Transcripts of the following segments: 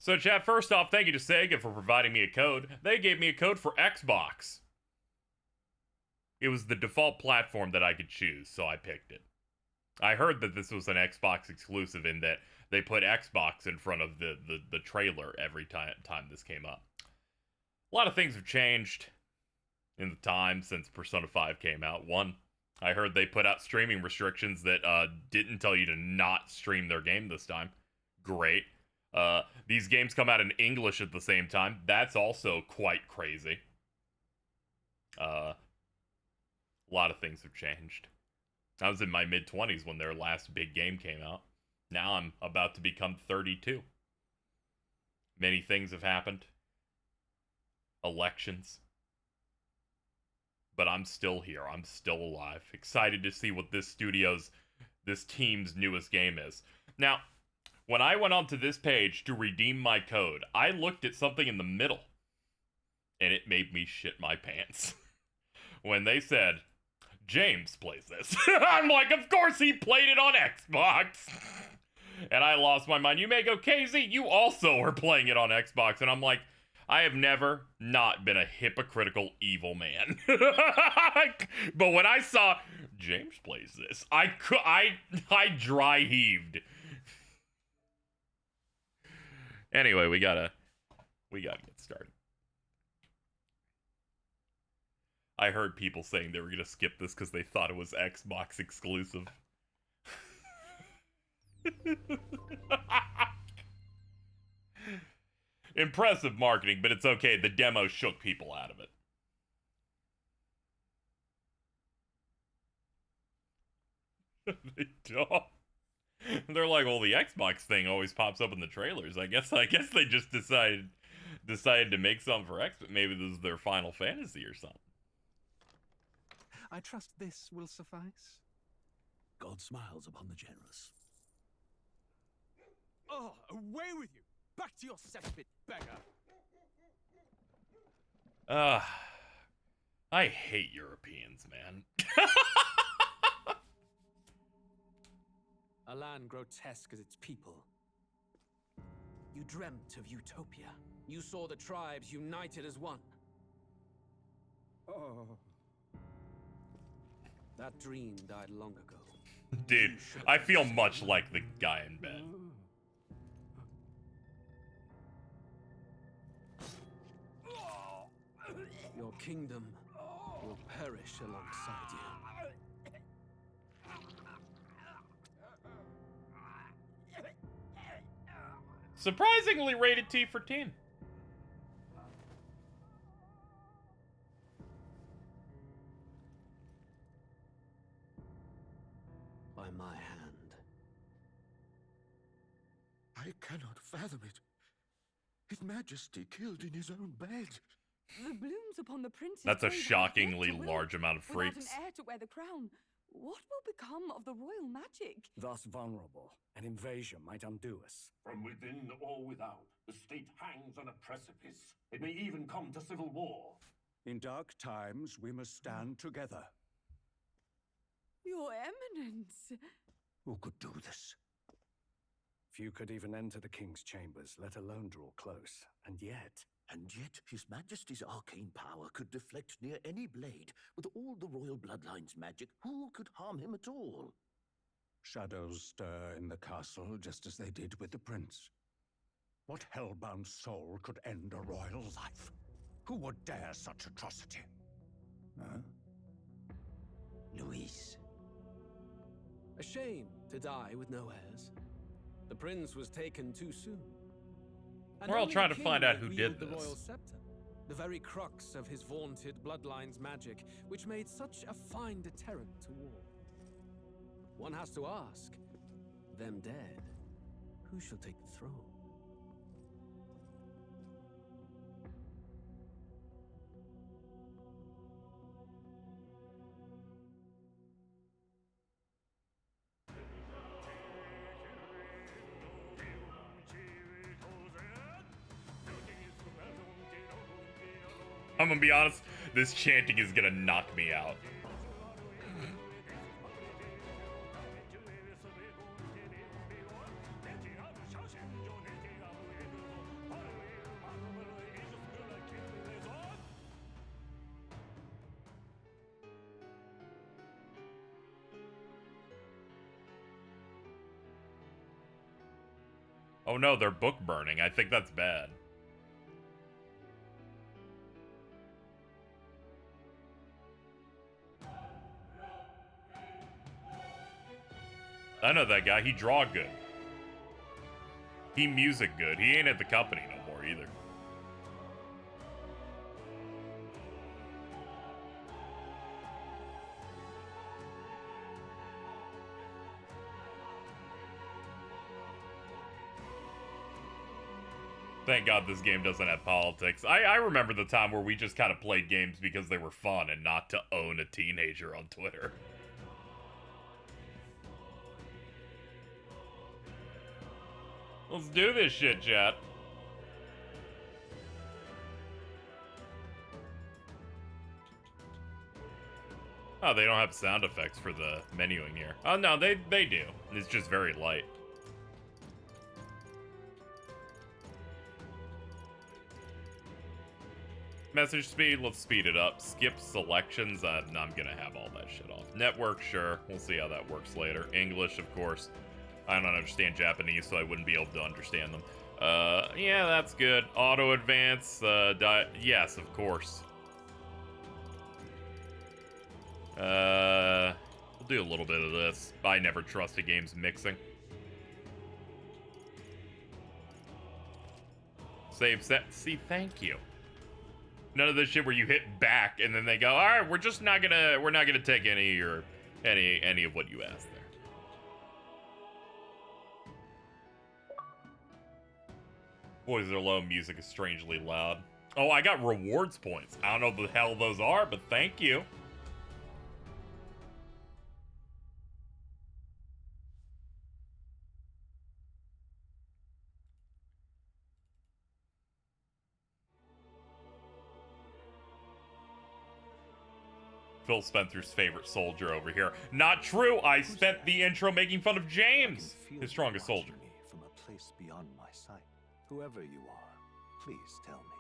So, chat, first off, thank you to Sega for providing me a code. They gave me a code for Xbox. It was the default platform that I could choose, so I picked it. I heard that this was an Xbox exclusive in that they put Xbox in front of the trailer every time this came up. A lot of things have changed in the time since Persona 5 came out. One, I heard they put out streaming restrictions that didn't tell you to not stream their game this time. Great. These games come out in English at the same time. That's also quite crazy. A lot of things have changed. I was in my mid-20s when their last big game came out. Now I'm about to become 32. Many things have happened. Elections. But I'm still here. I'm still alive. Excited to see what this team's newest game is. Now, when I went onto this page to redeem my code, I looked at something in the middle. And it made me shit my pants. When they said, James plays this. I'm like, of course he played it on Xbox. And I lost my mind. You may go, KZ, you also are playing it on Xbox. And I'm like, I have never not been a hypocritical evil man. But when I saw James plays this, I dry heaved. Anyway, we gotta get started. I heard people saying they were gonna skip this because they thought it was Xbox exclusive. Impressive marketing, but it's okay. The demo shook people out of it. They don't. They're like, well, the Xbox thing always pops up in the trailers. I guess they just decided to make something for Xbox. Maybe this is their Final Fantasy or something. I trust this will suffice. God smiles upon the generous. Oh, away with you! Back to your cesspit, beggar! I hate Europeans, man. A land grotesque as its people. You dreamt of utopia. You saw the tribes united as one. Oh. That dream died long ago. Dude, I feel much like the guy in bed. Your kingdom will perish alongside you. Surprisingly rated T for teen. By my hand. I cannot fathom it. His Majesty killed in his own bed. The blooms upon the prince's That's a grave have shockingly yet to large wilt. amount of freaks. Without an heir to wear the crown, what will become of the royal magic? Thus vulnerable, an invasion might undo us. From within or without, the state hangs on a precipice. It may even come to civil war. In dark times, we must stand together. Your Eminence. Who could do this? Few could even enter the king's chambers, let alone draw close. And yet, His Majesty's arcane power could deflect near any blade. With all the royal bloodline's magic, who could harm him at all? shadows stir in the castle just as they did with the prince. What hellbound soul could end a royal life? Who would dare such atrocity? Huh? Luis. A shame to die with no heirs. The prince was taken too soon. And We're all only trying the to king find out would who wield did the royal this. scepter, the very crux of his vaunted bloodline's magic, which made such a fine deterrent to war. One has to ask, them dead, who shall take the throne? I'm gonna be honest, this chanting is gonna knock me out. Oh no, they're book burning. I think that's bad. I know that guy. He draw good. He music good. He ain't at the company no more either. Thank God this game doesn't have politics. I remember the time where we just kind of played games because they were fun and not to own a teenager on Twitter. Let's do this shit, chat. Oh, they don't have sound effects for the menuing here. Oh, no, they do. It's just very light. Message speed, let's speed it up. Skip selections, I'm gonna have all that shit off. Network, sure. We'll see how that works later. English, of course. I don't understand Japanese, so I wouldn't be able to understand them. Yeah, that's good. Auto advance, yes, of course. We'll do a little bit of this. I never trust a game's mixing. Save set. See, thank you. None of this shit where you hit back and then they go, all right, we're not gonna take any of your any of what you asked there. Boys are low, music is strangely loud. Oh, I got rewards points. I don't know what the hell those are, but thank you. Phil Spencer's favorite soldier over here. Not true. I spent the intro making fun of James, his strongest soldier. From a place beyond my sight. Whoever you are, please tell me.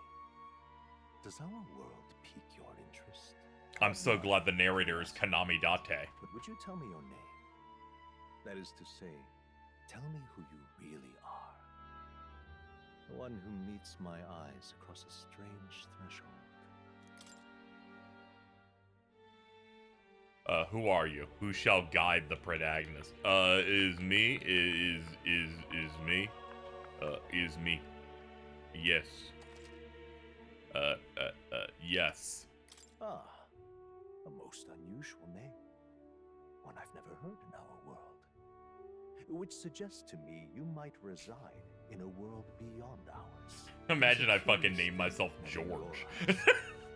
Does our world pique your interest? I'm so glad the narrator is Kanami Date. But would you tell me your name? That is to say, tell me who you really are. The one who meets my eyes across a strange threshold. Who are you? Who shall guide the protagonist? Is me? Is me? Is me? Yes. Yes. Ah, a most unusual name. One I've never heard in our world. Which suggests to me you might reside in a world beyond ours. Imagine I fucking named myself George.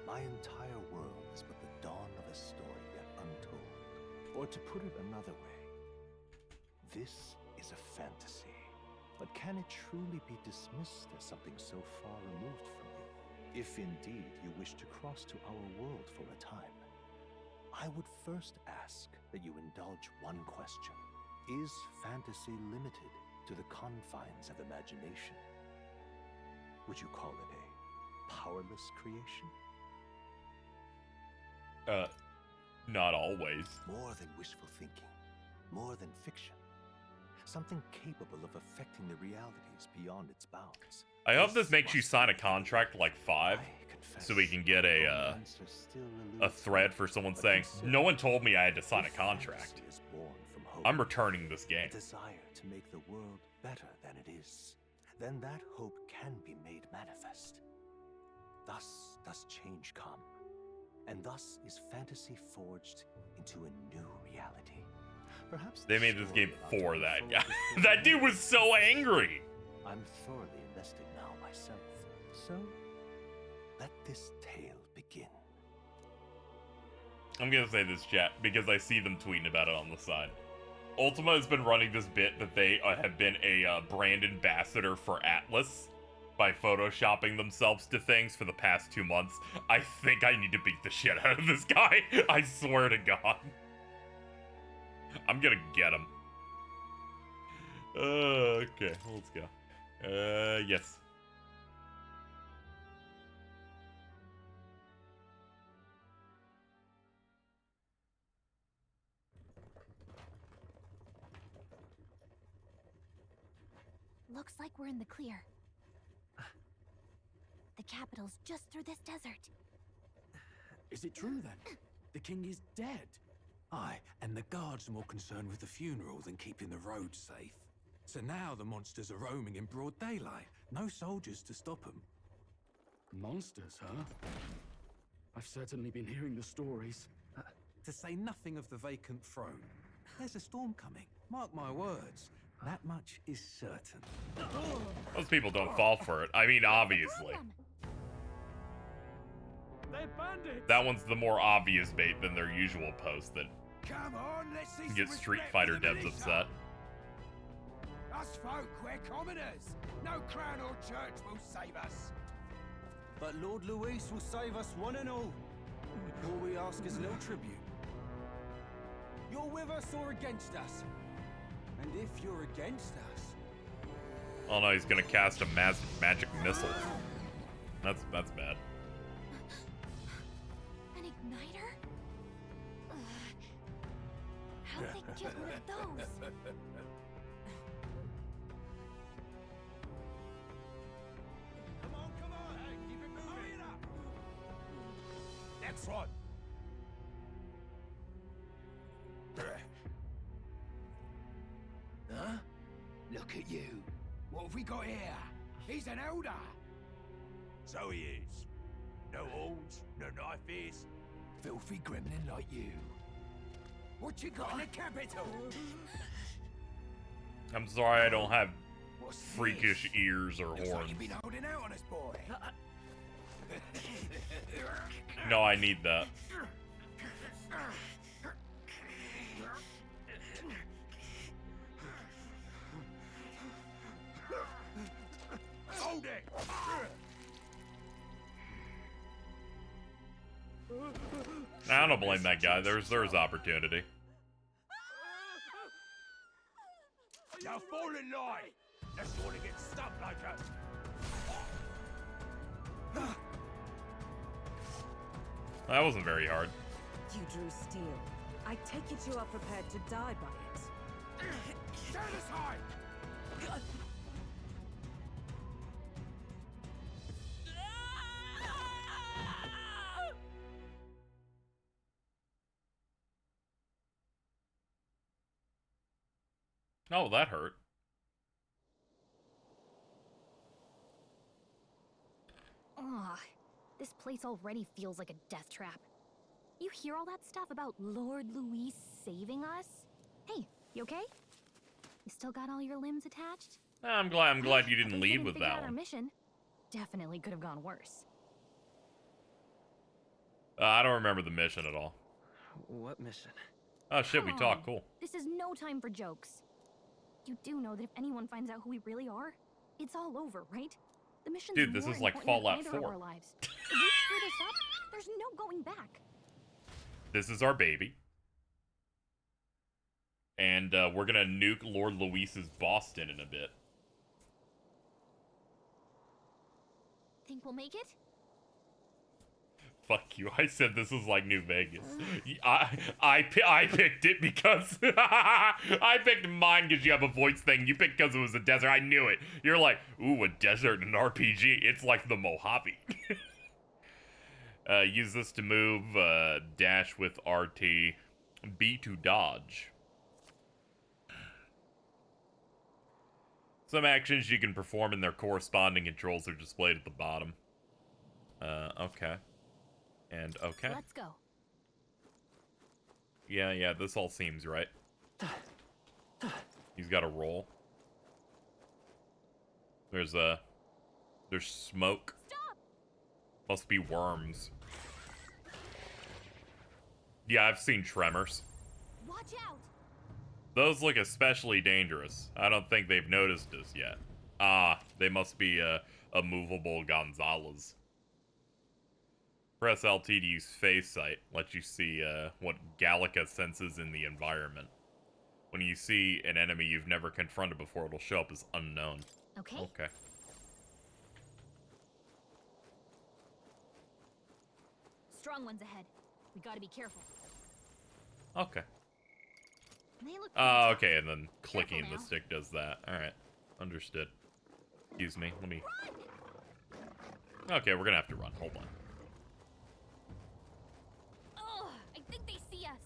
My entire world is but the dawn of a story yet untold. Or to put it another way, this is a fantasy. But can it truly be dismissed as something so far removed from you? If indeed you wish to cross to our world for a time, I would first ask that you indulge one question. Is fantasy limited to the confines of imagination? Would you call it a powerless creation? Not always. More than wishful thinking, more than fiction. Something capable of affecting the realities beyond its bounds. I hope this makes you sign a contract like 5, so we can get a thread for someone saying, no one told me I had to sign a contract. I'm returning this game. A desire to make the world better than it is. Then that hope can be made manifest. Thus does change come. And thus is fantasy forged into a new reality. Perhaps they made this game for that guy. That dude was so angry. I'm thoroughly invested now myself. So, let this tale begin. I'm gonna say this, chat, because I see them tweeting about it on the side. Ultima has been running this bit that they have been a brand ambassador for Atlas by photoshopping themselves to things for the past 2 months. I think I need to beat the shit out of this guy. I swear to God. I'm gonna get him. Okay, let's go. Yes. Looks like we're in the clear. The capital's just through this desert. Is it true then? The king is dead. Aye, and the guards are more concerned with the funeral than keeping the roads safe. So now the monsters are roaming in broad daylight. No soldiers to stop them. Monsters, huh? I've certainly been hearing the stories. To say nothing of the vacant throne. There's a storm coming. Mark my words. That much is certain. Most people don't fall for it. I mean, obviously. They're bandits! That one's the more obvious bait than their usual post that Come on, let's see get some Street respect Fighter for the devs militia. upset. Us folk, we're commoners. No crown or church will save us. But Lord Luis will save us one and all. All we ask is a little tribute. You're with us or against us? And if you're against us... Oh no, he's gonna cast a magic missile. That's bad. An igniter? How'd they get one of those? Come on, hey, keep it moving. Hurry it up. Next one. Huh? Look at you. What have we got here? He's an elder. So he is. No horns, no knife ears. Filthy gremlin like you. What you got in the capital? I'm sorry I don't have What's freakish this? ears or Looks like horns. you've been holding out on us, boy. No, I need that. Hold it! I don't blame that guy. There's opportunity. Now fall in line! Let's want to get stuck like us. That wasn't very hard. You drew steel. I take it you are prepared to die by it. Stand aside! Oh, that hurt. Ugh, this place already feels like a death trap. You hear all that stuff about Lord Luis saving us? Hey, you okay? You still got all your limbs attached? I'm glad you At didn't least we lead with figure that out our one. mission. Definitely could have gone worse. I don't remember the mission at all. What mission? Oh shit, we Come talk. on. Cool. This is no time for jokes. You do know that if anyone finds out who we really are, it's all over, right? The mission's Dude, this more is like important than Fallout either of 4. our lives. If we screw this up, there's no going back. This is our baby. And we're gonna nuke Lord Luis's Boston in a bit. Think we'll make it? Fuck you. I said this is like New Vegas. I picked it because I picked mine because you have a voice thing. You picked because it was a desert. I knew it. You're like, ooh, a desert in an RPG. It's like the Mojave. Use this to move. Dash with RT. B to dodge. Some actions you can perform and their corresponding controls are displayed at the bottom. Okay. And okay. Let's go. Yeah, this all seems right. He's got a roll. There's smoke. Stop! Must be worms. Yeah, I've seen tremors. Watch out! Those look especially dangerous. I don't think they've noticed us yet. Ah, they must be a movable Gonzalez. Press LT to use phase sight. Let you see what Gallica senses in the environment. When you see an enemy you've never confronted before, it'll show up as unknown. Okay. Okay. Strong ones ahead. We gotta be careful. Okay. They look Oh, okay, and then Careful clicking the now. stick does that. Alright. Understood. Excuse me. Let me... Okay, we're gonna have to run. Hold on. Ugh, I think they see us.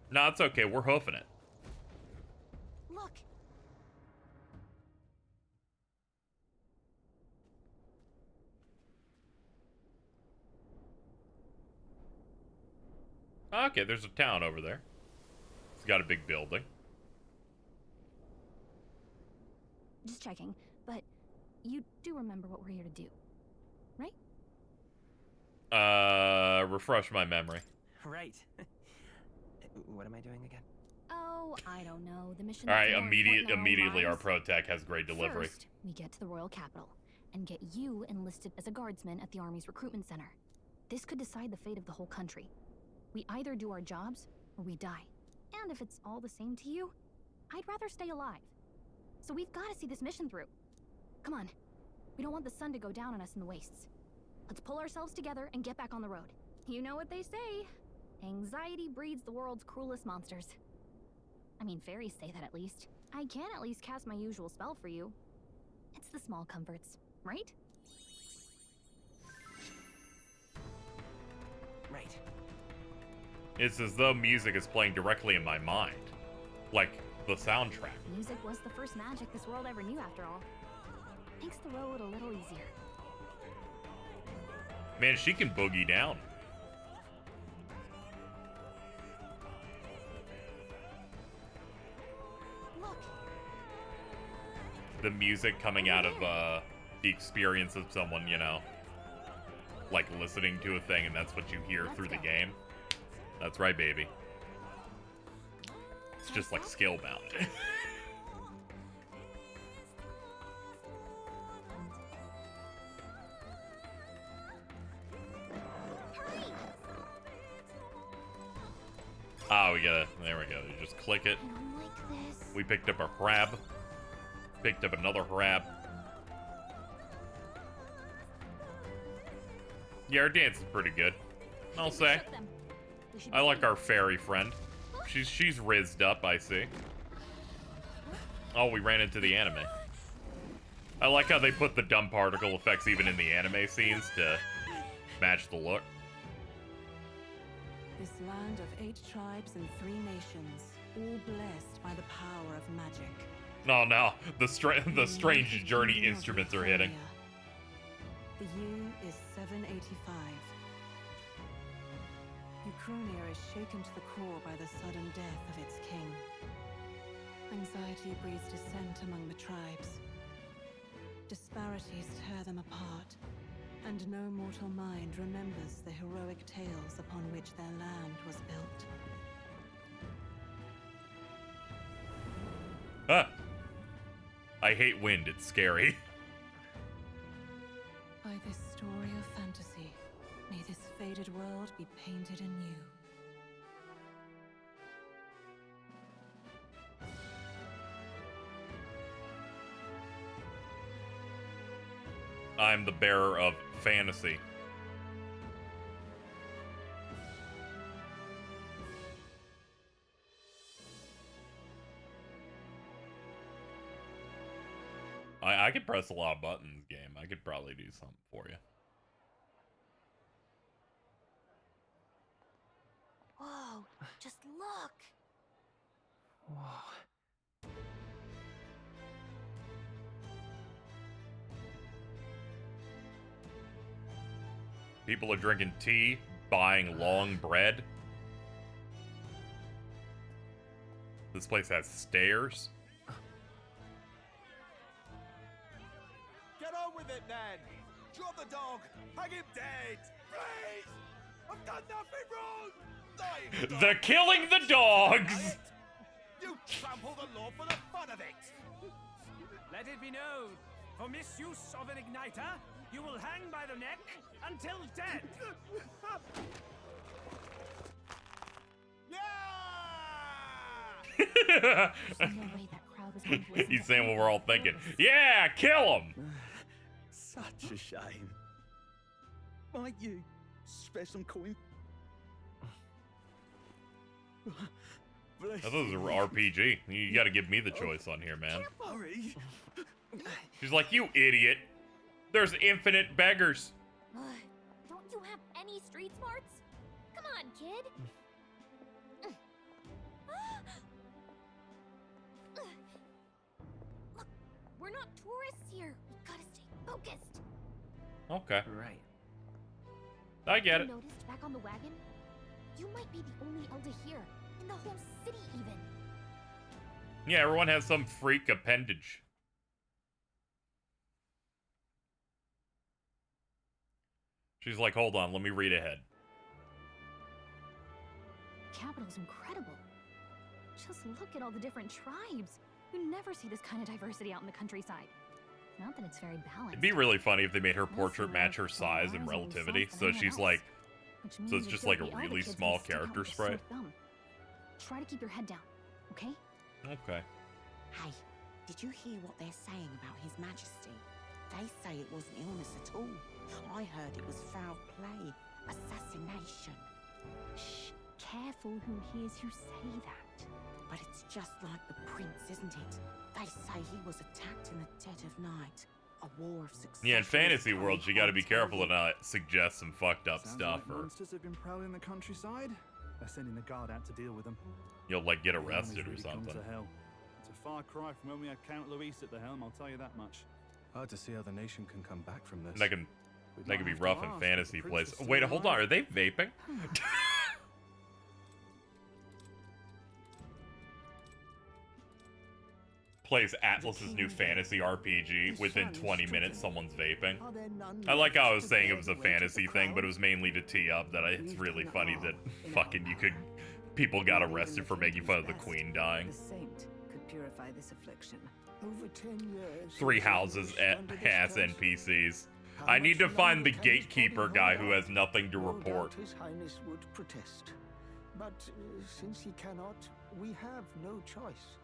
No, it's okay. We're hoofing it. Look. Okay, there's a town over there. It's got a big building. Just checking, but you do remember what we're here to do, right? Refresh my memory. Right. What am I doing again? Oh, I don't know. The mission. All right, that's more important than our own immediately our lives. pro tech has great delivery. First, we get to the royal capital and get you enlisted as a guardsman at the army's recruitment center. This could decide the fate of the whole country. We either do our jobs or we die. And if it's all the same to you, I'd rather stay alive. So we've got to see this mission through. Come on. We don't want the sun to go down on us in the wastes. Let's pull ourselves together and get back on the road. You know what they say. Anxiety breeds the world's cruelest monsters. I mean, fairies say that at least. I can at least cast my usual spell for you. It's the small comforts, right? Right. It's as though music is playing directly in my mind. Like the soundtrack. Music was the first magic this world ever knew, after all. Makes the road a little easier. Man, she can boogie down. Look. The music coming out of the experience of someone, you know, like listening to a thing, and that's what you hear through the game. That's right, baby. It's just like skill bound. Oh, we gotta, there we go. You just click it. I don't like this. We picked up a crab. Picked up another crab. Yeah, our dance is pretty good, I'll say. I like our fairy friend. She's rizzed up, I see. Oh, we ran into the anime. I like how they put the dumb particle effects even in the anime scenes to match the look. This land of 8 tribes and 3 nations, all blessed by the power of magic. No, no, the strange journey instruments are hitting. The year is 785. Ukrainia is shaken to the core by the sudden death of its king. Anxiety breeds dissent among the tribes. Disparities tear them apart, and no mortal mind remembers the heroic tales upon which their land was built. Ah! I hate wind, it's scary. By this story of fantasy, may this faded world be painted anew. I'm the bearer of fantasy. I could press a lot of buttons, game. I could probably do something for you. Whoa, just look. Whoa. People are drinking tea, buying long bread. This place has stairs. Get on with it, then! Drop the dog! Hang him dead! Please! I've done nothing wrong! Lying dog. They're killing the dogs! You trample the law for the fun of it! Let it be known, for misuse of an igniter, you will hang by the neck until dead. He's saying what we're all thinking. Yeah, kill him! Such a shame. Might you spare some coin? I thought this was an RPG. You gotta give me the choice on here, man. Hurry! She's like, you idiot. There's infinite beggars. Don't you have any street smarts? Come on, kid. Look, we're not tourists here. We gotta stay focused. Okay. Right. I get it. Noticed back on the wagon? You might be the only elder here, in the whole city even. Yeah, everyone has some freak appendage. She's like, hold on, let me read ahead. The capital's incredible. Just look at all the different tribes. You never see this kind of diversity out in the countryside. Not that it's very balanced. It'd be really funny if they made her portrait match her size and relativity. So she's like, so it's just like a really small character sprite. Try to keep your head down, okay? Okay. Hey, did you hear what they're saying about His Majesty? They say it wasn't illness at all. I heard it was foul play, assassination. Shh, careful who hears you say that. But it's just like the prince, isn't it? They say he was attacked in the dead of night. A war of succession. Yeah, in fantasy worlds, you gotta be careful to not suggest some fucked up Sounds stuff, like or monsters have been prowling the countryside. They're sending the guard out to deal with them. you'll like get The army's arrested or really come something. to hell. It's a far cry from when we had Count Luis at the helm, I'll tell you that much. Hard to see how the nation can come back from this. That can be have to rough in ask if fantasy the places. prince is Wait, still hold on, alive. are they vaping? Plays Atlas's new fantasy RPG. Within 20 minutes, someone's vaping. I like how I was saying it was a fantasy thing, but it was mainly to tee up that it's really funny that fucking people got arrested for making fun of the queen dying. The saint could purify this affliction. Over 10 years. 3 houses ass NPCs. I need to find the gatekeeper guy who has nothing to report. His Highness would protest. But since he cannot, we have no choice.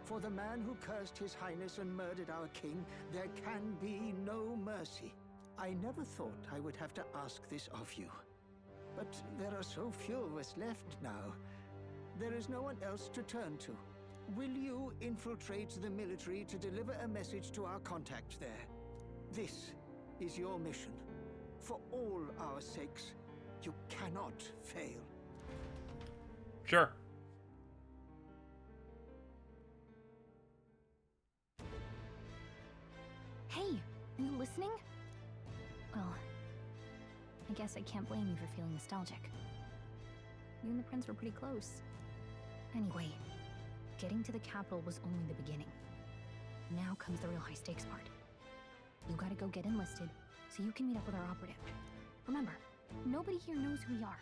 For the man who cursed His Highness and murdered our king, there can be no mercy. I never thought I would have to ask this of you. But there are so few of us left now. There is no one else to turn to. Will you infiltrate the military to deliver a message to our contact there? This is your mission. For all our sakes, you cannot fail. Sure. Hey, are you listening? Well, I guess I can't blame you for feeling nostalgic. You and the prince were pretty close. Anyway, getting to the capital was only the beginning. Now comes the real high-stakes part. You gotta go get enlisted, so you can meet up with our operative. Remember, nobody here knows who we are.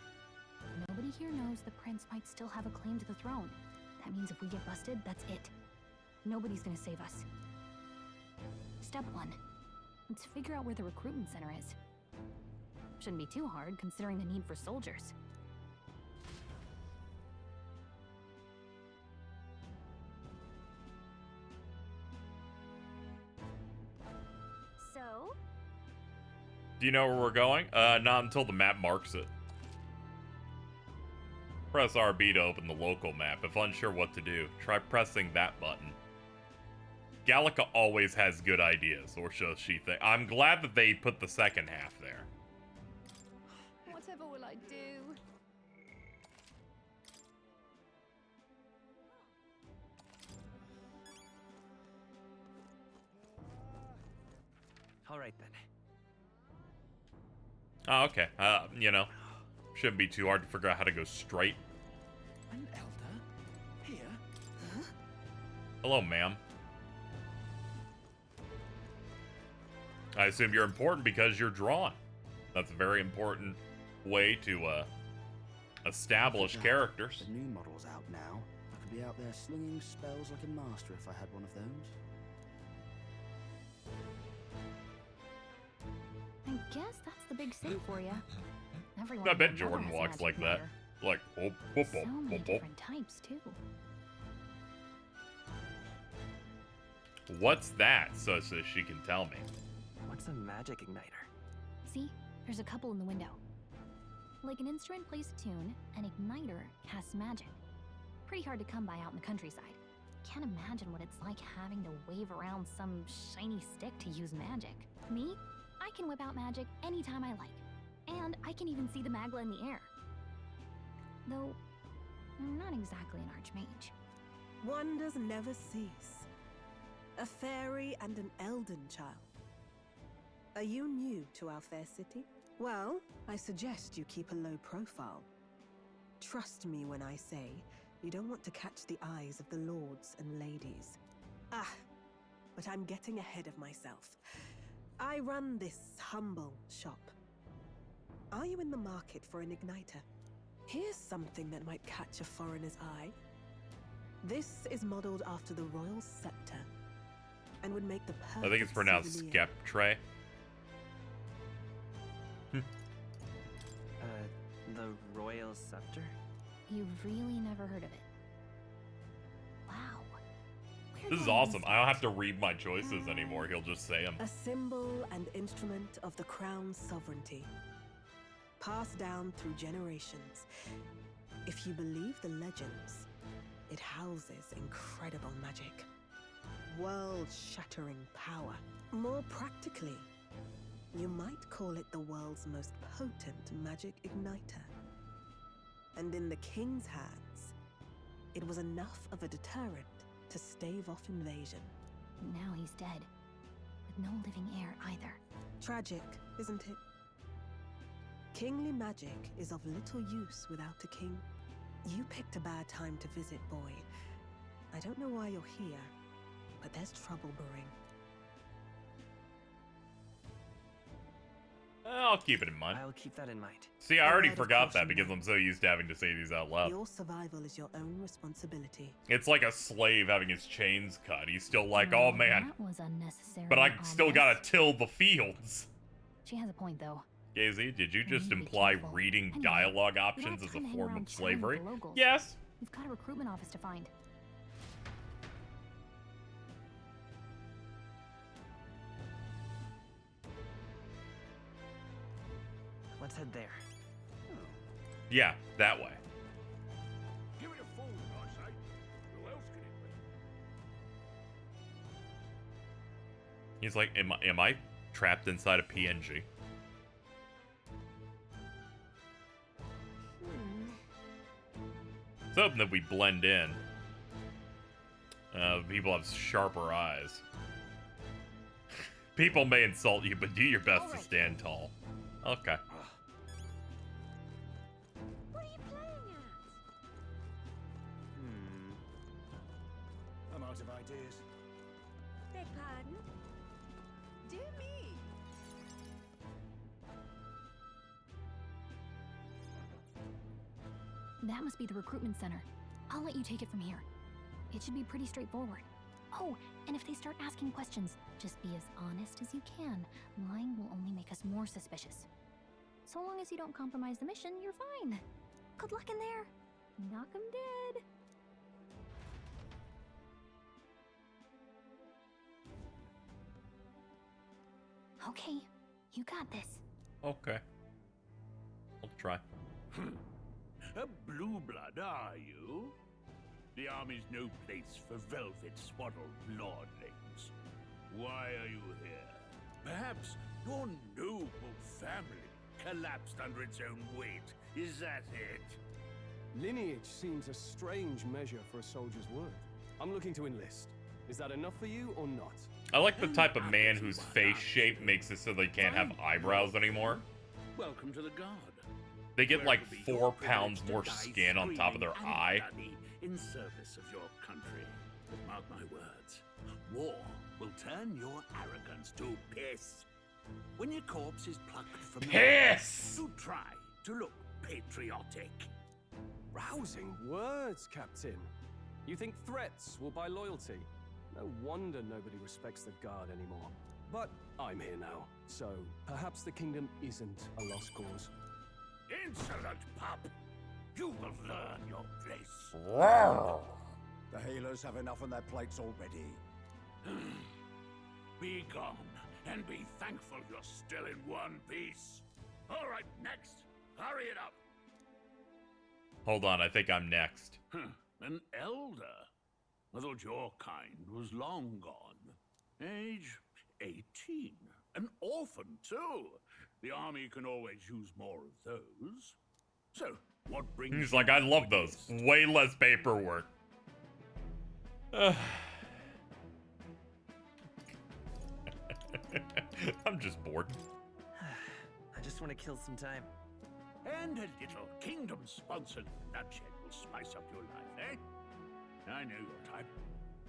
Nobody here knows the prince might still have a claim to the throne. That means if we get busted, that's it. Nobody's gonna save us. Step 1. Let's figure out where the recruitment center is. Shouldn't be too hard, considering the need for soldiers. So? Do you know where we're going? Not until the map marks it. Press RB to open the local map. If unsure what to do, try pressing that button. Gallica always has good ideas, or so she thinks. I'm glad that they put the second half there. Whatever will I do? All right then. Oh, okay. You know, shouldn't be too hard to figure out how to go straight. An elder? Here? Huh? Hello, ma'am. I assume you're important because you're drawn. That's a very important way to establish characters. The new model's out now. I could be out there slinging spells like a master if I had one of those. I guess that's the big save for you. Everyone I bet and their mother Jordan has a walks magic like that. mirror. Like, oh, oh, So oh, many oh, oh. different types, too. What's that? So she can tell me. What's a magic igniter? See? There's a couple in the window. Like an instrument plays a tune, an igniter casts magic. Pretty hard to come by out in the countryside. Can't imagine what it's like having to wave around some shiny stick to use magic. Me? I can whip out magic anytime I like. And I can even see the Magla in the air. Though, I'm not exactly an archmage. Wonders never cease. A fairy and an Elden child. Are you new to our fair city? Well, I suggest you keep a low profile. Trust me when I say you don't want to catch the eyes of the lords and ladies. Ah, but I'm getting ahead of myself. I run this humble shop. Are you in the market for an igniter? Here's something that might catch a foreigner's eye. This is modeled after the royal scepter and would make the perfect I think it's pronounced souvenir. Skeptre. The royal scepter? You've really never heard of it. Wow. This is awesome. I don't have to read my choices anymore. He'll just say them. A symbol and instrument of the crown's sovereignty. Passed down through generations. If you believe the legends, it houses incredible magic. World-shattering power. More practically, you might call it the world's most potent magic igniter. And in the king's hands, it was enough of a deterrent to stave off invasion. Now he's dead, with no living heir either. Tragic, isn't it? Kingly magic is of little use without a king. You picked a bad time to visit, boy. I don't know why you're here, but there's trouble brewing. I'll keep it in mind. I'll keep that in mind. See, I already Word of forgot that caution, because I'm so used to having to say these out loud. Your survival is your own responsibility. It's like a slave having his chains cut. He's still like, oh man, That was unnecessary. but I still gotta till the fields. She has a point, though. Gazy, did you just need to be imply careful. reading Anyway, dialogue we don't options have as time a to hang form around of chatting with slavery? the locals. Yes. We've got a recruitment office to find. Let's head there. Yeah, that way. Give it a phone, I say. Who else can it be? He's like, am I trapped inside a PNG? It's hoping that we blend in. People have sharper eyes. People may insult you, but do your best to stand tall. Okay. What are you playing at? I'm out of ideas. Beg pardon? Do me. That must be the recruitment center. I'll let you take it from here. It should be pretty straightforward. Oh, and if they start asking questions, just be as honest as you can. Lying will only make us more suspicious. So long as you don't compromise the mission, you're fine. Good luck in there. Knock 'em dead. Okay, you got this. Okay. I'll try. A blue blood, are you? The army's no place for velvet-swaddled lordlings. Why are you here? Perhaps your noble family collapsed under its own weight. Is that it? Lineage seems a strange measure for a soldier's worth. I'm looking to enlist. Is that enough for you or not? I like the type of man whose face shape makes it so they can't have eyebrows anymore. Welcome to the guard. They get like 4 pounds more skin on top of their eye. In service of your country. But mark my words, war will turn your arrogance to piss. When your corpse is plucked from Piss! the you try to look patriotic. Rousing words, Captain. You think threats will buy loyalty? No wonder nobody respects the guard anymore. But I'm here now, so perhaps the kingdom isn't a lost cause. Insolent pup! You will learn your place. The healers have enough on their plates already. Be gone, and be thankful you're still in one piece. All right, next. Hurry it up. Hold on, I think I'm next. An elder? I thought your kind was long gone. Age 18. An orphan, too. The army can always use more of those. So, what brings He's you like, I to love those. Way less paperwork. I'm just bored. I just want to kill some time. And a little kingdom-sponsored bloodshed will spice up your life, eh? I know your type.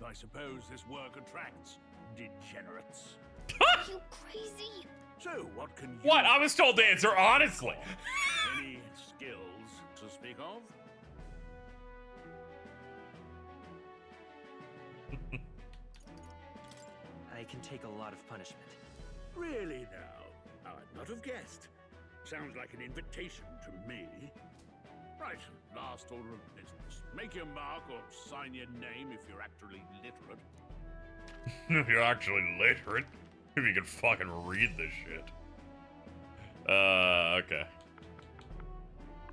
I suppose this work attracts degenerates. Are you crazy? So, what can you... What? I was told to answer honestly. Any skills to speak of? I can take a lot of punishment. Really now? I'd not have guessed. Sounds like an invitation to me. Right, last order of business. Make your mark or sign your name if you're actually literate. If you're actually literate. If you can fucking read this shit. Okay.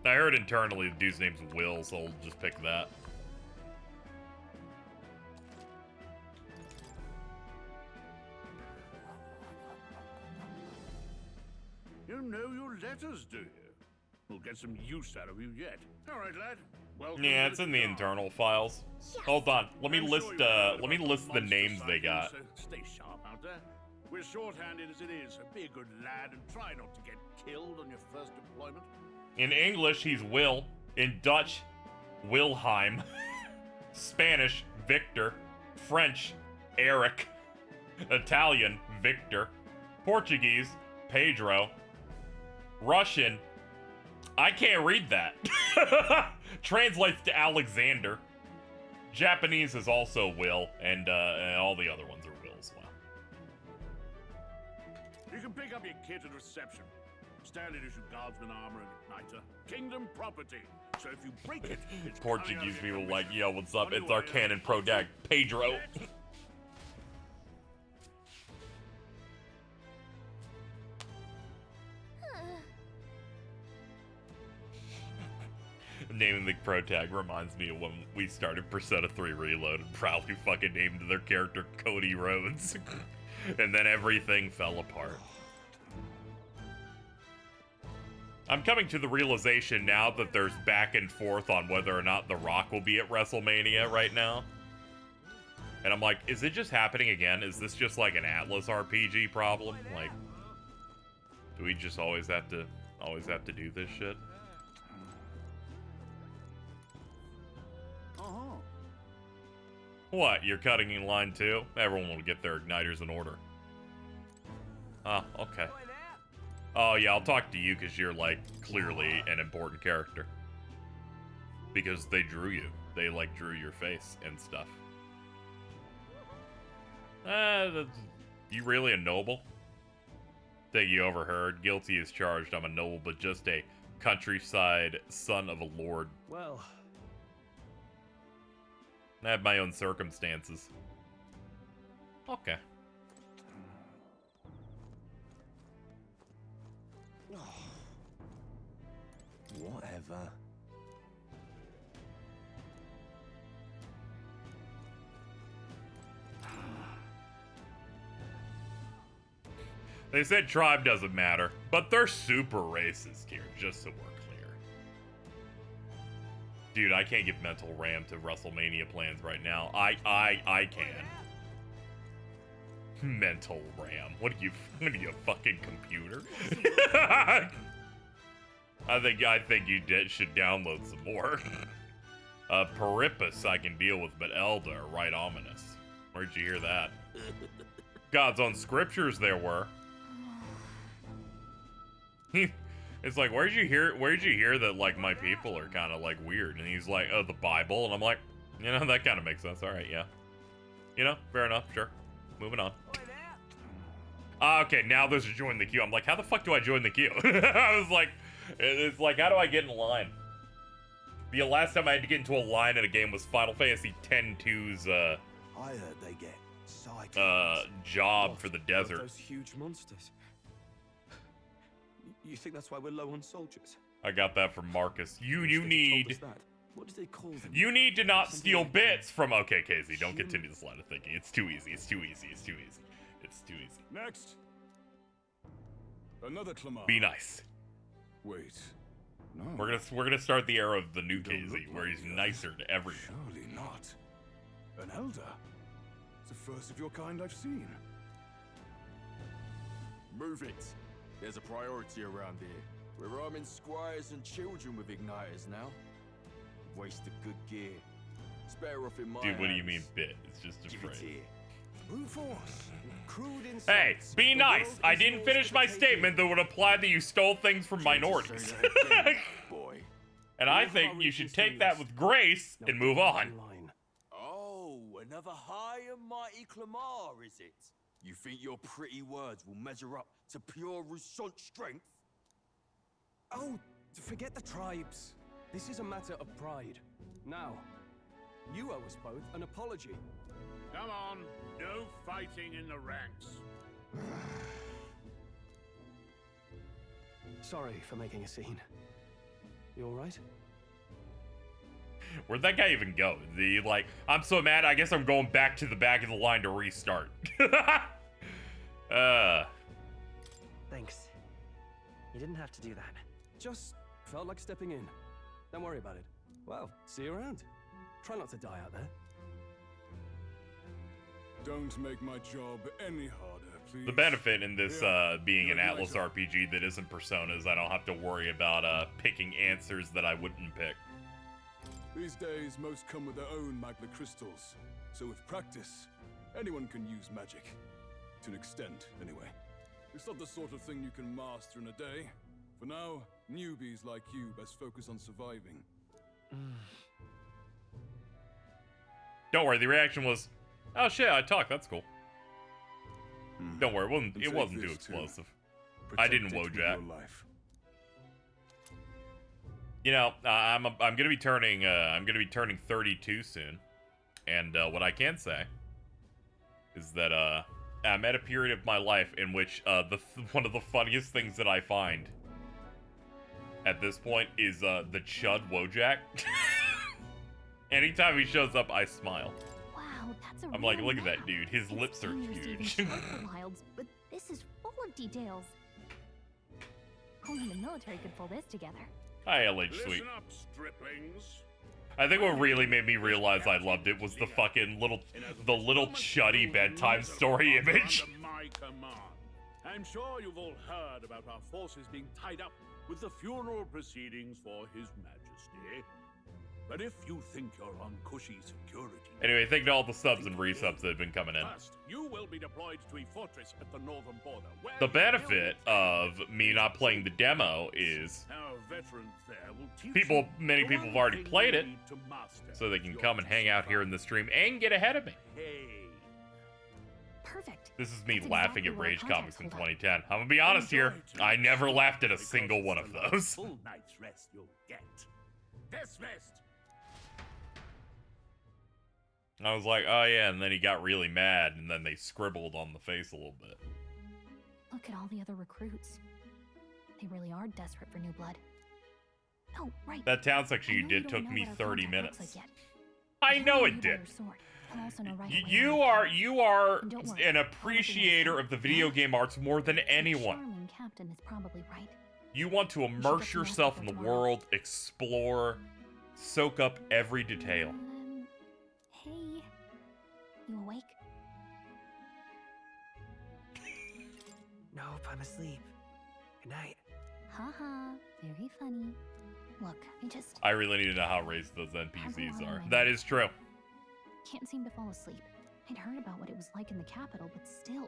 I heard internally the dude's name's Will, so I'll just pick that. You know your letters, do you? We'll get some use out of you yet. All right, lad. Welcome. Yeah, it's in the internal files. Hold on. Let me list the names they got. So stay sharp out there. We're shorthanded as it is, so be a good lad and try not to get killed on your first deployment. In English, he's Will. In Dutch, Wilhelm. Spanish, Victor. French, Eric. Italian, Victor. Portuguese, Pedro. Russian, I can't read that. Translates to Alexander. Japanese is also Will, and all the other ones are Will as well. You can pick up your kit at reception. Standard issue guardsman armor and igniter. Kingdom property. So if you break it, it's Portuguese people like, yo, what's up? It's our canon pro dag, Pedro. Naming the pro tag reminds me of when we started Persona 3 Reload and proudly fucking named their character Cody Rhodes. And then everything fell apart. I'm coming to the realization now that there's back and forth on whether or not The Rock will be at WrestleMania right now. And I'm like, is it just happening again? Is this just like an Atlas RPG problem? Like, do we just always have to do this shit? What, you're cutting in line too? Everyone will get their igniters in order. Oh, okay. Oh yeah, I'll talk to you because you're like clearly an important character. Because they drew you. They like drew your face and stuff. You really a noble? Think you overheard? Guilty as charged. I'm a noble, but just a countryside son of a lord. Well, I have my own circumstances. Okay. Whatever. They said tribe doesn't matter, but they're super racist here, just so we're clear. Dude, I can't give mental RAM to WrestleMania plans right now. I can. Mental RAM. What are you, a fucking computer? I think you should download some more. Perippus I can deal with, but Elda are right ominous. Where'd you hear that? God's own scriptures there were. It's like, where'd you hear that, like, my people are kind of, like, weird? And he's like, oh, the Bible. And I'm like, you know, that kind of makes sense. All right, yeah. You know, fair enough, sure. Moving on. Okay, now there's a join the queue. I'm like, how the fuck do I join the queue? I was like, it's like, how do I get in line? The last time I had to get into a line in a game was Final Fantasy X-2's, I heard they get job for the desert. Those huge monsters. You think that's why we're low on soldiers? I got that from Marcus. You need What do they call them? You need to not steal bits from... Okay, Casey, don't continue this line of thinking. It's too easy. It's too easy. It's too easy. It's too easy. Next. Another Clamar. Be nice. Wait. No. We're gonna start the era of the new Casey, where he's nicer to everyone. Surely not. An elder. It's the first of your kind I've seen. Move it. There's a priority around here. We're arming squires and children with igniters now. Waste of good gear. It's better off in my Dude, what do you hands. mean bit? It's just a Give it phrase. here. Brute force. Crude insults. Hey, be The nice. world I is didn't yours finish for my the statement that would apply that you stole things from minorities. Boy. And I think you should take that with grace and move on. Oh, another high and mighty Clamar, is it? You think your pretty words will measure up to pure Roussant strength? Oh, forget the tribes. This is a matter of pride. Now, you owe us both an apology. Come on, no fighting in the ranks. Sorry for making a scene. You alright? Where'd that guy even go? Is he like, I'm so mad, I guess I'm going back to the back of the line to restart. Thanks. You didn't have to do that. Just felt like stepping in. Don't worry about it. Well, see you around. Try not to die out there. Don't make my job any harder, please. The benefit in this being an Atlas RPG that isn't Persona is I don't have to worry about picking answers that I wouldn't pick. These days, most come with their own magna crystals. So with practice, anyone can use magic. To an extent, anyway. It's not the sort of thing you can master in a day. For now, newbies like you best focus on surviving. Don't worry, the reaction was, oh shit, I talk, that's cool. Don't worry, it wasn't too explosive. I didn't Wojak. You know, I'm gonna be turning 32 soon, and what I can say is that I'm at a period of my life in which one of the funniest things that I find at this point is the Chud Wojak. Anytime he shows up, I smile. Wow, that's a I'm like, real look at map. that dude. His lips are Dangerous to even huge. show the wilds, but this is full of details. Only the military could pull this together. Hi, LH Sweet. Listen up, striplings. I think what really made me realize I loved it was the fucking little chuddy bedtime story image. Under my command. I'm sure you've all heard about our forces being tied up with the funeral proceedings for His Majesty. But if you think you're on cushy security... Anyway, thank you to all the subs and resubs that have been coming in. First, you will be deployed to a fortress at the northern border. Where The benefit of me not playing the demo is our veterans there will teach many people have already played it, to master. so they can come and hang out here in the stream and get ahead of me. Perfect. This is me That's laughing exactly at what Rage contacts Comics in hold up. 2010. I'm gonna be honest here, I never laughed at a single one of those. Full night's rest you'll get. Dismissed. I was like, oh yeah, and then he got really mad, and then they scribbled on the face a little bit. Look at all the other recruits. They really are desperate for new blood. Oh, right. That town section you I know did don't took know me what our 30 contact minutes. looks like yet. I know I'll it leave all did. your sword. I'll also know right away You where are And don't worry, an appreciator of the video game arts more than anyone. Charming captain is probably right. You want to immerse yourself in the world, explore, soak up every detail. Hey, you awake? Nope, I'm asleep. Good night. Haha, very funny. Look, I really need to know how raised those NPCs are. That is true. can't seem to fall asleep. I'd heard about what it was like in the capital, but still.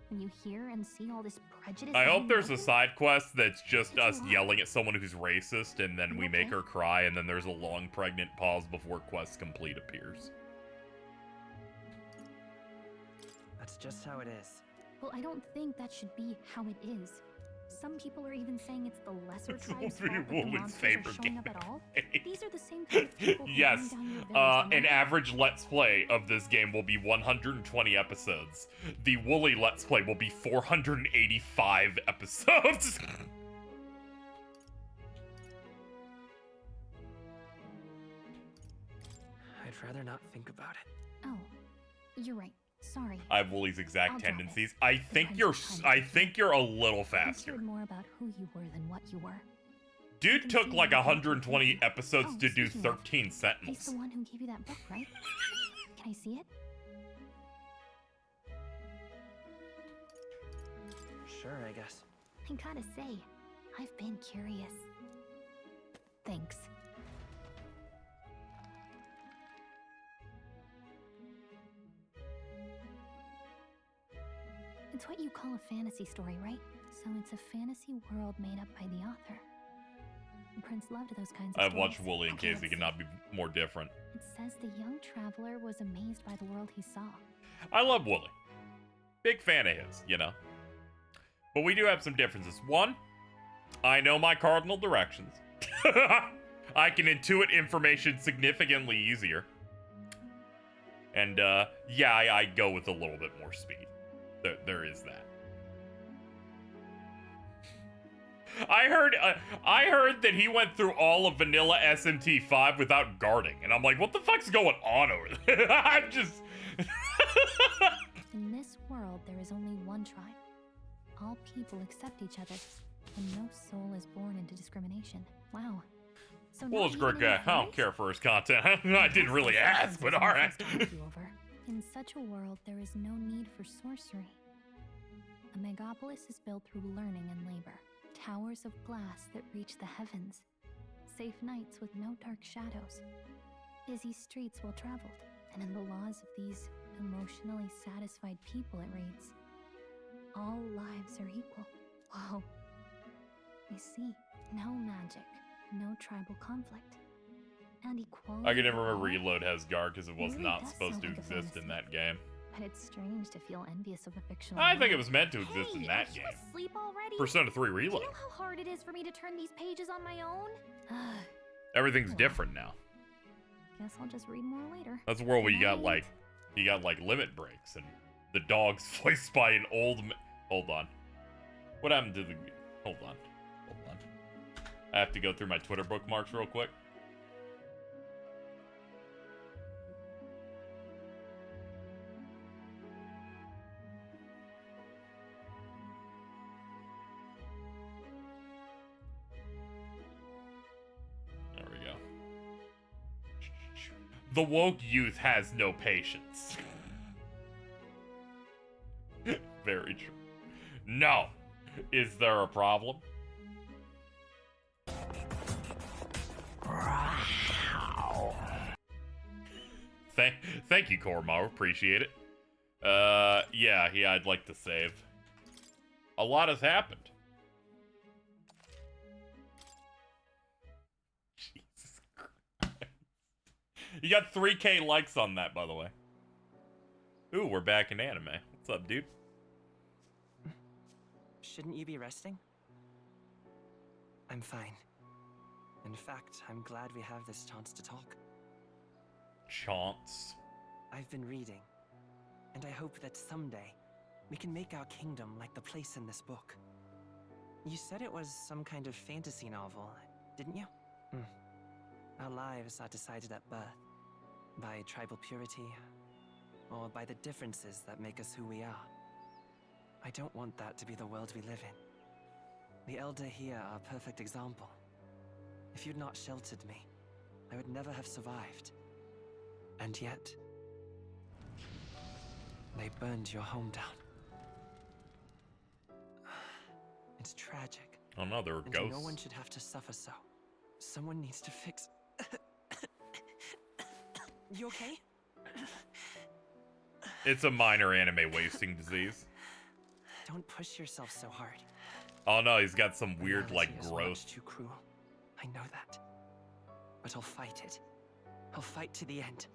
When you hear and see all this prejudice... I out hope in there's the a open, side quest that's just us yelling at someone who's racist, and then we make her cry, and then there's a long pregnant pause before quest complete appears. That's just how it is. Well, I don't think that should be how it is. Some people are even saying it's the lesser tribe's fault that the Woolly's monsters are favorite showing game. up at all. These are the same kind of people who Yes, burn down your village, an remember? average Let's Play of this game will be 120 episodes. The Woolly Let's Play will be 485 episodes. rather not think about it. Oh, you're right. Sorry. I have Wooly's exact I'll drop tendencies. it. I think you're a little You faster. cared more about who you were than what you were. Dude took like 120 episodes Oh, to do speaking of, 13 He's sentinels. the one who gave you that book, right? Can I see it? Sure, I guess. I gotta say, I've been curious. Thanks. It's what you call a fantasy story, right? So it's a fantasy world made up by the author. The prince loved those kinds of I've stories. watched Wooly in Okay, case he let's cannot be more different. It says the young traveler was amazed by the world he saw. I love Wooly. Big fan of his, you know. But we do have some differences. One, I know my cardinal directions. I can intuit information significantly easier. And, yeah, I go with a little bit more speed. There is that. I heard that he went through all of vanilla SMT5 without guarding, and I'm like, what the fuck's going on over there? I'm just... In this world, there is only one tribe. All people accept each other, and no soul is born into discrimination. Wow. So Well, not it's a great even in guy. I don't place? care for his content. I didn't really ask, but alright. In such a world, there is no need for sorcery. A megapolis is built through learning and labor. Towers of glass that reach the heavens. Safe nights with no dark shadows. Busy streets well traveled. And in the laws of these emotionally satisfied people, it reads, all lives are equal. Whoa. You see, no magic, no tribal conflict. And equality. I can never remember Reload has guard because it was Really not does supposed sound to like a exist in that game. But it's strange to feel envious of a fictional I think world. it was meant to exist in that Are game. you asleep already? Persona 3 Do Reload. you know how hard it is for me to turn these pages on my own? Everything's different now. Guess I'll just read more later. That's a world where you got Right. like limit breaks and the dog's voiced by an old hold on. What happened to the hold on. I have to go through my Twitter bookmarks real quick. There we go. The woke youth has no patience. Very true. No. Is there a problem? Thank you, Cormo. Appreciate it. Yeah, I'd like to save. A lot has happened. Jesus Christ. You got 3K likes on that, by the way. Ooh, we're back in anime. What's up, dude? Shouldn't you be resting? I'm fine. In fact, I'm glad we have this chance to talk. Chance? I've been reading, and I hope that someday we can make our kingdom like the place in this book. You said it was some kind of fantasy novel, didn't you? Our lives are decided at birth, by tribal purity, or by the differences that make us who we are. I don't want that to be the world we live in. The Elder here are a perfect example. If you'd not sheltered me, I would never have survived. And yet, they burned your home down. It's tragic. Oh no, there were And ghosts. no one should have to suffer so. Someone needs to fix... You okay? It's a minor anime wasting disease. Don't push yourself so hard. Oh no, he's got some weird, Reality like, is growth. much too cruel. I know that. But I'll fight it. I'll fight to the end.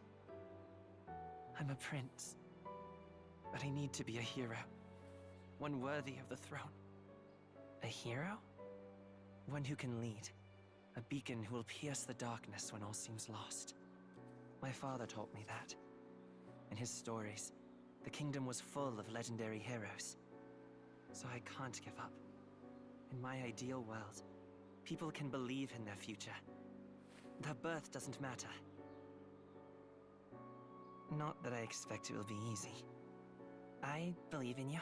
I'm a prince. But I need to be a hero. One worthy of the throne. A hero? One who can lead. A beacon who will pierce the darkness when all seems lost. My father taught me that. In his stories, the kingdom was full of legendary heroes. So I can't give up. In my ideal world, people can believe in their future. Their birth doesn't matter. Not that I expect it will be easy. I believe in you.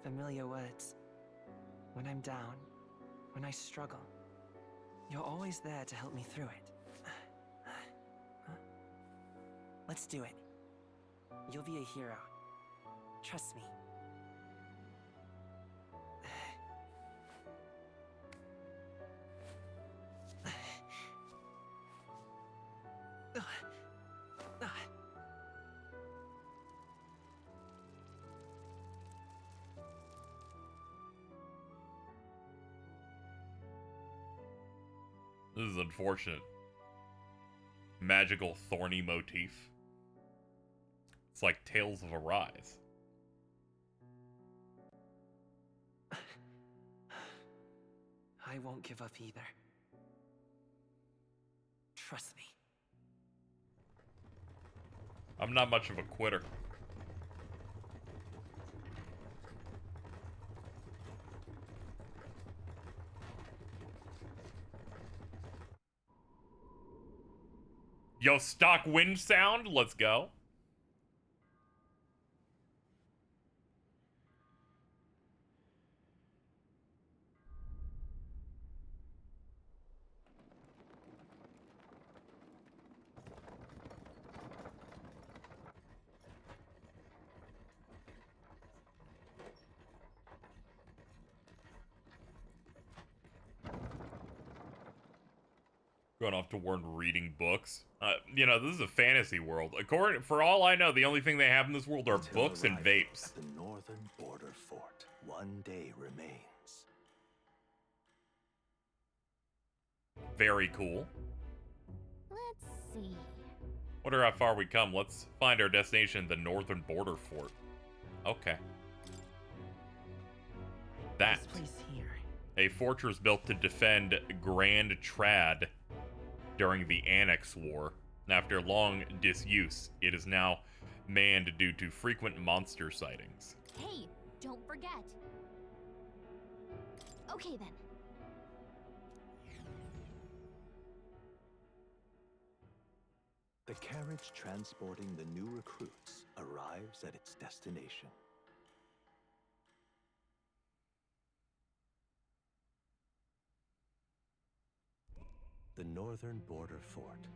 Familiar words. When I'm down, when I struggle, you're always there to help me through it. Let's do it. You'll be a hero. Trust me. This is unfortunate. Magical thorny motif. It's like Tales of Arise. I won't give up either. Trust me. I'm not much of a quitter. Yo, stock wind sound, let's go. Going off to Warren reading books. You know, this is a fantasy world. For all I know, the only thing they have in this world are books and vapes. At the northern border fort, one day remains. Very cool. Let's see. Wonder how far we come. Let's find our destination, the northern border fort. Okay. That. This place here. A fortress built to defend Grand Trad during the Annex War. After long disuse, it is now manned due to frequent monster sightings. Hey, don't forget. Okay then. The carriage transporting the new recruits arrives at its destination. The northern border fort.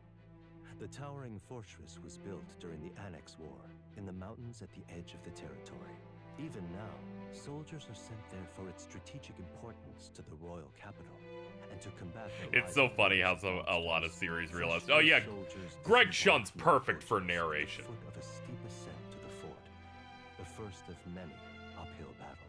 The towering fortress was built during the Annex War in the mountains at the edge of the territory. Even now, soldiers are sent there for its strategic importance to the royal capital and to combat the It's so funny how a lot of series realize, oh yeah, Greg Shunt's perfect for narration. Foot of a steep ascent to the fort, the first of many uphill battles.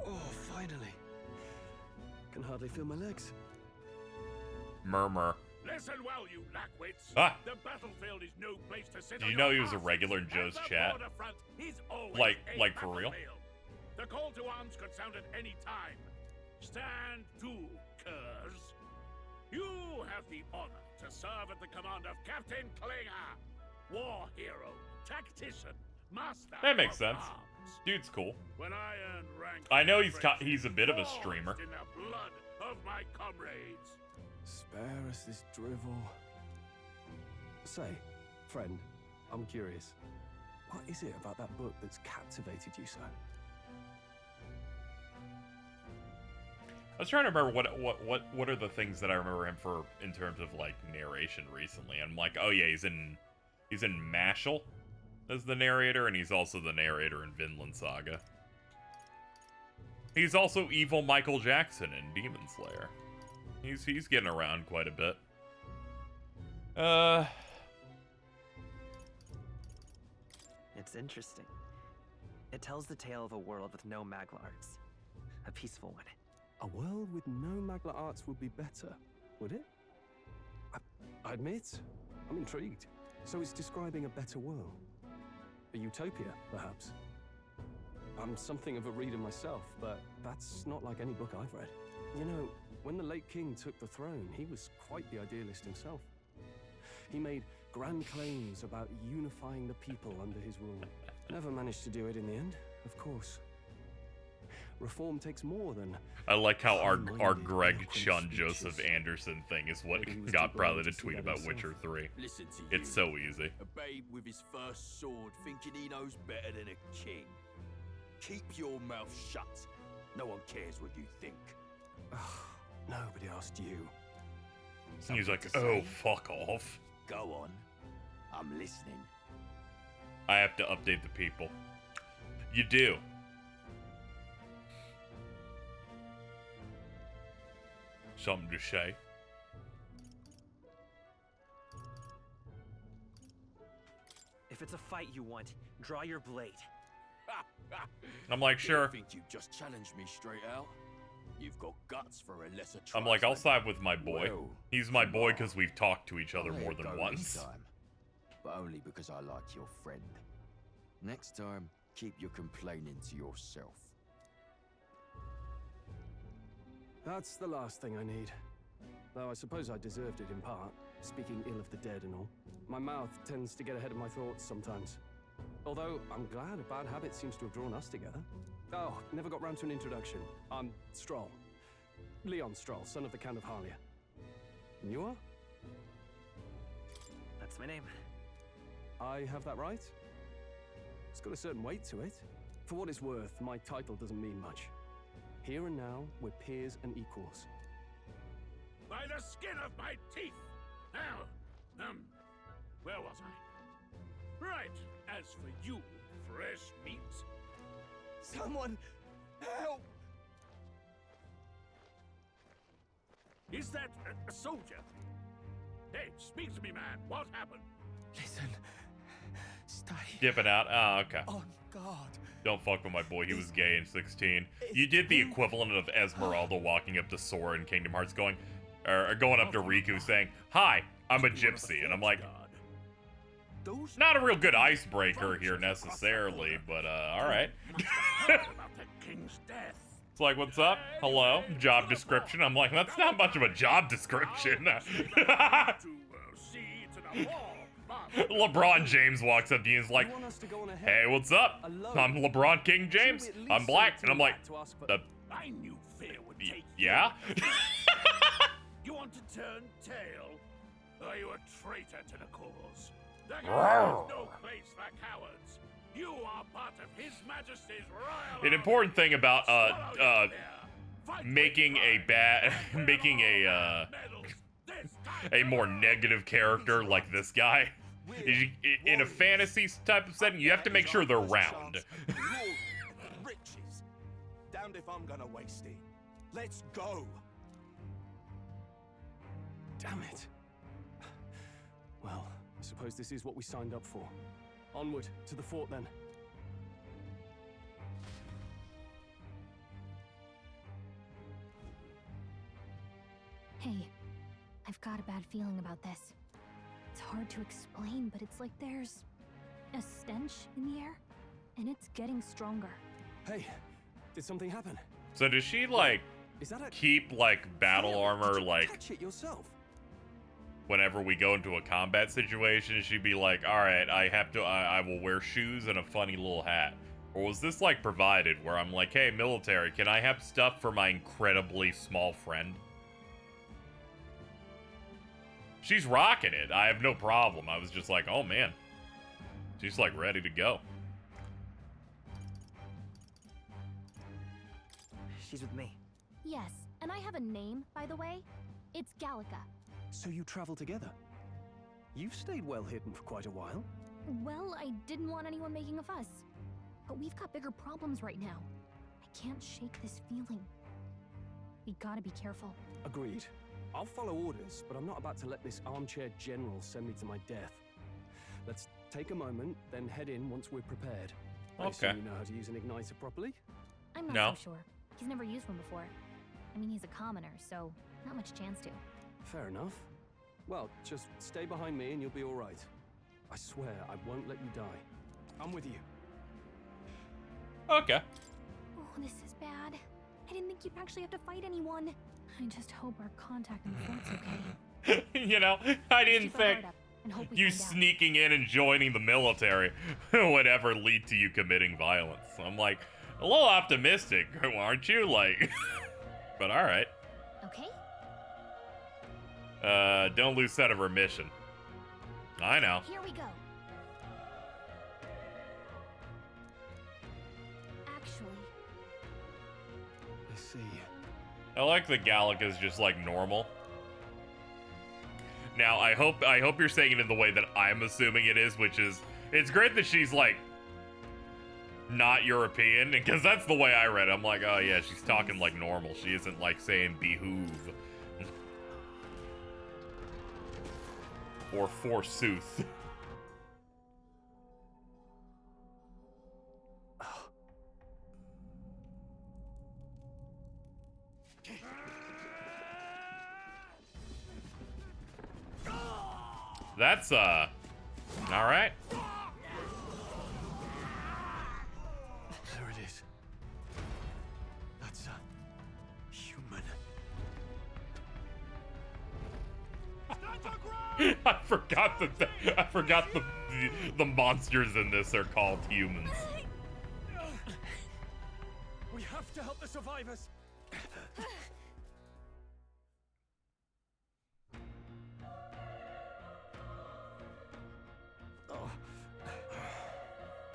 Oh, finally. Can hardly feel my legs. Murmur. Listen well, you lackwits. Ah. The battlefield is no place to sit. Did you know he was a regular in Joe's chat? Like for real? The call to arms could sound at any time. Stand to, curs. You have the honor to serve at the command of Captain Klinger, war hero, tactician, master. That makes of sense. arms. Dude's cool. When I earned rank, I know he's a bit of a streamer. in the blood of my comrades. Spare us this drivel. Say, friend, I'm curious. What is it about that book that's captivated you so? I was trying to remember what are the things that I remember him for in terms of like narration recently. I'm like, oh yeah, he's in Mashal as the narrator, and he's also the narrator in Vinland Saga. He's also evil Michael Jackson in Demon Slayer. He's getting around quite a bit. It's interesting. It tells the tale of a world with no Magla arts. A peaceful one. A world with no Magla arts would be better, would it? I admit, I'm intrigued. So it's describing a better world. A utopia, perhaps. I'm something of a reader myself, but that's not like any book I've read. You know, when the late king took the throne, he was quite the idealist himself. He made grand claims about unifying the people under his rule. Never managed to do it in the end, of course. Reform takes more than... I like how our Greg Chun Joseph Anderson thing is what got probably to tweet about Witcher 3. Listen to It's so easy. A babe with his first sword thinking he knows better than a king. Keep your mouth shut. No one cares what you think. Nobody asked you. And he's like, oh, fuck off. Go on. I'm listening. I have to update the people. You do. Something to say. If it's a fight you want, draw your blade. I'm like, sure. You think you just challenged me straight out? You've got guts for a lesser I'm like, I'll side with my boy. Well, He's my boy because we've talked to each other I'll more let it than go once. this time, but only because I like your friend. Next time, keep your complaining to yourself. That's the last thing I need. Though I suppose I deserved it in part, speaking ill of the dead and all. My mouth tends to get ahead of my thoughts sometimes. Although, I'm glad a bad habit seems to have drawn us together. Oh, never got round to an introduction. I'm Stroll. Leon Stroll, son of the Count of Harlia. And you are? That's my name. I have that right? It's got a certain weight to it. For what it's worth, my title doesn't mean much. Here and now, we're peers and equals. By the skin of my teeth! Now, where was I? Right, as for you, fresh meat. Someone, help! Is that a soldier? Hey, speak to me, man. What happened? Listen, stay. Dipping out? Oh, okay. Oh, God. Don't fuck with my boy. He was gay in 16. You did the equivalent of Esmeralda walking up to Sora in Kingdom Hearts going up to Riku saying, "Hi, I'm a gypsy." And I'm like, not a real good icebreaker here necessarily, but alright. It's like, what's up? Hello? Job description. I'm like, that's not much of a job description. LeBron James walks up to you and is like, hey, what's up? I'm LeBron King James. I'm black. And I'm like, I knew fear would take yeah? You want to turn tail? Are you a traitor to the cause? The Rawr. Kingdom is no place for cowards. You are part of His Majesty's royal. An important thing about making a more negative character like this guy is in a fantasy type of setting, you have to make sure they're round. Riches. Damned if I'm gonna waste it. Let's go. Damn it. Well, I suppose this is what we signed up for. Onward, to the fort then. Hey, I've got a bad feeling about this. It's hard to explain, but it's like there's a stench in the air, and it's getting stronger. Hey, did something happen? So does she like keep like battle armor like catch it yourself? Whenever we go into a combat situation, she'd be like, all right, I will wear shoes and a funny little hat. Or was this like provided where I'm like, hey, military, can I have stuff for my incredibly small friend? She's rocking it. I have no problem. I was just like, oh man. She's like ready to go. She's with me. Yes, and I have a name, by the way. It's Gallica. So you travel together? You've stayed well hidden for quite a while. Well, I didn't want anyone making a fuss. But we've got bigger problems right now. I can't shake this feeling. We gotta be careful. Agreed. I'll follow orders, but I'm not about to let this armchair general send me to my death. Let's take a moment, then head in once we're prepared. I assume you know how to use an igniter properly? I'm not so sure. He's never used one before. I mean, he's a commoner, so not much chance to. Fair enough. Well, just stay behind me and you'll be all right. I swear I won't let you die. I'm with you. Okay. Oh, this is bad. I didn't think you'd actually have to fight anyone. I just hope our contact in the fort's okay. You know, I didn't think. and hope we You find out. sneaking in and joining the military would ever lead to you committing violence. I'm like, a little optimistic, aren't you? Like, but all right. Okay. Don't lose sight of her mission. I know. Here we go. Actually, I see. I like that Gallica's just like normal. Now, I hope you're saying it in the way that I'm assuming it is, which is, it's great that she's like not European, because that's the way I read it. I'm like, oh yeah, she's talking like normal. She isn't like saying behoove or forsooth. That's all right. There it is. That's a human. I forgot the monsters in this are called humans. We have to help the survivors. Oh.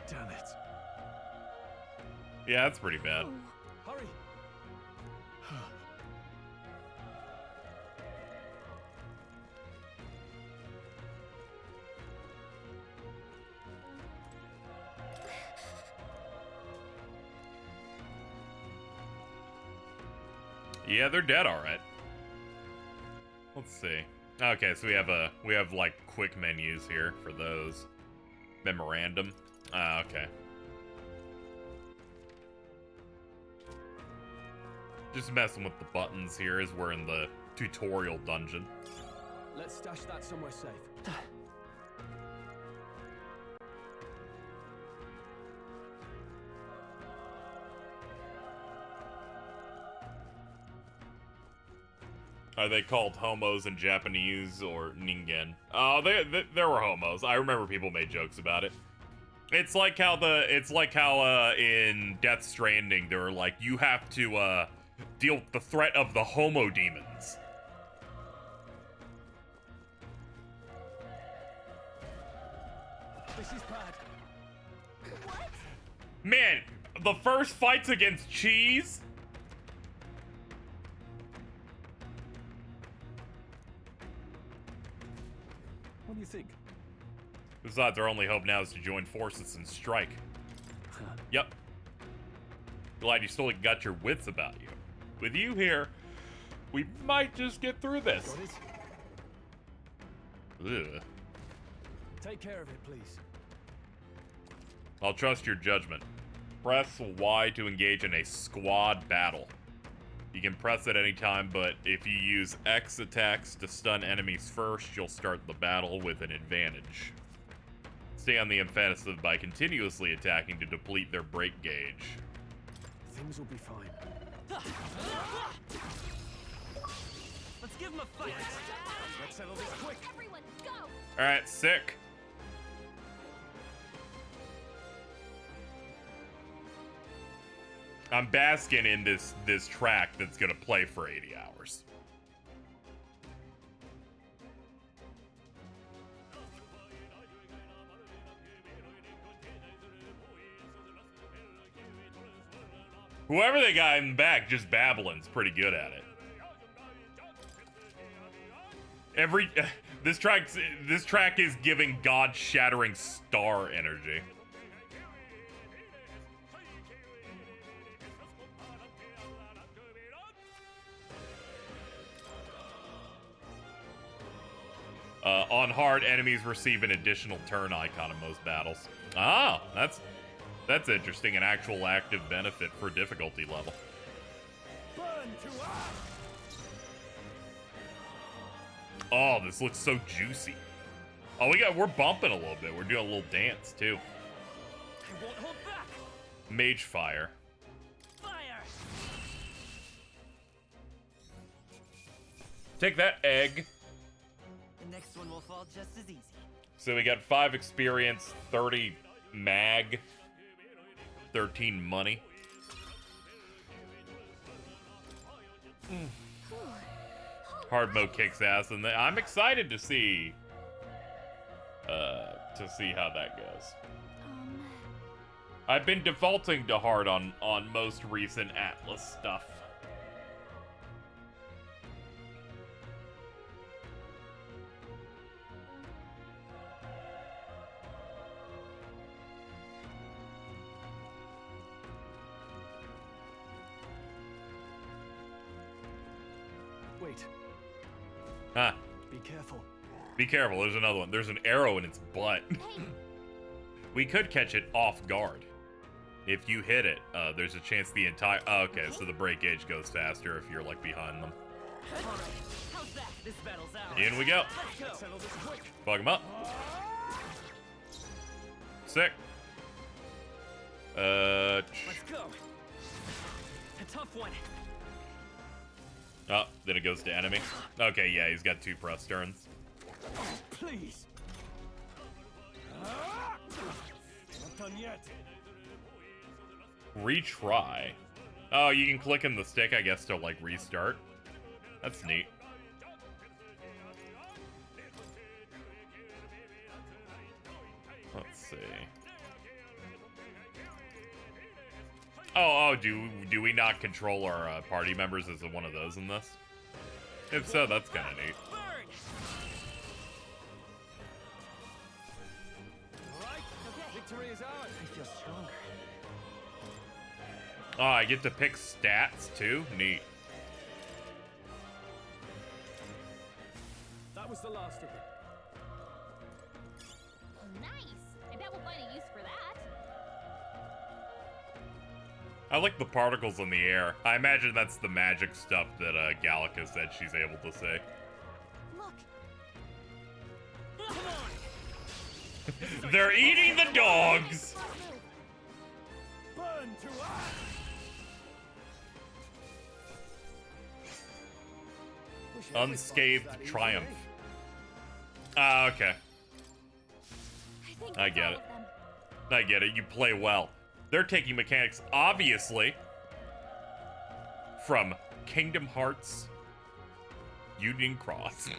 Damn it. Yeah, that's pretty bad. Hurry. Yeah, they're dead, all right. Let's see. Okay, so we have like quick menus here for those. Memorandum. Okay. Just messing with the buttons here as we're in the tutorial dungeon. Let's stash that somewhere safe. Are they called homos in Japanese or ningen? Oh, there were homos. I remember people made jokes about it. It's like how in Death Stranding they were like, you have to deal with the threat of the homo demons. This is bad. What? Man, the first fight's against cheese? What do you think? Besides, our only hope now is to join forces and strike. Yep. Glad you still got your wits about you. With you here, we might just get through this. Ugh. Take care of it, please. I'll trust your judgment. Press Y to engage in a squad battle. You can press at any time, but if you use X attacks to stun enemies first, you'll start the battle with an advantage. Stay on the offensive by continuously attacking to deplete their break gauge. Things will be fine. Let's give him a fight. Let's settle this quick. Everyone, go! Alright, sick. I'm basking in this track that's gonna play for 80 hours. Whoever they got in the back, just babbling's pretty good at it. This track is giving God-shattering star energy. On hard, enemies receive an additional turn icon in most battles. Ah, that's interesting. An actual active benefit for difficulty level. Oh, this looks so juicy. Oh, we're bumping a little bit. We're doing a little dance too. I won't hold back. Mage fire. Fire. Take that, egg. The next one will fall just as easy. So we got 5 experience, 30 mag, 13 money. Hard mode kicks ass, and I'm excited to see how that goes. I've been defaulting to hard on most recent Atlas stuff. Wait. Huh. Be careful. Be careful, there's another one. There's an arrow in its butt. We could catch it off guard. If you hit it, there's a chance the entire... Oh, okay, so the break gauge goes faster if you're, like, behind them. Alright, how's that? This battle's ours. In we go. Let's settle this quick. Bug him up. Sick. Let's go. A tough one. Oh, then it goes to enemy. Okay, yeah, he's got 2 press turns. Please. Not done yet. Retry. Oh, you can click in the stick, I guess, to, like, restart. That's neat. Let's see. Oh, do we not control our party members as one of those in this? If so, that's kind of neat. Victory is ours. I feel stronger. Oh, I get to pick stats too? Neat. That was the last of them. Nice. I bet we'll find a use for that. I like the particles in the air. I imagine that's the magic stuff that Gallica said she's able to say. Look. They're eating the dogs! Burn to ash. Unscathed triumph. Ah, okay. I get it. I get it. You play well. They're taking mechanics, obviously, from Kingdom Hearts Union Cross,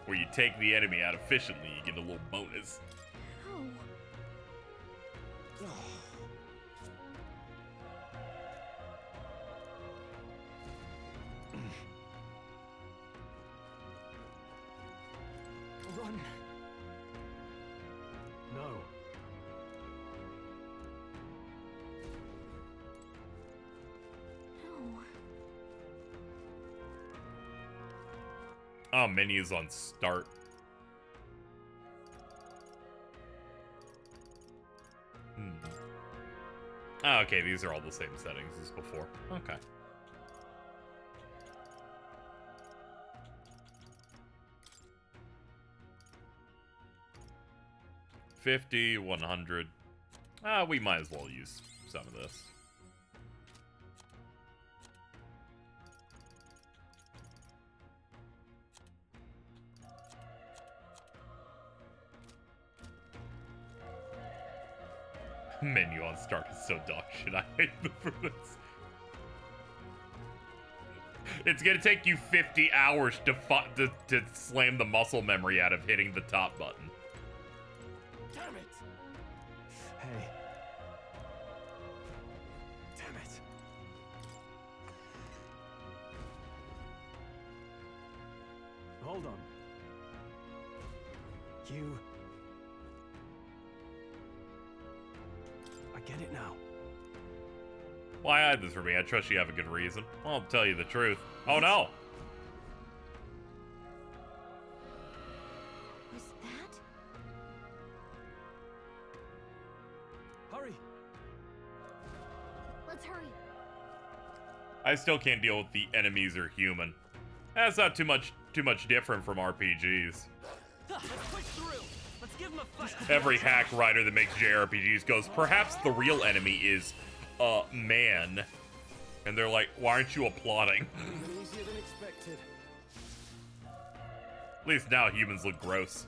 where you take the enemy out efficiently, you get a little bonus. Run. No. Oh, menus on start. Oh, okay, these are all the same settings as before. Okay. $50, $100. We might as well use some of this. Menu on start is so dog shit. I hate the fruits. It's gonna take you 50 hours to slam the muscle memory out of hitting the top button. Damn it. Hey. Damn it. Hold on. You... I get it now. Why hide this for me? I trust you have a good reason. I'll tell you the truth. Oh no! Was that? Hurry! Let's hurry. I still can't deal with the enemies are human. That's not too much different from RPGs. Let's push through. Let's give him a fight. Every hack writer that makes JRPGs goes, perhaps the real enemy is man. And they're like, why aren't you applauding? Even easier than expected. At least now humans look gross.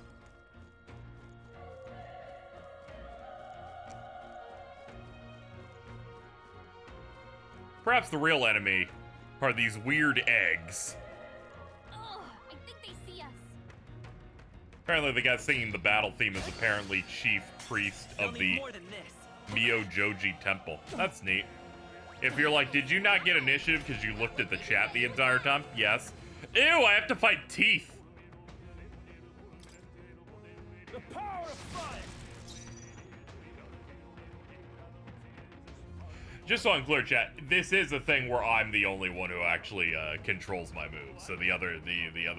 Perhaps the real enemy are these weird eggs. Ugh, I think they see us. Apparently the guy singing the battle theme is apparently chief priest of the Myojoji temple. That's neat. If you're like, did you not get initiative because you looked at the chat the entire time? Yes. Ew, I have to fight teeth. The power of fire! Just so I'm clear, chat, this is a thing where I'm the only one who actually controls my moves. So the other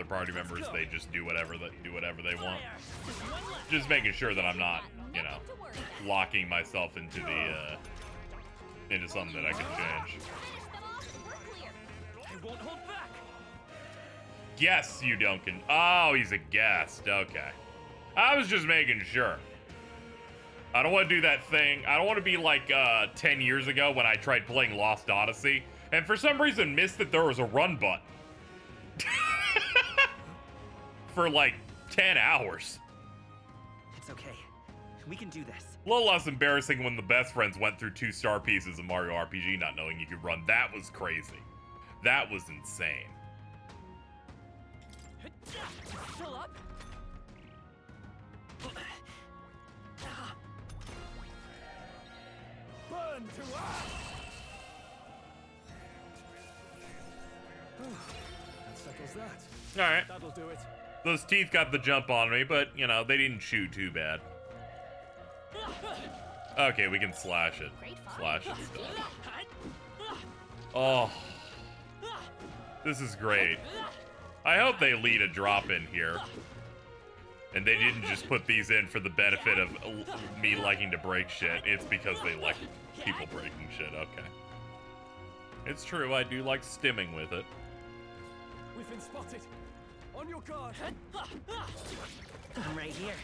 party members, they just do whatever they want. Just making sure that I'm not, you know, locking myself into the into something that I can change. I won't hold back! Yes, you Duncan. Oh, he's a guest. Okay. I was just making sure. I don't want to do that thing. I don't want to be like 10 years ago when I tried playing Lost Odyssey and for some reason missed that there was a run button. For like 10 hours. It's okay. We can do this. A little less embarrassing when the best friends went through 2 star pieces of Mario RPG not knowing you could run. That was crazy. That was insane. Still up? Burn to us! That settles that. All right. That'll do it. Those teeth got the jump on me, but, you know, they didn't chew too bad. Okay, we can slash it. Slash it stuff. Oh. This is great. I hope they lead a drop in here. And they didn't just put these in for the benefit of me liking to break shit. It's because they like people breaking shit. Okay. It's true, I do like stimming with it. We've been spotted. On your guard. I'm right here.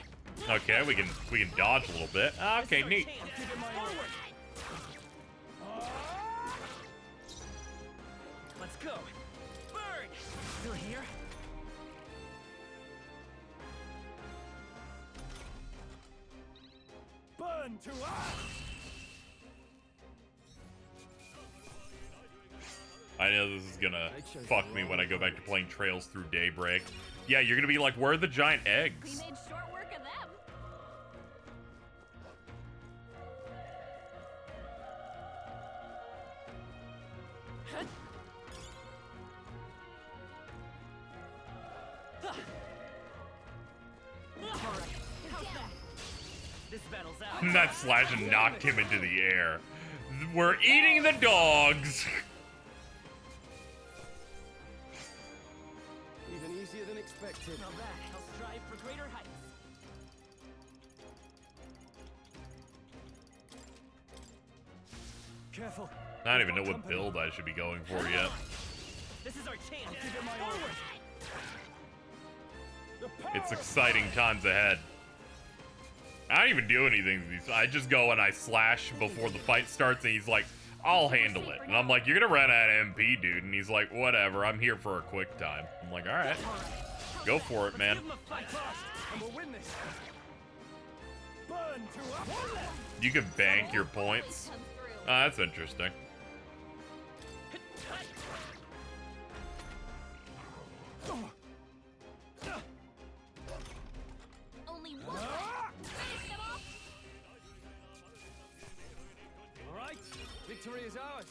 Okay, we can dodge a little bit. Okay, neat. Let's go. Burn! Still here? Burn to us! I know this is gonna fuck me when I go back to playing Trails Through Daybreak. Yeah, you're gonna be like, where are the giant We eggs? made short work of them. This battle's out. And that slash knocked him into the air. We're eating the dogs. Even easier than expected. Now that, I'll strive for greater heights. Careful. I don't even know what build I should be going for yet. This is our chance. It's exciting times ahead. I don't even do anything to these. I just go and I slash before the fight starts, and he's like, I'll handle it. And I'm like, you're gonna run out of MP, dude. And he's like, whatever, I'm here for a quick time. I'm like, all right, go for it, man. You can bank your points. That's interesting. Only one. Finish them off. All right, victory is ours.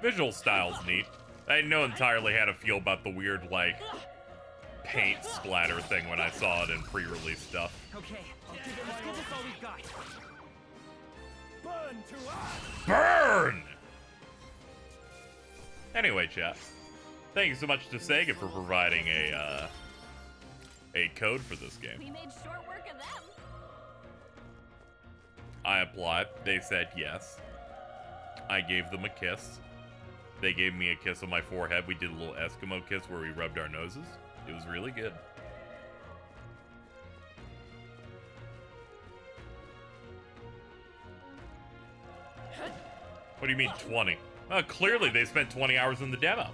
Visual style's neat. I didn't know entirely how to feel about the weird, like, paint splatter thing when I saw it in pre-release stuff. Okay, let's give this all we've got. Burn to us! Burn! Anyway, chat. Thank you so much to Sega for providing a code for this game. We made short work of them. I applied. They said yes. I gave them a kiss. They gave me a kiss on my forehead. We did a little Eskimo kiss where we rubbed our noses. It was really good. What do you mean 20? Clearly they spent 20 hours in the demo.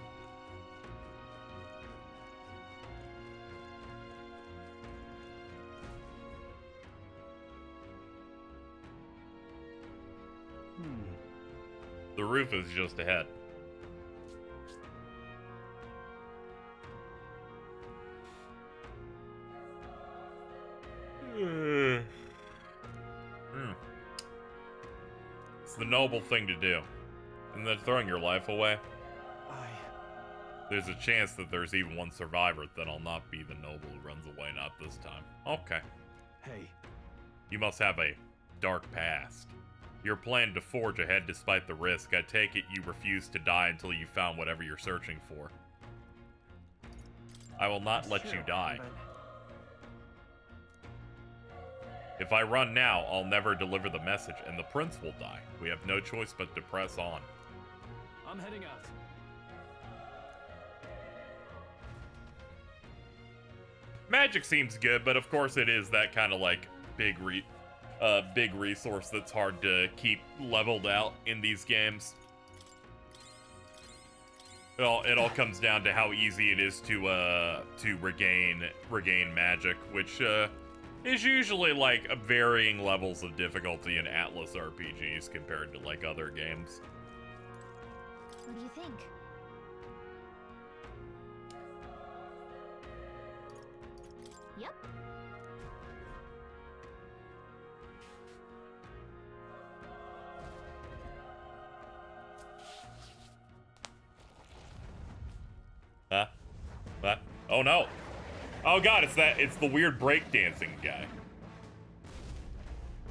The roof is just ahead. It's the noble thing to do. And then throwing your life away. There's a chance that there's even one survivor, then I'll not be the noble who runs away, not this time. Okay. Hey. You must have a dark past. Your plan to forge ahead despite the risk. I take it you refuse to die until you found whatever you're searching for. I will not let you die. If I run now, I'll never deliver the message, and the prince will die. We have no choice but to press on. I'm heading out. Magic seems good, but of course it is that kind of like big resource that's hard to keep leveled out in these games. It all comes down to how easy it is to regain magic, which is usually like varying levels of difficulty in Atlas RPGs compared to like other games. What do you think? Yep. Huh? What? Oh no! Oh god, it's the weird breakdancing guy.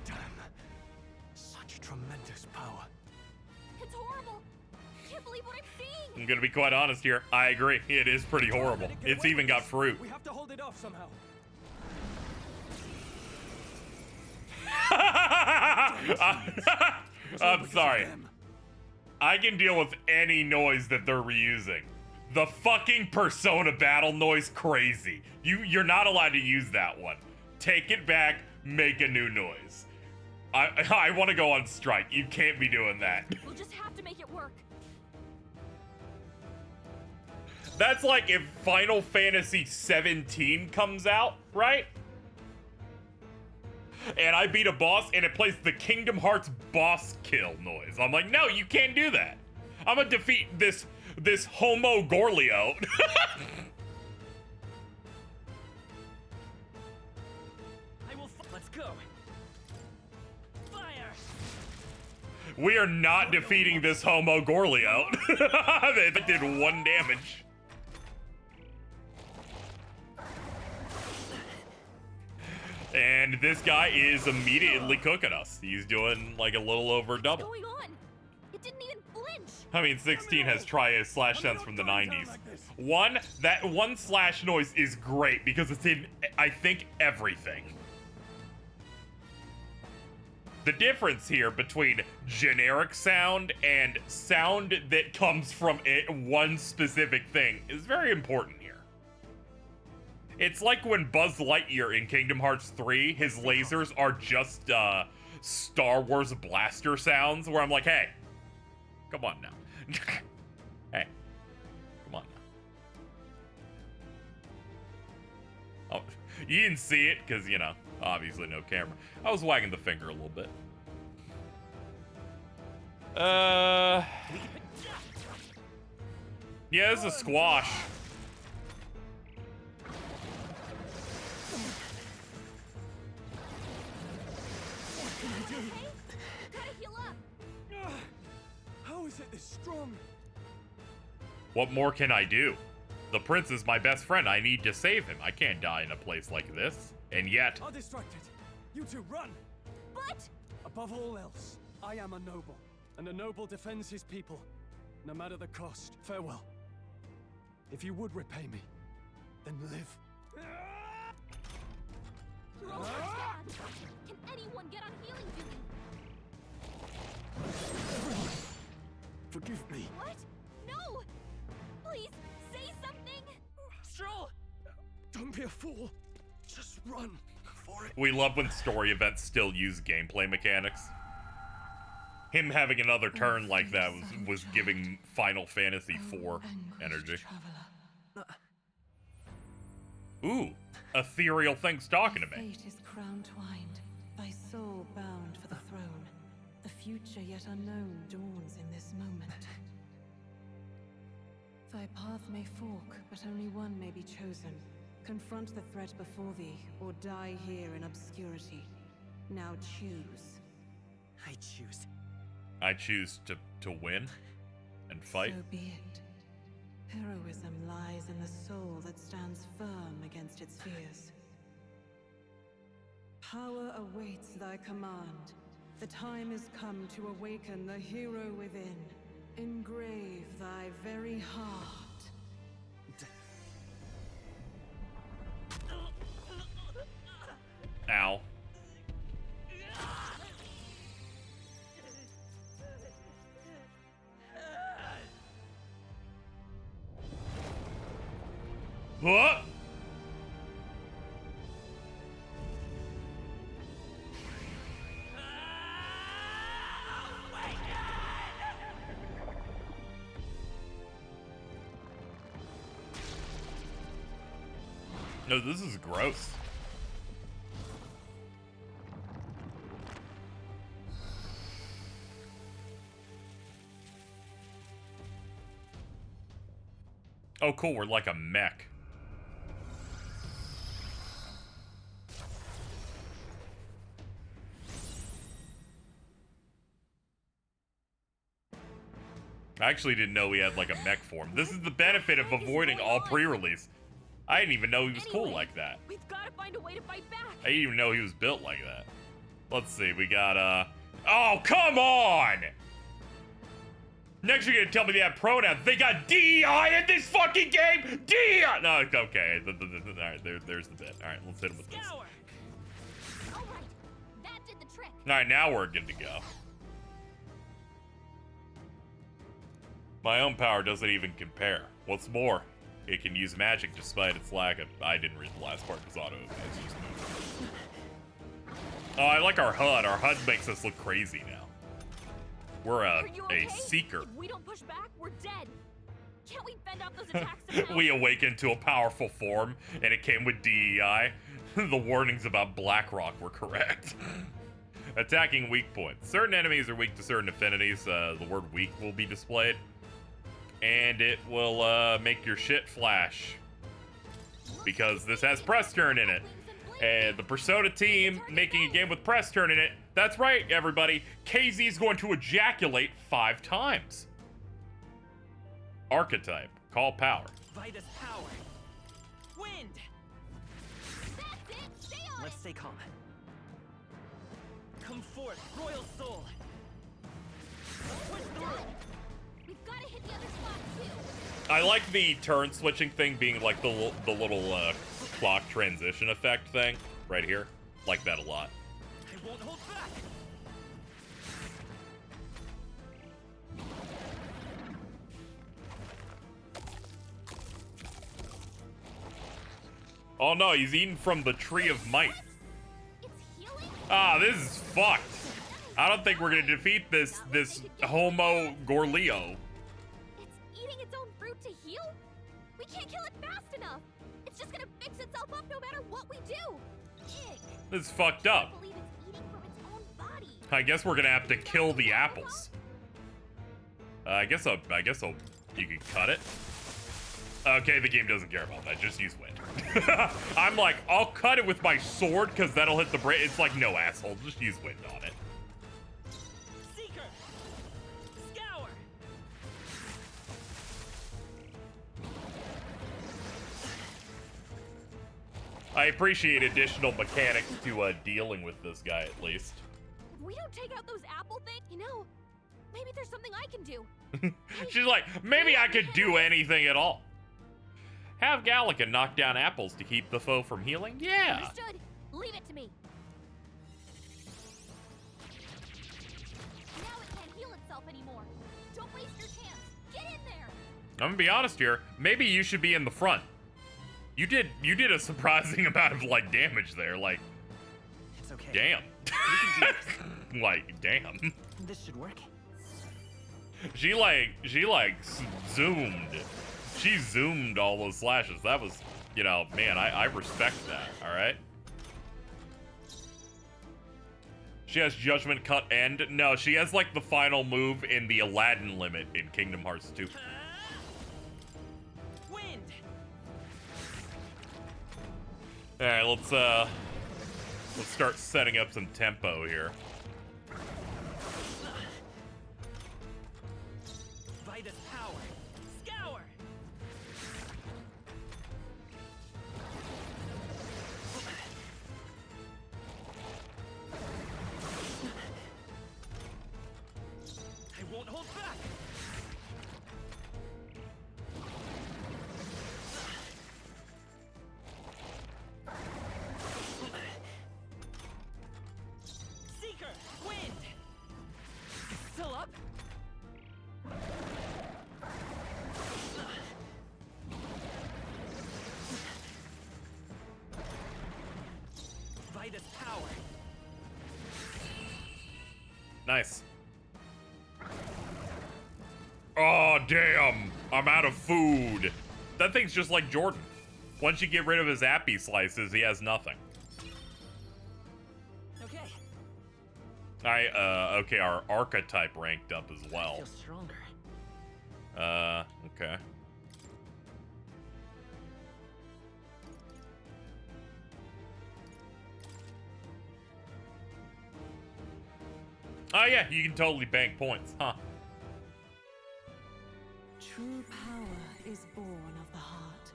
Damn. Such tremendous power. It's horrible. I can't believe what I'm seeing. I'm gonna be quite honest here. I agree. It is pretty horrible. It's even got fruit. We have to hold it off somehow. I'm sorry. I can deal with any noise that they're reusing. The fucking Persona battle noise, crazy. You're not allowed to use that one. Take it back, make a new noise. I want to go on strike. You can't be doing that. We'll just have to make it work. That's like if Final Fantasy 17 comes out, right? And I beat a boss and it plays the Kingdom Hearts boss kill noise. I'm like, no, you can't do that. I'm gonna defeat this Homo Gorlio. Let's go. Fire. We are not defeating this Homo Gorlio. That did 1 damage. And this guy is immediately cooking us. He's doing like a little over double. What's going on? It didn't even flinch. I mean, 16 has tried slash sense from the 90s. That one slash noise is great because it's in, I think, everything. The difference here between generic sound and sound that comes from one specific thing is very important here. It's like when Buzz Lightyear in Kingdom Hearts 3, his lasers are just Star Wars blaster sounds, where I'm like, hey, come on now. Hey, come on now. Oh, you didn't see it, because, you know, obviously no camera. I was wagging the finger a little bit. Yeah, this is a squash. How is it this strong? What more can I do? The prince is my best friend. I need to save him. I can't die in a place like this. And yet... I'll distract it. You two run! But... Above all else, I am a noble. And a noble defends his people. No matter the cost. Farewell. If you would repay me, then live. Can anyone get on healing duty? Forgive me. What? No! Please, say something! Stroll! Don't be a fool. Just run for it. We love when story events still use gameplay mechanics. Him having another turn like that was giving Final Fantasy IV energy. Ooh, ethereal things talking to me. Fate is crown twined, thy soul bound for the throne. The future future yet unknown dawns in this moment. Thy path may fork, but only one may be chosen. Confront the threat before thee, or die here in obscurity. Now choose. I choose. I choose to win and fight. So be it. Heroism lies in the soul that stands firm against its fears. Power awaits thy command. The time is come to awaken the hero within. Engrave thy very heart. Ow. What? No, this is gross. Oh, cool. We're like a mech. I actually didn't know he had like a mech form. This is the benefit of avoiding all pre-release. I didn't even know he was cool like that. We've got to find a way to fight back. I didn't even know he was built like that. Let's see, we got, oh, come on! Next you're gonna tell me they have pronouns. They got DEI in this fucking game? DEI! No, okay, alright, there's the bit. Alright, let's hit him with this. Alright, that did the trick. Alright, now we're good to go. My own power doesn't even compare. What's more, it can use magic despite its lack of... I didn't read the last part because auto it's just moved. Oh, I like our HUD. Our HUD makes us look crazy now. We're a seeker. If we don't push back, we're dead. Can't we fend off those attacks somehow? We awakened to a powerful form, and it came with DEI. The warnings about Blackrock were correct. Attacking weak points. Certain enemies are weak to certain affinities. The word weak will be displayed. And it will make your shit flash. Because this has press turn in it. And the Persona team making a game with press turn in it. That's right, everybody. KZ is going to ejaculate 5 times. Archetype. Call power. Vitus power. Wind. That's it. Stay on Let's stay calm. Come forth, royal soul. Push through. We've got to hit the other spot too. I like the turn switching thing being like the little clock transition effect thing right here. Like that a lot. I won't hold back. Oh no, he's eating from the tree of might. Ah, this is fucked. I don't think we're gonna defeat this Homo Gorleo. It's eating its own fruit to heal? We can't kill it fast enough. It's just gonna fix itself up no matter what we do. This is fucked up. I believe it's eating from its own body. I guess we're gonna have to kill the apples. I guess you can cut it. Okay, the game doesn't care about that. Just use wind. I'm like, I'll cut it with my sword because that'll hit the brain. It's like, no, asshole. Just use wind on it. Seeker. Scour. I appreciate additional mechanics to dealing with this guy at least. If we don't take out those apple things, maybe there's something I can do. She's like, maybe I could do anything at all. Have Gallica knock down apples to keep the foe from healing? Yeah. Understood. Leave it to me. Now it can't heal itself anymore. Don't waste your chance. Get in there. I'm gonna be honest here. Maybe you should be in the front. You did a surprising amount of like damage there. Like, it's okay. Damn. Like, damn. This should work. She zoomed. She zoomed all those slashes. That was, man, I respect that, all right? She has Judgment Cut End. No, she has like the final move in the Aladdin limit in Kingdom Hearts 2. Wind. All right, let's start setting up some tempo here. Vitus power. Scour. I won't hold back. Seeker, wind. Still up? Vitus power. Nice. Oh, damn. I'm out of food. That thing's just like Jordan. Once you get rid of his appy slices, he has nothing. Okay. Alright, okay, our archetype ranked up as well. Feel stronger. Okay. Oh yeah, you can totally bank points, huh? True power is born of the heart,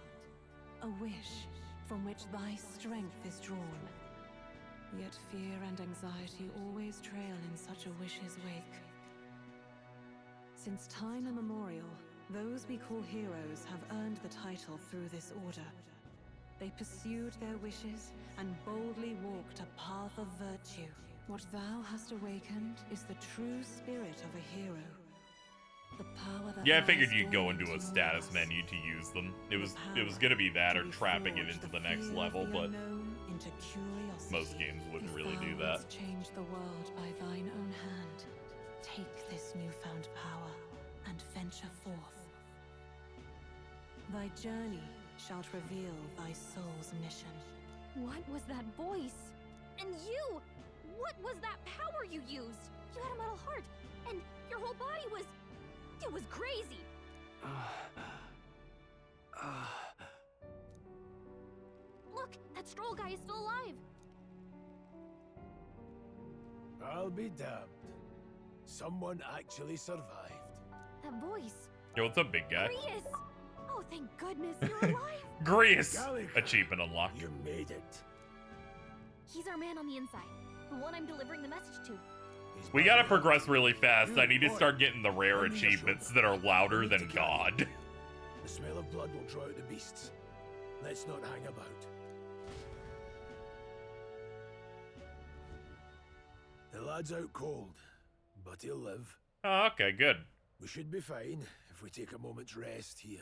a wish from which thy strength is drawn. Yet fear and anxiety always trail in such a wish's wake. Since time immemorial, those we call heroes have earned the title through this order. They pursued their wishes and boldly walked a path of virtue. What thou hast awakened is the true spirit of a hero. The power that Yeah, I figured lies you'd go dormant into a in all status us. menu to use them. It was gonna be that or trapping it into the next level, but Into curiosity. most games wouldn't If really thou do that. wouldst change the world by thine own hand, take this newfound power and venture forth. Thy journey shalt reveal thy soul's mission. What was that voice? And you! What was that power you used? You had a metal heart, and your whole body was... It was crazy! Look, that Stroll guy is still alive! I'll be damned. Someone actually survived. That voice. Yo, what's up, big guy? Grius! Oh, thank goodness you're alive! Grius! Gallica, Achievement unlocked. You made it. He's our man on the inside, the one I'm delivering the message to. We gotta progress really fast. I need to start getting the rare achievements that are louder than God. The smell of blood will draw out the beasts. Let's not hang about. The lad's out cold, but he'll live. Oh, okay, good. We should be fine if we take a moment's rest here.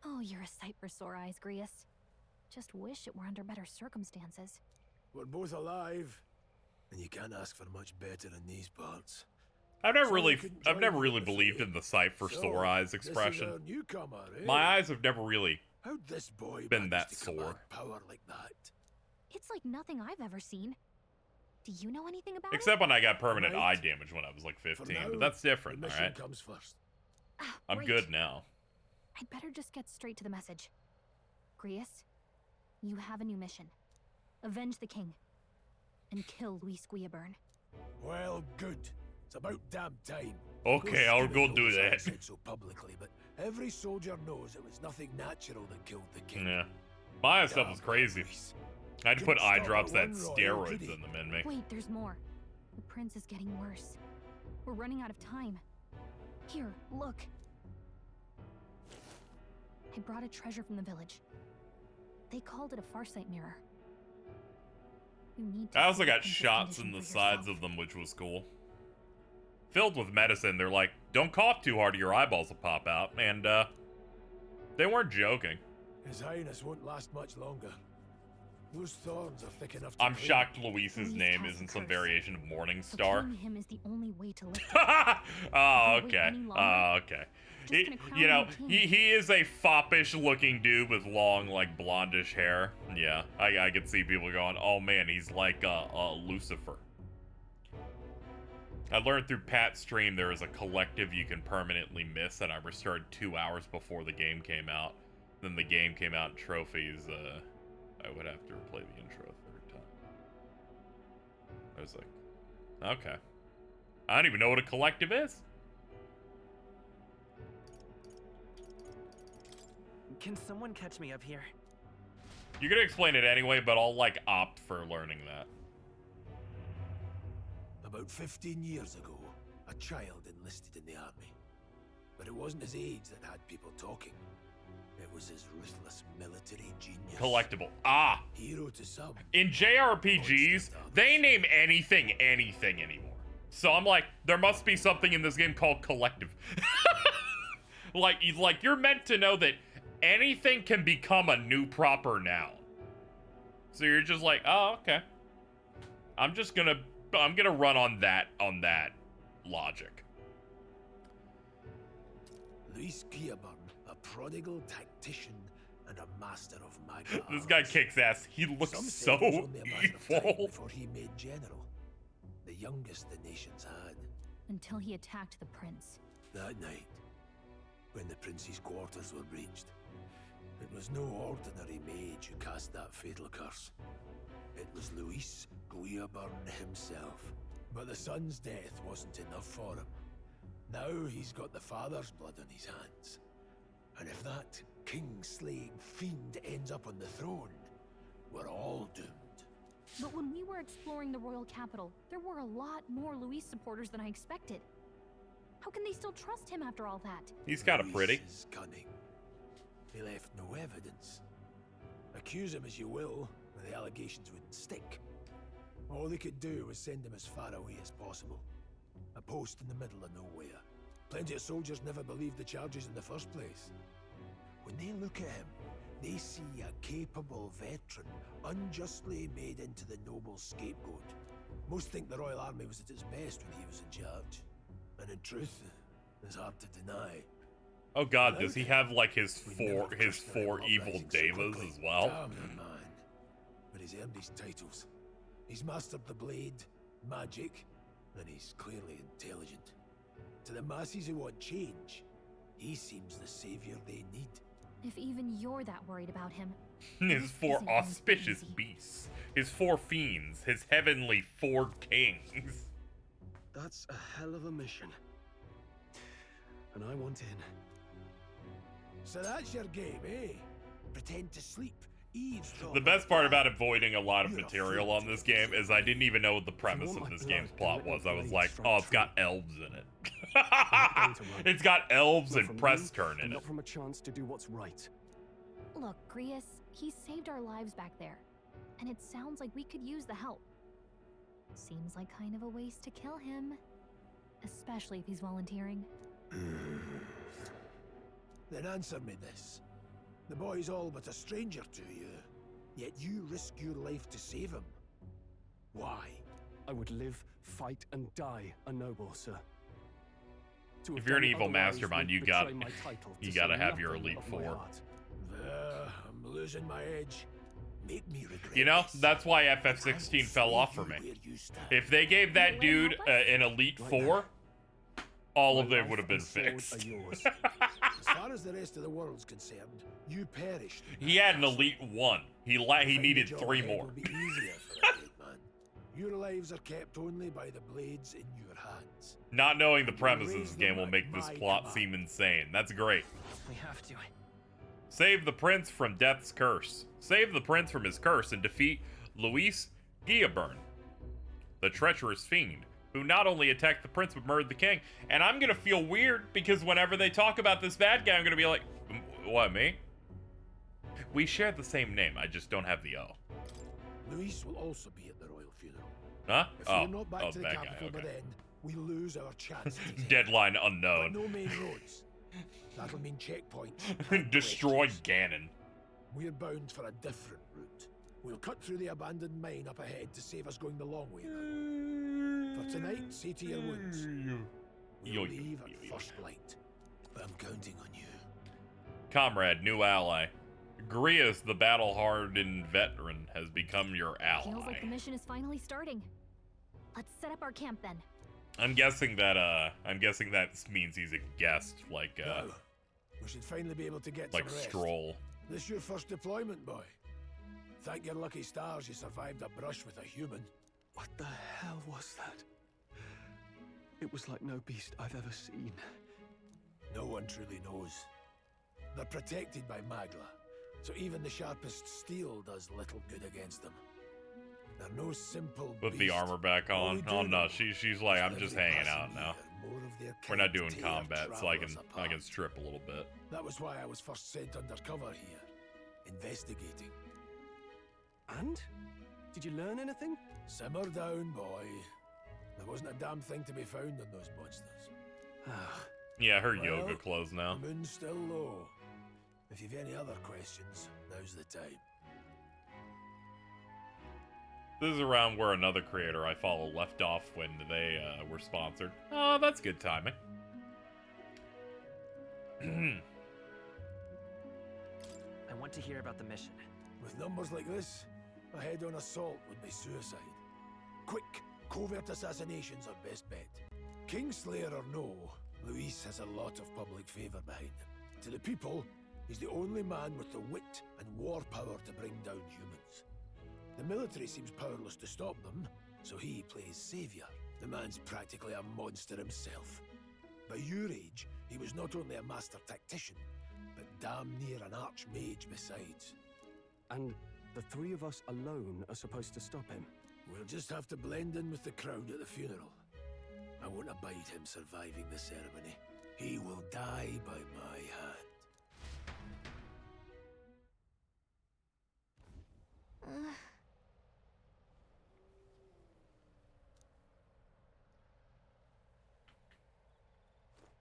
Oh, you're a sight for sore eyes, Grius. Just wish it were under better circumstances. We're both alive, and you can't ask for much better in these parts. I've never So really, you can I've join never me really with the believed fray. in the sight for So, sore eyes this is expression. our newcomer, eh? My eyes have never really How'd this boy been manage that to command sore. power like that? It's like nothing I've ever seen. Do you know anything about Except it? when I got permanent Right. eye damage when I was like 15, now, but that's different, the mission alright? comes first. Ah, I'm right. good now. I'd better just get straight to the message. Grius, you have a new mission. Avenge the king. And kill Luis Guillaburn. Well, good. It's about damn time. Okay, I'll go do I that. said so publicly, but every soldier knows it was nothing natural that killed the king. Yeah. My eye stuff was crazy. I had to put Couldn't eye stop drops at that had one royal, could steroids he? in them in me. Wait, there's more. The prince is getting worse. We're running out of time. Here, look. I brought a treasure from the village. They called it a farsight mirror. You need to I also see got the prince's shots in condition the for sides yourself. of them, which was cool. Filled with medicine, they're like, don't cough too hard or your eyeballs will pop out. And, they weren't joking. His Highness won't last much longer. Those thorns are thick enough to I'm cleave. shocked Luis's Luis name has isn't a some curse. variation of Morning So Star. killing him is the only way to lift him. Oh, If we wait okay. any longer, Oh, okay. just gonna crown You know, him king. he is a foppish looking dude with long, like, blondish hair. Yeah, I could see people going, oh man, he's like Lucifer. I learned through Pat's stream there is a collective you can permanently miss, and I restarted 2 hours before the game came out. Then the game came out in trophies. I would have to replay the intro a third time. I was like, okay. I don't even know what a collective is. Can someone catch me up here? You're gonna explain it anyway, but I'll like opt for learning that. About 15 years ago, a child enlisted in the army. But it wasn't his age that had people talking. It was his ruthless military genius. Collectible. Ah! Hero to some. In JRPGs, they name anything anymore. So I'm like, there must be something in this game called collective. like you're meant to know that anything can become a new proper noun. So you're just like, oh, okay. I'm gonna run on that logic. Luis Guillaburn, a prodigal tactician and a master of magic. This guy kicks ass. He looks so evil. Before he made general, the youngest the nations had. Until he attacked the prince. That night, when the prince's quarters were breached, it was no ordinary mage who cast that fatal curse. It was Luis Guillaburn himself. But the son's death wasn't enough for him. Now he's got the father's blood on his hands. And if that king-slaying fiend ends up on the throne, we're all doomed. But when we were exploring the royal capital, there were a lot more Luis supporters than I expected. How can they still trust him after all that? He's kind of pretty. Luis is cunning. He left no evidence. Accuse him as you will, the allegations wouldn't stick. All they could do was send him as far away as possible. A post in the middle of nowhere. Plenty of soldiers never believed the charges in the first place. When they look at him, they see a capable veteran, unjustly made into the noble scapegoat. Most think the Royal Army was at its best when he was in charge. And in truth, it's hard to deny. Oh god, does he have like his four evil devas as well? Charming man. But he's earned his titles. He's mastered the blade, magic, and he's clearly intelligent. To the masses who want change, he seems the savior they need. If even you're that worried about him. His four auspicious beasts. His four fiends. His heavenly four kings. That's a hell of a mission. And I want in. So that's your game, eh? Pretend to sleep. The best part about avoiding a lot of material on this game is I didn't even know what the premise of this game's plot was. I was like, oh, it's got elves in it. It's got elves and press turn in it. Not from a chance to do what's right. Look, Grius, he saved our lives back there. And it sounds like we could use the help. Seems like kind of a waste to kill him. Especially if he's volunteering. Then answer me this. The boy's all but a stranger to you, yet you risk your life to save him. Why? I would live, fight, and die a noble, sir. If you're an evil mastermind, you gotta have your Elite Four. I'm losing my edge. Make me regret. You know, that's why FF16 fell off for me. If they gave that dude an Elite Four, all of them would have been fixed. As far as the rest of the world's concerned, you perished. He had an Elite 1. He needed 3 more. Will be easier for a great man. Your lives are kept only by the blades in your hands. Not knowing the premise of this game will make this plot seem insane. That's great. We have to. Save the prince from death's curse. Save the prince from his curse and defeat Luis Guillaburn, the treacherous fiend, who not only attacked the prince but murdered the king. And I'm gonna feel weird because whenever they talk about this bad guy, I'm gonna be like, what, me? We share the same name, I just don't have the O. Luis will also be at the royal funeral. Huh? If we're not back to the that capital guy, by then, we lose our chance. Deadline unknown. But no main roads. That'll mean checkpoints. Destroy Ganon. We're bound for a different route. We'll cut through the abandoned mine up ahead to save us going the long way around. For tonight, see to your wounds. We'll leave at first light. I'm counting on you. Comrade, new ally. Grius, the battle-hardened veteran, has become your ally. Feels like the mission is finally starting. Let's set up our camp then. I'm guessing that means he's a guest, like We should finally be able to get like some rest. Stroll. This your first deployment, boy? Thank your lucky stars you survived a brush with a human. What the hell was that? It was like no beast I've ever seen. No one truly knows. They're protected by Magla, so even the sharpest steel does little good against them. They're no simple With the beast. armor back All on. we Oh do no, know she's like, I'm is just every hanging passing out now. year, more of their We're not kind doing tear combat, so I travelers can apart. strip a little bit. That was why I was first sent undercover here, investigating. And? Did you learn anything? Simmer down, boy. There wasn't a damn thing to be found on those monsters. Yeah, her Well, yoga clothes now. The moon's still low. If you've any other questions, now's the time. This is around where another creator I follow left off when they were sponsored. Oh, that's good timing. I want to hear about the mission. With numbers like this, a head-on assault would be suicide. Quick, covert assassinations are best bet. Kingslayer or no, Luis has a lot of public favor behind him. To the people, he's the only man with the wit and war power to bring down humans. The military seems powerless to stop them, so he plays savior. The man's practically a monster himself. By your age, he was not only a master tactician, but damn near an archmage besides. And the three of us alone are supposed to stop him? We'll just have to blend in with the crowd at the funeral. I won't abide him surviving the ceremony. He will die by my hand.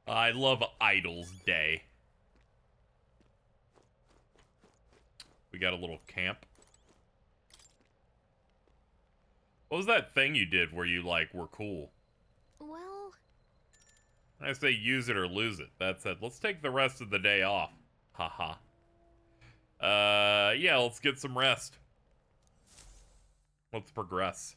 I love Idols Day. We got a little camp. What was that thing you did where you, like, were cool? Well... I say use it or lose it. That said, let's take the rest of the day off. Haha. Yeah, let's get some rest. Let's progress.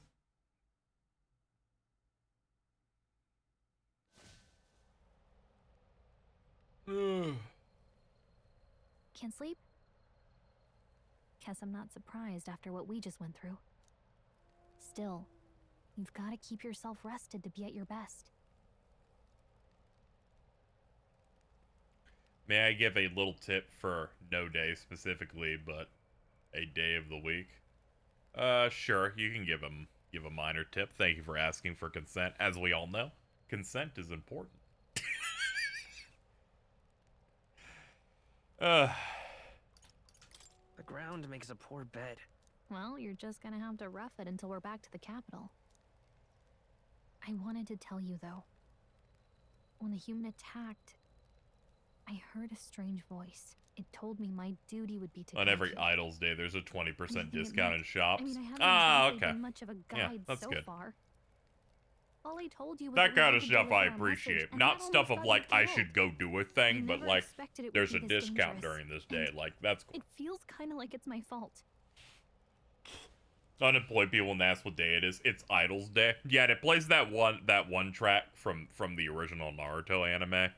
Can't sleep? Guess I'm not surprised after what we just went through. Still, you've got to keep yourself rested to be at your best. May I give a little tip for no day specifically, but a day of the week? Sure, you can give a minor tip. Thank you for asking for consent. As we all know, consent is important. The ground makes a poor bed. Well, you're just gonna have to rough it until we're back to the capital. I wanted to tell you, though. When the human attacked, I heard a strange voice. It told me my duty would be to On guide every you. Idols Day, there's a 20% Anything it discount in meant. shops. I mean, I haven't Ah, exactly okay. been much of a Yeah, guide that's so good. far. All I told you was That we kind had of to stuff I deliver our message, appreciate. and Not that stuff almost of got like, you I killed. should go do a thing, but never like, expected it would there's be a this discount dangerous. during this day. And Like, that's cool. It feels kind of like it's my fault. Unemployed people and ask what day it is. It's Idols Day. Yeah, and it plays that one track from the original Naruto anime.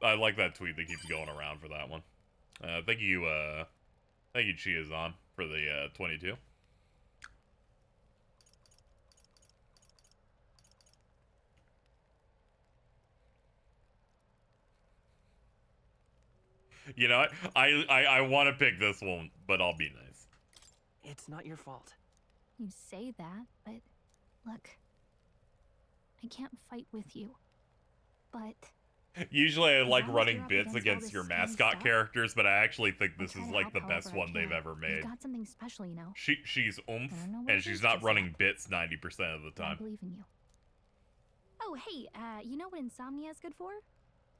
I like that tweet that keeps going around for that one. Thank you, Chiazon, for the 22. You know what? I want to pick this one, but I'll be nice. It's not your fault. You say that, but look, I can't fight with you. But Usually I like long as running you're up bits against all against this your scary mascot stuff, characters, but I actually think this try is to like help the best however I one they've can. ever You've made. got something special, you know. She's oomph, I don't know what and it she's is not just running yet. bits 90% of the I time. believe in you. Oh, hey, you know what insomnia is good for?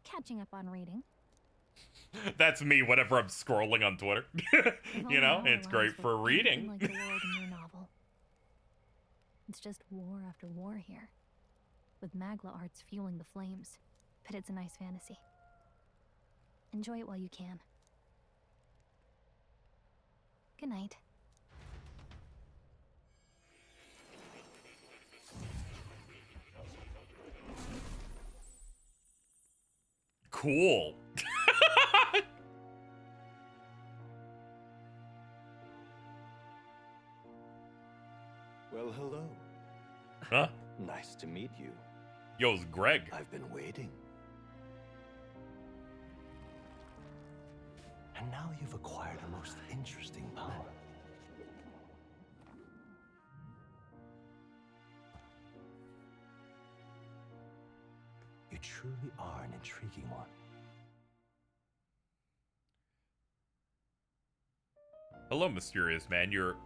Catching up on reading. That's me whenever I'm scrolling on Twitter. You know, it's great for reading. Like the world in your novel. It's just war after war here, with Magla arts fueling the flames. But it's a nice fantasy. Enjoy it while you can. Good night. cool. Well, hello. Huh? Nice to meet you. Yo, it's Greg. I've been waiting. And now you've acquired a most interesting power. You truly are an intriguing one. Hello, mysterious man. Your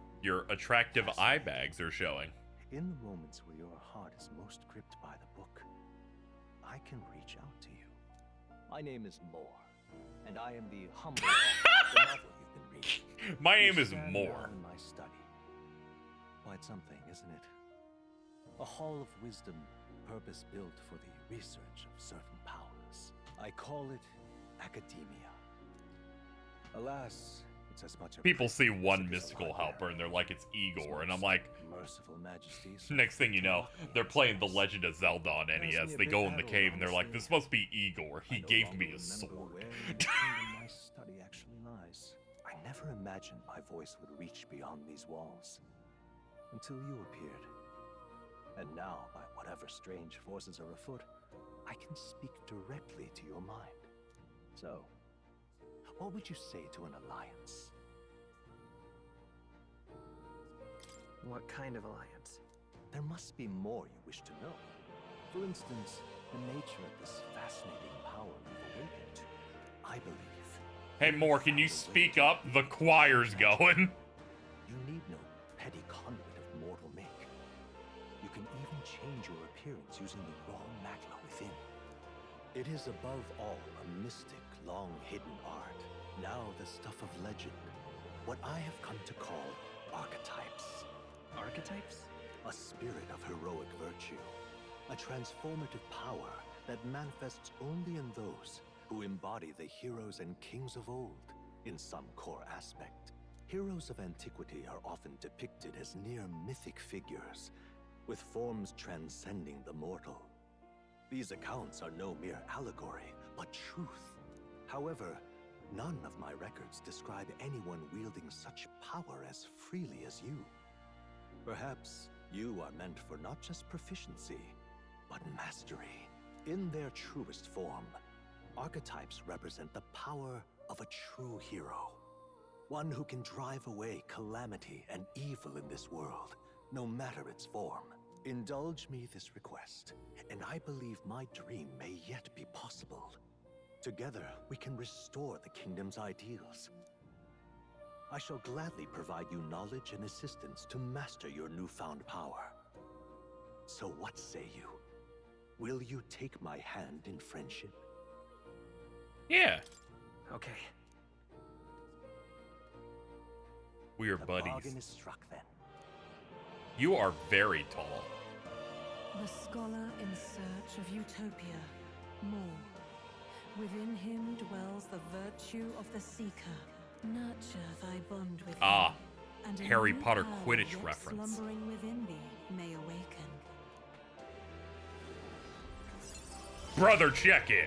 attractive eye bags are showing. In the moments where your heart is most gripped by the book, I can reach out to you. My name is Moore, and I am the humble author of the novel you've been reading. My name is stand Moore. now in my study. Quite something, isn't it? A hall of wisdom, purpose-built for the research of certain powers. I call it academia. Alas, it's as much a People see prison one as it is a mystical library. helper and they're like, it's Igor, and I'm like, Merciful Majesties. next thing you know, they're playing The Legend of Zelda on NES. They go in the cave and they're like, this must be Igor. He gave me a sword. Where in the kingdom my study actually lies. I never imagined my voice would reach beyond these walls until you appeared. And now, by whatever strange forces are afoot, I can speak directly to your mind. So, what would you say to an alliance? What kind of alliance? There must be more you wish to know. For instance, the nature of this fascinating power you've awakened to. I believe. Hey, Moore, can you speak up? The choir's going. You need no petty conduit of mortal make. You can even change your appearance using the raw magma within. It is above all a mystic, long-hidden art. Now the stuff of legend. What I have come to call archetypes. Archetypes? A spirit of heroic virtue. A transformative power that manifests only in those who embody the heroes and kings of old in some core aspect. Heroes of antiquity are often depicted as near mythic figures, with forms transcending the mortal. These accounts are no mere allegory, but truth. However, none of my records describe anyone wielding such power as freely as you. Perhaps you are meant for not just proficiency, but mastery. In their truest form, archetypes represent the power of a true hero. One who can drive away calamity and evil in this world, no matter its form. Indulge me this request, and I believe my dream may yet be possible. Together, we can restore the kingdom's ideals. I shall gladly provide you knowledge and assistance to master your newfound power. So what say you? Will you take my hand in friendship? Yeah. Okay. We are The buddies. bargain is struck then. You are very tall. The scholar in search of utopia, more. Within him dwells the virtue of the seeker. Nurture thy bond with Ah, him, and a Harry new Potter power Quidditch yet reference. slumbering within thee may awaken. Brother, check in.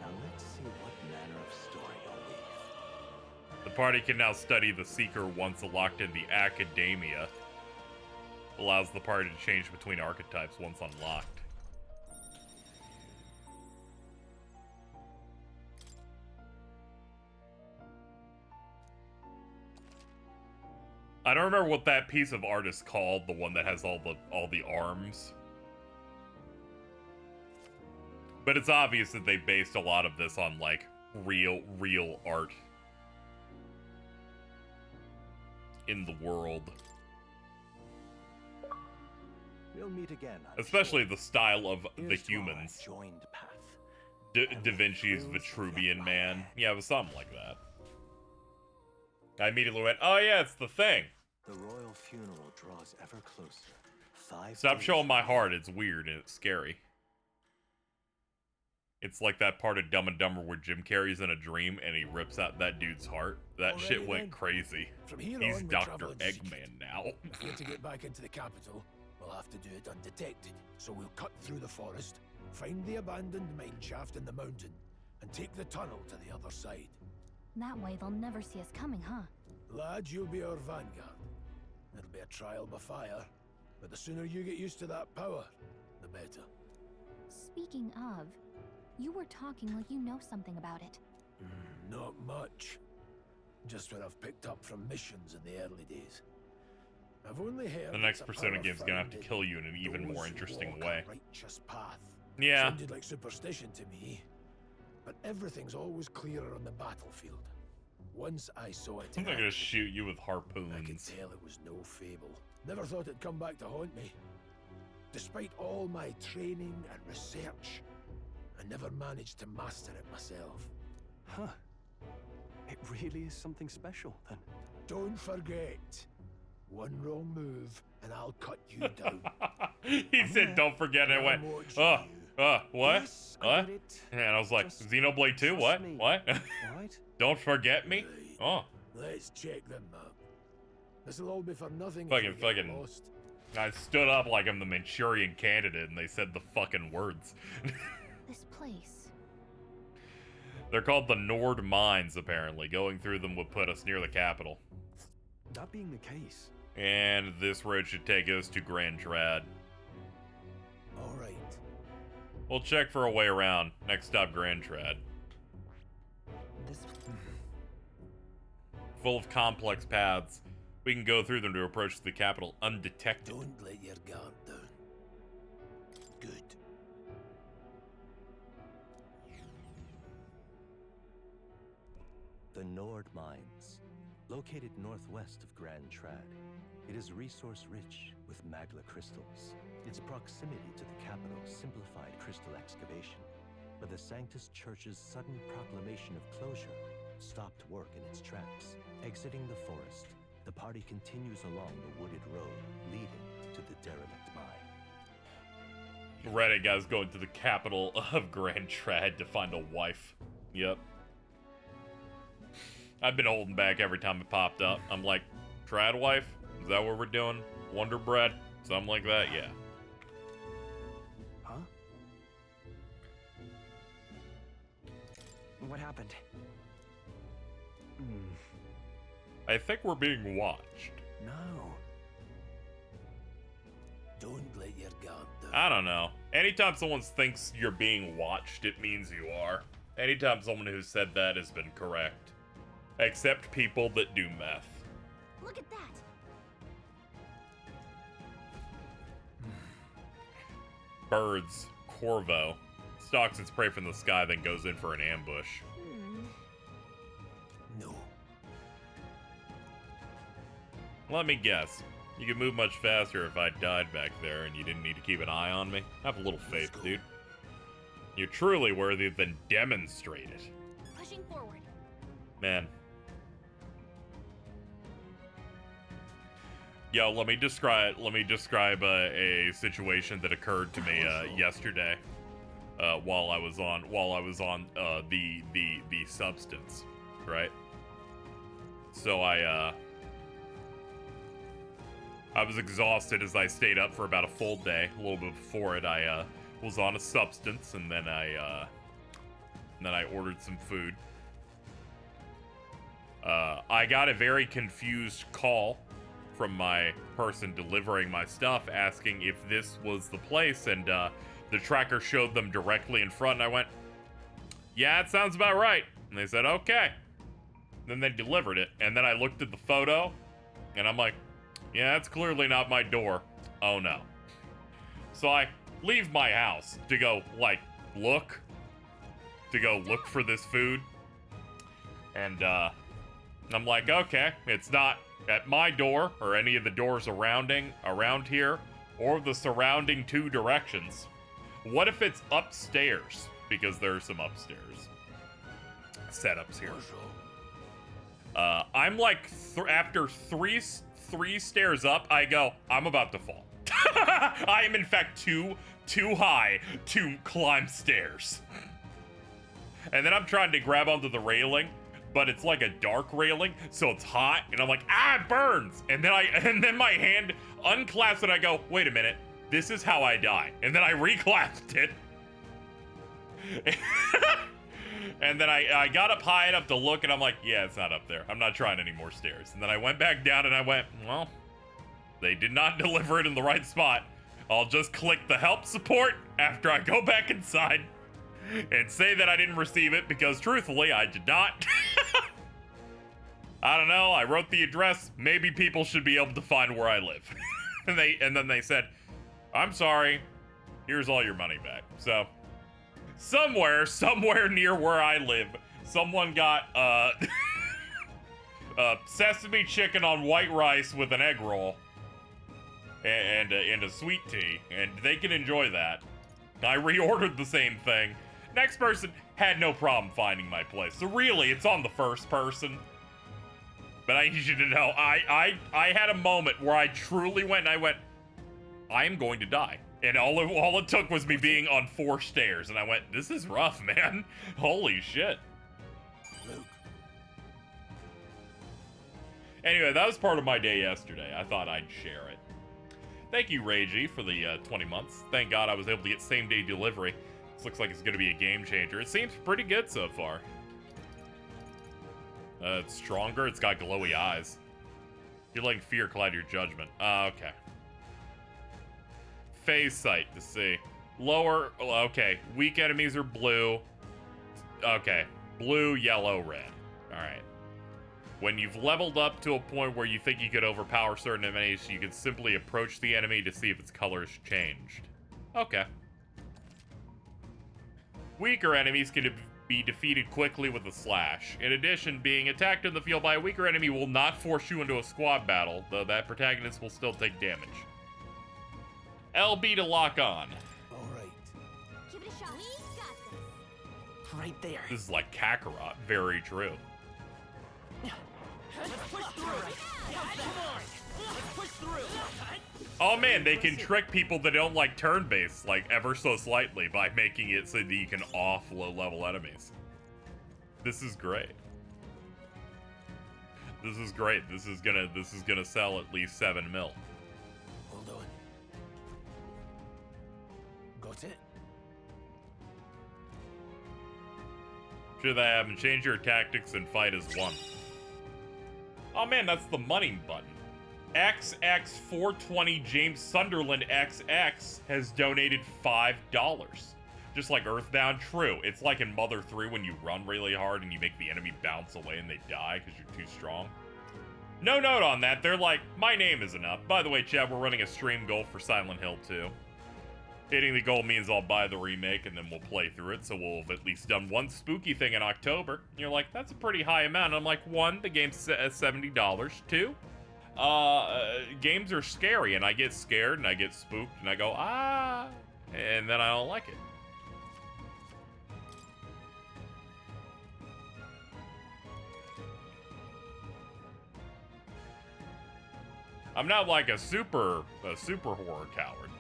Now let's see what manner of story you'll weave. The party can now study the Seeker once locked in the Academia. Allows the party to change between archetypes once unlocked. I don't remember what that piece of art is called, the one that has all the arms. But it's obvious that they based a lot of this on like real art in the world. We'll meet again. Especially the style of the Here's to our humans. joined path. Da Vinci's Vitruvian Man. Yeah, it was something like that. I immediately went, oh yeah, it's the thing. The royal funeral draws ever closer. 5 Stop days showing my from heart, it's weird and it's scary. It's like that part of Dumb and Dumber where Jim Carrey's in a dream and he rips out that dude's heart. That Alrighty shit went then. crazy. From here He's on, we're Dr. traveling Eggman now. If we're to get back into the capital, we'll have to do it undetected. So we'll cut through the forest, Find the abandoned mine shaft in the mountain and take the tunnel to the other side. That way they'll never see us coming, huh? Lad, you'll be our vanguard. It'll be a trial by fire, but the sooner you get used to that power, the better. Speaking of, you were talking like you know something about it. Not much. Just what I've picked up from missions in the early days. I've only heard The next it's a Persona power game's gonna have to found kill you in an even those more who interesting walk a way. righteous path. Yeah. Sounded like superstition to me, but everything's always clearer on the battlefield. Once I saw it, I'm not gonna shoot you with harpoons. I could tell it was no fable. Never thought it'd come back to haunt me. Despite all my training and research, I never managed to master it myself. Huh. It really is something special, then. Don't forget, one wrong move and I'll cut you down. He said, "Don't forget." And I went, what? Yes, what? And I was like, Xenoblade 2, what? What? Don't forget me? Oh. Let's check the map. This'll all be for nothing if Fucking, we get fucking. lost. I stood up like I'm the Manchurian candidate and they said the fucking words. This place. They're called the Nord Mines, apparently. Going through them would put us near the capital. That being the case. And this road should take us to Grand Trad. Alright. We'll check for a way around. Next stop, Grand Trad. Full of complex paths. We can go through them to approach the capital undetected. Don't let your guard down. Good. The Nord Mines, located northwest of Grand Trad. It is resource-rich with magla crystals. Its proximity to the capital simplified crystal excavation, but the Sanctus Church's sudden proclamation of closure stopped work in its tracks. Exiting the forest, the party continues along the wooded road leading to the derelict mine. Reddit guys going to the capital of Grand Trad to find a wife. Yep. I've been holding back every time it popped up. I'm like, Trad wife? Is that what we're doing? Wonder Bread? Something like that? Yeah. Huh? What happened? I think we're being watched. No. Don't let your guard down. I don't know. Anytime someone thinks you're being watched, it means you are. Anytime someone who said that has been correct. Except people that do meth. Look at that. Birds. Corvo. Stalks its prey from the sky, then goes in for an ambush. No. Let me guess. You could move much faster if I died back there and you didn't need to keep an eye on me. Have a little faith, dude. You're truly worthy, then demonstrate it. Pushing forward. Man. Yo, let me describe a situation that occurred to me yesterday while I was on the substance, right? So I was exhausted as I stayed up for about a full day. A little bit before it, I was on a substance, and then I ordered some food. I got a very confused call from my person delivering my stuff asking if this was the place, and the tracker showed them directly in front, and I went, yeah, it sounds about right. And they said, okay. Then they delivered it, and then I looked at the photo, and I'm like, yeah, that's clearly not my door. Oh no. So I leave my house to go, like, look for this food. And I'm like, okay, it's not at my door or any of the doors around here or the surrounding two directions. What if it's upstairs? Because there's some upstairs setups here. I'm like, after three stairs up, I go, I'm about to fall. I am in fact too high to climb stairs. And then I'm trying to grab onto the railing, but it's like a dark railing, so it's hot, and I'm like, it burns. And then my hand unclasps and I go, wait a minute, this is how I die. And then I reclasped it, And then I got up high enough to look, and I'm like, yeah, it's not up there. I'm not trying any more stairs. And then I went back down, and I went, well, they did not deliver it in the right spot. I'll just click the help support after I go back inside and say that I didn't receive it, because truthfully, I did not. I don't know, I wrote the address. Maybe people should be able to find where I live. and then they said, I'm sorry, here's all your money back. So, somewhere near where I live, someone got sesame chicken on white rice with an egg roll and a sweet tea, and they can enjoy that. I reordered the same thing. Next person had no problem finding my place. So really, it's on the first person. But I need you to know, I had a moment where I truly went, and I went, I am going to die. And all it took was me being on 4 stairs, and I went, this is rough, man. Holy shit. Luke. Anyway, that was part of my day yesterday. I thought I'd share it. Thank you, Reiji, for the 20 months. Thank God I was able to get same-day delivery. This looks like it's going to be a game changer. It seems pretty good so far. It's stronger. It's got glowy eyes. You're letting fear cloud your judgment. Okay. Phase sight to see. Lower, okay. Weak enemies are blue. Okay. Blue, yellow, red. Alright. When you've leveled up to a point where you think you could overpower certain enemies, you can simply approach the enemy to see if its color has changed. Okay. Weaker enemies can be defeated quickly with a slash. In addition, being attacked in the field by a weaker enemy will not force you into a squad battle, though that protagonist will still take damage. LB to lock on. All right. Give it a shot. We got this. Right there. This is like Kakarot. Very true. Let's push through. Come on. Let's push through. Oh man, they can trick people that don't like turn-based, like ever so slightly, by making it so that you can off low-level enemies. This is great. This is great. This is gonna sell at least 7 mil. Hold on. Got it? Should they have change your tactics and fight as one? Oh man, that's the money button. XX420 James Sunderland XX has donated $5. Just like Earthbound, true. It's like in Mother 3 when you run really hard and you make the enemy bounce away and they die because you're too strong. No note on that. They're like, my name is enough. By the way, Chad, we're running a stream goal for Silent Hill 2. Hitting the goal means I'll buy the remake and then we'll play through it, so we'll have at least done one spooky thing in October. And you're like, that's a pretty high amount. And I'm like, 1, the game's $70. 2, games are scary, and I get scared and I get spooked and I go, ah, and then I don't like it. I'm not like a super horror coward.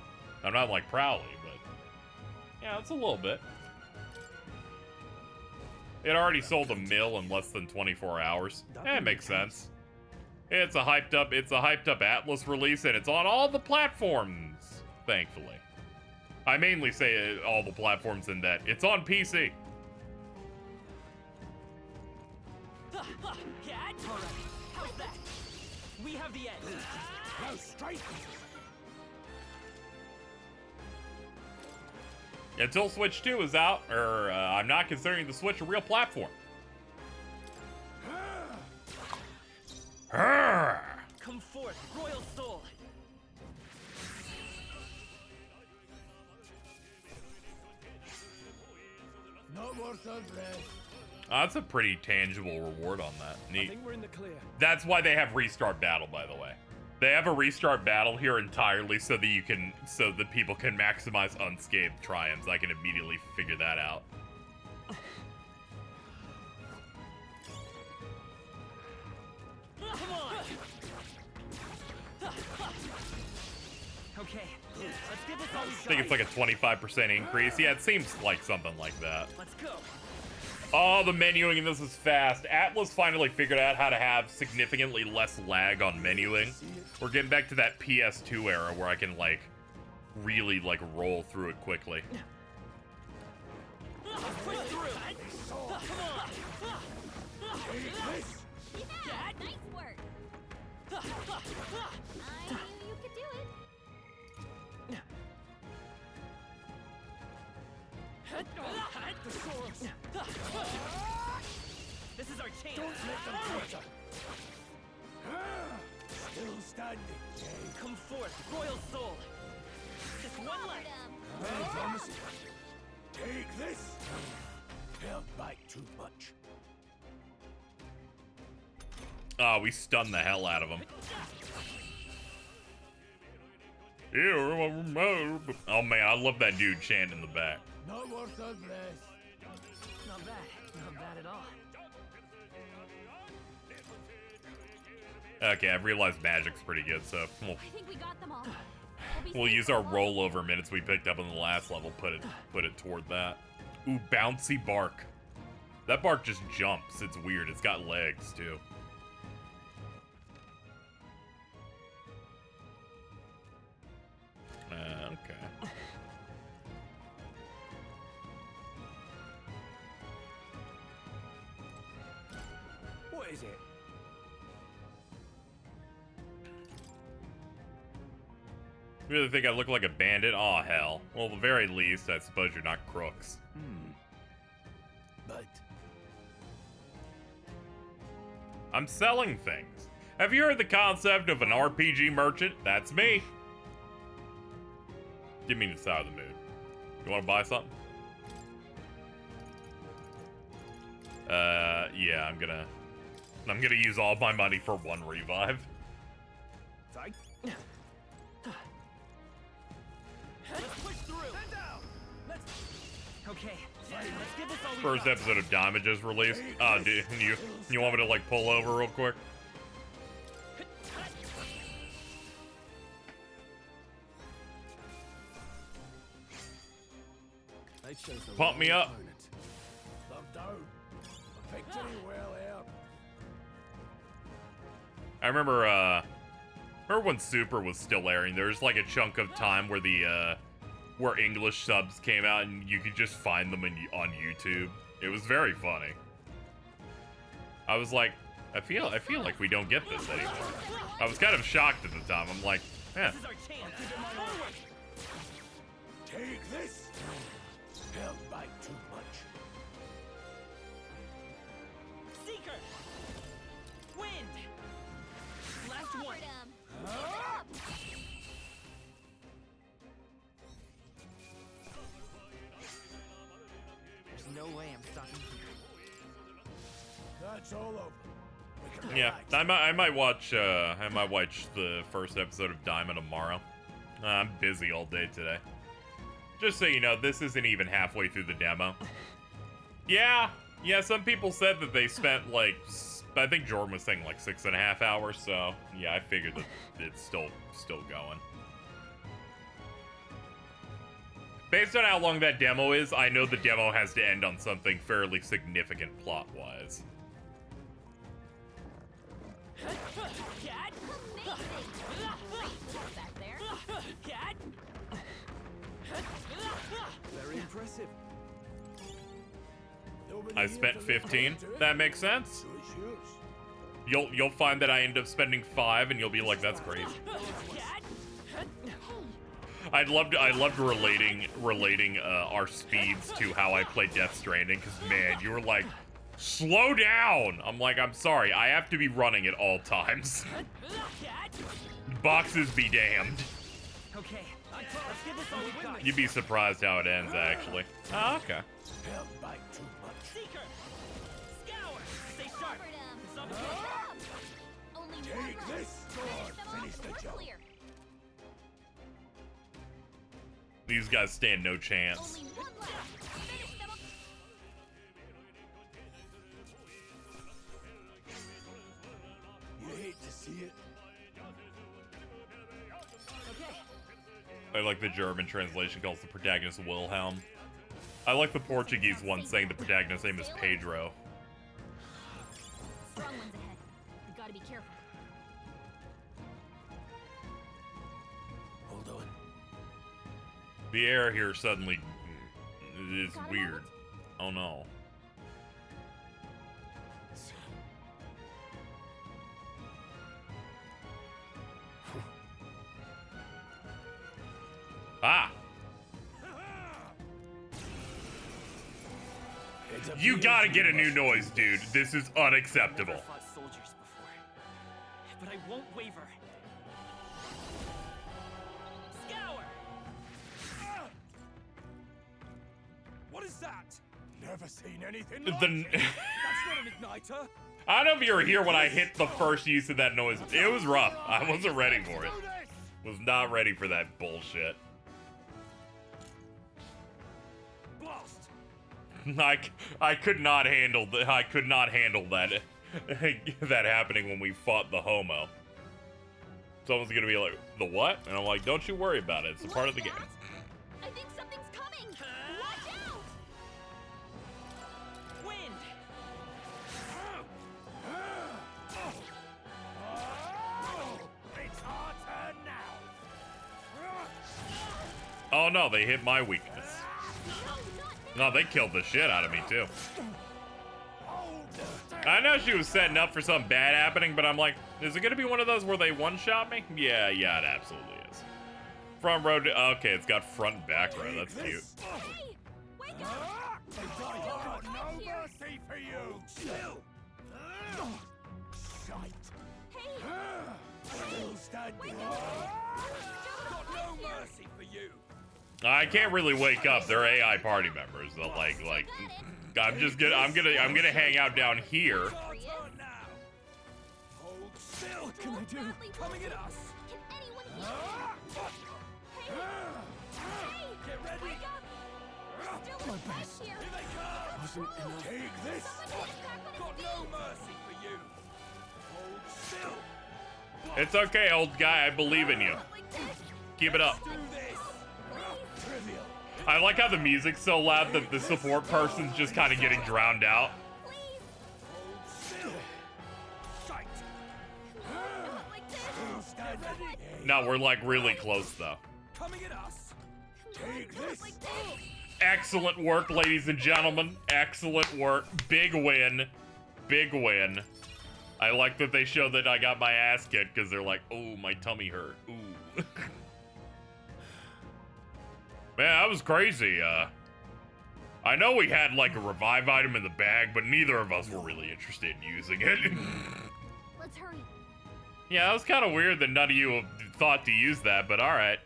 I'm not like Prowley, but yeah, it's a little bit. It already sold 1 mil in less than 24 hours. It makes sense. It's a hyped up Atlas release, and it's on all the platforms, thankfully. I mainly say all the platforms in that it's on PC. Yeah, alright. How's that? We have the edge. No strike. Until Switch 2 is out, or I'm not considering the Switch a real platform. Come forth, royal soul. No more sunrise. That's a pretty tangible reward on that. Neat. I think we're in the clear. That's why they have restart battle, by the way. They have a restart battle here entirely so that people can maximize unscathed triumphs. I can immediately figure that out. Come on. Okay, let's give this all we I think it's like a 25% increase. Yeah, it seems like something like that. Let's go. Oh, the menuing in this is fast. Atlas finally figured out how to have significantly less lag on menuing. We're getting back to that PS2 era where I can, like, really, like, roll through it quickly. Push through! Come on! Yeah, nice work. I knew you could do it. Thesaurus! This is our chance! Don't let them falter! Still standing, Come forth, royal soul! Just one left! Very promising. Take this! Held back too much. Oh, we stunned the hell out of him. Oh man, I love that dude chanting in the back. Not worth a bless. Not bad. Not bad at all. Okay, I've realized magic's pretty good, so I think we got them all. we'll use our rollover minutes we picked up on the last level, put it toward that. Ooh, bouncy bark. That bark just jumps. It's weird. It's got legs too. Okay. What is it? You really think I look like a bandit? Aw, hell. Well, at the very least, I suppose you're not crooks. But I'm selling things. Have you heard the concept of an RPG merchant? That's me. Give me this out of the mood. You want to buy something? Yeah, I'm gonna use all my money for one revive. Let's push through! Okay, let's give this all we First got. episode of Diamond just released. Oh, dude, you want me to like pull over real quick? Pump me up. I remember when Super was still airing, there was like a chunk of time where the where English subs came out and you could just find them on YouTube. It was very funny. I was like, I feel like we don't get this anymore. I was kind of shocked at the time. I'm like, yeah. take this! Held back too much. Seeker! Wind! Last one! There's no way I'm stopping here. That's all over. Yeah, I might watch the first episode of Diamond tomorrow. I'm busy all day today. Just so you know, this isn't even halfway through the demo. Yeah, some people said that they spent like, I think Jordan was saying like 6.5 hours, so yeah, I figured that it's still going. Based on how long that demo is, I know the demo has to end on something fairly significant plot-wise. Cat! Cat! Very impressive. I spent 15. That makes sense. You'll find that I end up spending 5, and you'll be like, "That's crazy." I loved relating our speeds to how I play Death Stranding, because man, you were like, "Slow down." I'm like, "I'm sorry, I have to be running at all times." Boxes be damned. Okay, let's give this all we got. You'd be surprised how it ends, actually. Oh, okay. Held back too much. Seeker! Scour! Stay sharp! It's up Take this! Sword! Finish the job. These guys stand no chance. You hate to see it. I like the German translation calls the protagonist Wilhelm. I like the Portuguese one saying the protagonist's name is Pedro. Strong ones ahead. We gotta be careful. Hold on. The air here suddenly is weird. Oh no. Ah! You gotta get a new noise, dude. This is unacceptable. I've fought soldiers before, but I won't waver. Scour! What is that? Never seen anything The- like it. That's not an igniter. I don't know if you were here when I hit the first use of that noise. It was rough. I wasn't ready for it. Was not ready for that bullshit. I could not handle that that happening when we fought the homo. Someone's gonna be like, the what? And I'm like, don't you worry about it. It's a part of the game. I think something's coming. Watch out! Wind! It's our turn now. Oh no, they hit my weakness. No, they killed the shit out of me too. I know she was setting up for something bad happening, but I'm like, is it gonna be one of those where they one-shot me? Yeah, it absolutely is. Front row to, okay, it's got front and back row. That's cute. Hey! Wake up! I've got no mercy for you. Still. Shite. Hey! Still standing. Got no mercy for you. I can't really wake up. They're AI party members. So like, I'm gonna hang out down here. Hold still. What can I do? Coming at us. Can anyone hear me? Hey! Get ready. Wake up! We're still alive here. Here they come. Wasn't enough. Take this. Got no mercy for you. Hold still. It's okay, old guy. I believe in you. Keep it up. Do this. Trivial. I like how the music's so loud that the support person's just kind of getting drowned out. Hold still. Shite. Still standing. No, we're like really close though. Coming at us. Take this. Excellent work, ladies and gentlemen. Excellent work. Big win. Big win. I like that they show that I got my ass kicked because they're like, oh, my tummy hurt. Ooh. Man, that was crazy. I know we had like a revive item in the bag, but neither of us were really interested in using it. Let's hurry. Yeah, that was kind of weird that none of you thought to use that, but alright.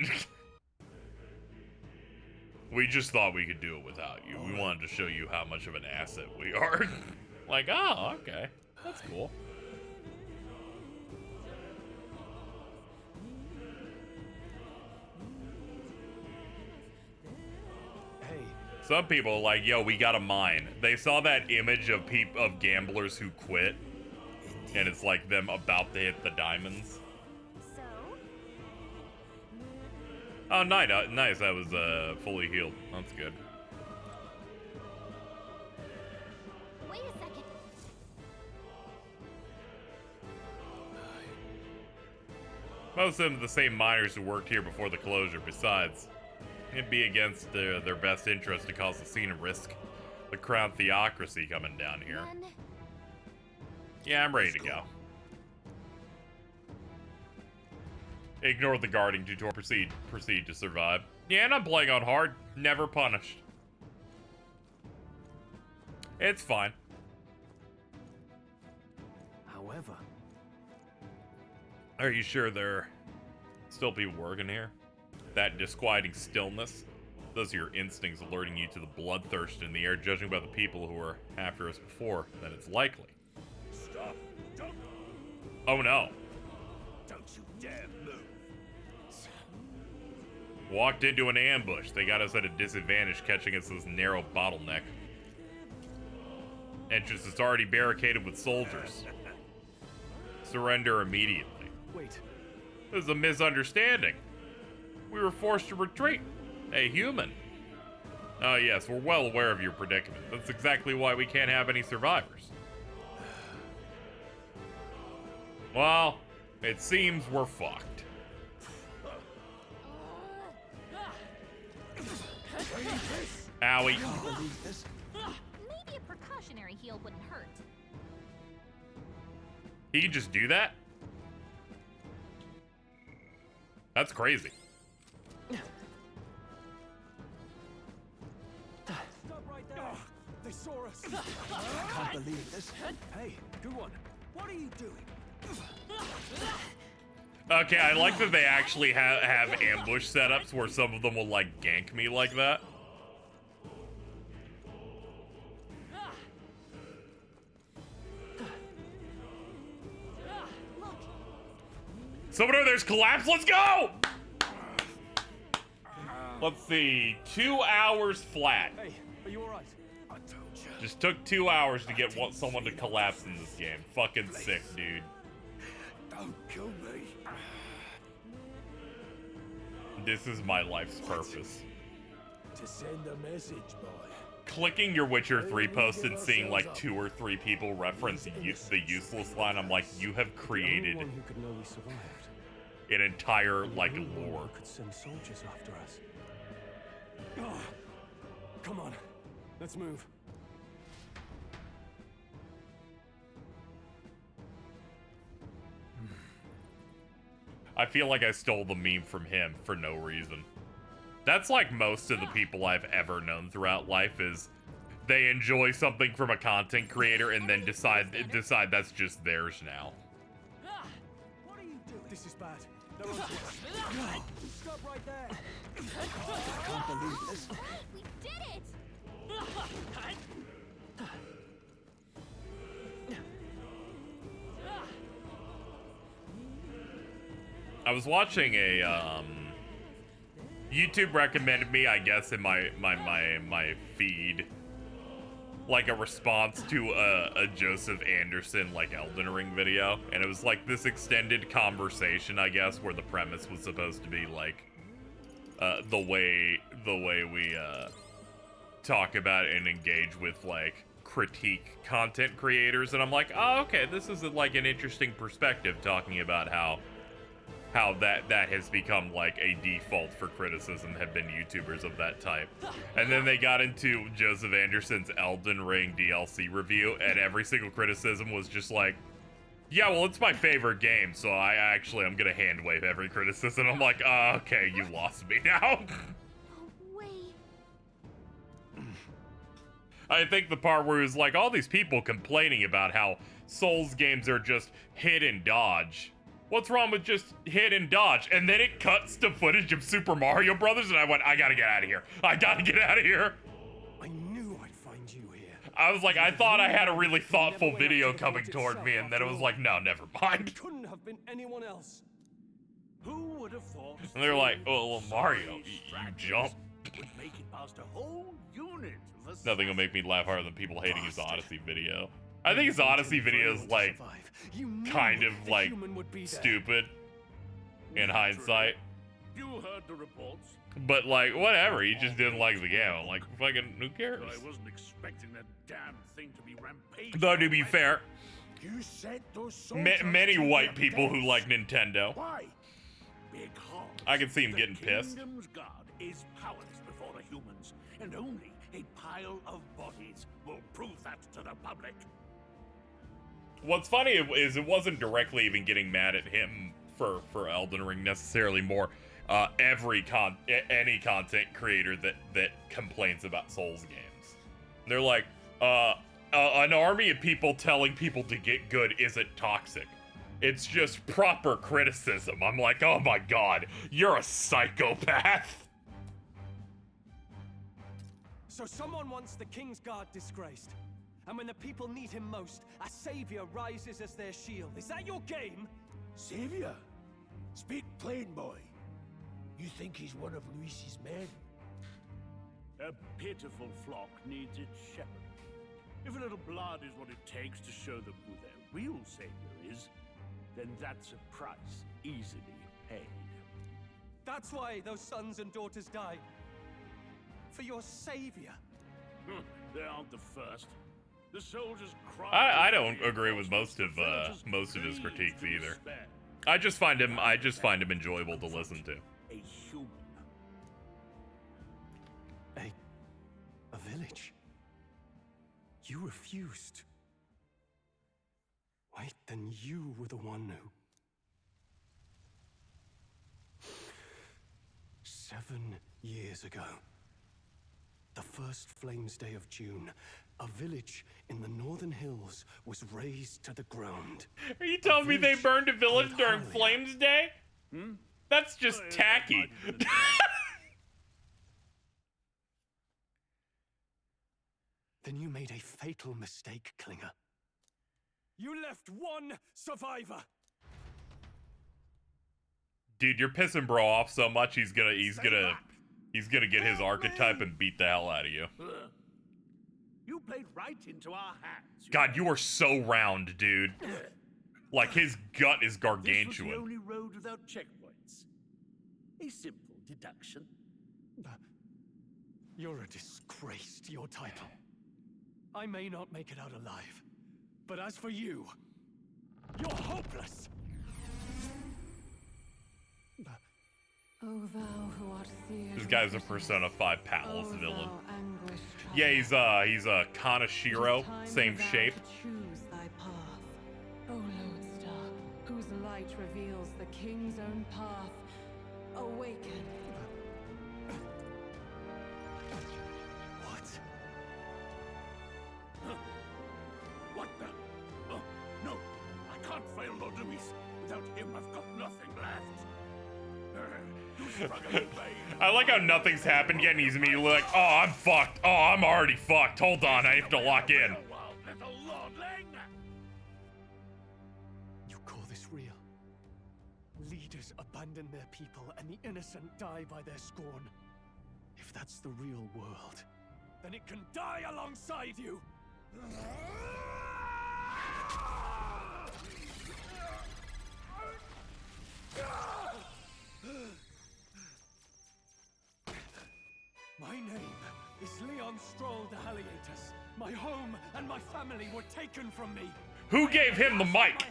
We just thought we could do it without you. We wanted to show you how much of an asset we are. Like, oh, okay. That's cool. Some people are like, yo, we got a mine. They saw that image of gamblers who quit, and it's like them about to hit the diamonds. So? Oh, nice. I was fully healed. That's good. Wait a second. Most of them are the same miners who worked here before the closure. Besides, it'd be against their best interest to cause the scene of risk. The crown theocracy coming down here. Then... Yeah, I'm ready to go. Ignore the guarding tutorial. Proceed to survive. Yeah, and I'm playing on hard. Never punished. It's fine. However, are you sure there are still people working here? That disquieting stillness? Those are your instincts alerting you to the bloodthirst in the air. Judging by the people who were after us before, then it's likely. Stop. Don't. Oh no. Don't you dare move. Walked into an ambush. They got us at a disadvantage, catching us this narrow bottleneck. Entrance is already barricaded with soldiers. Surrender immediately. wait. This is a misunderstanding. We were forced to retreat. A human. Oh yes, we're well aware of your predicament. That's exactly why we can't have any survivors. Well, it seems we're fucked. Owie. stationary heal wouldn't hurt. He can just do that? That's crazy. Stop right there. Oh, they saw us. I can't believe this. Hey, good one. What are you doing? Okay, I like that they actually have ambush setups where some of them will like gank me like that. Someone over there's collapse. Let's go. Let's see. 2 hours flat. Hey, are you alright? Just took 2 hours to get someone to collapse in this game. Fucking sick, dude. Don't kill me. This is my life's purpose. To send a message, boy. Clicking your Witcher 3 post and seeing like 2 or 3 people reference the useless line, I'm like, you have created Who could know we survived? an entire like lore. Could send soldiers after us. Oh, come on, let's move. I feel like I stole the meme from him for no reason. That's like most of the people I've ever known throughout life is they enjoy something from a content creator and then decide that's just theirs now. What are you doing? This is bad. They're on to us. Stop right there. I can't believe this. We did it! I was watching a YouTube recommended me, I guess, in my feed, like a response to a Joseph Anderson like Elden Ring video, and it was like this extended conversation, I guess, where the premise was supposed to be like the way we talk about and engage with like critique content creators, and I'm like, oh, okay, this is like an interesting perspective, talking about how that has become like a default for criticism, have been YouTubers of that type. And then they got into Joseph Anderson's Elden Ring DLC review, and every single criticism was just like, yeah, well, it's my favorite game, so I'm gonna hand wave every criticism. I'm like, okay, you lost me now. I think the part where it was like all these people complaining about how Souls games are just hit and dodge. What's wrong with just hit and dodge? And then it cuts to footage of Super Mario Brothers, and I went, I gotta get out of here. I gotta get out of here. I knew I'd find you here. I was like, I thought I had a really thoughtful video coming toward me, and then it was like, no, never mind. It couldn't have been anyone else. Who would have thought? And they're like, oh, well, Mario, you jump. Would make it past a whole unit of Nothing will make me laugh harder than people hating his Odyssey video. I think his Odyssey video is like kind of like stupid in hindsight. You heard the reports. But like whatever, he just didn't like the game. I'm like, fucking who cares? I wasn't expecting that damn thing to be rampaging. Though to be fair, You sent those soldiers many to white their people who deaths. like Nintendo. Why? Because I can see him the getting pissed. kingdom's God is powerless before the humans, and only a pile of bodies will prove that to the public. What's funny is it wasn't directly even getting mad at him for Elden Ring necessarily, more any content creator that complains about Souls games. They're like, an army of people telling people to get good isn't toxic. It's just proper criticism. I'm like, oh my god, you're a psychopath. So someone wants the King's Guard disgraced. And when the people need him most, a savior rises as their shield. Is that your game? Savior? Speak plain, boy. You think he's one of Luis's men? A pitiful flock needs its shepherd. If a little blood is what it takes to show them who their real savior is, then that's a price easily paid. That's why those sons and daughters died. For your savior. They aren't the first. The soldiers cry. I don't agree with most of his critiques either. I just find him enjoyable to listen to. A human. A village. You refused. Wait, then you were the one who... 7 years ago, the first Flames Day of June, a village in the northern hills was razed to the ground. Are you telling me they burned a village during Flames Day? That's just tacky. Then you made a fatal mistake, Klinger. You left one survivor. Dude, you're pissing bro off so much he's gonna get his archetype and beat the hell out of you. You played right into our hands. God, you are so round, dude. Like his gut is This was gargantuan. the only road without checkpoints. A simple deduction. You're a disgrace to your title. I may not make it out alive, but as for you, you're hopeless. O thou who art seared. This guy's a Persona 5 Palace O villain. thou anguished Yeah, he's a Kanashiro, same shape. Choose thy path, O lodestar, whose light reveals the king's own path. Awaken. What? What the? Oh, no. I can't fail Lord Luis. Without him, I've got nothing left. You struggle in vain. I like how nothing's happened yet and he's immediately like, oh, I'm fucked. Oh, I'm already fucked. Hold on, I have to lock in. Little lordling. You call this real? Leaders abandon their people and the innocent die by their scorn. If that's the real world, then it can die alongside you. My name is Leon Stroll de Halietus. My home and my family were taken from me. Who gave him the mic?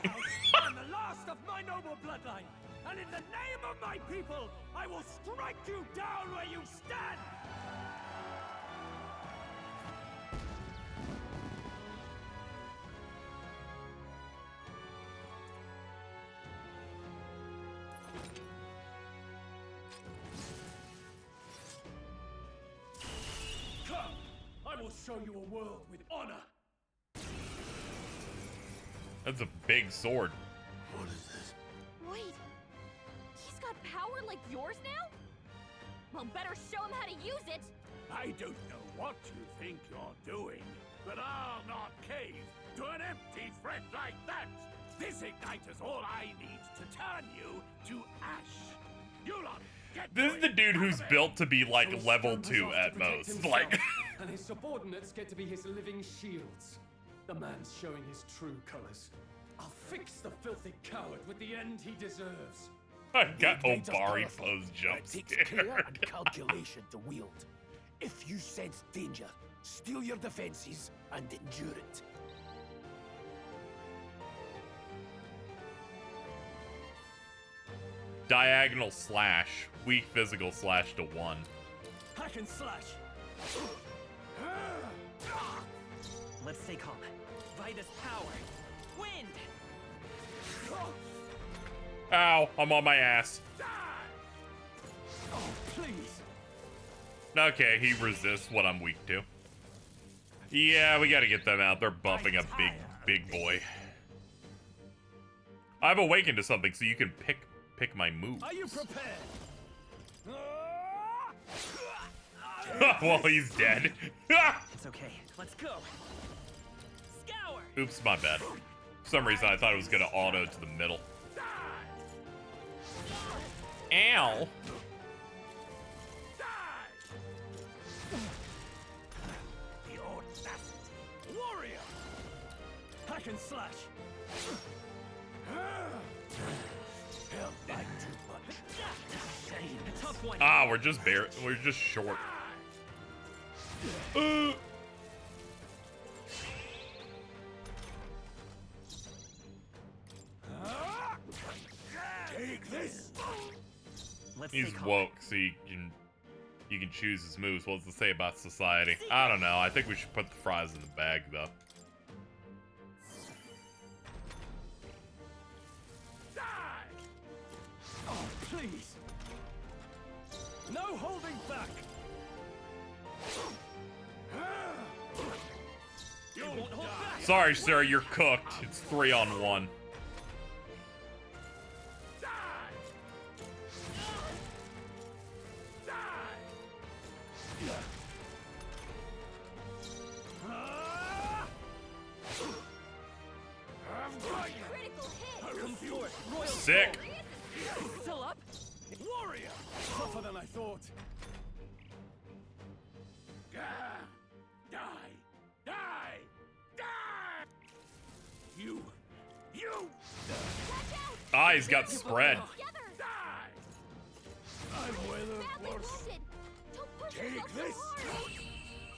I'm the last of my noble bloodline. And in the name of my people, I will strike you down where you stand! Come! I will show you a world with honor! That's a big sword. What is this? Wait, he's got power like yours now? Well, better show him how to use it. I don't know what you think you're doing, but I'll not cave to an empty threat like that. This igniter's all I need to turn you to ash. You lot get This is the dude who's built to be like level 2 at most. Like, and his subordinates get to be his living shields. The man's showing his true colors. I'll fix the filthy coward with the end he deserves. I got Obari pose jump It takes care scared. and calculation to wield. If you sense danger, steel your defenses and endure it. Diagonal slash. Weak physical slash to 1. Hack and slash. Let's stay calm. Vitus power. Wind. Ow, I'm on my ass. Oh, please. Okay, he resists what I'm weak to. Yeah, we gotta get them out. They're buffing a big boy. I've awakened to something, so you can pick my moves. Are you prepared? Well, he's dead. It's okay. Let's go. Scour. Oops, my bad. For some reason, I thought it was gonna auto to the middle. Ow. The audacity. Warrior. Hack and slash. Held back too much. A tough one. Ah, we're just short. Take this. Let's He's stay calm. woke, so he You can choose his moves. What does it say about society? I don't know. I think we should put the fries in the bag, though. Oh, please! No holding back! Sorry, sir, you're cooked. It's 3-on-1. Sick. Still up? Warrior! Tougher than I thought. Die! Die! Die! You! Ah, he's got spread. I'm weather worse. Take this,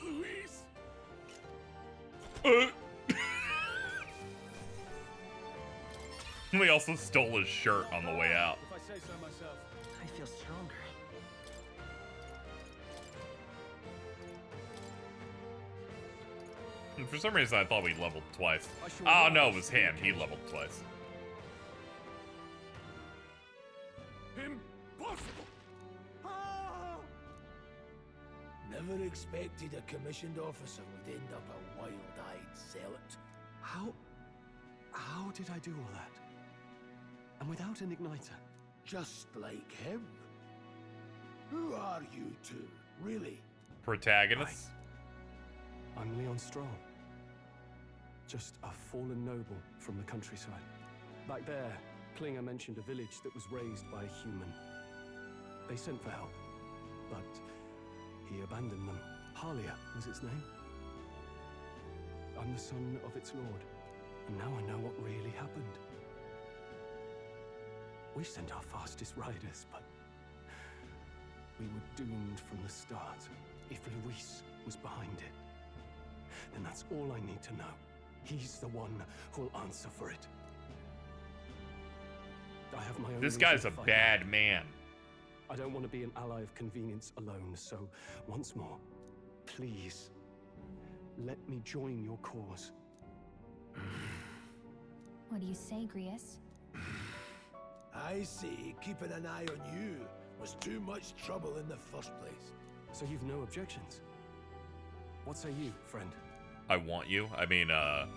Luis. We also stole his shirt on the way out. If I say so myself. I feel stronger. And for some reason, I thought we leveled twice. Oh, no, it was him. He leveled twice. Impossible! Never expected a commissioned officer would end up a wild-eyed zealot. How did I do all that? And without an igniter? Just like him. Who are you two, really? Protagonists? I'm Leon Stroll. Just a fallen noble from the countryside. Back there, Klinger mentioned a village that was raised by a human. They sent for help, but he abandoned them. Halia was its name. I'm the son of its lord, and now I know what really happened. We sent our fastest riders, but we were doomed from the start. If Luis was behind it, then that's all I need to know. He's the one who'll answer for it. I have my own. This guy's a bad man. I don't want to be an ally of convenience alone, so once more, please, let me join your cause. What do you say, Grius? I see keeping an eye on you was too much trouble in the first place. So you've no objections? What say you, friend? I want you. I mean, We're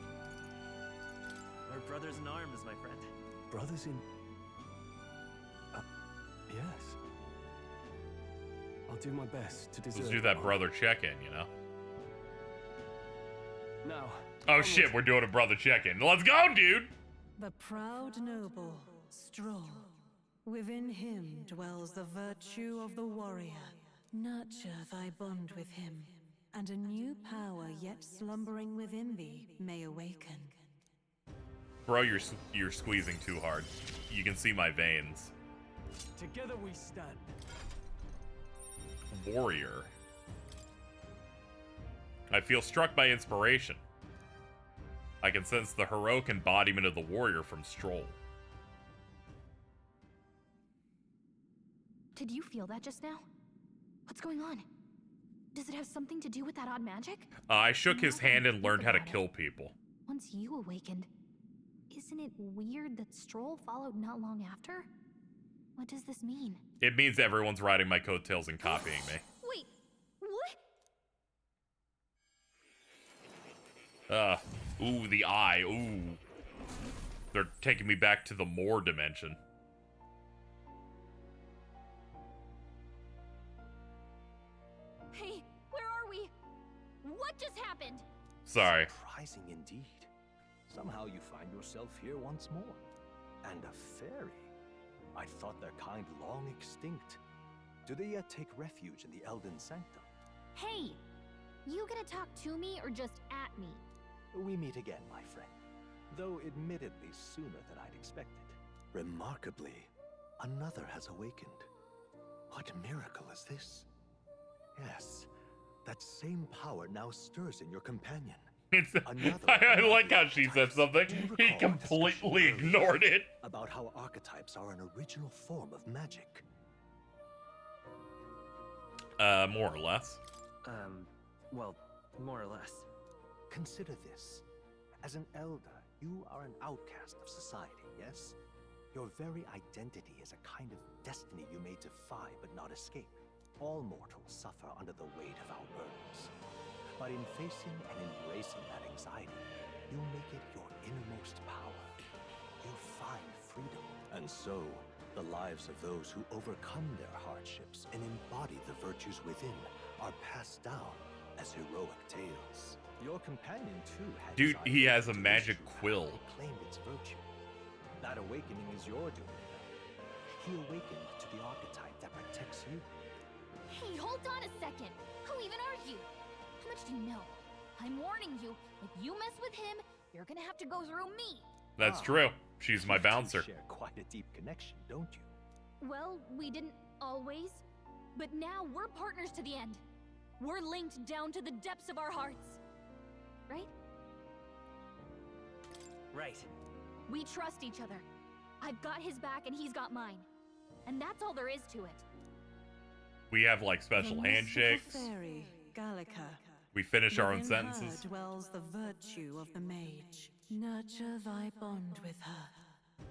brothers in arms, my friend. Brothers in... yes. I'll do my best to deserve... let's do that brother check-in, you know? Now... oh shit, we're doing a brother check-in. Let's go, dude! The proud noble, Stroll. Within him dwells the virtue of the warrior. Nurture thy bond with him, and a new power yet slumbering within thee may awaken. Bro, you're squeezing too hard. You can see my veins. Together we stand. Warrior. I feel struck by inspiration. I can sense the heroic embodiment of the warrior from Stroll. Did you feel that just now? What's going on? Does it have something to do with that odd magic? I shook his hand and learned how to kill people. Once you awakened, isn't it weird that Stroll followed not long after? What does this mean? It means everyone's riding my coattails and copying me. Wait, what? Ooh, the eye, ooh. They're taking me back to the Moor dimension. Hey, where are we? What just happened? Sorry. Surprising indeed. Somehow you find yourself here once more. And a fairy. I thought their kind long extinct. Do they yet take refuge in the Elden Sanctum? Hey, you gonna talk to me or just at me? We meet again, my friend. Though admittedly sooner than I'd expected. Remarkably, another has awakened. What miracle is this? Yes, that same power now stirs in your companion. I like how she said something. He completely ignored it. About how archetypes are an original form of magic. More or less. Well, more or less. Consider this. As an elder, you are an outcast of society, yes? Your very identity is a kind of destiny you may defy but not escape. All mortals suffer under the weight of our burdens. But in facing and embracing that anxiety, you make it your innermost power. You find freedom. And so, the lives of those who overcome their hardships and embody the virtues within are passed down as heroic tales. Your companion, too, had Dude, he has a magic quill. claimed its virtue. That awakening is your doing. He awakened to the archetype that protects you. Hey, hold on a second. Who even are you? How much do you know? I'm warning you, if you mess with him, you're gonna have to go through me. That's true. She's my bouncer. You share quite a deep connection, don't you? Well, we didn't always. But now we're partners to the end. We're linked down to the depths of our hearts. Right? Right. We trust each other. I've got his back and he's got mine. And that's all there is to it. We have like special handshakes. Fairy, Gallica. We finish our own Within sentences. her dwells the virtue of the mage. Nurture thy bond with her.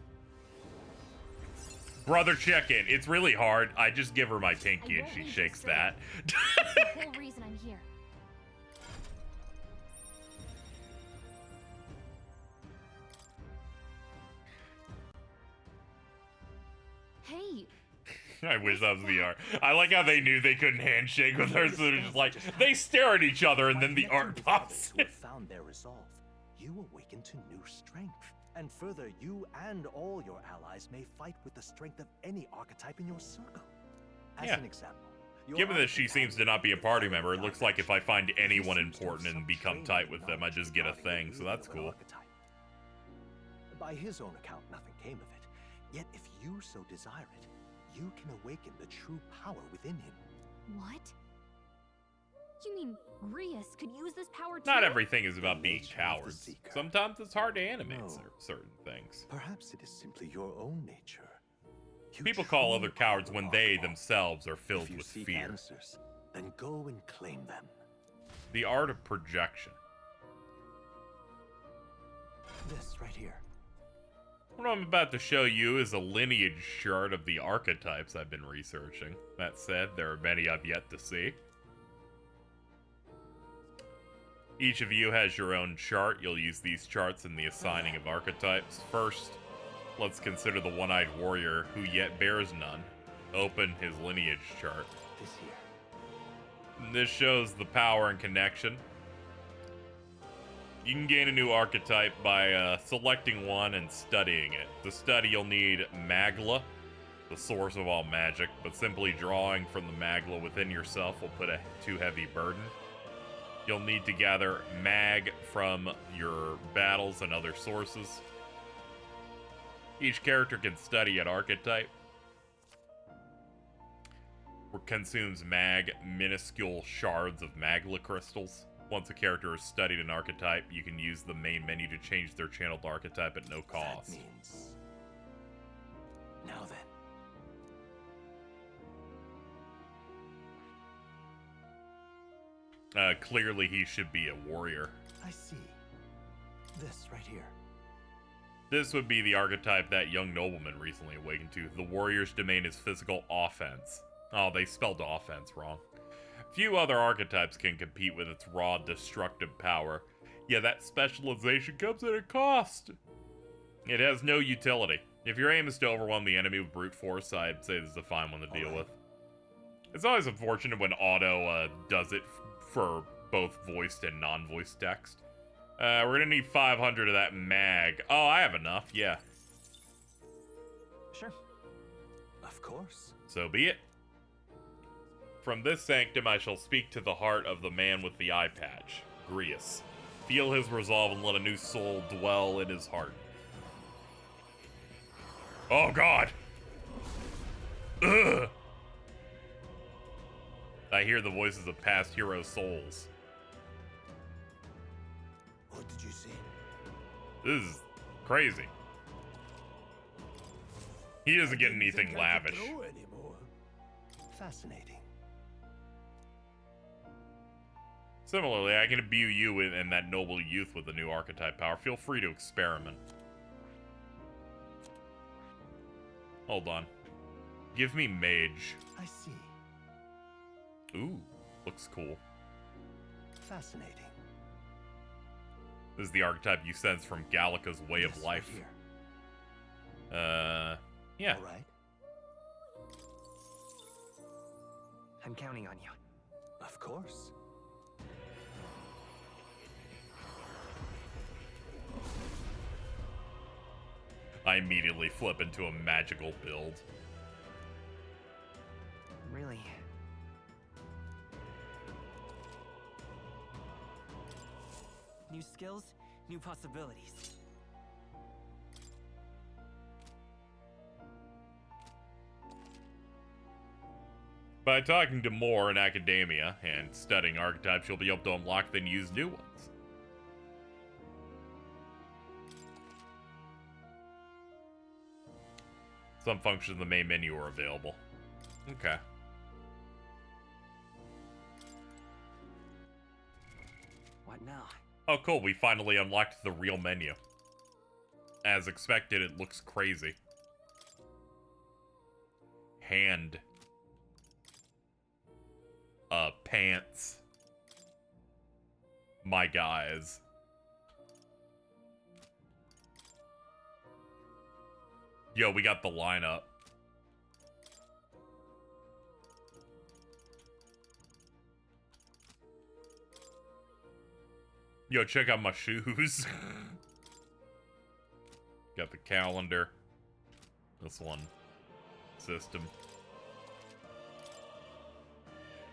Brother check-in. It's really hard. I just give her my pinky and won't she need shakes to say that. That's the whole reason I'm here. Hey, I wish that was the art. I like how they knew they couldn't handshake with her, so they're just like, they stare at each other and then the art pops Who have found their resolve, you awaken to new strength. And further, you and all your allies may fight with the strength of any archetype in your circle. As Yeah. an example, your Given that she archetype seems to not be a party member, it looks like if I find anyone important and become tight with them, I just get a thing, so that's cool. By his own account, nothing came of it. Yet if you so desire it, you can awaken the true power within him. what? You mean Grius could use this power too? Not everything is about being cowards. Sometimes it's hard to animate certain things. Perhaps it is simply your own nature. People call other cowards when they themselves are filled If you with seek fear. answers, then go and claim them. The art of projection. This right here. What I'm about to show you is a lineage chart of the archetypes I've been researching. That said, there are many I've yet to see. Each of you has your own chart. You'll use these charts in the assigning of archetypes. First, let's consider the one-eyed warrior who yet bears none. Open his lineage chart. This here. This shows the power and connection. You can gain a new archetype by selecting one and studying it. To study, you'll need Magla, the source of all magic, but simply drawing from the Magla within yourself will put a too heavy burden. You'll need to gather Mag from your battles and other sources. Each character can study an archetype. Consumes Mag minuscule shards of Magla crystals. Once a character has studied an archetype, you can use the main menu to change their channeled archetype at no cost. That means... Now then. Clearly he should be a warrior. I see. This right here. This would be the archetype that young nobleman recently awakened to. The warrior's domain is physical offense. Oh, they spelled offense wrong. Few other archetypes can compete with its raw destructive power. Yeah, that specialization comes at a cost. It has no utility. If your aim is to overwhelm the enemy with brute force, I'd say this is a fine one to deal with. It's always unfortunate when auto does it for both voiced and non-voiced text. We're gonna need 500 of that mag. Oh, I have enough, yeah. Sure. Of course. So be it. From this sanctum I shall speak to the heart of the man with the eye patch, Grius. Feel his resolve and let a new soul dwell in his heart. Oh god! Ugh! I hear the voices of past hero souls. What did you see? This is crazy. He doesn't get anything lavish. Fascinating. Similarly, I can imbue you and that noble youth with the new archetype power. Feel free to experiment. Hold on. Give me mage. I see. Ooh, looks cool. Fascinating. This is the archetype you sense from Gallica's Way of Life. Right yeah. All right. I'm counting on you. Of course. I immediately flip into a magical build. Really? New skills, new possibilities. By talking to more in academia and studying archetypes, you'll be able to unlock then use new ones. Some functions in the main menu are available. Okay. What now? Oh, cool. We finally unlocked the real menu. As expected, it looks crazy. Hand. Pants. My guys. Yo, we got the lineup. Yo, check out my shoes. Got the calendar. This one. System.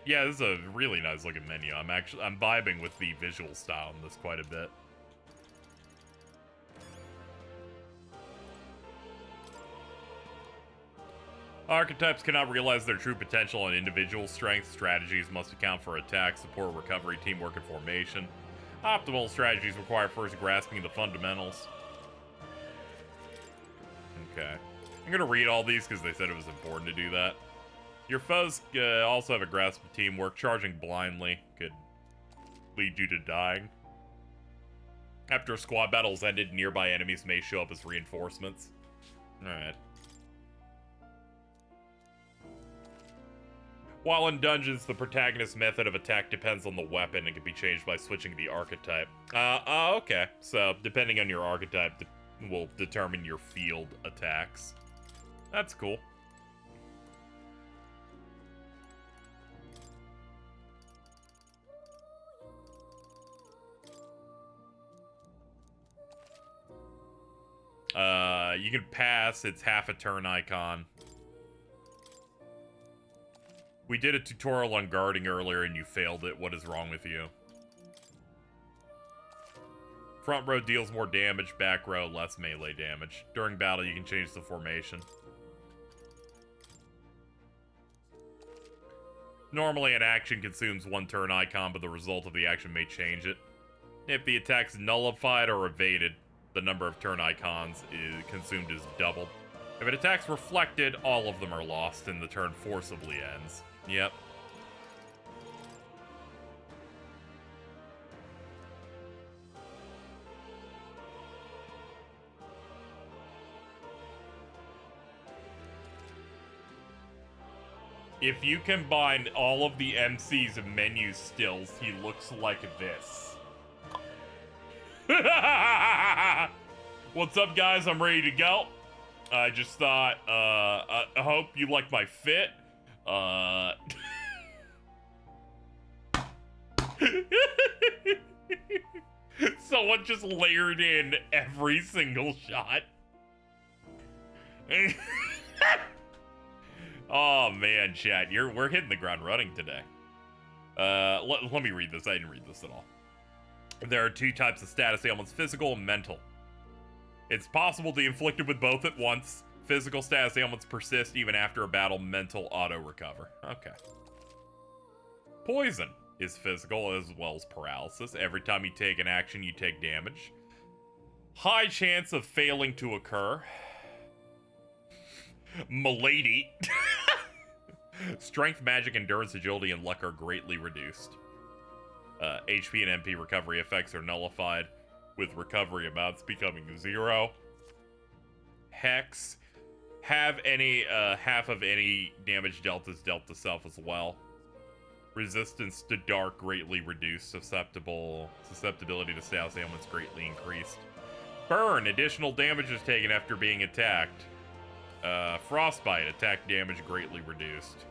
Yeah, this is a really nice looking menu. I'm vibing with the visual style in this quite a bit. Archetypes cannot realize their true potential and individual strengths. Strategies must account for attack, support, recovery, teamwork, and formation. Optimal strategies require first grasping the fundamentals. Okay. I'm gonna read all these because they said it was important to do that. Your foes also have a grasp of teamwork. Charging blindly could lead you to dying. After a squad battle is ended, nearby enemies may show up as reinforcements. Alright. While in dungeons, the protagonist's method of attack depends on the weapon and can be changed by switching the archetype. Okay. So, depending on your archetype, will determine your field attacks. That's cool. You can pass. It's half a turn icon. We did a tutorial on guarding earlier and you failed it. What is wrong with you? Front row deals more damage, back row less melee damage. During battle, you can change the formation. Normally, an action consumes one turn icon, but the result of the action may change it. If the attack's nullified or evaded, the number of turn icons consumed is doubled. If an attack's reflected, all of them are lost and the turn forcibly ends. Yep. If you combine all of the MC's menu stills, he looks like this. What's up, guys? I'm ready to go. I just thought, I hope you like my fit. Someone just layered in every single shot. Oh man, chat, we're hitting the ground running today. Let me read this. I didn't read this at all. There are two types of status ailments: physical and mental. It's possible to be inflicted with both at once. Physical status ailments persist even after a battle. Mental auto-recover. Okay. Poison is physical as well as paralysis. Every time you take an action, you take damage. High chance of failing to occur. Milady. Strength, magic, endurance, agility, and luck are greatly reduced. HP and MP recovery effects are nullified, with recovery amounts becoming 0. Hex. Have any half of any damage dealt is dealt to self as well. Resistance to dark greatly reduced. Susceptibility to status ailments greatly increased. Burn. Additional damage is taken after being attacked. Frostbite. Attack damage greatly reduced.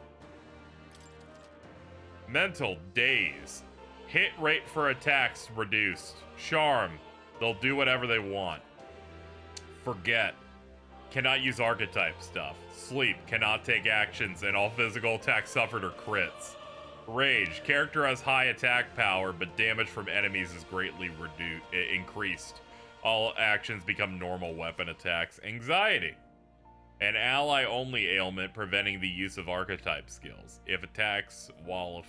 Mental. Daze. Hit rate for attacks reduced. Charm. They'll do whatever they want. Forget. Cannot use archetype stuff. Sleep. Cannot take actions, and all physical attacks suffered are crits. Rage. Character has high attack power, but damage from enemies is greatly increased. All actions become normal weapon attacks. Anxiety. An ally-only ailment preventing the use of archetype skills. If attacked while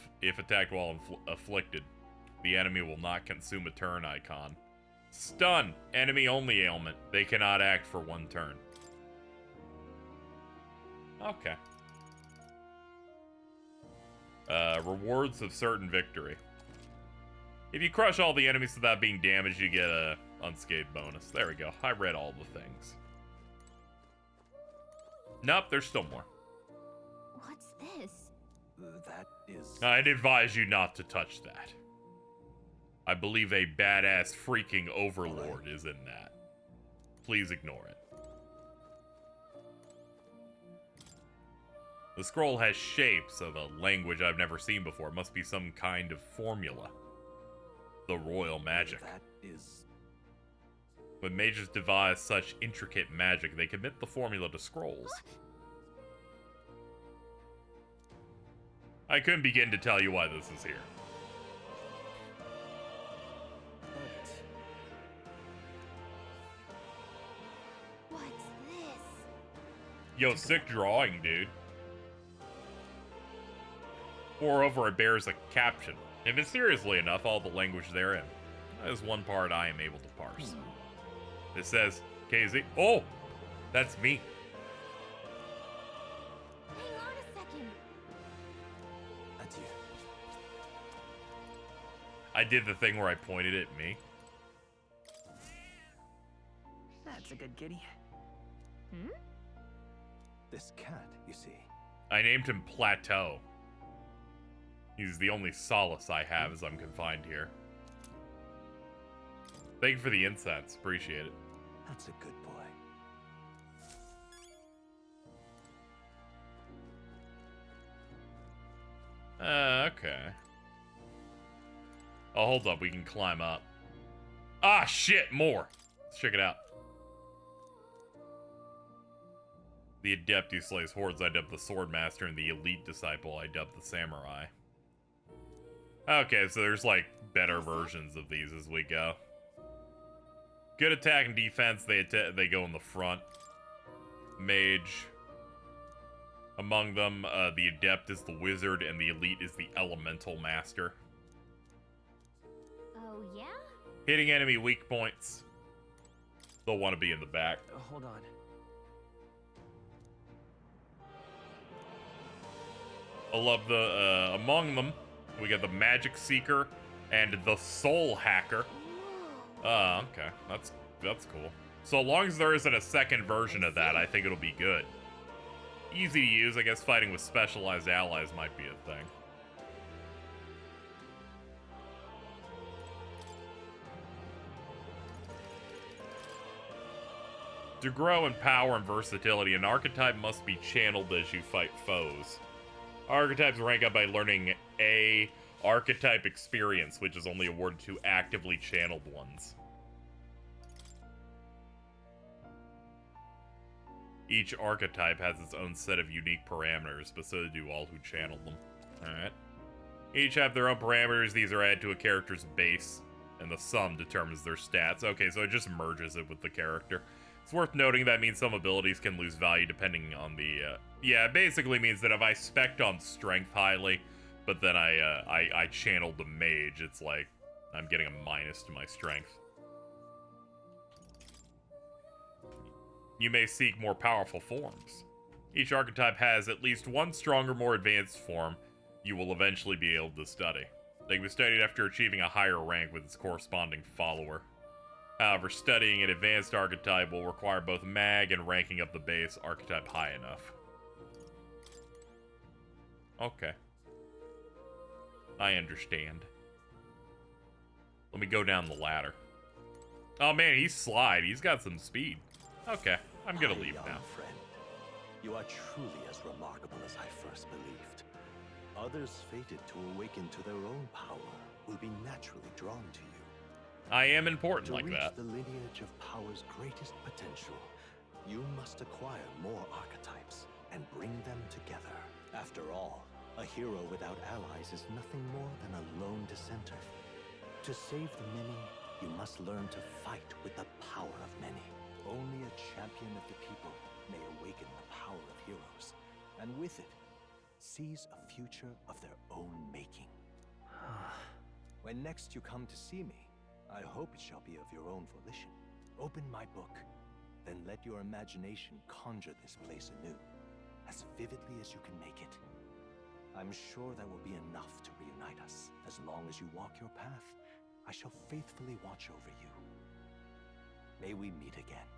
afflicted, the enemy will not consume a turn icon. Stun. Enemy-only ailment. They cannot act for 1 turn. Okay. Rewards of certain victory. If you crush all the enemies without being damaged, you get a unscathed bonus. There we go. I read all the things. Nope, there's still more. What's this? That is... I'd advise you not to touch that. I believe a badass freaking overlord is in that. Please ignore it. The scroll has shapes of a language I've never seen before. It must be some kind of formula. The royal magic. That is... When mages devise such intricate magic, they commit the formula to scrolls. I couldn't begin to tell you why this is here. What's this? Yo, sick drawing, dude. Moreover, it bears a caption. And mysteriously enough, all the language therein. That is one part I am able to parse. It says, KZ. Oh! That's me. Hang on a second. Adieu. I did the thing where I pointed at me. That's a good kitty. Hmm? This cat, you see. I named him Plateau. He's the only solace I have as I'm confined here. Thank you for the incense. Appreciate it. That's a good boy. Okay. Oh, hold up. We can climb up. Ah, shit, more. Let's check it out. The Adept who slays hordes, I dub the Swordmaster, and the Elite Disciple, I dub the Samurai. Okay, so there's, like, better versions of these as we go. Good attack and defense, they go in the front. Mage. Among them, the Adept is the Wizard, and the Elite is the Elemental Master. Oh, yeah? Hitting enemy weak points. They'll want to be in the back. Hold on. I love the, among them, we got the Magic Seeker and the Soul Hacker. Okay. That's cool. So long as there isn't a second version of that, I think it'll be good. Easy to use. I guess fighting with specialized allies might be a thing. To grow in power and versatility, an archetype must be channeled as you fight foes. Archetypes rank up by learning a archetype experience, which is only awarded to actively channeled ones. Each archetype has its own set of unique parameters, but so do all who channel them. Alright. Each have their own parameters. These are added to a character's base, and the sum determines their stats. Okay, so it just merges it with the character. It's worth noting that means some abilities can lose value depending on the, yeah, it basically means that if I spec'd on strength highly, but then I channeled the mage, it's like I'm getting a minus to my strength. You may seek more powerful forms. Each archetype has at least one stronger, more advanced form you will eventually be able to study. They can be studied after achieving a higher rank with its corresponding follower. However, studying an advanced archetype will require both mag and ranking up the base archetype high enough. Okay. I understand. Let me go down the ladder. Oh man, he's slide. He's got some speed. Okay, I'm gonna leave now. Friend, you are truly as remarkable as I first believed. Others fated to awaken to their own power will be naturally drawn to you. I am important like To that. reach the lineage of power's greatest potential, you must acquire more archetypes and bring them together. After all, a hero without allies is nothing more than a lone dissenter. To save the many, you must learn to fight with the power of many. Only a champion of the people may awaken the power of heroes, and with it, seize a future of their own making. When next you come to see me, I hope it shall be of your own volition. Open my book, then let your imagination conjure this place anew, as vividly as you can make it. I'm sure that will be enough to reunite us. As long as you walk your path, I shall faithfully watch over you. May we meet again.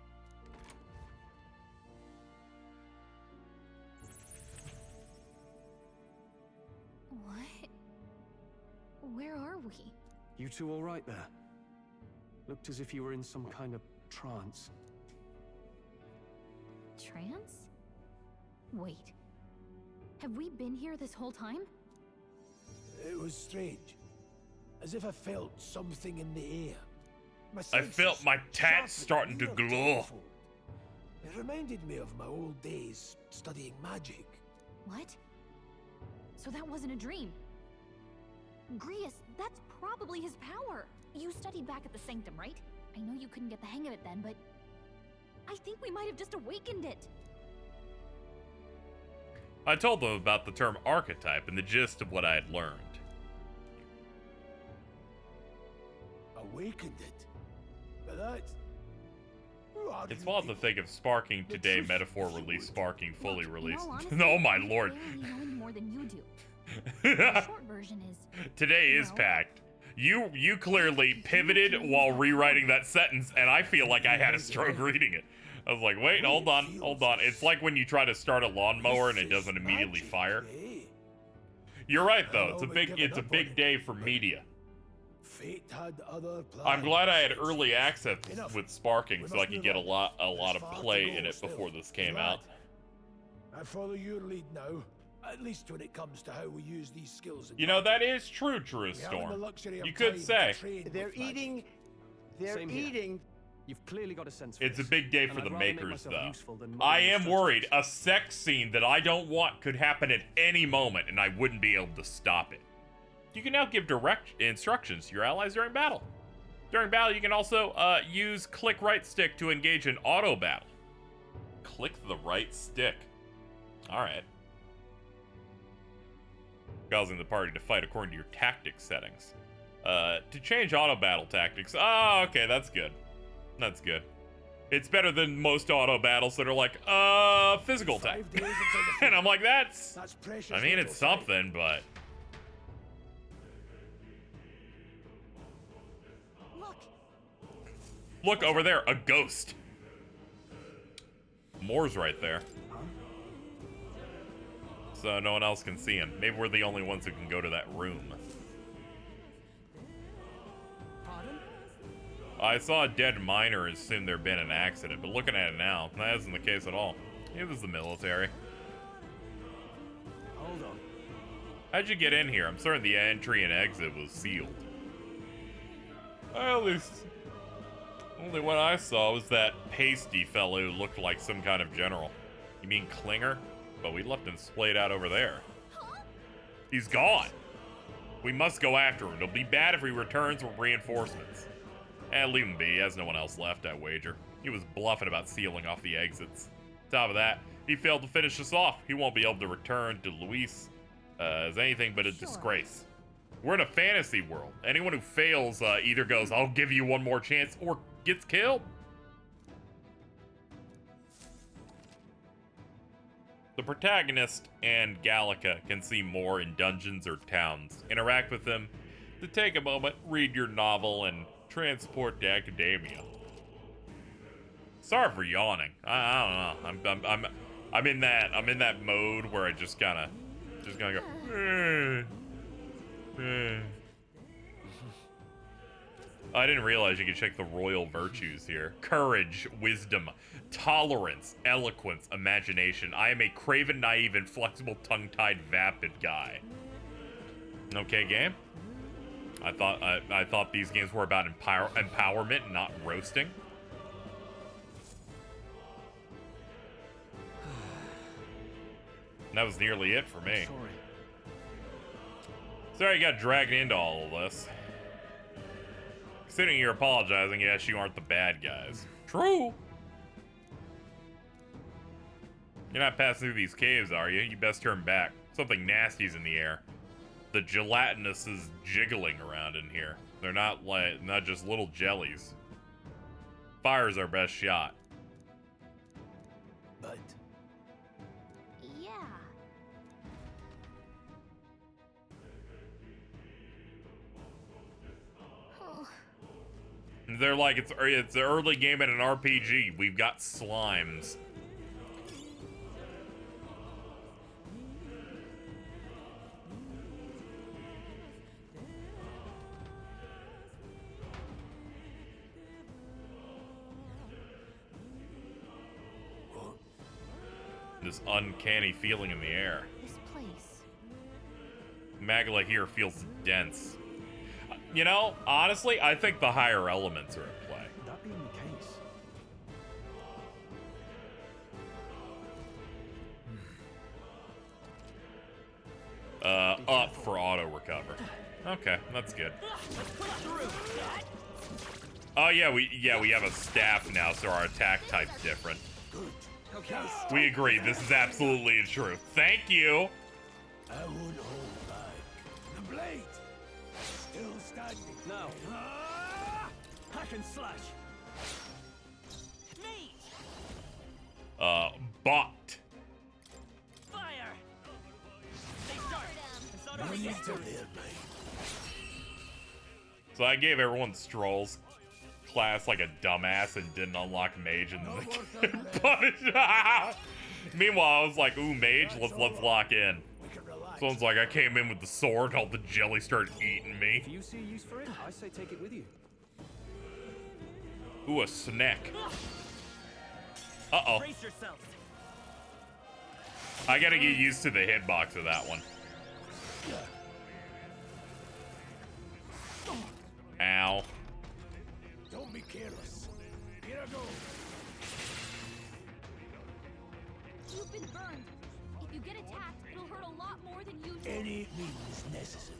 What? Where are we? You two all right there? Looked as if you were in some kind of trance. Trance? Wait. Have we been here this whole time? It was strange. As if I felt something in the air. My I felt senses my tats sharpened starting to near glow. tenfold. It reminded me of my old days studying magic. What? So that wasn't a dream. Grius, that's probably his power. You studied back at the Sanctum, right? I know you couldn't get the hang of it then, but I think we might have just awakened it. I told them about the term archetype and the gist of what I had learned. Awakened it? But that's... It's wild to think of Sparking today metaphor release, Sparking fully released. In all honesty, Oh my I lord. barely know any more than you do. The short version is... Today is packed. You clearly pivoted while rewriting that sentence, and I feel like I had a stroke reading it. I was like, wait, hold on. It's like when you try to start a lawnmower and it doesn't immediately fire. You're right though. It's a big day for media. Fate had other plans. I'm glad I had early access with Sparking so I could get a lot of play in it before this came out. I follow your lead now. At least when it comes to how we use these skills. You know, that is true, True Storm. You could say. They're eating. They're Same here. eating. You've clearly got a sense for It's a this, big day and for I'd the rather make makers, myself though. useful than I muddle am the worried a sex scene that I don't want could happen at any moment, and I wouldn't be able to stop it. You can now give direct instructions to your allies during battle. During battle, you can also use click right stick to engage in auto battle. Click the right stick. All right. Causing the party to fight according to your tactics settings. To change auto battle tactics. Oh, okay, that's good. That's good. It's better than most auto battles that are like, physical attack. And I'm like, that's precious. I mean, it's something, but. Look over there, a ghost. Moore's right there. So no one else can see him. Maybe we're the only ones who can go to that room. I saw a dead miner and assumed there'd been an accident, but looking at it now, that isn't the case at all. It was the military. Hold on. How'd you get in here? I'm certain the entry and exit was sealed. Well, at least, only one I saw was that pasty fellow who looked like some kind of general. You mean Klinger? But we left him splayed out over there. He's gone. We must go after him. It'll be bad if he returns with reinforcements. Leave him be. He has no one else left, I wager. He was bluffing about sealing off the exits. Top of that, he failed to finish us off. He won't be able to return to Luis as anything but a disgrace. We're in a fantasy world. Anyone who fails either goes, I'll give you one more chance, or gets killed. The protagonist and Gallica can see more in dungeons or towns. Interact with them to take a moment, read your novel, and transport to academia. Sorry for yawning. I don't know. I'm in that mode where I just gonna go. I didn't realize you could check the royal virtues here. Courage, wisdom, tolerance, eloquence, imagination. I am a craven, naive, and flexible, tongue-tied, vapid guy. Okay, game. I thought these games were about empowerment, not roasting. And that was nearly it for me. Sorry you got dragged into all of this. Considering you're apologizing, yes, you aren't the bad guys. True. You're not passing through these caves, are you? You best turn back. Something nasty's in the air. The gelatinous is jiggling around in here. They're not just little jellies. Fire's our best shot. But yeah. Oh. They're like, it's the early game in an RPG. We've got slimes. This uncanny feeling in the air. This place. Magla here feels dense. You know, honestly, I think the higher elements are at play. That being the case. Up for auto recover. Okay, that's good. Oh yeah, we have a staff now, so our attack type's different. We agree. This is absolutely true. Thank you. I would hold back. The blade still standing. Now. Hack and slash. Bot. Fire. No need to live, mate. So I gave everyone Stroll's class like a dumbass and didn't unlock mage and then punished. Meanwhile, I was like, ooh, mage, let's lock in. Someone's like, I came in with the sword, all the jelly started eating me. If you see a use for it, I say take it with you. Ooh, a snack. Uh-oh. I gotta get used to the hitbox of that one. Ow. Don't be careless. Here I go. You've been burned. If you get attacked, it'll hurt a lot more than usual. Any means necessary.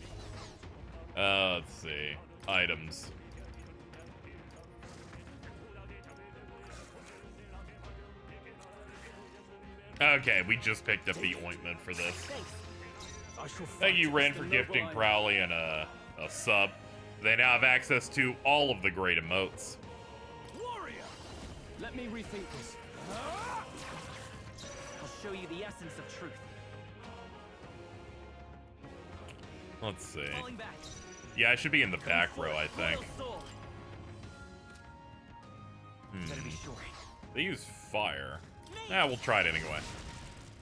Let's see. Items. Okay, we just picked up the ointment for this. Thank you, Ren, for gifting Crowley and a sub. They now have access to all of the great emotes. Warrior! Let me rethink this. I'll show you the essence of truth. Let's see. Yeah, I should be in the back row, I think. Better be sure. They use fire. We'll try it anyway.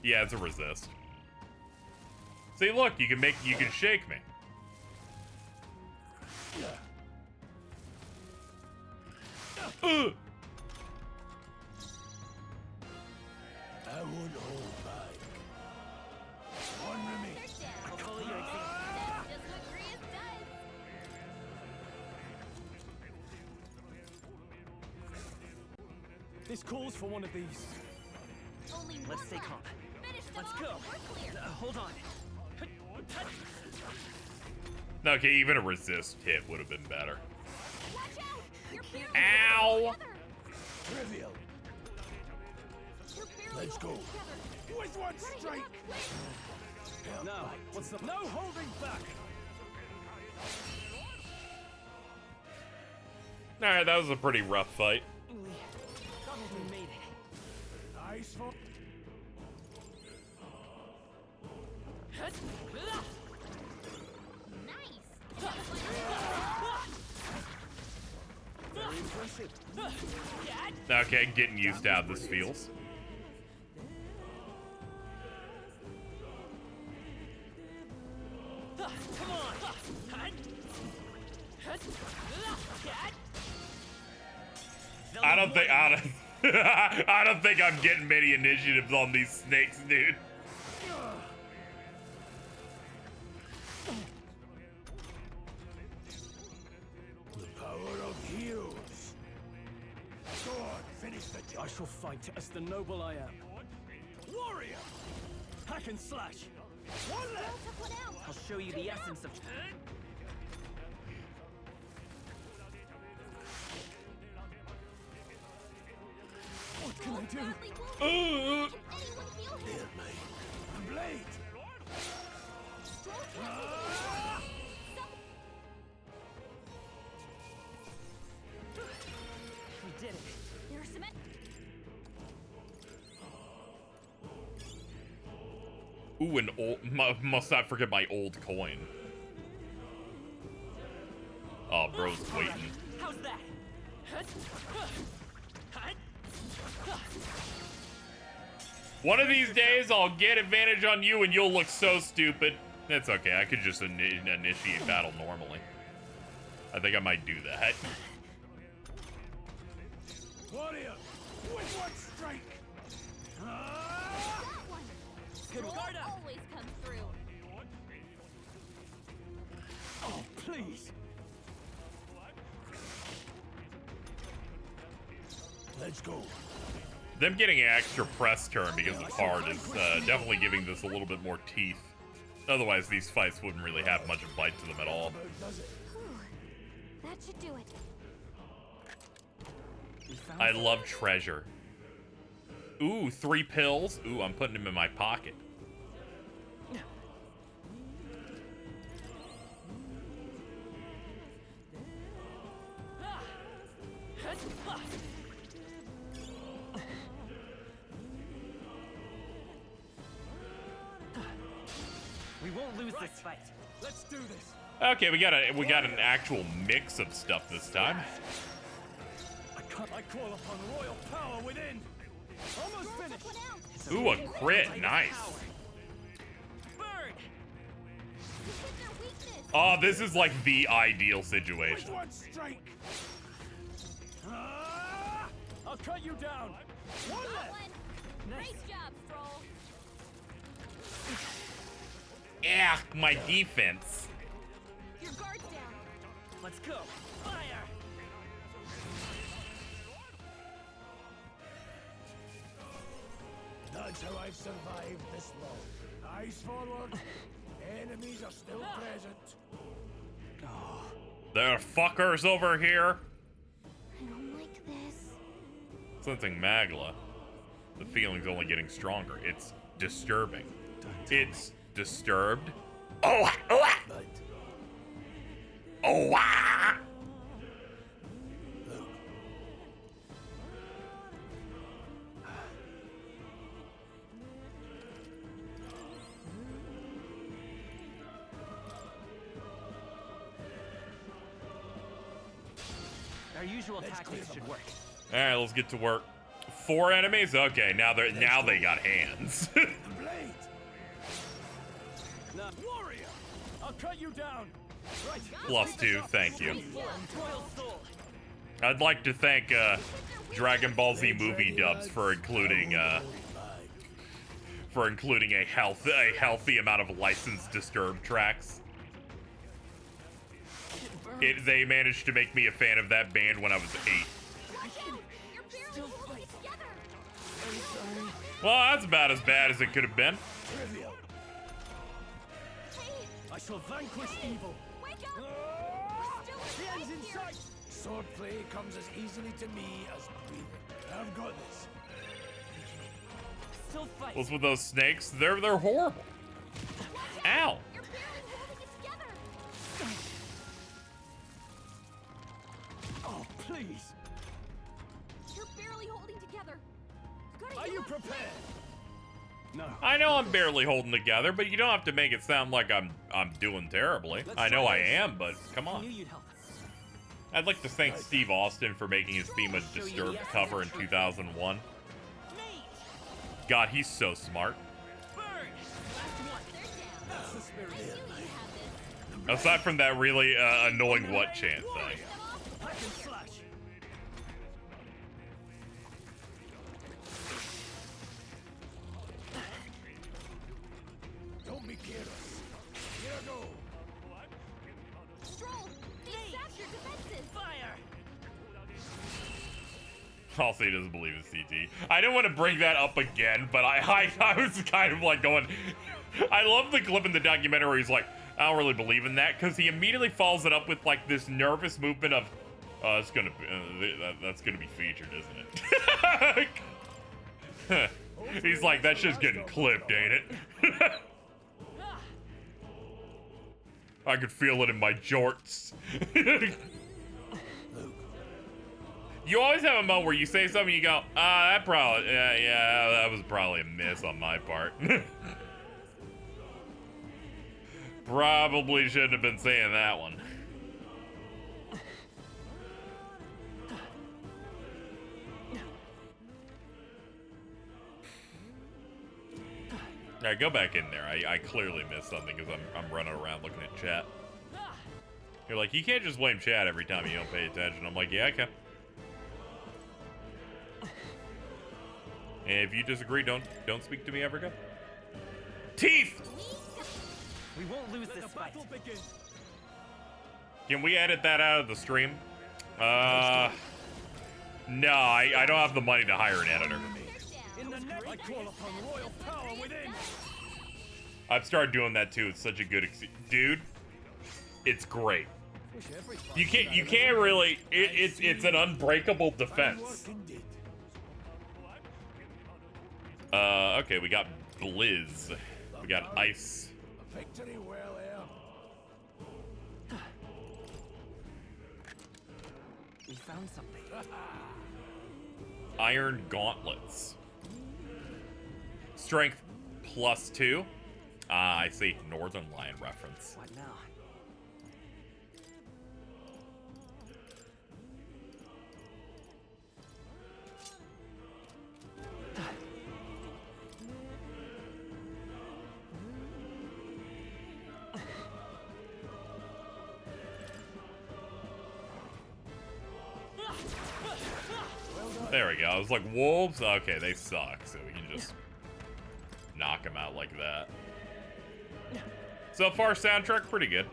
Yeah, it's a resist. See, look, you can shake me. I would hold back. One remains. I'll follow your example. This calls for one of these. Let's stay calm. Let's go. Hold on. Okay, even a resist hit would have been better. Ow! Trivial. Let's go. With one strike. Now, what's the no holding back? Alright, that was a pretty rough fight. We made it. Nice one. Nice. Okay, getting used to how this feels. Come on! I don't think I don't think I'm getting many initiatives on these snakes, dude. The power of heroes. Go on, finish the job. I shall fight as the noble I am. Warrior! Hack and slash! One left! I'll show you the essence of... What can I do? Heal me. The blade! We did it. There's some... Ooh, an old... Must not forget my old coin. Oh, bro's waiting. How's that? One of these days, I'll get advantage on you and you'll look so stupid. That's okay, I could just initiate battle normally. I think I might do that. Warrior! With one strike! Good guard up! always comes through. Oh, please! Let's go. Them getting an extra press turn because it's hard is definitely giving this a little bit more teeth. Otherwise, these fights wouldn't really have much of bite to them at all. That should do it. I love treasure. Ooh, 3 pills. Ooh, I'm putting them in my pocket. We won't lose this fight. Let's do this. Okay, we got an actual mix of stuff this time. I call upon royal power within. Almost finished. Ooh, a crit. Nice. Bird. Oh, this is like the ideal situation. One strike! I'll cut you down. One left. Nice job, Stroll. Yeah, my defense. Your guard's down. Let's go. Fire. That's how I've survived this long. Eyes forward. Enemies are still present. There are fuckers over here. I don't like this. Sensing Magla. The feeling's only getting stronger. It's disturbing. It's disturbed. Oh, oh, oh, ah. Our usual tactics should work. All right, let's get to work. 4 enemies. Okay, now they got hands. Blade. Now, warrior, I'll cut you down. Right. +2, thank you. I'd like to thank Dragon Ball Z movie dubs for including a healthy amount of licensed Disturbed tracks. They managed to make me a fan of that band when I was 8. Well, that's about as bad as it could have been. I shall vanquish evil. The end's in sight. Swordplay comes as easily to me as breathing. I've got this. Still fight. What's with those snakes? They're horrible. Ow. Oh, please. You're barely holding together. Are you prepared? No. I know I'm barely holding together, but you don't have to make it sound like I'm doing terribly. I know I am, but come on. I knew you'd help. I'd like to thank Steve Austin for making his theme a Disturbed cover in 2001. God, he's so smart. Aside from that really annoying what chant thing. Don't be careless. Here I go. Stroll, they sapped your defenses. Fire. Also, he doesn't believe in CT. I didn't want to bring that up again, but I was kind of like going... I love the clip in the documentary where he's like, I don't really believe in that, because he immediately follows it up with like this nervous movement of, it's gonna be, that's gonna be featured, isn't it? He's like, that shit's getting clipped, ain't it? I could feel it in my jorts. You always have a moment where you say something, you go, that probably, yeah, that was probably a miss on my part. Probably shouldn't have been saying that one. Alright, go back in there. I clearly missed something because I'm running around looking at chat. You're like, you can't just blame chat every time you don't pay attention. I'm like, yeah, I can. And if you disagree, don't speak to me ever again. Teeth! We won't lose this fight. Can we edit that out of the stream? No, I don't have the money to hire an editor. I call upon royal power within. I've started doing that too. It's such a good dude. It's great. You can't really. It's an unbreakable defense. Okay, we got Blizz. We got Ice. Victory well earned. We found something. Iron Gauntlets. Strength +2. I see. Northern Lion reference. What now? There we go. I was like, wolves? Okay, they suck, so we can just knock them out like that. So far, soundtrack pretty good.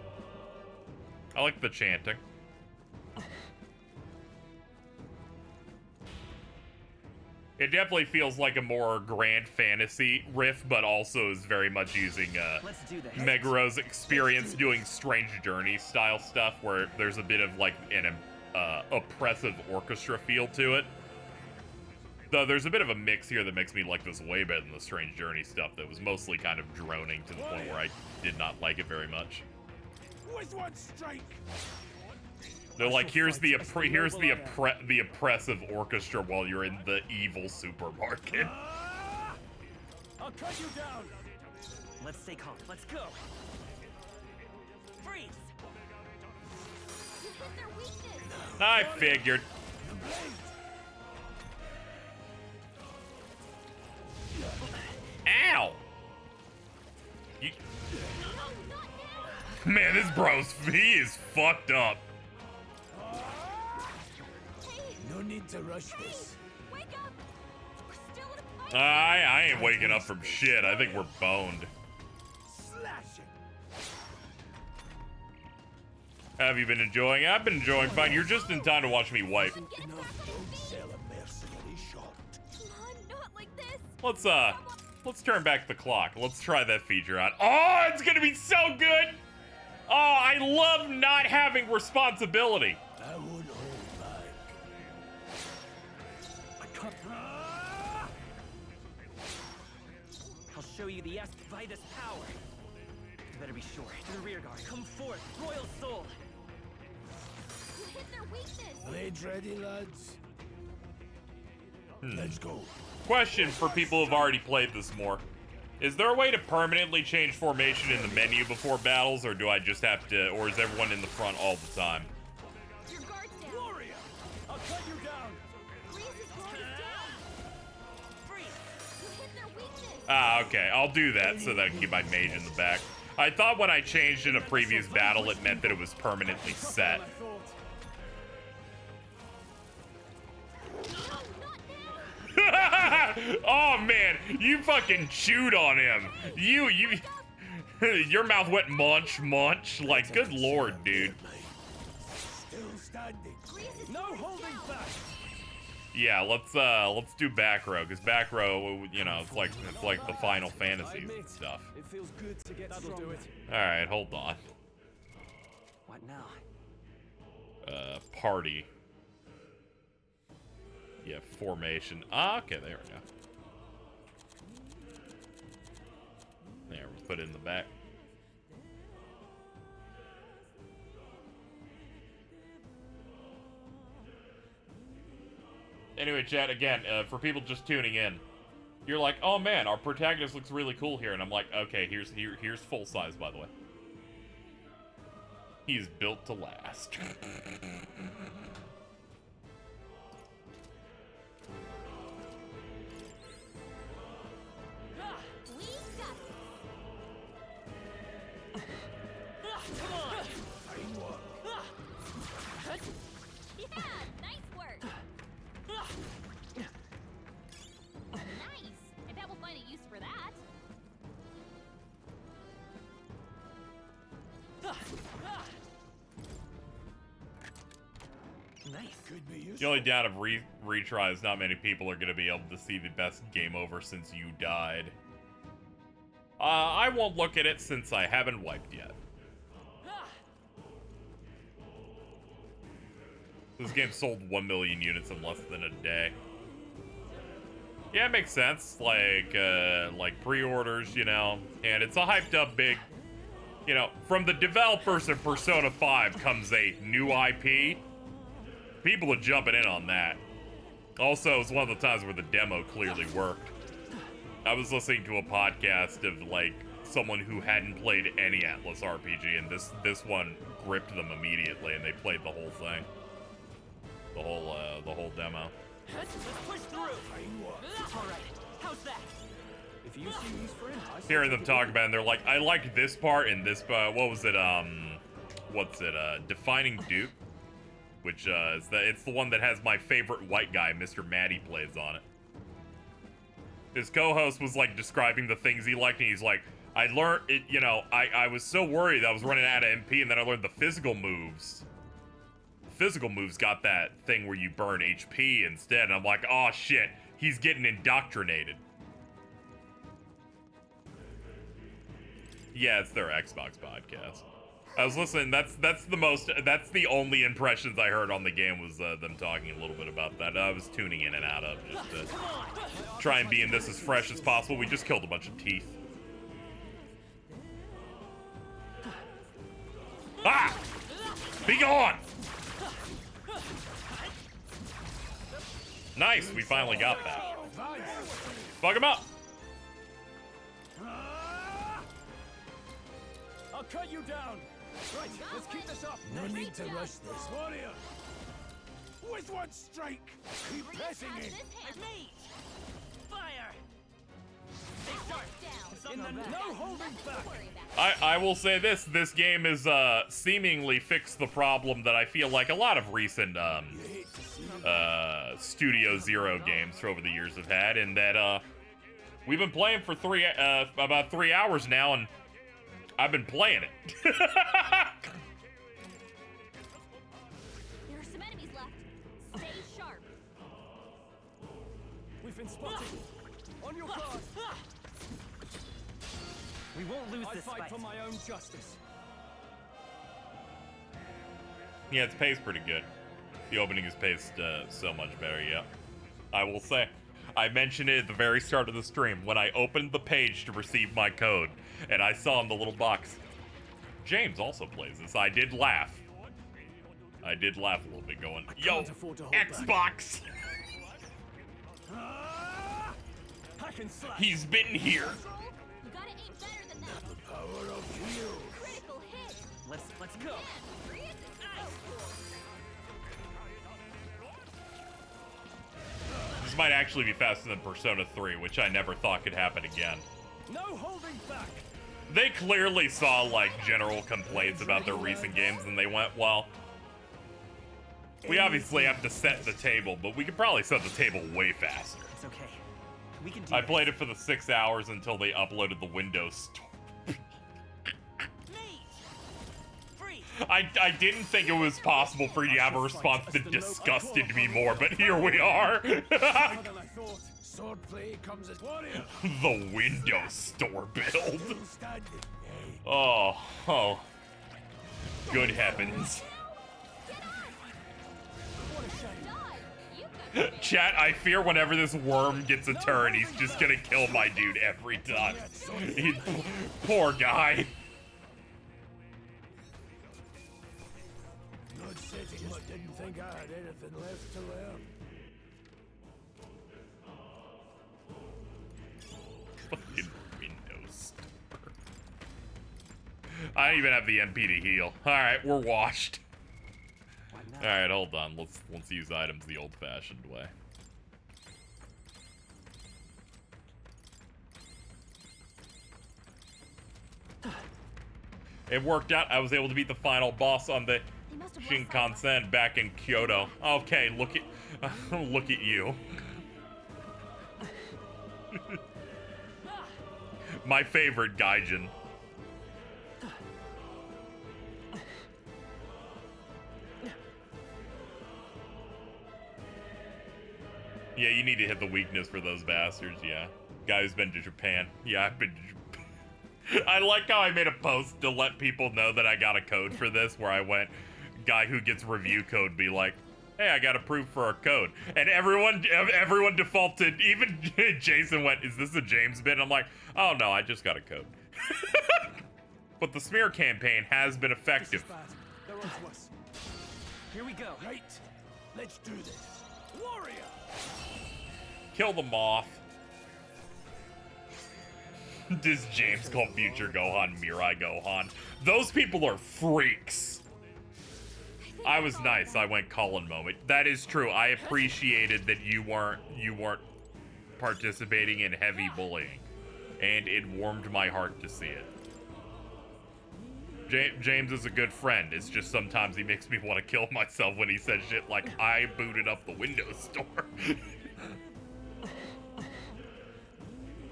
I like the chanting. It definitely feels like a more grand fantasy riff, but also is very much using Megaro's experience doing Strange Journey style stuff, where there's a bit of like an oppressive orchestra feel to it. Though there's a bit of a mix here that makes me like this way better than the Strange Journey stuff that was mostly kind of droning to the point where I did not like it very much. With one strike. They're like, here's the oppressive orchestra while you're in the evil supermarket. I'll cut you down. Let's stay calm. Let's go. Freeze. You hit their weakness. I figured. Ow! Man, this bro's he is fucked up. No need to rush this. Wake up. We're still in a fight. I ain't waking up from shit. I think we're boned. Slashing. Have you been enjoying? I've been enjoying fine. You're just in time to watch me wipe. Enough. Don't sell a mercenary shot. Come on, not like this. Let's turn back the clock. Let's try that feature out. Oh, it's gonna be so good. Oh, I love not having responsibility. I won't hold back. I can't. I'll show you the Vitus power. You better be sure. To the rear guard. Come forth, Royal Soul. You hit their weakness. Blades ready, lads. Let's go. Question for people who've already played this more. Is there a way to permanently change formation in the menu before battles, or do I just have to, or is everyone in the front all the time? Your guards Ah, okay. I'll do that so that I can keep my mage in the back. I thought when I changed in a previous battle, it meant that it was permanently set. Oh man, you fucking chewed on him. Your mouth went munch, munch. Like, good lord, dude. Still standing. No holding back. Yeah, let's do back row, because back row, you know, it's like the Final Fantasy stuff. It feels good to get that'll do it. All right, hold on. What now? Party. Yeah, formation. Ah, okay, there we go. There, we'll put it in the back. Anyway, chat, again, for people just tuning in, you're like, oh man, our protagonist looks really cool here, and I'm like, okay, here's full size, by the way. He's built to last. The only doubt of retry is not many people are going to be able to see the best game over since you died. I won't look at it since I haven't wiped yet. This game sold 1 million units in less than a day. Yeah, it makes sense. Like pre-orders, you know, and it's a hyped up big, you know, from the developers of Persona 5 comes a new IP. People are jumping in on that. Also, it's one of the times where the demo clearly worked. I was listening to a podcast of, like, someone who hadn't played any Atlas RPG, and this one gripped them immediately, and they played the whole thing. The whole demo. Let's push through. All right. How's that? If you see use for him, Hearing them talk about it, and they're like, I like this part and this part. What was it? Defining Duke? Which, it's the one that has my favorite white guy, Mr. Maddie, plays on it. His co-host was, like, describing the things he liked, and he's like, I learned, it, you know, I was so worried I was running out of MP, and then I learned the physical moves. Physical moves got that thing where you burn HP instead, and I'm like, oh shit, he's getting indoctrinated. Yeah, it's their Xbox podcast. I was listening. That's the only impressions I heard on the game was them talking a little bit about that. I was tuning in and out of just to try and be in this as fresh as possible. We just killed a bunch of teeth. Ah! Be gone! Nice, we finally got that. Fuck him up! I'll cut you down. Right, let's keep this up. No need to rush this. Warrior! With one strike! Keep pressing it! Me! Fire! Stay sharp! No holding back! I will say this game is seemingly fixed the problem that I feel like a lot of recent Studio Zero games over the years have had, in that we've been playing for about 3 hours now, and I've been playing it. There are some enemies left. Stay sharp. We've been spotted. On your guard. We won't lose I this fight for my own justice. Yeah, it's paced pretty good. The opening is paced so much better, yeah. I will say, I mentioned it at the very start of the stream, when I opened the page to receive my code, and I saw in the little box, James also plays this. I did laugh. I did laugh a little bit going, yo, Xbox! He's been here. You gotta aim better than that. The power of heal. Critical hit. Let's go. This might actually be faster than Persona 3, which I never thought could happen again. No holding back. They clearly saw, like, general complaints about their recent games, and they went, well, we obviously have to set the table, but we could probably set the table way faster. It's okay. We can do I played it for the 6 hours until they uploaded the Windows Store. I didn't think it was possible for you to have a response that disgusted me more, but here we are. The Windows Store build. Oh. Good heavens. Chat, I fear whenever this worm gets a turn, he's just gonna kill my dude every time. Poor guy. Good city, but didn't think I had anything left to live. Fucking Windows Store. I don't even have the MP to heal. Alright, we're washed. Alright, hold on. Let's use items the old-fashioned way. It worked out. I was able to beat the final boss on the Shinkansen back in Kyoto. Okay, look at you. My favorite Gaijin. Yeah, you need to hit the weakness for those bastards, yeah. Guy who's been to Japan. Yeah, I've been to Japan. I like how I made a post to let people know that I got a code for this, where I went, guy who gets review code be like, hey, I got approved for a code. And everyone defaulted, even Jason went, is this a James bit? I'm like, oh no, I just got a code. But the smear campaign has been effective. Here we go. Right, let's do this. Warrior! Kill the moth. This James called Future Gohan Mirai Gohan. Those people are freaks. I was nice. I went Colin moment. That is true. I appreciated that you weren't participating in heavy bullying, and it warmed my heart to see it. James is a good friend. It's just sometimes he makes me want to kill myself when he says shit like, I booted up the Windows Store.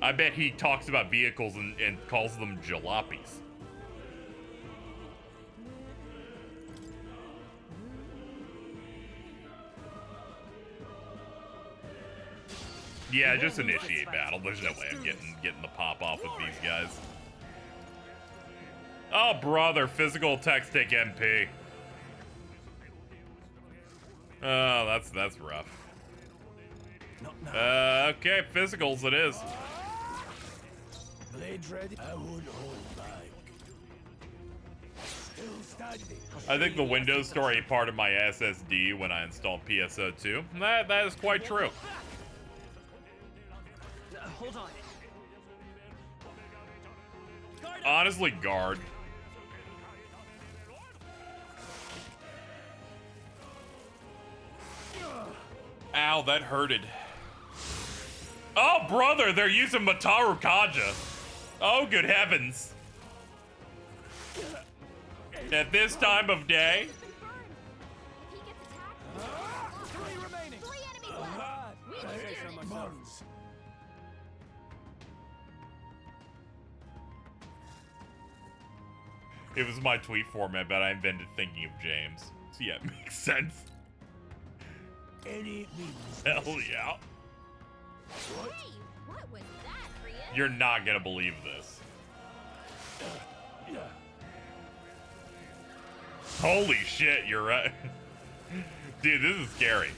I bet he talks about vehicles and calls them jalopies. Yeah, just initiate battle. There's no way I'm getting the pop off with these guys. Oh, brother, physical attacks take MP. Oh, that's rough. Okay, physicals it is. Blade ready? I would hold back. Still standing. I think the Windows Store ate part of my SSD when I installed PSO2. That is quite true. Hold on. Honestly, guard. Ow, that hurted. Oh, brother, they're using Mataru Kaja. Oh, good heavens. At this time of day. It was my tweet format, but I invented thinking of James. So yeah, it makes sense. Any means. Hell yeah. What? Hey, what was that, Rhea? You're not gonna believe this. Holy shit, you're right. Dude, this is scary.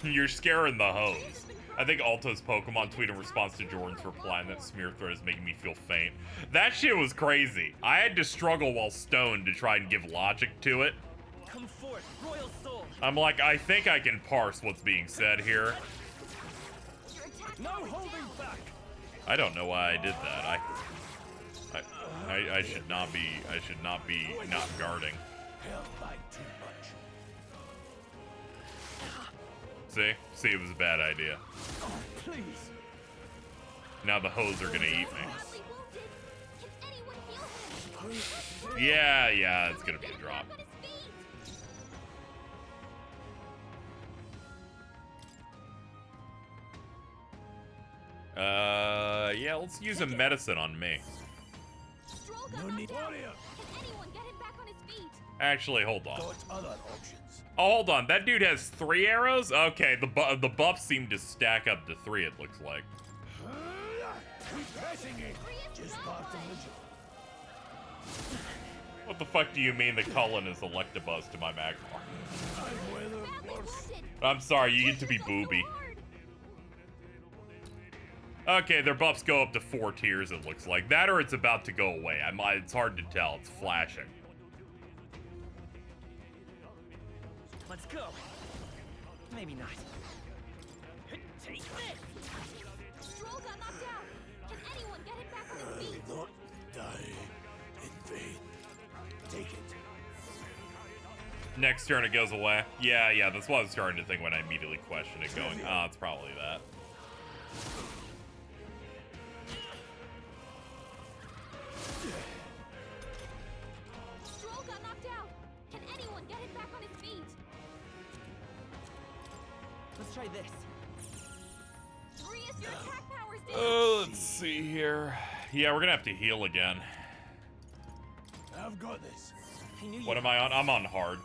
You're scaring the hoes. I think Alto's Pokemon tweet in response to Jordan's reply that smear thread is making me feel faint. That shit was crazy. I had to struggle while stoned to try and give logic to it. Come forth, Royal Soul. I'm like, I think I can parse what's being said here. No holding back. I don't know why I did that. I should not be not guarding. Held by too much. See, it was a bad idea. Oh, please. Now the hoes are gonna eat me. Yeah, it's gonna be a drop. Yeah, let's use a medicine on me. No need. Actually, hold on. Got other options. Oh, hold on. That dude has 3 arrows? Okay, the buffs seem to stack up to 3, it looks like. Keep pressing it. Just part of the job. What the fuck do you mean the Cullen is Electabuzz to my Magmar? I'm sorry, you get to be booby. Okay, their buffs go up to 4 tiers, it looks like. That or it's about to go away. It's hard to tell. It's flashing. Let's go. Maybe not. Take this. Stroll got knocked out. Can anyone get him back on his feet? Not die in vain. Take it. Next turn it goes away. Yeah, that's what I was starting to think when I immediately questioned it, going, oh, it's probably that. Stroll got knocked out. Can anyone get him back on his feet? Let's try this. Grius, your attack power's down. Oh, let's see here. Yeah, we're gonna have to heal again. I've got this. What am I on? I'm on hard.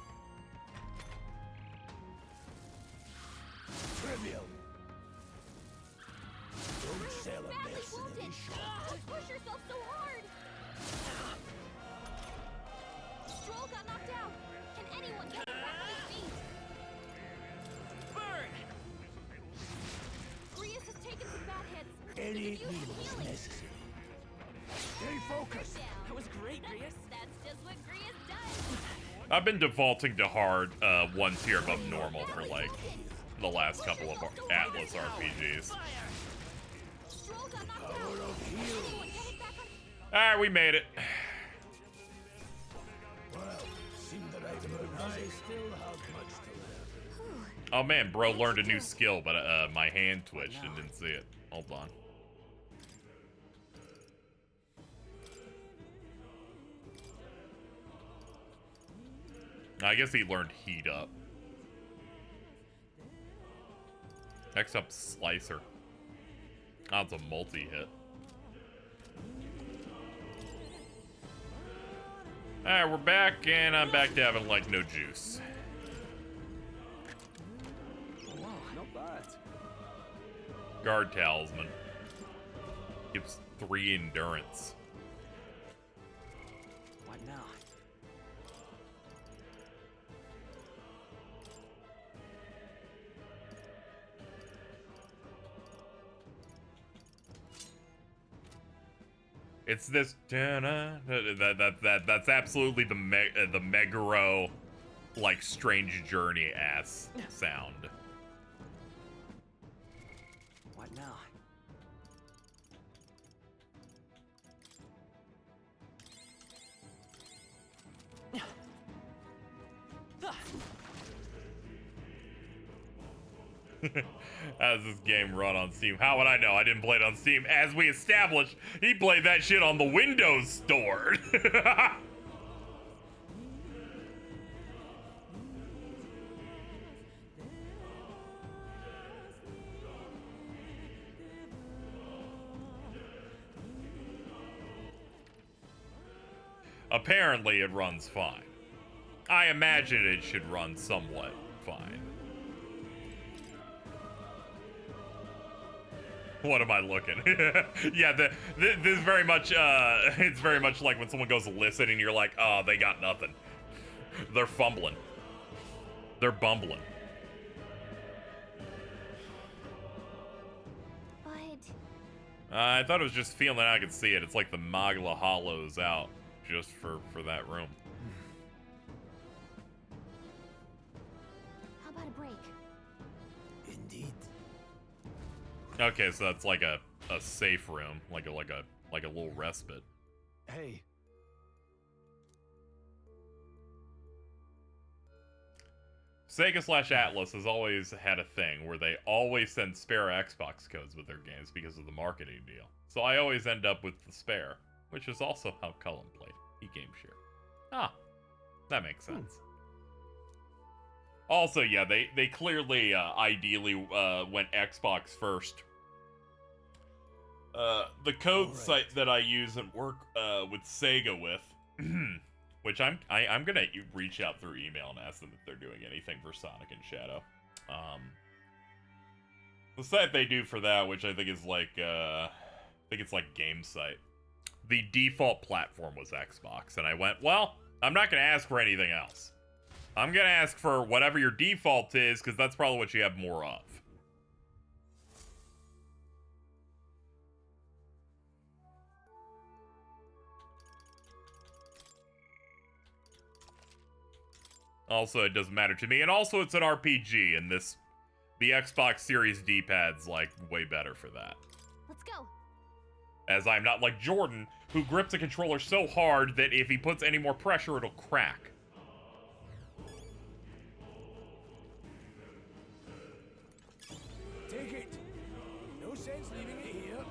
Trivial. Don't sell a mess in any shop. Don't push yourself so hard. Stroll got knocked out. Can anyone get him back on his feet? Burn! Grius has taken some bad hits. Any He could use some needles healing. necessary. Stay focused. That was great, Grius. That's just what Grius does. I've been defaulting to hard 1 tier above normal for like the last couple of Atlas RPGs. Stroll got knocked out. Can anyone get him back on his feet? Alright, we made it. Well, seem that I still have much to learn. Oh man, bro learned a new skill, but my hand twitched and didn't see it. Hold on. I guess he learned heat up. X up slicer. Oh, it's a multi-hit. Alright, we're back, and I'm back to having, like, no juice. Wow, not bad. Guard Talisman. Gives 3 endurance. What now? It's this that's absolutely the Megaro like Strange Journey ass sound. What now? How does this game run on Steam? How would I know? I didn't play it on Steam. As we established, he played that shit on the Windows Store. Apparently it runs fine. I imagine it should run somewhat fine. What am I looking? Yeah, this is very much, it's very much like when someone goes to listen and you're like, oh, they got nothing. They're fumbling. They're bumbling. But I thought it was just feeling I could see it. It's like the Magla hollows out just for that room. how about a break? Indeed. Okay, so that's like a safe room, like a little respite. Sega/Atlas has always had a thing where they always send spare Xbox codes with their games because of the marketing deal. So I always end up with the spare, which is also how Cullen played. He game share. Ah, that makes sense. Also, yeah, they clearly, ideally, went Xbox first. The code site that I use and work with Sega with, which I'm gonna reach out through email and ask them if they're doing anything for Sonic and Shadow. The site they do for that, which I think is like, I think it's like Game Site. The default platform was Xbox, and I went, well, I'm not gonna ask for anything else. I'm gonna ask for whatever your default is, because that's probably what you have more of. Also, it doesn't matter to me. And also, it's an RPG, and the Xbox Series D-pad's, like, way better for that. Let's go. As I'm not like Jordan, who grips a controller so hard that if he puts any more pressure, it'll crack. Take it. No sense leaving it here.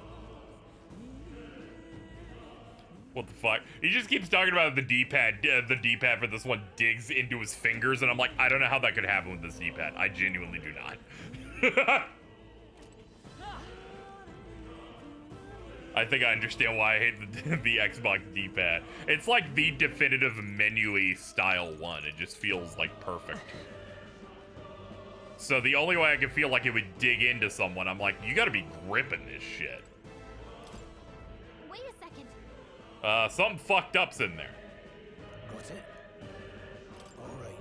What the fuck? He just keeps talking about the D-pad. The D-pad for this one digs into his fingers, and I'm like, I don't know how that could happen with this D-pad. I genuinely do not. I think I understand why I hate the Xbox D-pad. It's like the definitive menu-y style one. It just feels like perfect. So the only way I can feel like it would dig into someone, I'm like, you gotta be gripping this shit. Wait a second. Something fucked up's in there. Got it. All right.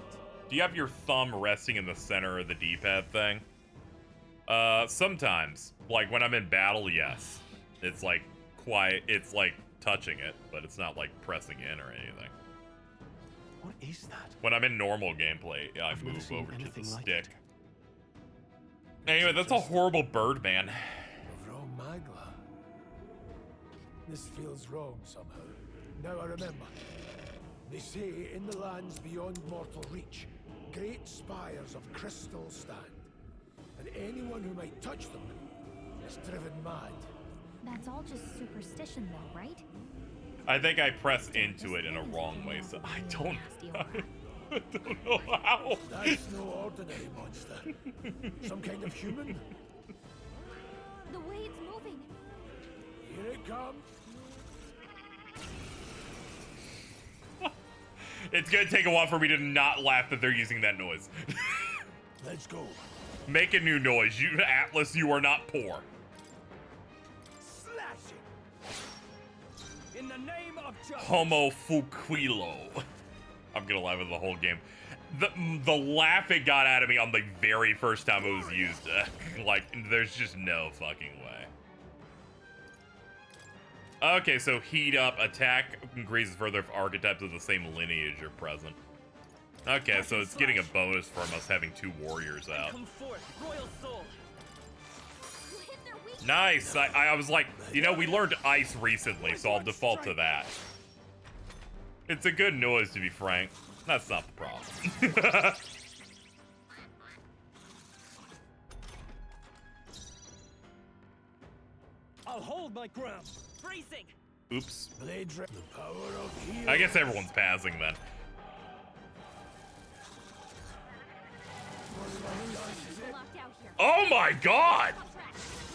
Do you have your thumb resting in the center of the D-pad thing? Sometimes. Like when I'm in battle, yes. It's like quiet, it's like touching it, but it's not like pressing in or anything. What is that? When I'm in normal gameplay, I move over to the stick. Anyway, that's a horrible bird, man. Wrong Magla. This feels wrong somehow. Now I remember. They say in the lands beyond mortal reach, great spires of crystal stand. And anyone who might touch them is driven mad. That's all just superstition though, right? I think I pressed into it in a wrong way, so I don't know how. That's no ordinary monster. Some kind of human. The way it's moving. Here it comes. It's gonna take a while for me to not laugh that they're using that noise. Let's go. Make a new noise. You, Atlas, you are not poor. Slash it. In the name of justice. Homo fuquilo. I'm gonna laugh at the whole game. The laugh it got out of me on the very first time it was used. Like, there's just no fucking way. Okay, so heat up, attack increases further if archetypes of the same lineage are present. Okay, so it's getting a bonus from us having 2 warriors out. Nice. I was like, you know, we learned ice recently, so I'll default to that. It's a good noise, to be frank. That's not the problem. I'll hold my ground. Freezing. Oops. The power of healing. I guess everyone's passing then. Oh my god!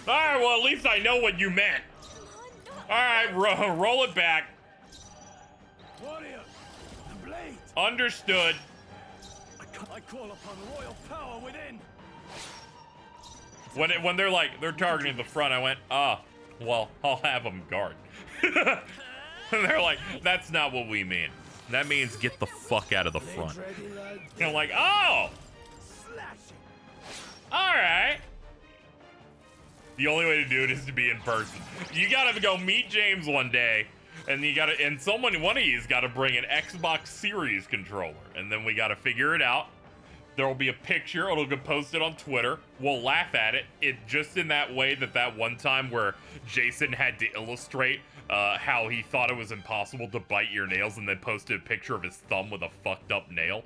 Alright, well at least I know what you meant. Alright, roll it back. Warrior, the blade. Understood. I call upon royal power within. When they're targeting the front, I went, well, I'll have them guard. And they're like, that's not what we mean. That means get the fuck out of the front. And I'm like, oh! Alright. The only way to do it is to be in person. You gotta go meet James one day, and one of you's gotta bring an Xbox Series controller, and then we gotta figure it out. There'll be a picture, it'll get posted on Twitter. We'll laugh at it. Just in that way that one time where Jason had to illustrate how he thought it was impossible to bite your nails and then posted a picture of his thumb with a fucked up nail.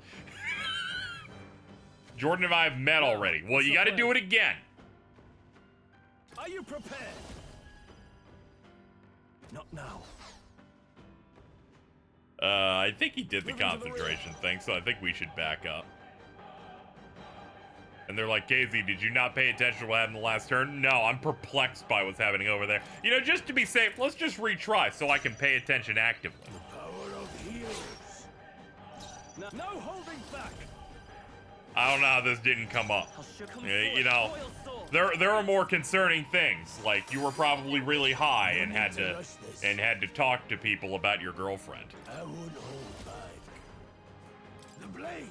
Jordan and I have met already. Well, you got to do it again. Are you prepared? Not now. I think he did the concentration thing, so I think we should back up. And they're like, Casey, did you not pay attention to what happened in the last turn? No, I'm perplexed by what's happening over there. You know, just to be safe, let's just retry so I can pay attention actively. Power of heroes. No holding back. I don't know how this didn't come up. You know, there are more concerning things. Like you were probably really high and had to talk to people about your girlfriend. I would hold back. The blade.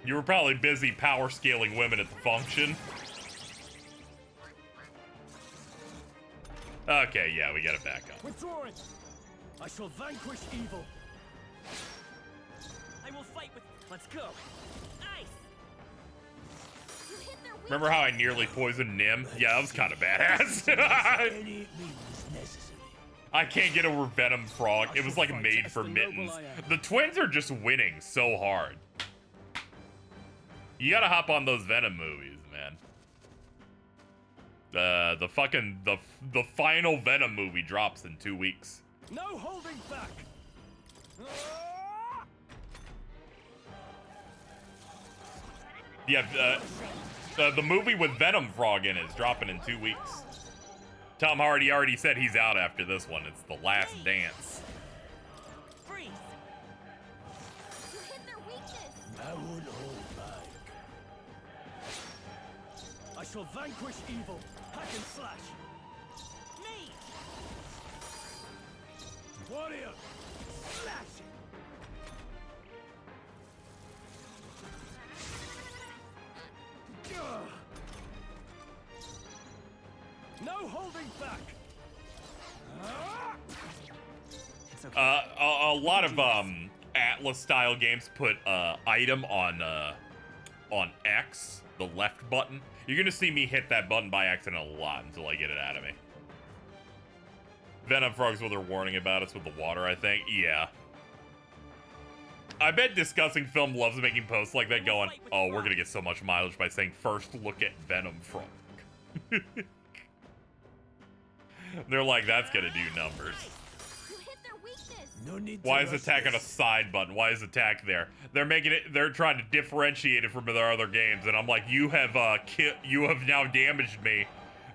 You were probably busy power scaling women at the function. Okay, yeah, we gotta back up. Withdrawing. I shall vanquish evil. I will fight with. Let's go. Ice. Remember how I nearly poisoned Nim? Yeah, that was kind of badass. I can't get over Venom Frog. It was like made for mittens. The twins are just winning so hard. You gotta hop on those Venom movies, man. The final Venom movie drops in 2 weeks. No holding back. Yeah, the movie with Venom Frog in it is dropping in 2 weeks. Tom Hardy already said he's out after this one. It's The Last Dance. Freeze. You hit their weakness. I would hold back. I shall vanquish evil. Hack and slash. Me. Warrior. Slash it. No holding back. It's okay. A lot of Atlas style games put item on X, the left button. You're gonna see me hit that button by accident a lot until I get it out of me. Venom Frog's what they're warning about us with the water, I think. Yeah. I bet Discussing Film loves making posts like that going, oh, we're gonna get so much mileage by saying first look at Venom Frog. They're like, that's gonna do numbers. You hit their weakness. No need to Why is rush attack on a this. side button? Why is attack there? They're making it. They're trying to differentiate it from their other games, and I'm like, you have now damaged me,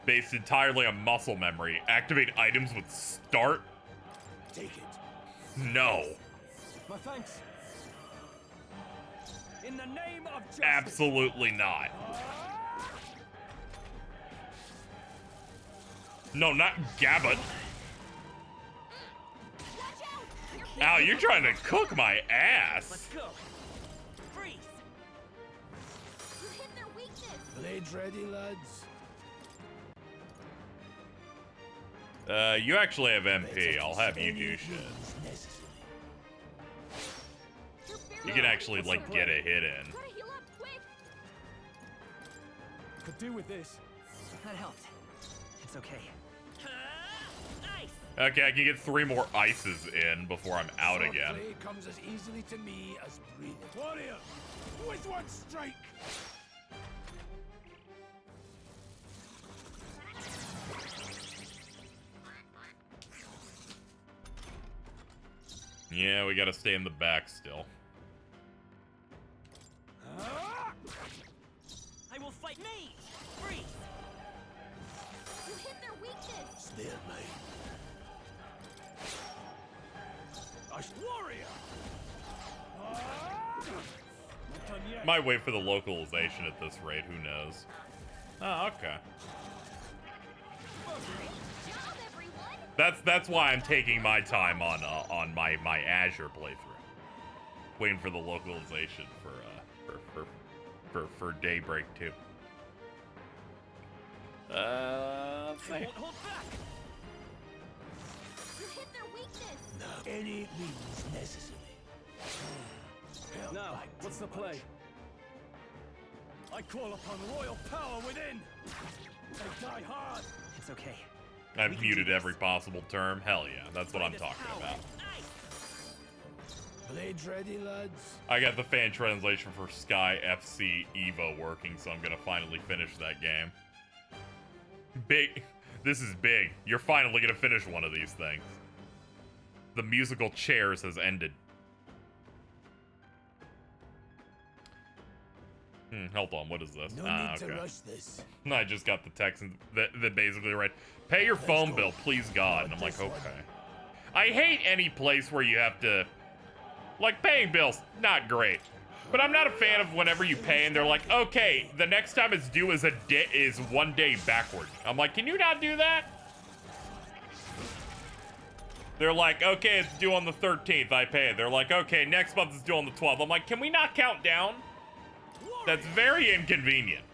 based entirely on muscle memory. Activate items with start. Take it. No, My thanks. In the name of justice. absolutely not. No, not Gabbot. Ow, you're trying to cook my ass. Let's go. Freeze. You hit their weakness. Blades ready, lads. You actually have MP. I'll have you do shit. You can actually, like, get a hit in. Gotta heal up quick. Could do with this. That helped. It's okay. Ice. Okay, I can get 3 more ices in before I'm out again. Play comes as easily to me as breathing. Warrior, with one strike. Yeah, we gotta stay in the back still. I will fight. Me. Freeze. You hit their weakness. Spare me. Warrior. Might wait for the localization at this rate, who knows? Oh, okay. That's why I'm taking my time on my Azure playthrough, waiting for the localization for Daybreak 2. It won't hold back. You hit their weakness. No. Any means necessary. Now, what's the play? I call upon royal power within. They die hard. It's okay. I've muted every possible term. Hell yeah, that's what I'm talking about. Blades ready, lads? I got the fan translation for Sky FC Evo working, so I'm gonna finally finish that game. Big. This is big. You're finally gonna finish one of these things. The musical chairs has ended. Hold on, what is this? No need to rush this. I just got the text that basically read, pay your phone bill, please God. And I'm like, okay. I hate any place where you have to, like, paying bills, not great. But I'm not a fan of whenever you pay and they're like, okay, the next time it's due is 1 day backward. I'm like, can you not do that? They're like, okay, it's due on the 13th, I pay it. They're like, okay, next month is due on the 12th. I'm like, can we not count down? That's very inconvenient.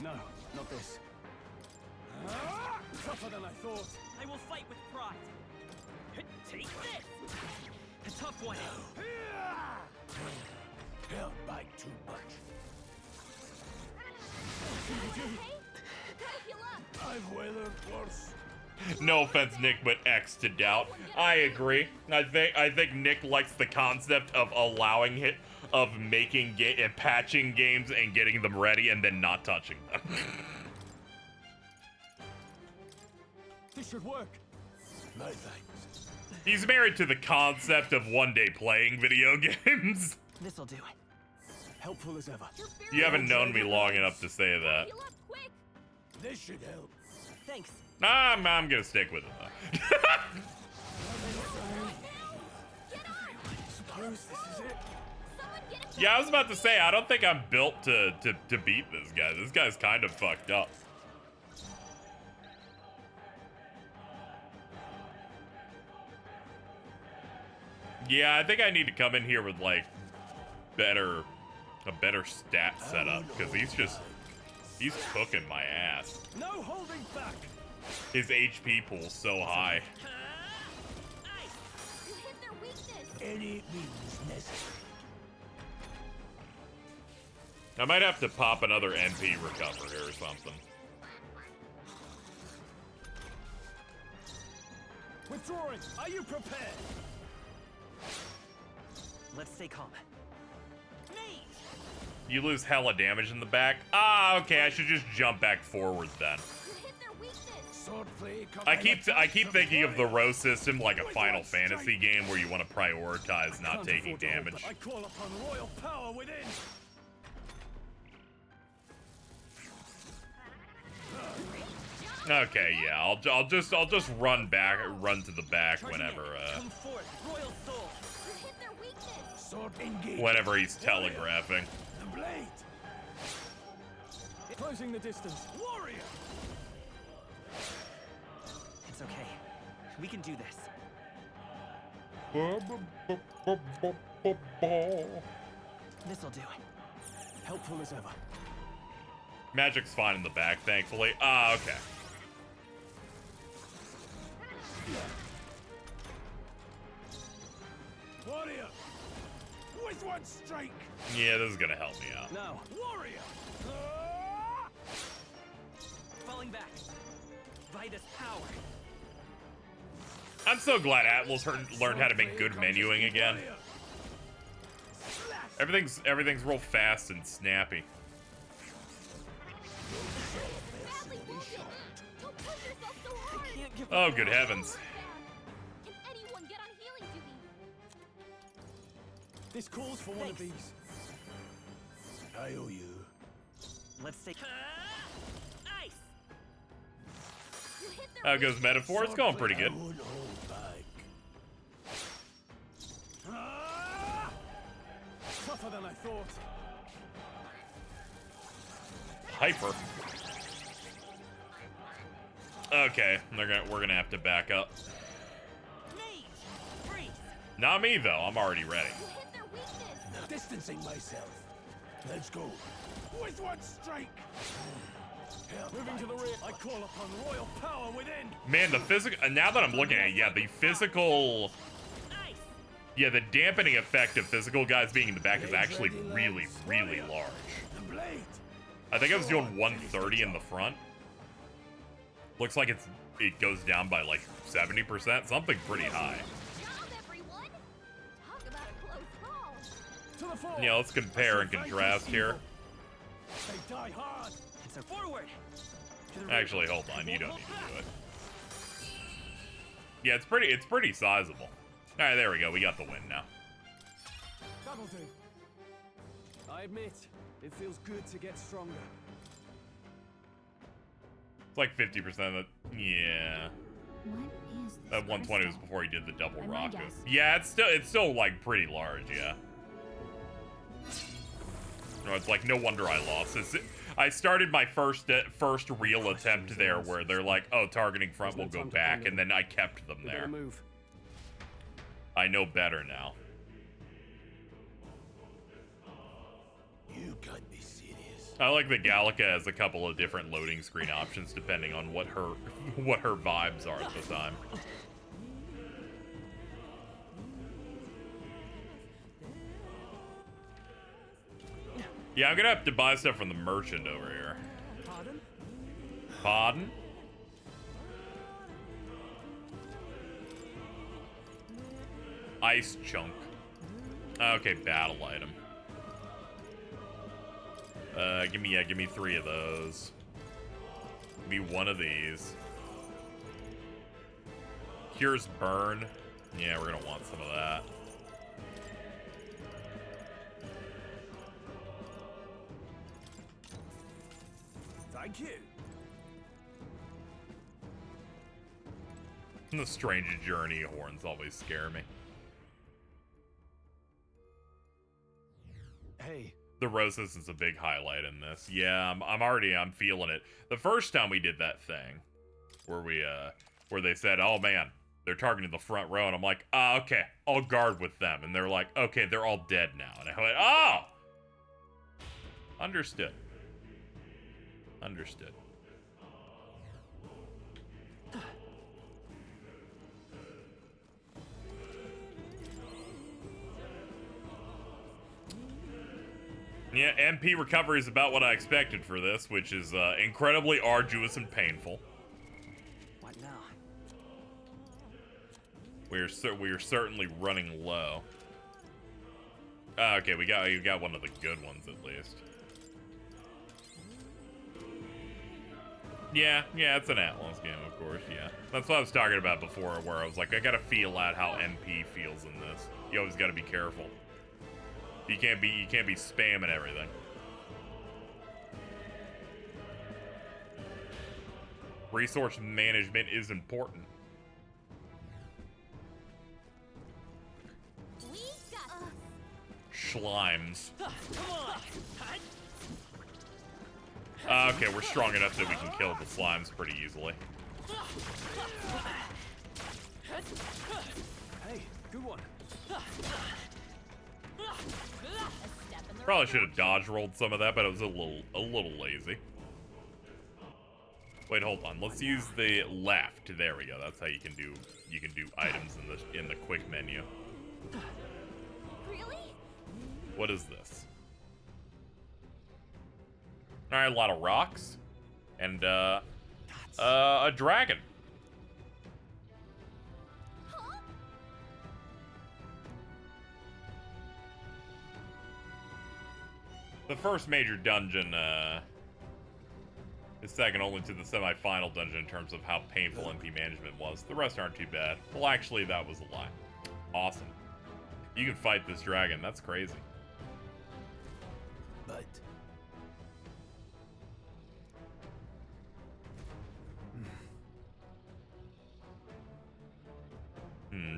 No, not this. Tougher than I thought. I will fight with pride. Take this! A tough one. Held back too much. I've weathered worse. No offense, Nick, but X to doubt. I agree. I think Nick likes the concept of allowing it, of making patching games and getting them ready and then not touching them. This should work. No thanks. He's married to the concept of one day playing video games. This'll do it. Helpful as ever. You haven't known me long enough to say that. This should help. Thanks. I'm gonna stick with it though. Suppose this is it. Yeah, I was about to say, I don't think I'm built to beat this guy. This guy's kind of fucked up. Yeah, I think I need to come in here with like a better stat setup, because he's cooking my ass. No holding back. His HP pool's so high. Any means necessary. I might have to pop another MP recover here or something. Withdrawing. Are you prepared? Let's stay calm. You lose hella damage in the back. Ah, okay, I should just jump back forward then. I keep thinking of the row system like a Final Fantasy game where you want to prioritize not taking damage. I call upon royal power within. Okay, yeah, I'll just run to the back whenever whenever he's telegraphing. The blade. Closing the distance. Warrior. It's okay. We can do this. This'll do it. Helpful as ever. Magic's fine in the back, thankfully. Ah, okay. Warrior. With one strike. Yeah, this is gonna help me out. Now, warrior. Falling back. Vitus power. I'm so glad Atlas learned how to make good menuing again. Everything's real fast and snappy. Oh, good heavens. This calls for one of these. I owe you. Let's take. Ice. How goes Metaphor? It's going pretty good. Tougher than I thought. Hyper. Okay, we're gonna have to back up. Not me though. I'm already ready. Distancing myself. Let's go. With one strike. Moving to the rear. I call upon royal power within. Man, the physical. Now that I'm looking at it, yeah, the physical. Yeah, the dampening effect of physical guys being in the back is actually really, really large. I think I was doing 130 in the front. Looks like it goes down by like 70%, something pretty high. Yeah, let's compare and contrast here. They die hard. And so forward. Actually, hold on. You don't need to do it. Yeah, it's pretty sizable. All right, there we go. We got the win now. That'll do. I admit, it feels good to get stronger. It's like 50% of it. Yeah. What is this? That 120 was before he did the double And my rocket. guess. Yeah, it's still like pretty large, yeah. No, it's like no wonder I lost. I started my first real attempt there where they're like, oh, targeting front will go back, and then I kept them there. I know better now. You can't be serious. I like that Gallica has a couple of different loading screen options depending on what her vibes are at the time. Yeah, I'm gonna have to buy stuff from the merchant over here. Pardon? Pardon? Ice chunk. Okay, battle item. Give me 3 of those. Give me 1 of these. Cures burn. Yeah, we're gonna want some of that. Thank you. The strange journey horns always scare me. Hey. The roses is a big highlight in this. Yeah, I'm feeling it. The first time we did that thing, where they said, oh man, they're targeting the front row, and I'm like, okay, I'll guard with them. And they're like, okay, they're all dead now. And I went, oh! Understood. Understood. Yeah, MP recovery is about what I expected for this, which is incredibly arduous and painful. What now? We are certainly running low. Okay, you got one of the good ones at least. Yeah, it's an Atlas game, of course. Yeah, that's what I was talking about before, where I was like, I gotta feel out how MP feels in this. You always gotta be careful. You can't be spamming everything. Resource management is important. Slimes. Okay, we're strong enough that we can kill the slimes pretty easily. Hey, good one. Probably should have dodge rolled some of that, but it was a little lazy. Wait, hold on. Let's use the left. There we go. That's how you can do items in the quick menu. Really? What is this? All right, a lot of rocks and a dragon. The first major dungeon is second only to the semi-final dungeon in terms of how painful MP management was. The rest aren't too bad. Well, actually, that was a lie. Awesome. You can fight this dragon. That's crazy. But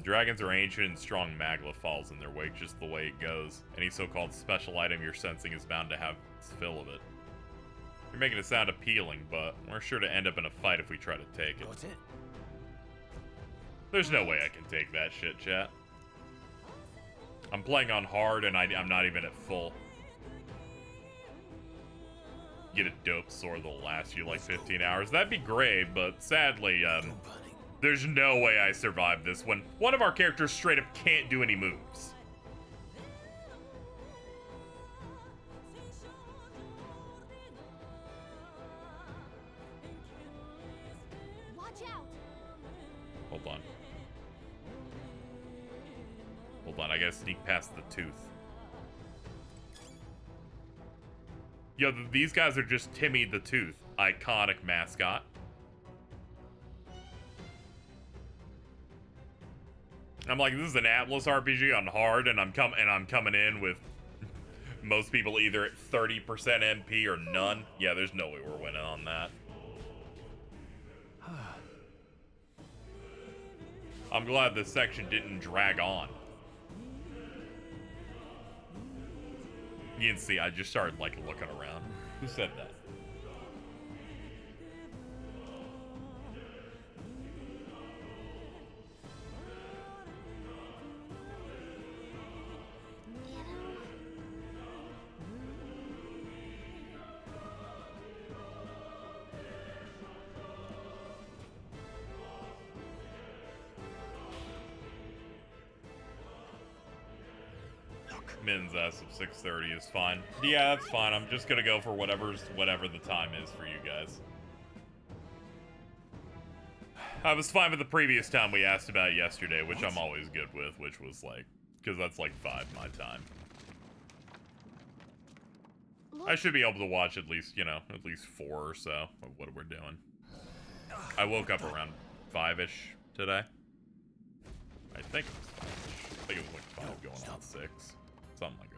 Dragons are ancient and strong. Magla falls in their wake just the way it goes. Any so-called special item you're sensing is bound to have its fill of it. You're making it sound appealing, but we're sure to end up in a fight if we try to take it. Got it. There's no way I can take that shit, chat. I'm playing on hard and I'm not even at full. Get a dope sword that'll last you like 15 hours. That'd be great, but sadly, there's no way I survive this when one of our characters straight up can't do any moves. Watch out. Hold on. Hold on, I gotta sneak past the tooth. Yo, these guys are just Timmy the Tooth, iconic mascot. I'm like, this is an Atlas RPG on hard, and I'm coming in with most people either at 30% MP or none. Yeah, there's no way we're winning on that. I'm glad this section didn't drag on. You can see I just started like looking around. Who said that? Min's S of 6:30 is fine. Yeah, that's fine. I'm just gonna go for whatever the time is for you guys. I was fine with the previous time we asked about yesterday, which I'm always good with, which was like, because that's like 5 my time. I should be able to watch at least, you know, at least 4 or so of what we're doing. I woke up around 5-ish today. I think it was 5-ish. I think it was like 5 going on 6. Something like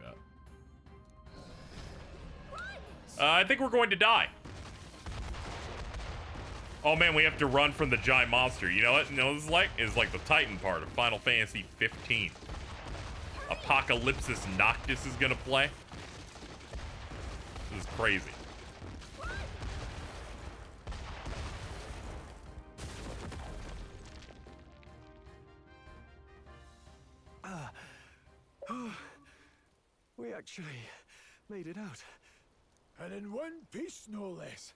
that. I think we're going to die. Oh man, we have to run from the giant monster. You know what? You know what this is like? It's like the Titan part of Final Fantasy 15. Apocalypsis Noctis is gonna play. This is crazy. We actually made it out. And in one piece, no less.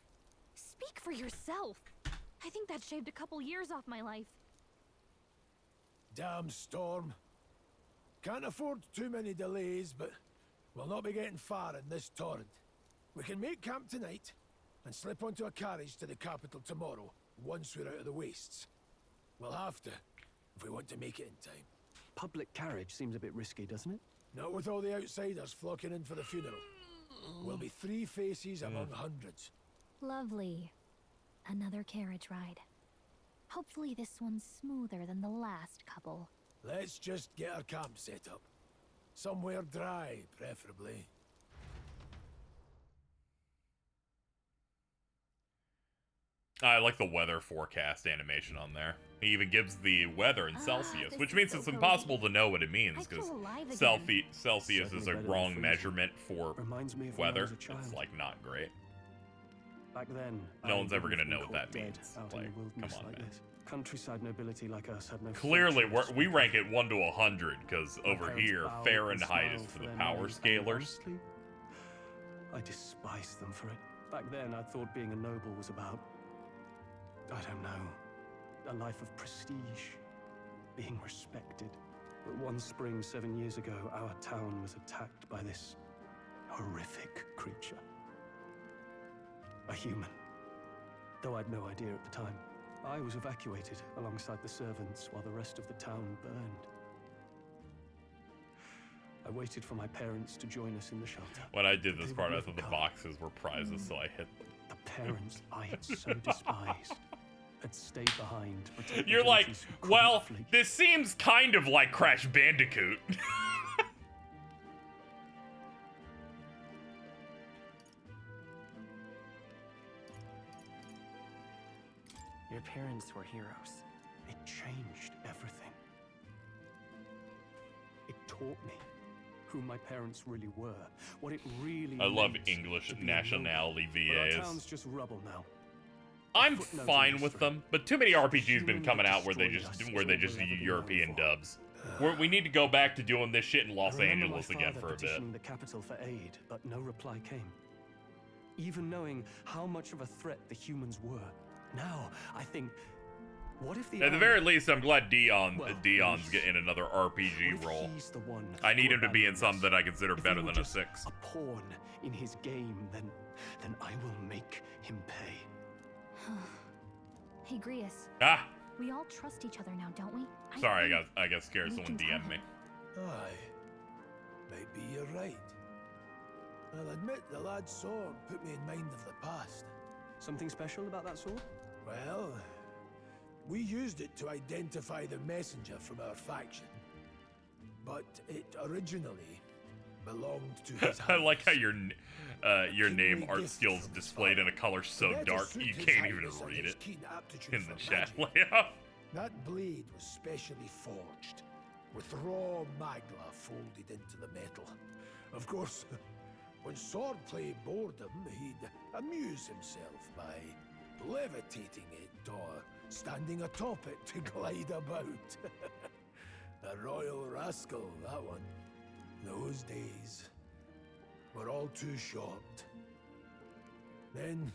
Speak for yourself. I think that shaved a couple years off my life. Damn storm. Can't afford too many delays, but we'll not be getting far in this torrent. We can make camp tonight and slip onto a carriage to the capital tomorrow, once we're out of the wastes. We'll have to, if we want to make it in time. Public carriage seems a bit risky, doesn't it? Not with all the outsiders flocking in for the funeral. We'll be 3 faces among hundreds. Lovely. Another carriage ride. Hopefully this one's smoother than the last couple. Let's just get our camp set up. Somewhere dry, preferably. I like the weather forecast animation on there. He even gives the weather in Celsius, which means it's impossible to know what it means, because Celsius is a wrong measurement for weather. It's like not great. Back then, no one's ever gonna know what that means. Like, come on, man. Countryside nobility like us had no. Clearly, we rank it 1 to 100, because over here, Fahrenheit is for the power scalers. I despise them for it. Back then, I thought being a noble was about, I don't know, a life of prestige, being respected. But one spring 7 years ago, our town was attacked by this horrific creature. A human. Though I'd no idea at the time. I was evacuated alongside the servants while the rest of the town burned. I waited for my parents to join us in the shelter. When I did this part, I thought the boxes were prizes, so I hit them. The parents I had so despised had stayed behind to protect. You're like, well, this seems kind of like Crash Bandicoot. Your parents were heroes. It changed everything. It taught me who my parents really were, what it really I love meant English to be nationality But our VAs. town's just rubble now. I'm fine with them, but too many RPGs been coming out where they just do European dubs. We need to go back to doing this shit in Los Angeles again for a bit. Petitioning the capital for aid, but no reply came. Even knowing how much of a threat the humans were, now I think, what if the At the very least, I'm glad Dion's getting another RPG role. I need him to be in something that I consider better than a 6. A pawn in his game, then I will make him pay. Hey, Grius. Ah! We all trust each other now, don't we? Sorry, I got scared. Someone DM'd me. Aye. Maybe you're right. I'll admit the lad's sword put me in mind of the past. Something special about that sword? Well, we used it to identify the messenger from our faction. But it originally belonged to his I like how highness. your name art skills displayed in a color so dark you can't even read it in the chat layout. That blade was specially forged, with raw magla folded into the metal. Of course, when swordplay bored him, he'd amuse himself by levitating it or standing atop it to glide about. A royal rascal, that one. Those days were all too short. Then,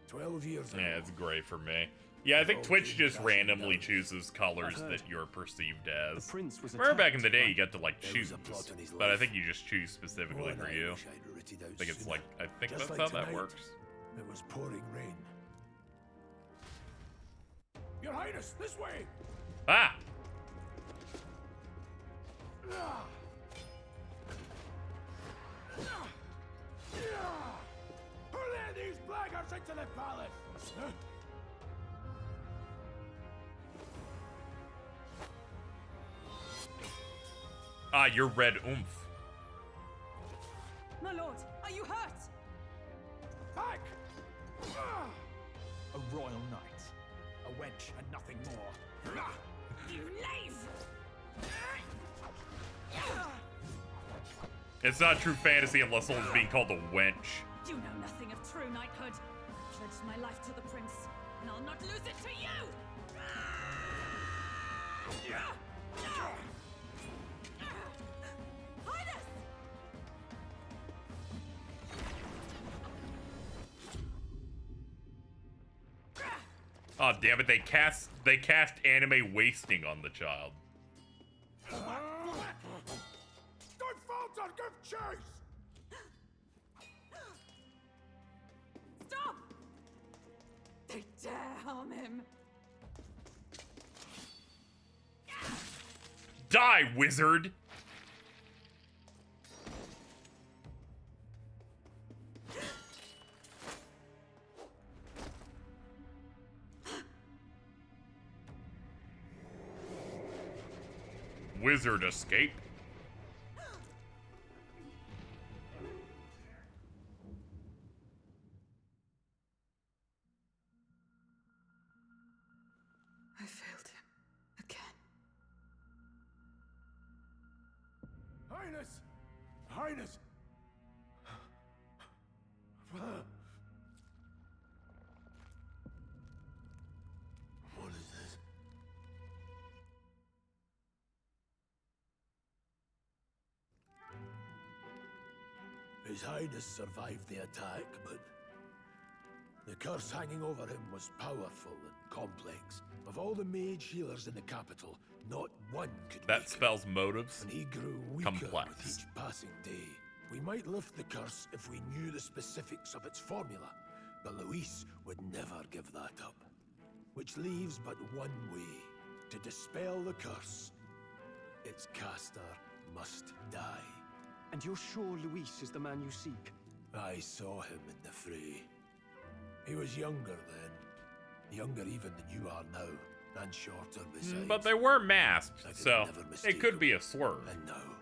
12 years ago... Yeah, it's gray for me. Yeah, I think Twitch just randomly chooses colors that you're perceived as. Remember back in the day you got to, like, choose, but I think you just choose specifically for you. I think it's like, I think that's how that works. It was pouring rain. Your Highness, this way! Ah! Who let these blackguards into the palace? Huh? Ah, you're red oomph. My lord, are you hurt? Back! A royal knight. A wench and nothing more. You knave! It's not true fantasy unless someone's being called a wench. You know nothing of true knighthood. I pledged my life to the prince, and I'll not lose it to you! Highness! Oh damn it! They cast anime wasting on the child. Don't falter, give chase! Stop! They dare harm him. Die, wizard! Wizard escape? I failed him again. Highness! Highness! What is this? His Highness survived the attack, but the curse hanging over him was powerful and complex. Of all the mage healers in the capital, not one could That weaken spells motives. And he grew weaker Complex. with each passing day. We might lift the curse if we knew the specifics of its formula, but Luis would never give that up. Which leaves but one way to dispel the curse. Its caster must die. And you're sure Luis is the man you seek? I saw him in the fray. He was younger then. Younger even than you are now. And shorter besides. But they were masked, so it could be a swerve. And now,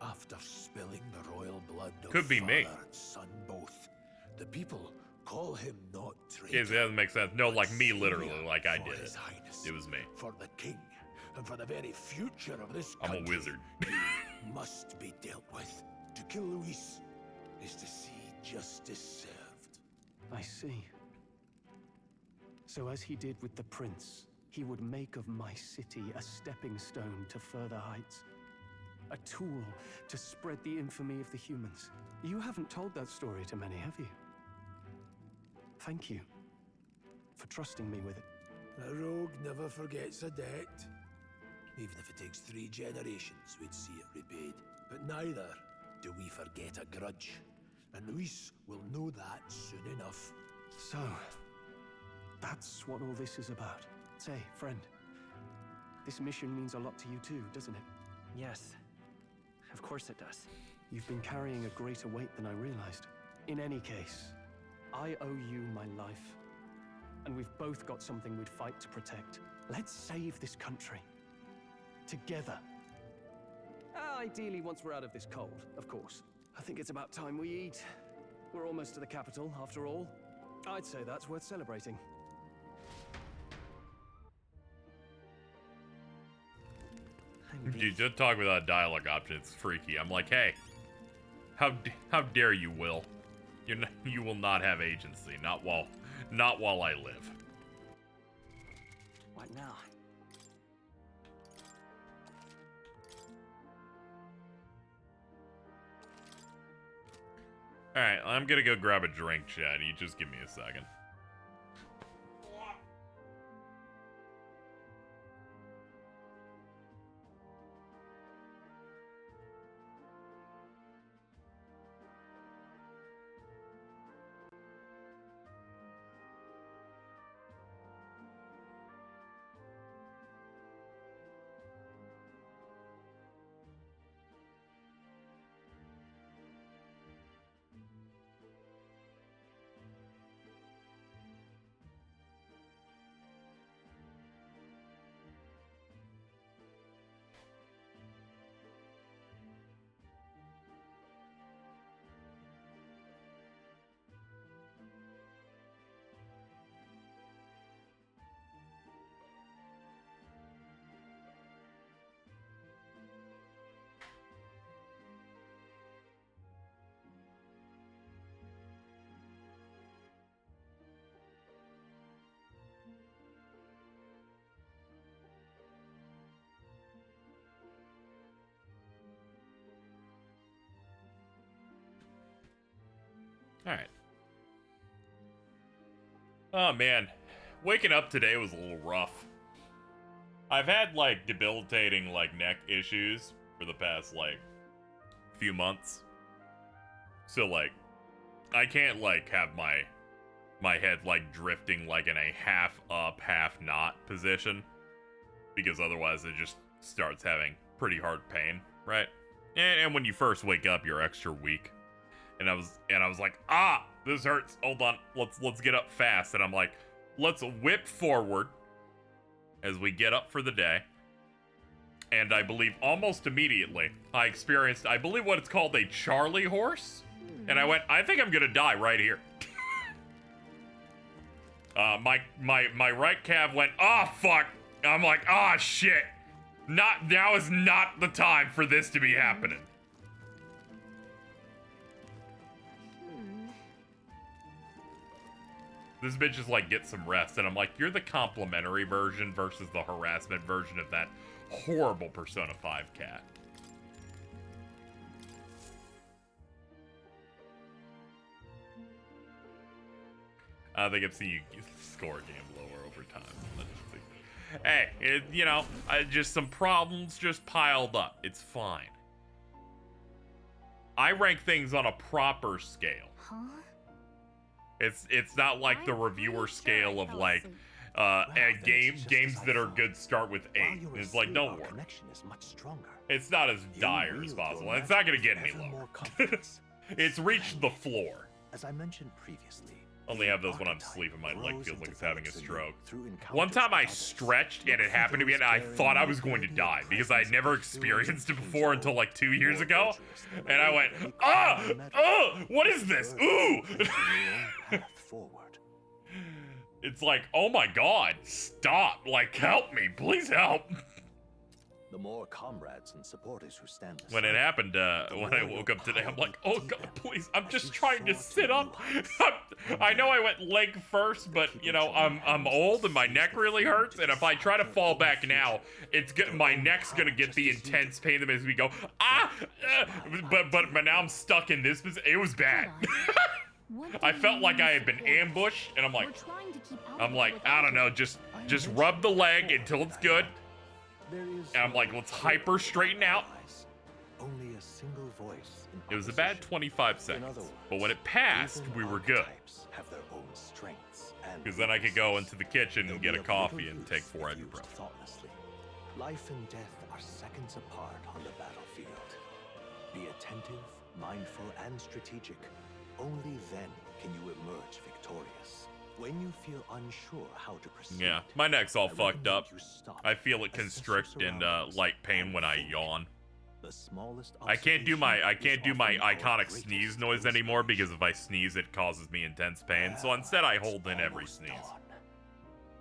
after spilling the royal blood of Could be father me. and son both, the people call him not traitor. Yeah, that doesn't make sense. No, like me, savior literally, like I for did His it. Highness, It was me. For the king, and for the very future of this I'm country. a wizard. He must be dealt with. To kill Luis is to see justice served. I see. So as he did with the prince, he would make of my city a stepping stone to further heights. A tool to spread the infamy of the humans. You haven't told that story to many, have you? Thank you for trusting me with it. A rogue never forgets a debt. Even if it takes 3 generations, we'd see it repaid. But neither do we forget a grudge. And Luis will know that soon enough. So, that's what all this is about. Say, friend, this mission means a lot to you too, doesn't it? Yes, of course it does. You've been carrying a greater weight than I realized. In any case, I owe you my life. And we've both got something we'd fight to protect. Let's save this country. Together. Ideally, once we're out of this cold, of course. I think it's about time we eat. We're almost to the capital, after all. I'd say that's worth celebrating. Dude, just talk without a dialogue option. It's freaky. I'm like, hey, how dare you, Will? You will not have agency. Not while I live. What now? All right, I'm gonna go grab a drink, Chad. You just give me a second. Alright. Oh man. Waking up today was a little rough. I've had like debilitating like neck issues for the past like few months. So like I can't like have my head like drifting like in a half up, half not position. Because otherwise it just starts having pretty hard pain, right? And when you first wake up, you're extra weak. And I was like, this hurts. Hold on. Let's get up fast. And I'm like, let's whip forward as we get up for the day. And I believe almost immediately I experienced, I believe what it's called, a Charlie horse. And I went, I think I'm gonna die right here. My right calf went, fuck. I'm like, shit. Now is not the time for this to be happening. This bitch is like, get some rest. And I'm like, you're the complimentary version versus the harassment version of that horrible Persona 5 cat. I think I've seen you score a game lower over time. Hey, just some problems just piled up. It's fine. I rank things on a proper scale. Huh? It's not like the reviewer scale of like games that are good start with 8. It's like, don't worry. It's not as dire as possible. It's not gonna get any lower. It's reached the floor. As I mentioned previously, only have those when I'm sleeping. My leg feels like it's having a stroke. One time I stretched and it happened to me and I thought I was going to die because I had never experienced it before until like 2 years ago. And I went, what is this? Ooh! It's like, oh my god, stop. Like, help me. Please help. The more comrades and supporters who stand when it happened, when I woke up today, I'm like, oh god, please, I'm just trying to sit up. I know I went leg first, but I'm old and my neck really hurts, and if I try to fall back now, my neck's gonna get the intense pain that makes me go but now I'm stuck in this position. It was bad. I felt like I had been ambushed, and I'm like, I don't know, just rub the leg until it's good. And I'm like, let's hyper straighten out. Only a single voice. It was a bad 25 seconds, but when it passed, we were good. Have their own strengths, because then I could go into the kitchen and get a coffee and take 4 ibuprofen. Life and death are seconds apart on the battlefield. Be attentive mindful and strategic. Only then can you emerge victorious. When you feel unsure how to proceed, Yeah, my neck's all I fucked up. recommend you stop, I feel it assess constrict your and surroundings, light pain and when I think. yawn. The smallest I can't do my observation is often our iconic greatest sneeze noise anymore because if I sneeze it causes me intense pain. So instead I hold in every sneeze.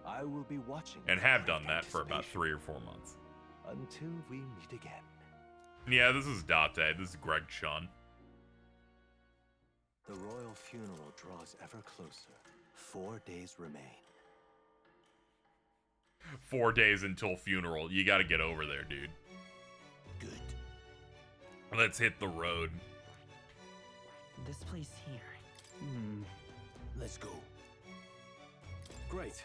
I will be watching And with have great done that for about anticipation 3 or 4 months. until we meet again. Yeah, this is Date. This is Greg Chun. The royal funeral draws ever closer. 4 days remain. 4 days until funeral. You gotta get over there, dude. Good. Let's hit the road. This place here. Let's go. Great.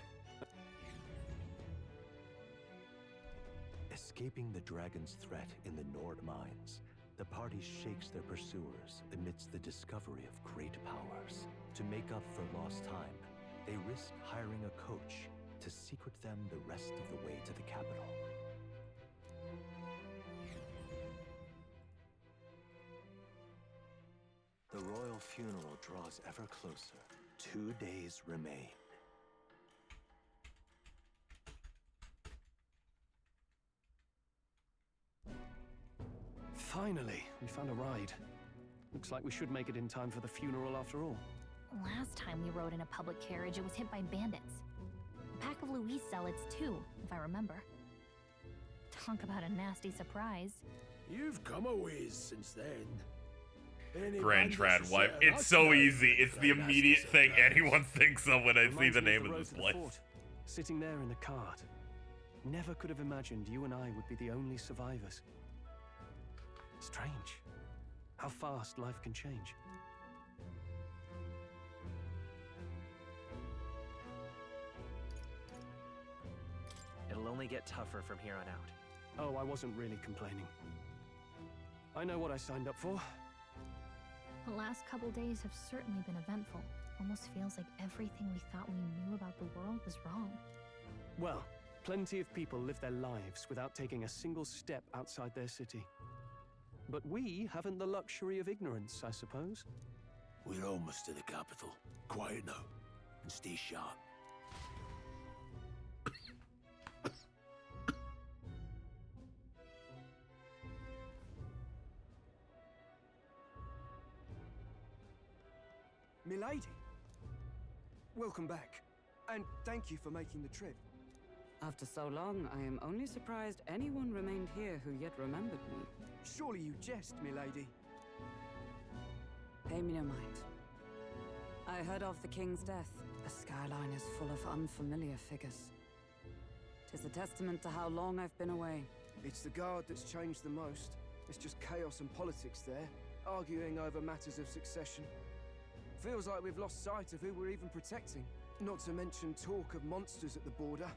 Escaping the dragon's threat in the Nord mines, the party shakes their pursuers amidst the discovery of great powers. To make up for lost time, they risk hiring a coach to secret them the rest of the way to the capital. The royal funeral draws ever closer. 2 days remain. Finally, we found a ride. Looks like we should make it in time for the funeral after all. Last time we rode in a public carriage, it was hit by bandits. A pack of Louis zealots, too, if I remember. Talk about a nasty surprise. You've come a ways since then. Any Grand bandits Trad wife. assail It's us so now, easy. It's the for a nasty immediate thing surprise. anyone thinks of when I see Reminds the me name the of road this to the place. fort. Sitting there in the cart. Never could have imagined you and I would be the only survivors. Strange. How fast life can change. It'll only get tougher from here on out. Oh, I wasn't really complaining. I know what I signed up for. The last couple days have certainly been eventful. Almost feels like everything we thought we knew about the world was wrong. Well, plenty of people live their lives without taking a single step outside their city. But we haven't the luxury of ignorance, I suppose. We're almost to the capital. Quiet now, and stay sharp. Milady, welcome back, and thank you for making the trip. After so long, I am only surprised anyone remained here who yet remembered me. Surely you jest, milady. Pay me no mind. I heard of the king's death. The skyline is full of unfamiliar figures. 'Tis a testament to how long I've been away. It's the guard that's changed the most. It's just chaos and politics there, arguing over matters of succession. Feels like we've lost sight of who we're even protecting. Not to mention talk of monsters at the border.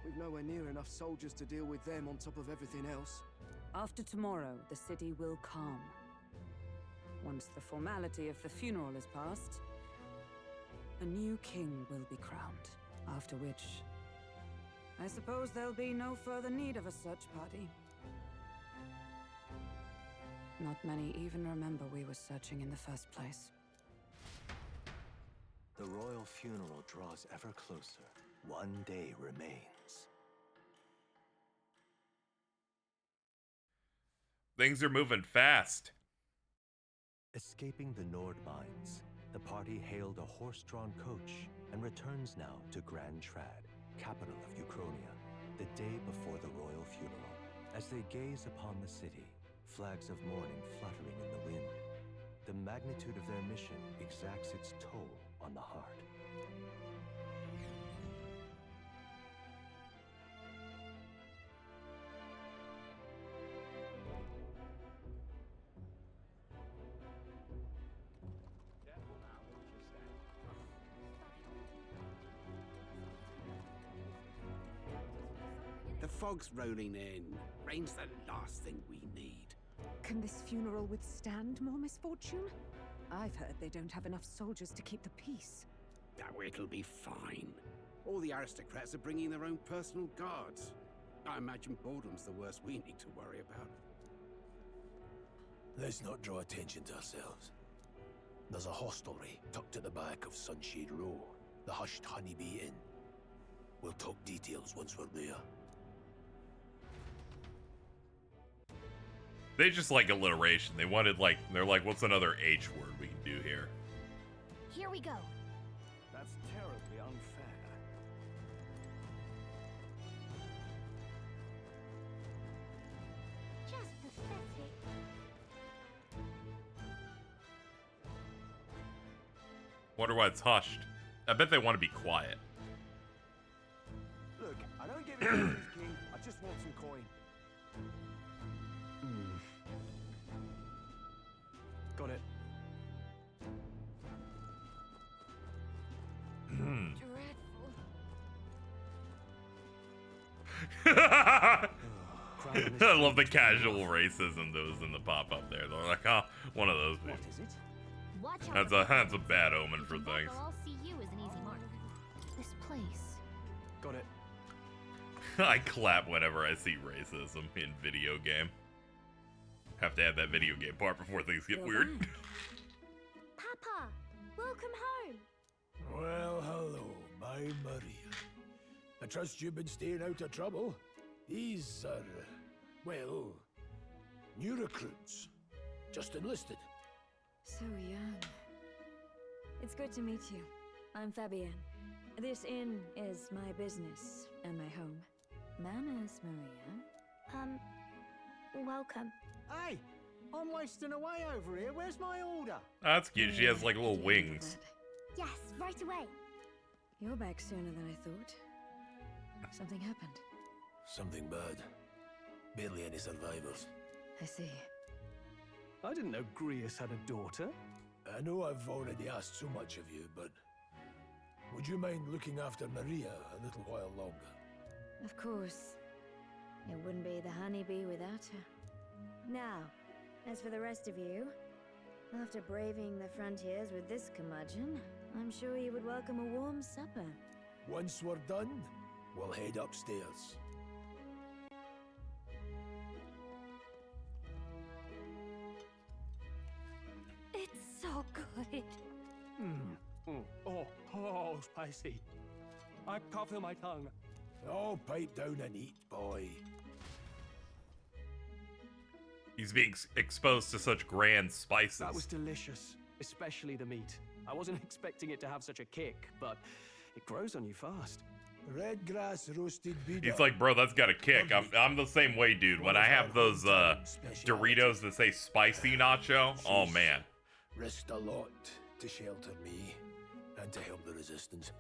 We've nowhere near enough soldiers to deal with them on top of everything else. After tomorrow, the city will calm. Once the formality of the funeral is past, a new king will be crowned. After which, I suppose there'll be no further need of a search party. Not many even remember we were searching in the first place. The royal funeral draws ever closer. 1 day remains. Things are moving fast. Escaping the Nord mines, the party hailed a horse-drawn coach and returns now to Grand Trad, capital of Uchronia, the day before the royal funeral. As they gaze upon the city, flags of mourning fluttering in the wind, the magnitude of their mission exacts its toll on the heart. The fog's rolling in. Rain's the last thing we need. Can this funeral withstand more misfortune? I've heard they don't have enough soldiers to keep the peace. Oh, it'll be fine. All the aristocrats are bringing their own personal guards. I imagine boredom's the worst we need to worry about. Let's not draw attention to ourselves. There's a hostelry tucked at the back of Sunshade Row, the Hushed Honeybee Inn. We'll talk details once we're there. They just like alliteration. They wanted like, they're like, what's another H word we can do here? Here we go. That's terribly unfair. Just pathetic. Wonder why it's hushed. I bet they want to be quiet. Look, I don't get me King. I just want some coin. Got it. I love the casual racism that was in the pop-up there. They're like, oh, one of those people. What is it? Watch out. That's a bad omen for things. I'll see you as an easy mark. This place. Got it. I clap whenever I see racism in video game. Have to have that video game part before things get weird. Papa, welcome home. Well, hello, my Maria. I trust you've been staying out of trouble. These are, well, new recruits. Just enlisted. So young. It's good to meet you. I'm Fabienne. This inn is my business and my home. Manners, Maria. Welcome. Hey, I'm wasting away over here. Where's my order? That's cute. She has like little wings. Yes, right away. You're back sooner than I thought. Something happened. Something bad. Barely any survivors. I see. I didn't know Grius had a daughter. I know I've already asked so much of you, but would you mind looking after Maria a little while longer? Of course. It wouldn't be the honeybee without her. Now, as for the rest of you, after braving the frontiers with this curmudgeon, I'm sure you would welcome a warm supper. Once we're done, we'll head upstairs. It's so good. Oh, spicy. I can't feel my tongue. Oh, pipe down and eat, boy. He's being exposed to such grand spices. That was delicious, especially the meat. I wasn't expecting it to have such a kick, but it grows on you fast. Red grass roasted beef. He's like, bro, that's got a kick. I'm the same way, dude. When I have those Doritos that say spicy nacho, oh man. Risked a lot to shelter me and to help the resistance.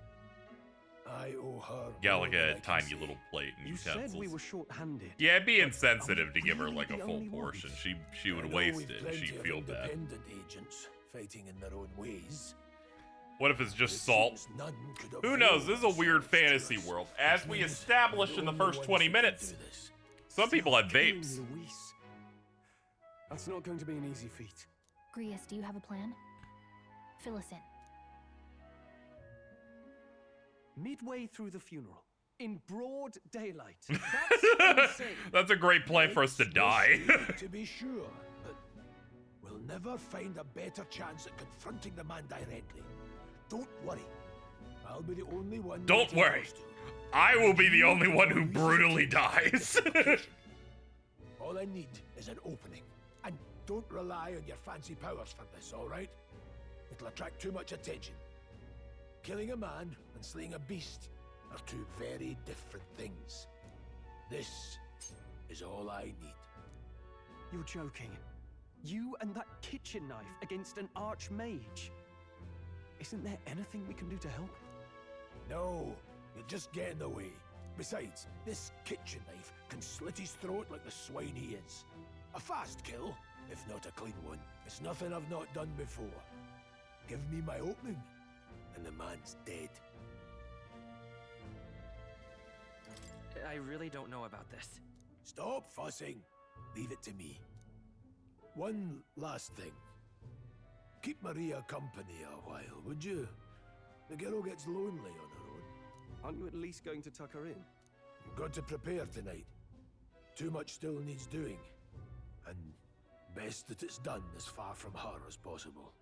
I owe her. Got like a tiny little plate and You utensils. said we were short-handed. Yeah, it'd be insensitive to give her like a full portion. She would waste it and she'd Plenty of feel bad. independent agents fighting in their own ways. What if it's just salt? Who knows? This is a weird fantasy world. As we established in the first 20 minutes, some people have vapes. Luis. That's not going to be an easy feat. Grius, do you have a plan? Fill us in. Midway through the funeral, in broad daylight. That's insane. That's a great plan for us to die. To be sure, but we'll never find a better chance at confronting the man directly. Don't worry. I'll be the only one. Don't worry. I will be the only one who brutally dies. All I need is an opening. And don't rely on your fancy powers for this, all right? It'll attract too much attention. Killing a man and slaying a beast are two very different things. This is all I need. You're joking. You and that kitchen knife against an archmage. Isn't there anything we can do to help? No, you'll just get in the way. Besides, this kitchen knife can slit his throat like the swine he is. A fast kill, if not a clean one. It's nothing I've not done before. Give me my opening, and the man's dead. I really don't know about this. Stop fussing. Leave it to me. One last thing. Keep Maria company a while, would you? The girl gets lonely on her own. Aren't you at least going to tuck her in? You've got to prepare tonight. Too much still needs doing. And Best that it's done as far from her as possible.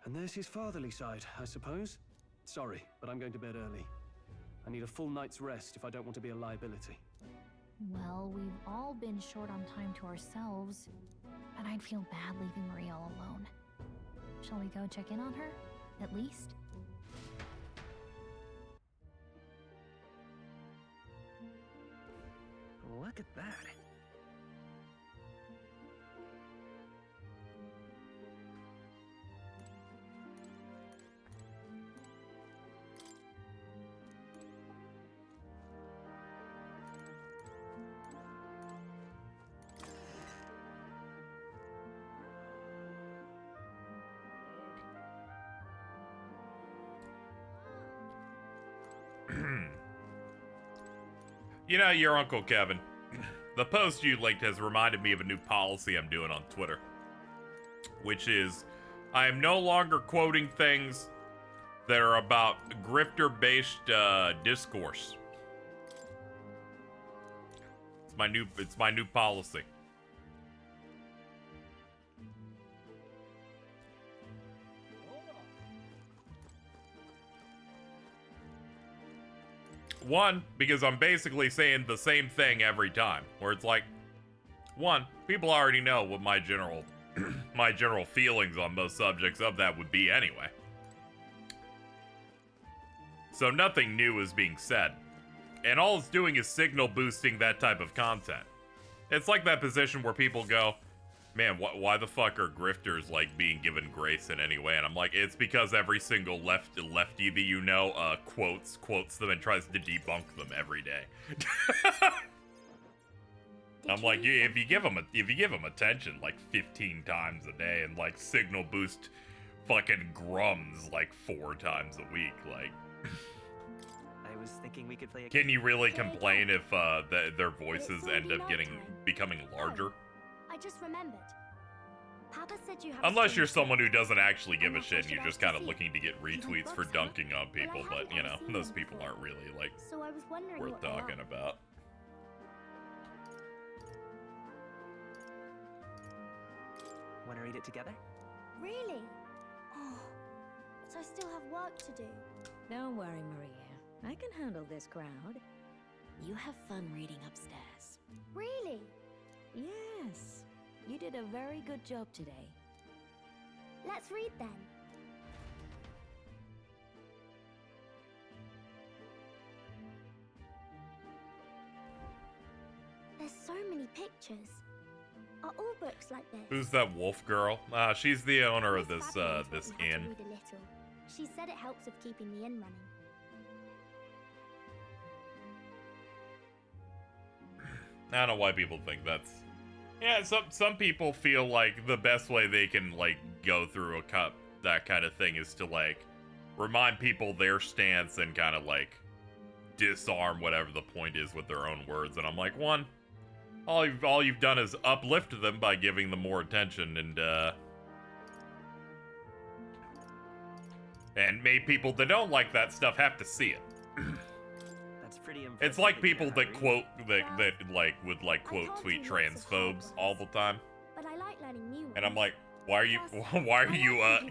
And there's his fatherly side, I suppose. Sorry, but I'm going to bed early. I need a full night's rest if I don't want to be a liability. Well, we've all been short on time to ourselves, but I'd feel bad leaving Maria all alone. Shall we go check in on her, at least? Look at that. You know, your Uncle Kevin. The post you linked has reminded me of a new policy I'm doing on Twitter. Which is, I am no longer quoting things that are about grifter-based discourse. It's my new policy. One, because I'm basically saying the same thing every time, where it's like, one, people already know what my general my general feelings on most subjects of that would be anyway. So nothing new is being said. And all it's doing is signal boosting that type of content. It's like that position where people go, man, why the fuck are grifters like being given grace in any way? And I'm like, it's because every single lefty that you know quotes them and tries to debunk them every day. I'm like, if you give them attention like 15 times a day and like signal boost fucking grums like 4 times a week, like, I was thinking we could play a can you really complain if their voices end up becoming larger? I just remembered. Papa said you have Unless you're someone who doesn't actually give a shit and you're just kind of looking to get retweets for dunking on people, but you know, those people aren't really like So I was wondering worth what they talking are. about. Want to read it together? Really? Oh, but I still have work to do. Don't worry, Maria. I can handle this crowd. You have fun reading upstairs. Really? Yes. You did a very good job today. Let's read then. There's so many pictures. Are all books like this? Who's that wolf girl? She's the owner of this this We had to inn. read a little. She said it helps with keeping the inn running. I don't know why people think that's... Yeah, some people feel like the best way they can, like, go through that kind of thing is to, like, remind people their stance and kind of, like, disarm whatever the point is with their own words. And I'm like, one, all you've done is uplift them by giving them more attention and made people that don't like that stuff have to see it. That's pretty impressive. It's like people that quote that like would like quote tweet transphobes all the time. But I like learning new ones. And I'm like, why are you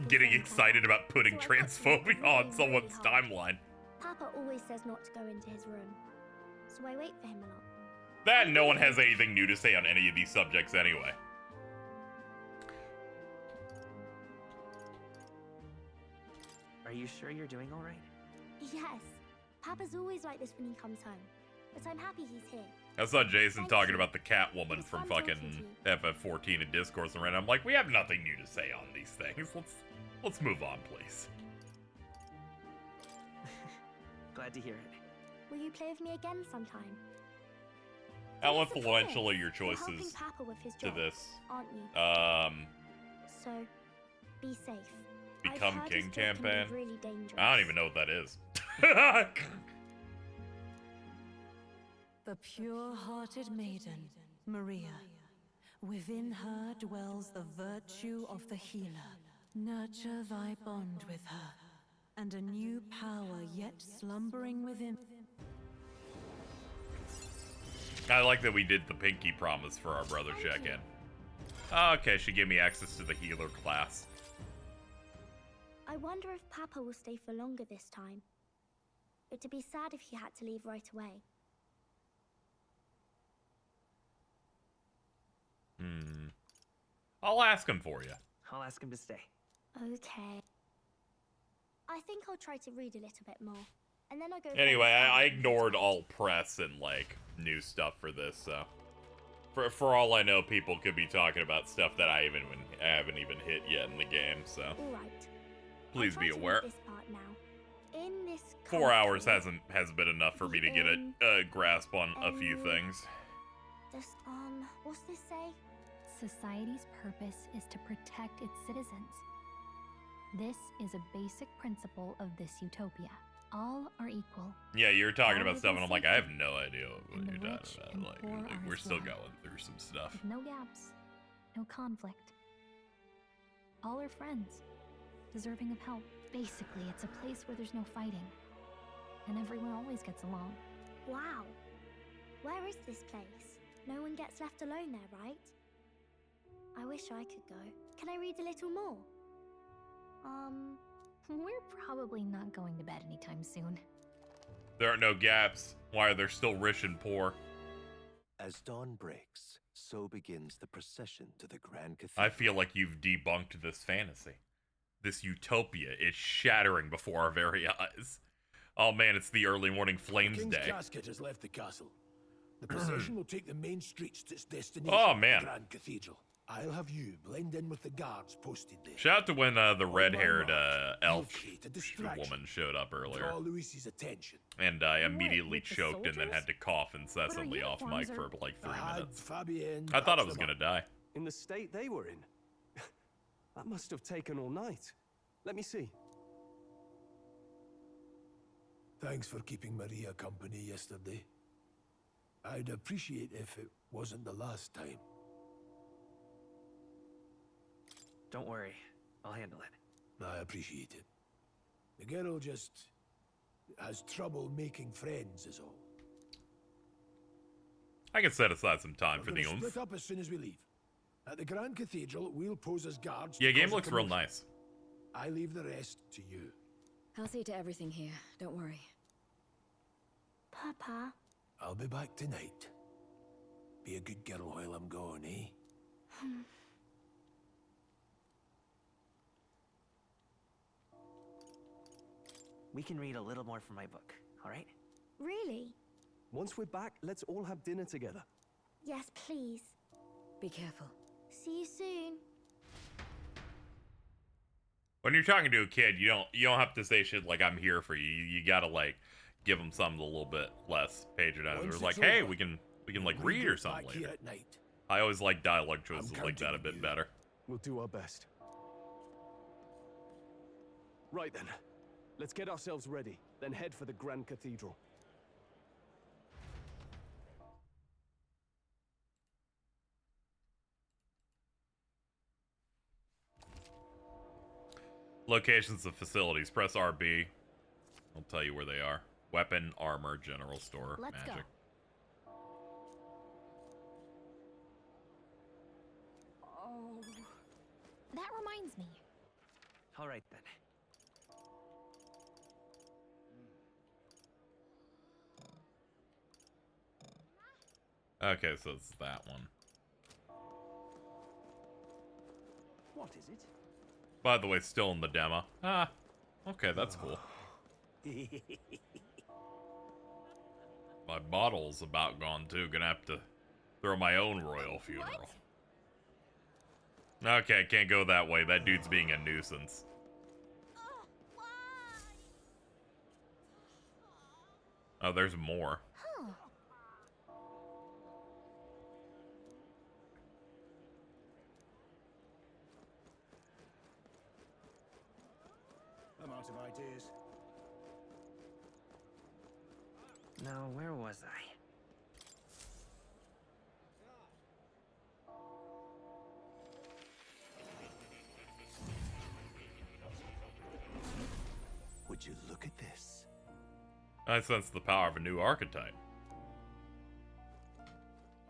getting excited about putting transphobia on someone's timeline? Papa always says not to go into his room, so I wait for him a lot. That no one has anything new to say on any of these subjects anyway. Are you sure you're doing all right? Yes. Papa's always like this when he comes home, but I'm happy he's here. I saw Jason talking about the Catwoman from fucking FF14 in Discourse and I'm like, we have nothing new to say on these things. Let's move on, please. Glad to hear it. Will you play with me again sometime? How influential are your You're helping choices Papa with his to job, this? aren't you? So, be safe. Become I've heard King his job can be campaign? really dangerous. I don't even know what that is. The pure-hearted maiden, Maria. Within her dwells the virtue of the healer. Nurture thy bond with her, and a new power yet slumbering within. I like that we did the pinky promise for our brother check-in. Okay, she gave me access to the healer class. I wonder if Papa will stay for longer this time. It'd be sad if he had to leave right away. I'll ask him for you. I'll ask him to stay. Okay. I think I'll try to read a little bit more. And then I'll go... Anyway, I ignored all press and, like, new stuff for this, so... For all I know, people could be talking about stuff that I haven't even hit yet in the game, so... Alright. Please be aware. This part now. In this 4 hours has been enough for me to get a grasp on a few things. What's this say? Society's purpose is to protect its citizens. This is a basic principle of this utopia. All are equal. Yeah, you're talking about stuff, and I'm like, I have no idea what you're talking about. Like we're still going through some stuff. With no gaps, no conflict. All are friends, deserving of help. Basically, it's a place where there's no fighting, and everyone always gets along. Wow. Where is this place? No one gets left alone there, right? I wish I could go. Can I read a little more? We're probably not going to bed anytime soon. There are no gaps. Why are there still rich and poor? As dawn breaks, so begins the procession to the Grand Cathedral. I feel like you've debunked this fantasy. This utopia is shattering before our very eyes. Oh man, it's the early morning flames King's day. casket has left the castle. The procession will take the main streets to its destination, Oh, man. the Grand Cathedral. I'll have you blend in with the guards posted there. Shout out to when the red-haired elf Create a distraction. woman showed up earlier. Draw Luis's attention. And I immediately with the choked and then had to cough incessantly off mic for like 3 minutes. I thought I was gonna die. In the state they were in. That must have taken all night. Let me see. Thanks for keeping Maria company yesterday. I'd appreciate if it wasn't the last time. Don't worry, I'll handle it. I appreciate it. The girl just has trouble making friends is all. I can set aside some time for We're the gonna oomph. split up as soon as we leave. At the Grand Cathedral, we'll pose as guards. Yeah, to game cause a looks real commotion. nice. I leave the rest to you. I'll see to everything here. Don't worry. Papa. I'll be back tonight. Be a good girl while I'm gone, eh? We can read a little more from my book, all right? Really? Once we're back, let's all have dinner together. Yes, please. Be careful. See you soon. When you're talking to a kid, you don't have to say shit like "I'm here for you." You gotta like give them something a little bit less patronizing. Once It's like, it's hey, over, we can like we read get or something back here later. at night. I always like dialogue choices like that a counting bit on you. better. We'll do our best. Right then. Let's get ourselves ready, then head for the Grand Cathedral. Locations of facilities. Press RB. I'll tell you where they are. Weapon, armor, general store, Let's magic. Oh. That reminds me. All right then. Okay, so it's that one. What is it? By the way, still in the demo. Ah, okay, that's cool. My bottle's about gone too. Gonna have to throw my own royal funeral. Okay, can't go that way. That dude's being a nuisance. Oh, there's more. I'm out of ideas. Now, where was I? Would you look at this? I sense the power of a new archetype.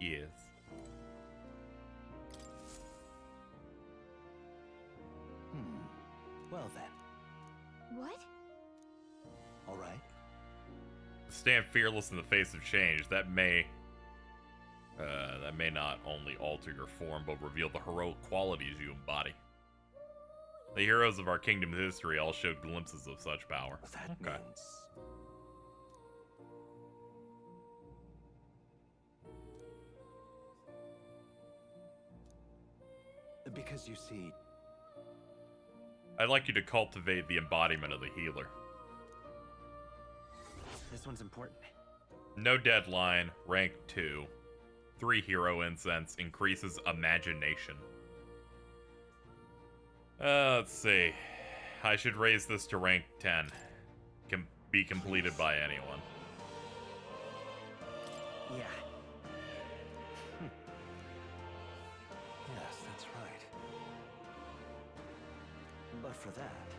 Yes. Well then. What? All right. Stand fearless in the face of change. That may not only alter your form, but reveal the heroic qualities you embody. The heroes of our kingdom's history all showed glimpses of such power. That Okay. means... Because you see... I'd like you to cultivate the embodiment of the healer. This one's important. No deadline, rank 2. 3 hero incense, increases imagination. Let's see. I should raise this to rank 10. Can be completed by anyone. Yeah. Yes, that's right. But for that...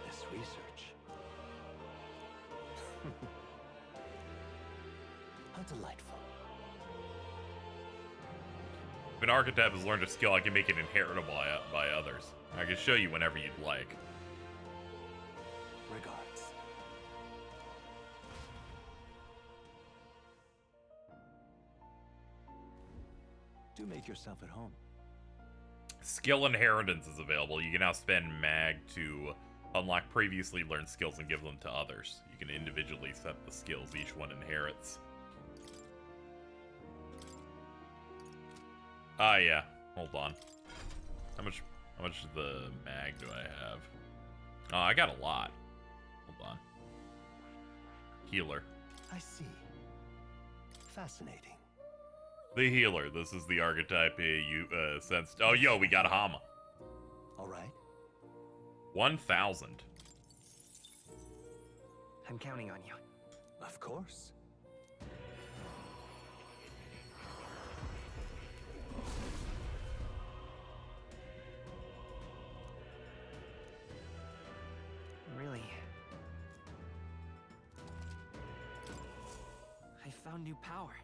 this research... How delightful. If an archetype has learned a skill, I can make it inheritable by others. I can show you whenever you'd like. Regards. Do make yourself at home. Skill inheritance is available. You can now spend mag to unlock previously learned skills and give them to others. You can individually set the skills each one inherits. Ah, yeah. Hold on. How much of the mag do I have? Oh, I got a lot. Hold on. Healer. I see. Fascinating. The healer. This is the archetype you sensed. Oh, yo, we got a Hama. All right. 1,000. I'm counting on you. Of course. Really? I found new power.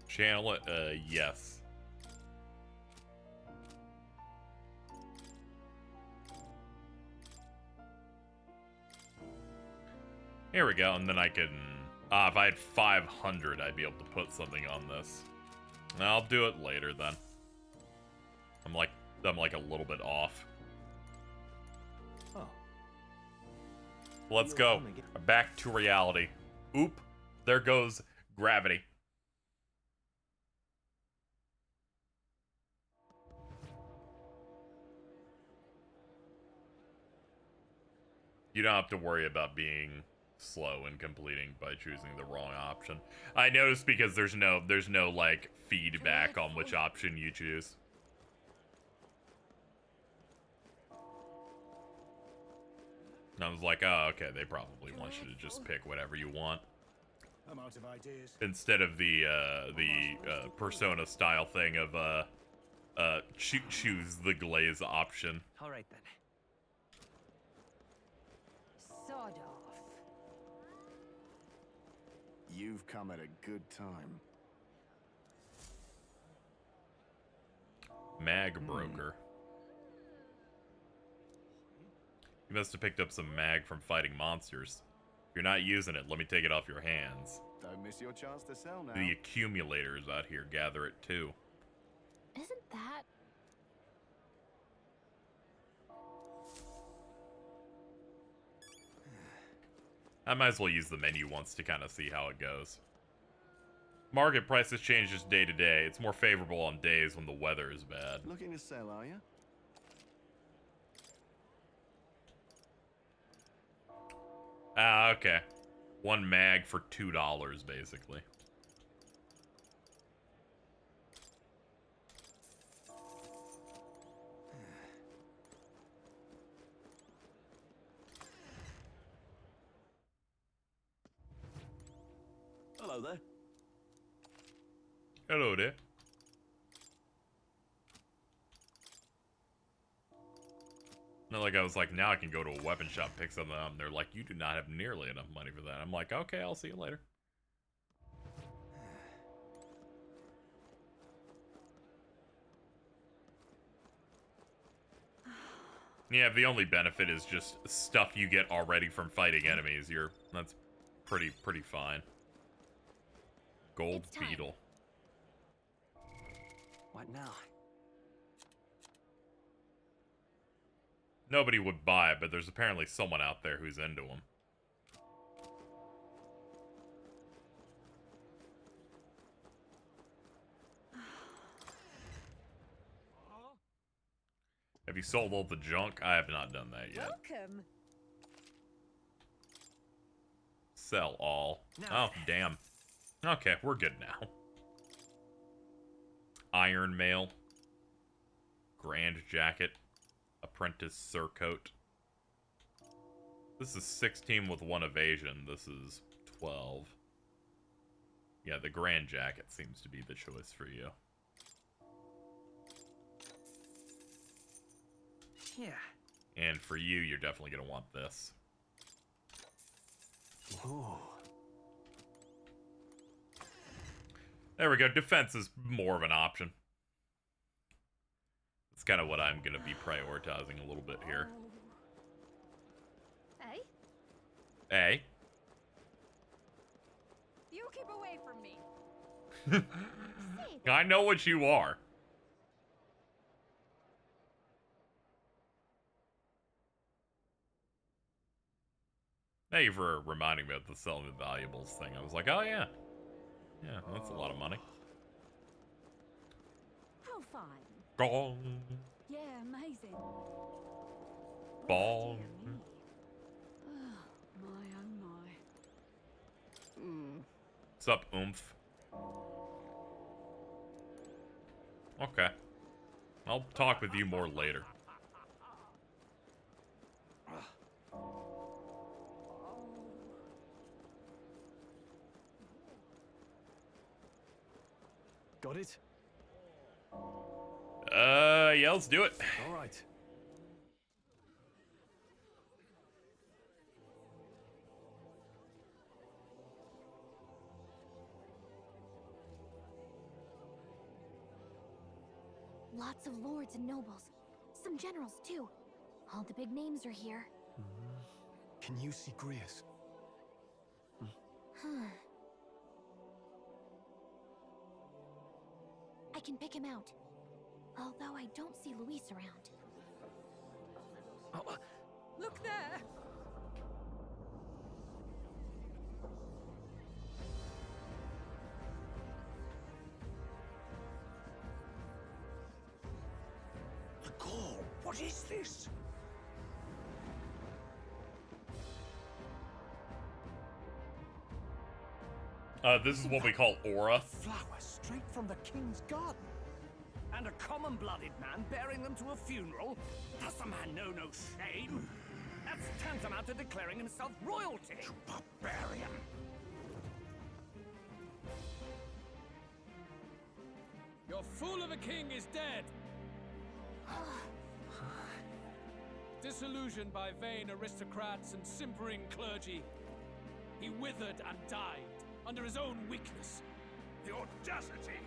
Channel it? Yes. Here we go, and then I can... if I had 500, I'd be able to put something on this. I'll do it later, then. I'm like a little bit off. Oh. Let's go. Back to reality. Oop. There goes gravity. You don't have to worry about being slow in completing by choosing the wrong option. I noticed because there's no like feedback on which option you choose. And I was like, oh, okay, they probably want you to just pick whatever you want. I'm out of ideas. Instead of the Persona style thing of choose the glaze option. All right then. Sawed off. You've come at a good time. Mag broker. You must have picked up some mag from fighting monsters. If you're not using it, let me take it off your hands. Don't miss your chance to sell now. The accumulators out here gather it too. Isn't that... I might as well use the menu once to kind of see how it goes. Market prices changes day to day. It's more favorable on days when the weather is bad. Looking to sell, are you? Ah, okay. 1 mag for $2, basically. Hello there. Hello there. Not like I was like, now I can go to a weapon shop, pick something up, and they're like, you do not have nearly enough money for that. I'm like, okay, I'll see you later. Yeah, the only benefit is just stuff you get already from fighting enemies. That's pretty fine. Gold beetle. What now? Nobody would buy it, but there's apparently someone out there who's into them. Have you sold all the junk? I have not done that yet. Welcome. Sell all. Oh, damn. Okay, we're good now. Iron mail. Grand jacket. Apprentice surcoat. This is 16 with 1 evasion. This is 12. Yeah, the grand jacket seems to be the choice for you. Yeah. And for you, you're definitely going to want this. Ooh. There we go. Defense is more of an option. It's kind of what I'm going to be prioritizing a little bit here. Hey? Hey? You keep away from me. I know what you are. Thank you for reminding me of the selling the valuables thing. I was like, oh yeah. Yeah, that's a lot of money. How fine. Gong. Yeah, amazing. Bong. Oh, my, oh my. What's up, oomph? Okay. I'll talk with you more later. Got it? Yeah, let's do it. All right. Lots of lords and nobles. Some generals, too. All the big names are here. Can you see Grius? I can pick him out. Although I don't see Luis around. Look there! The call. What is this? This is what we call aura. Flowers straight from the king's garden. And a common-blooded man bearing them to a funeral? Does the man know no shame? That's tantamount to declaring himself royalty. You barbarian. Your fool of a king is dead. Disillusioned by vain aristocrats and simpering clergy, he withered and died under his own weakness. The audacity!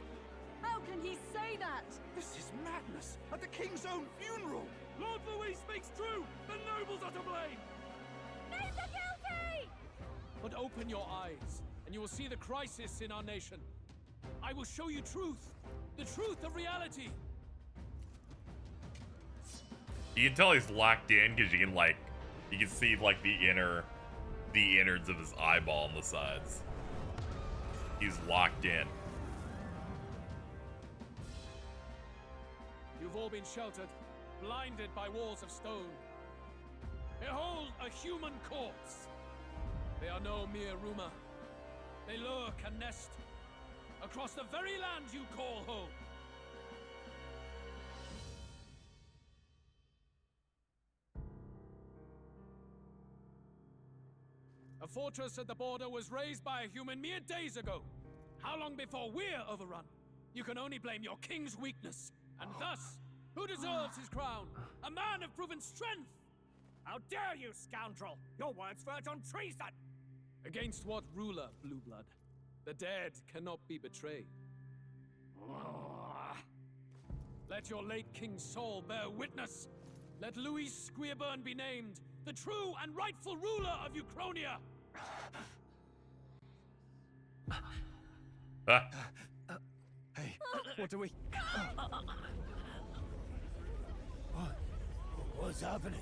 How can he say that? This is madness! At the king's own funeral! Lord Louis speaks true! The nobles are to blame! Name the guilty! But open your eyes, and you will see the crisis in our nation. I will show you truth. The truth of reality. You can tell he's locked in because you can see like the innards of his eyeball on the sides. He's locked in. You've all been sheltered, blinded by walls of stone. Behold a human corpse. They are no mere rumor. They lurk and nest across the very land you call home. A fortress at the border was raised by a human mere days ago. How long before we're overrun? You can only blame your king's weakness. And thus, who deserves his crown? A man of proven strength! How dare you, scoundrel! Your words verge on treason! Against what ruler, Blue Blood? The dead cannot be betrayed. Let your late king's soul bear witness. Let Louis Squeerburn be named the true and rightful ruler of Uchronia. Hey, what do we... What's happening?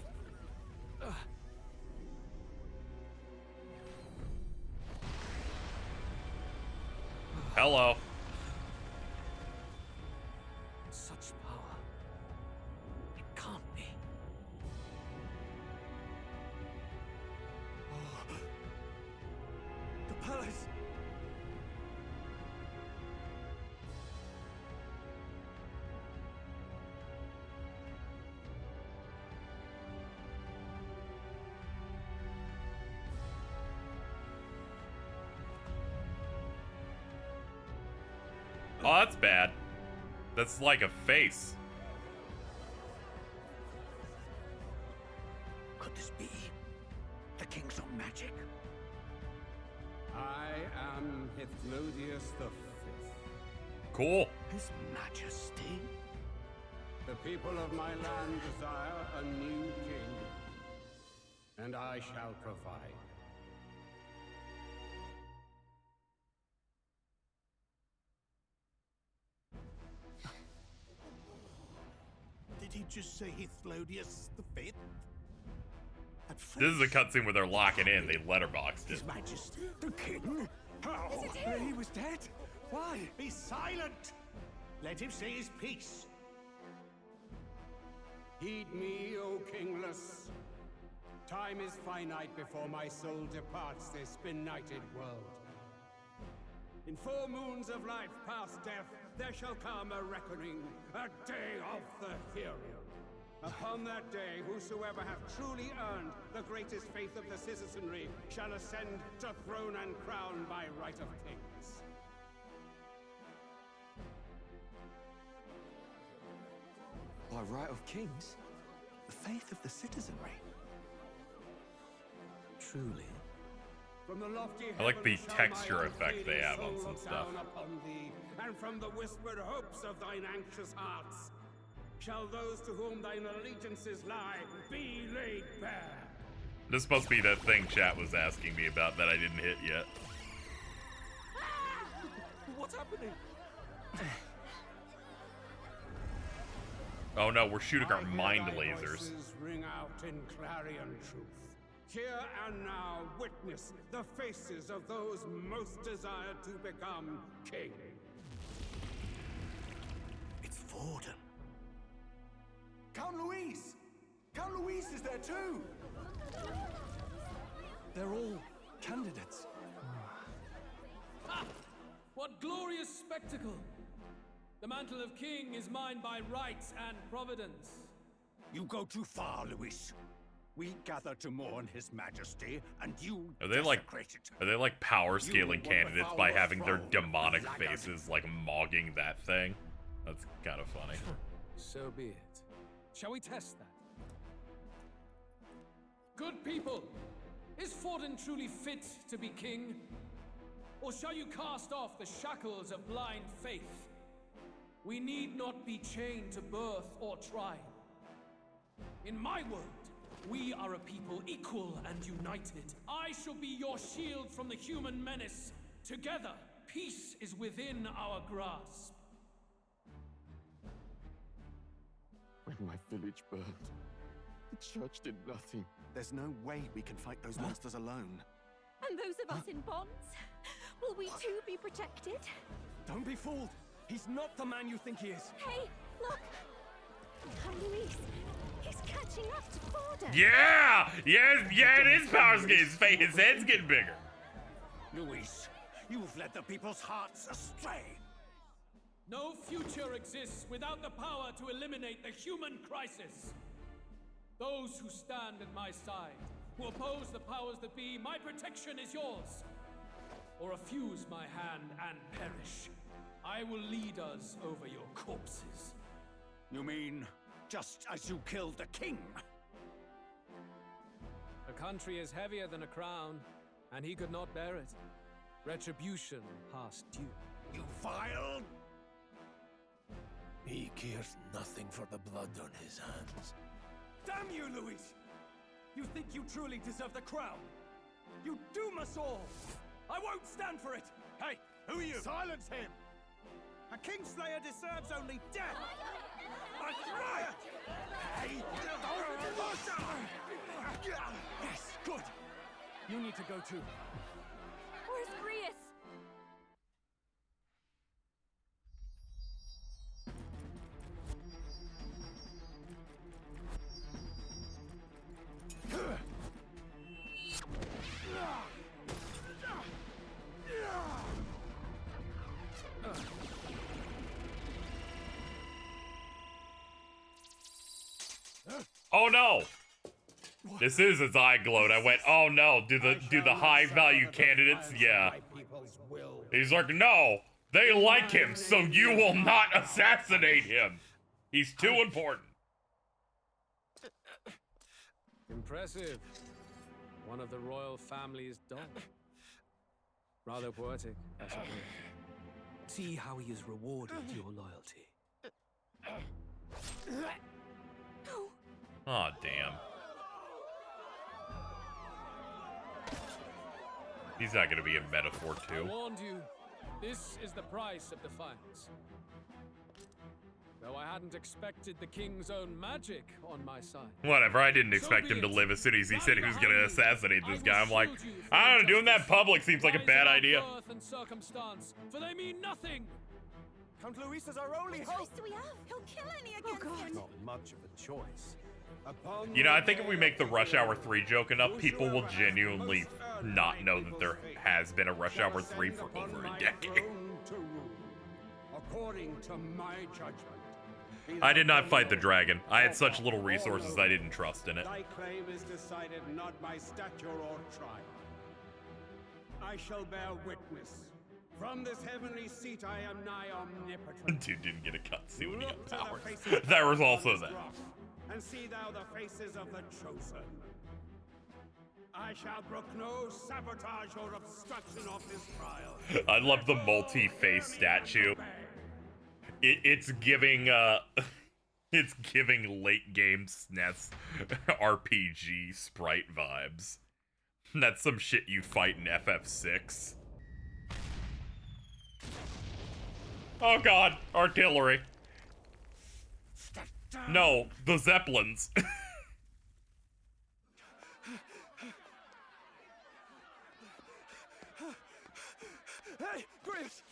Hello. Such power. It can't be. Oh. The palace! Oh, that's bad. That's like a face. Could this be the King's own magic? I am Hithlodius V. Cool. His Majesty? The people of my land desire a new king, and I shall provide. Did he just say Hithlodius V? This is a cutscene where they're locking in. They letterboxed it. His Majesty, the King? How? He was dead? Why? Be silent! Let him say his piece. Heed me, O kingless. Time is finite before my soul departs this benighted world. In 4 moons of life past death, there shall come a reckoning, a day of the hero. Upon that day, whosoever hath truly earned the greatest faith of the citizenry shall ascend to throne and crown by right of kings. By right of kings? The faith of the citizenry? Truly? From the lofty I like the heavens shall texture my effect they unfading have on soul some look stuff. down upon thee, and from the whispered hopes of thine anxious hearts shall those to whom thine allegiances lie be laid bare. This is supposed to be that thing chat was asking me about that I didn't hit yet. What's happening? Oh no, we're shooting our I hear mind thy lasers. voices ring out in clarion truth. Here and now witness the faces of those most desired to become king. It's Vorden. Count Louise! Count Louise is there too! They're all candidates. Ha! What glorious spectacle! The mantle of king is mine by rights and providence. You go too far, Louis. We gather to mourn His Majesty, and you Are they like power scaling want the candidates by foul having their throne, demonic laggard. faces like mogging that thing? That's kind of funny. So be it. Shall we test that? Good people, is Vorden truly fit to be king? Or shall you cast off the shackles of blind faith? We need not be chained to birth or tribe. In my world, we are a people equal and united. I shall be your shield from the human menace. Together, peace is within our grasp. When my village burned, the church did nothing. There's no way we can fight those monsters alone. And those of us in bonds? Will we too be protected? Don't be fooled! He's not the man you think he is! Hey, look! Count Louise, he's catching up to Vorden. Yeah! Yeah, it is power scaling. His head's getting bigger. Louis, you've led the people's hearts astray. No future exists without the power to eliminate the human crisis. Those who stand at my side, who oppose the powers that be, my protection is yours. Or refuse my hand and perish. I will lead us over your corpses. You mean, just as you killed the king? A country is heavier than a crown, and he could not bear it. Retribution past due. You vile... He cares nothing for the blood on his hands. Damn you, Luis! You think you truly deserve the crown? You doom us all! I won't stand for it! Hey, who are you? Silence him! A Kingslayer deserves only death! That's right! Hey! Yes, good! You need to go too. Where's Grius? Oh no! This is his eye glowed. I went, oh no, do the high value candidates? Yeah. He's like, no, they like him, so you will not assassinate him. He's too important. Impressive. One of the royal family's dog. Rather poetic, I suppose. See how he has rewarded your loyalty. Aw, damn. He's not gonna be a metaphor I too. warned you, this is the price of defiance. Though I hadn't expected the king's own magic on my side. Whatever, I didn't expect him to live as soon as he said he was gonna assassinate this guy. I'm like, I don't know, doing that in public seems like a bad idea. Birth and circumstance, for they mean nothing. Count Luis is our only hope! What choice do we have? He'll kill any against him. Not much of a choice. Upon You know, I think if we make the Rush Hour 3 joke enough, people will genuinely not know that there has been a Rush Hour 3 for over a decade. According to my judgment. I did not fight the dragon. I had such little resources I didn't trust in it. Thy claim is decided not by stature or trial. I shall bear witness. From this heavenly seat I am nigh omnipotent. Dude didn't get a cutscene when he got powers. There was also that. And see thou the faces of the chosen. I shall brook no sabotage or obstruction of this trial. I love the multi-face statue. It's giving it's giving late game SNES RPG sprite vibes. That's some shit you fight in FF6. Oh god, artillery. No, the Zeppelins. Hey, Grius!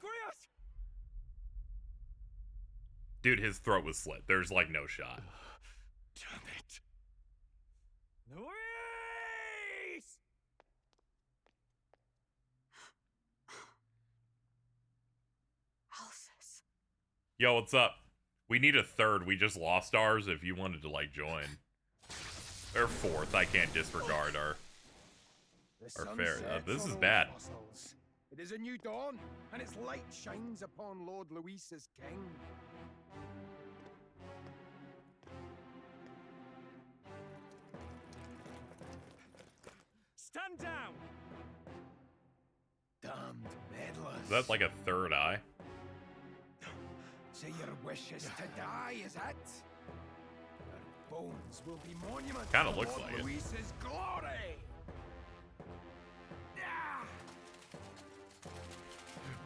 Grius! Dude, his throat was slit. There's like no shot. Damn it. Luis! Alphys. Yo, what's up? We need a third. We just lost ours if you wanted to, like, join. Or fourth. I can't disregard our fair. This is bad. It is a new dawn, and its light shines upon Lord Luis as king. Stand down! Damned meddlers. Is that like a third eye? So your wish is to die, is it? Your bones will be monuments Kinda to looks Lord like it. Luis's glory.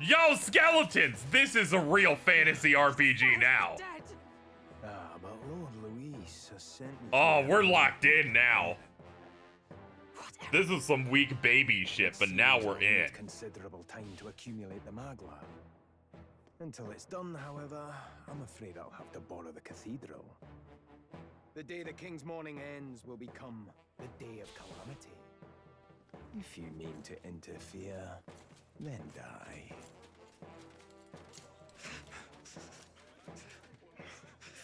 Yo, skeletons! This is a real fantasy RPG now. But Lord Luis has sent me. Oh, we're locked in now. This is some weak baby shit, but now we're in. Considerable time to accumulate the magla. Until it's done, however, I'm afraid I'll have to borrow the Cathedral. The day the King's morning ends will become the day of calamity. If you mean to interfere, then die.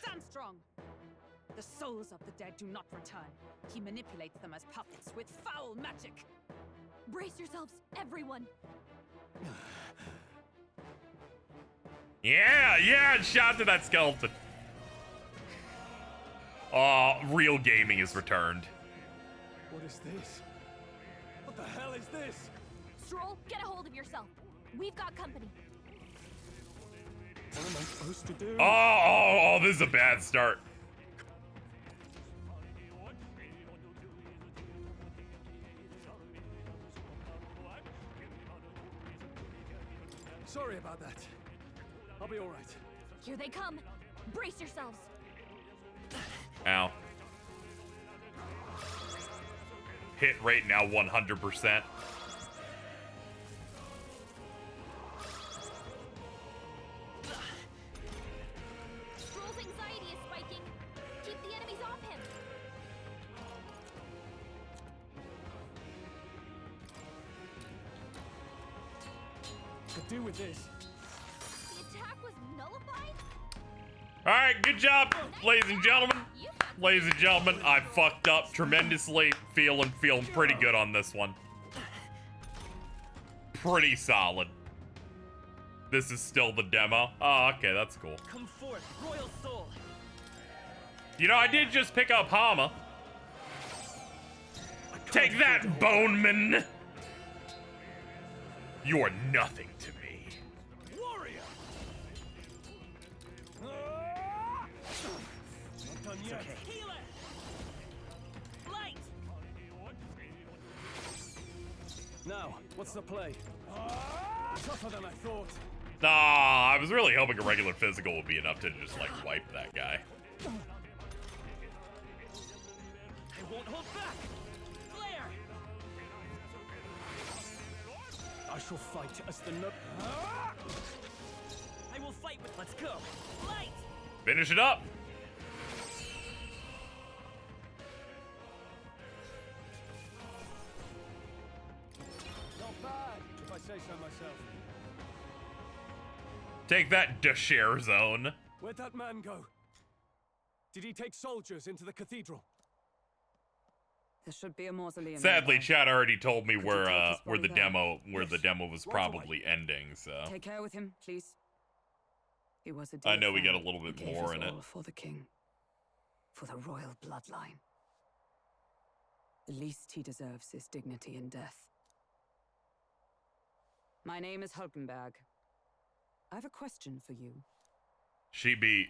Stand strong! The souls of the dead do not return. He manipulates them as puppets with foul magic. Brace yourselves, everyone. Yeah, shout to that skeleton. Real gaming is returned. What is this? What the hell is this? Stroll, get a hold of yourself. We've got company. What am I supposed to do? Oh, this is a bad start. Sorry about that. I'll be all right. Here they come. Brace yourselves. Ow. Hit rate now 100%. Stroll's anxiety is spiking. Keep the enemies off him. Could do with this. The attack was nullified? Alright, good job, ladies and gentlemen. Ladies and gentlemen, I fucked up tremendously. Feeling pretty good on this one. Pretty solid. This is still the demo. Oh, okay, that's cool. Come forth, royal soul. You know, I did just pick up Hama. Take that, Boneman! You are nothing to me. Warrior! Not done yet. Okay. Healer! Light! Now, what's the play? Tougher than I thought. Nah, I was really hoping a regular physical would be enough to just, like, wipe that guy. I won't hold back. Flare! I shall fight as the no. I will fight with. Let's go. Light! Finish it up. Not bad, if I say so myself. Take that, Deshare Zone. Where'd that man go? Did he take soldiers into the cathedral? There should be a mausoleum. Sadly, nearby. Chad already told me Could you where take us where while the we're demo there? the demo was probably ending. So Take care with him, please. He was a I dear know we got a friend. little bit He gave more his in it. all for the king, for the royal bloodline. The least he deserves is dignity in death. My name is Hulkenberg. I have a question for you. She be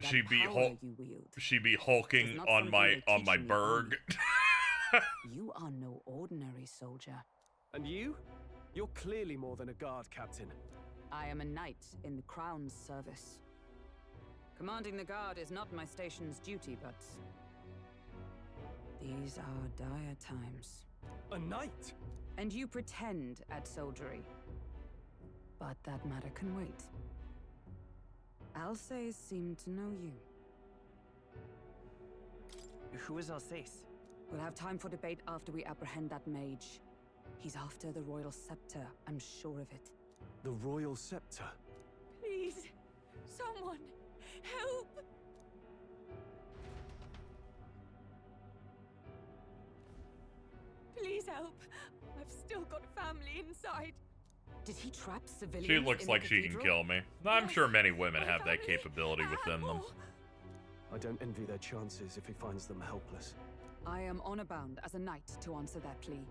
she be power you wield she be hulking is not on something my they on teach my in the berg. You are no ordinary soldier. And you? You're clearly more than a guard, Captain. I am a knight in the Crown's service. Commanding the guard is not my station's duty, but these are dire times. A knight? And you pretend at soldiery. But that matter can wait. Alsace seemed to know you. Who is Alsace? We'll have time for debate after we apprehend that mage. He's after the royal scepter, I'm sure of it. The royal scepter? Please, someone, help! Please help. I've still got family inside. Did he trap civilians? She looks in the like she can cathedral? kill me. I'm sure many women have that capability within them. I don't envy their chances if he finds them helpless. I am honor-bound as a knight to answer that plea.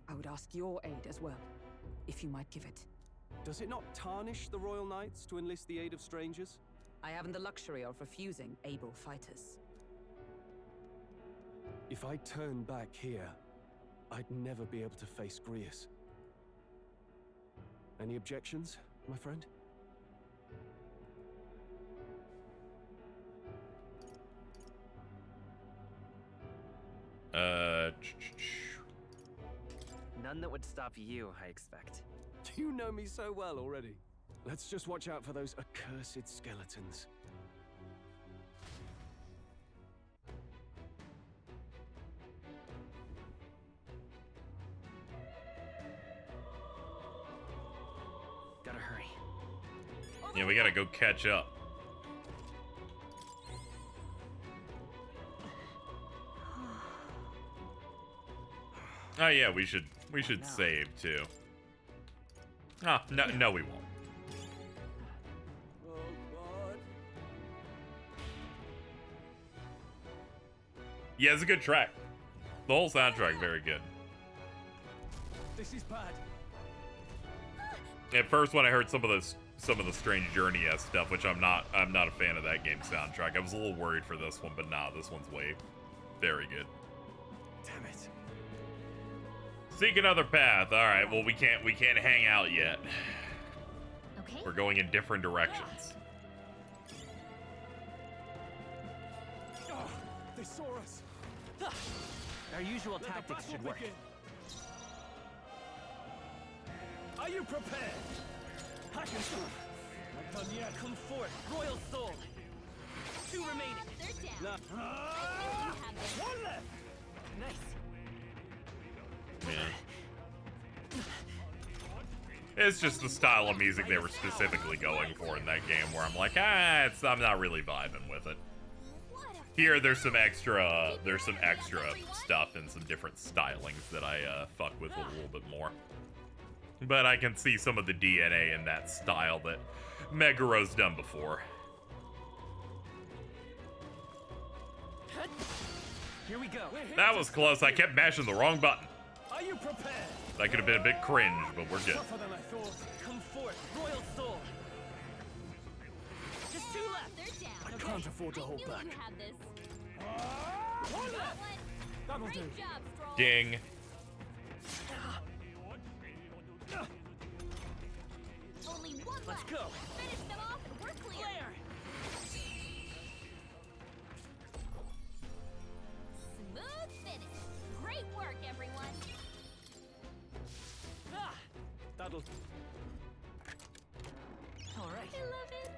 I would ask your aid as well, if you might give it. Does it not tarnish the Royal Knights to enlist the aid of strangers? I haven't the luxury of refusing able fighters. If I turn back here, I'd never be able to face Grius. Any objections, my friend? None that would stop you, I expect. You know me so well already. Let's just watch out for those accursed skeletons. Gotta hurry. Yeah, we gotta go catch up. Oh yeah, we should save too. Ah, no we won't. Yeah, it's a good track. The whole soundtrack very good. This is bad. At first, when I heard some of the Strange Journey-esque stuff, which I'm not a fan of that game's soundtrack. I was a little worried for this one, but nah, this one's very good. Damn it. Seek another path. All right. Well, we can't hang out yet. Okay. We're going in different directions. They saw us. Our usual tactics should work. Are you prepared? Hack and not done yet. Come forth, Royal Soul. 2 remaining. They're down. No. One left. Nice. Yeah. It's just the style of music they were specifically going for in that game, where I'm like, I'm not really vibing with it. Here, there's some extra stuff and some different stylings that I fuck with a little bit more. But I can see some of the DNA in that style that Megaro's done before. Here we go. That was close. I kept mashing the wrong button. Are you prepared? That could have been a bit cringe, but we're good. Tougher than I thought. Come forth, Royal Soul. Just 2 left. They're down. I can't afford to hold back. You had this. One left. That'll do. Great job, Stroll. Ding. Only 1 left. Let's go. Finish them off and we're clear. Smooth finish. Great work, everyone. That'll. All right. I love it.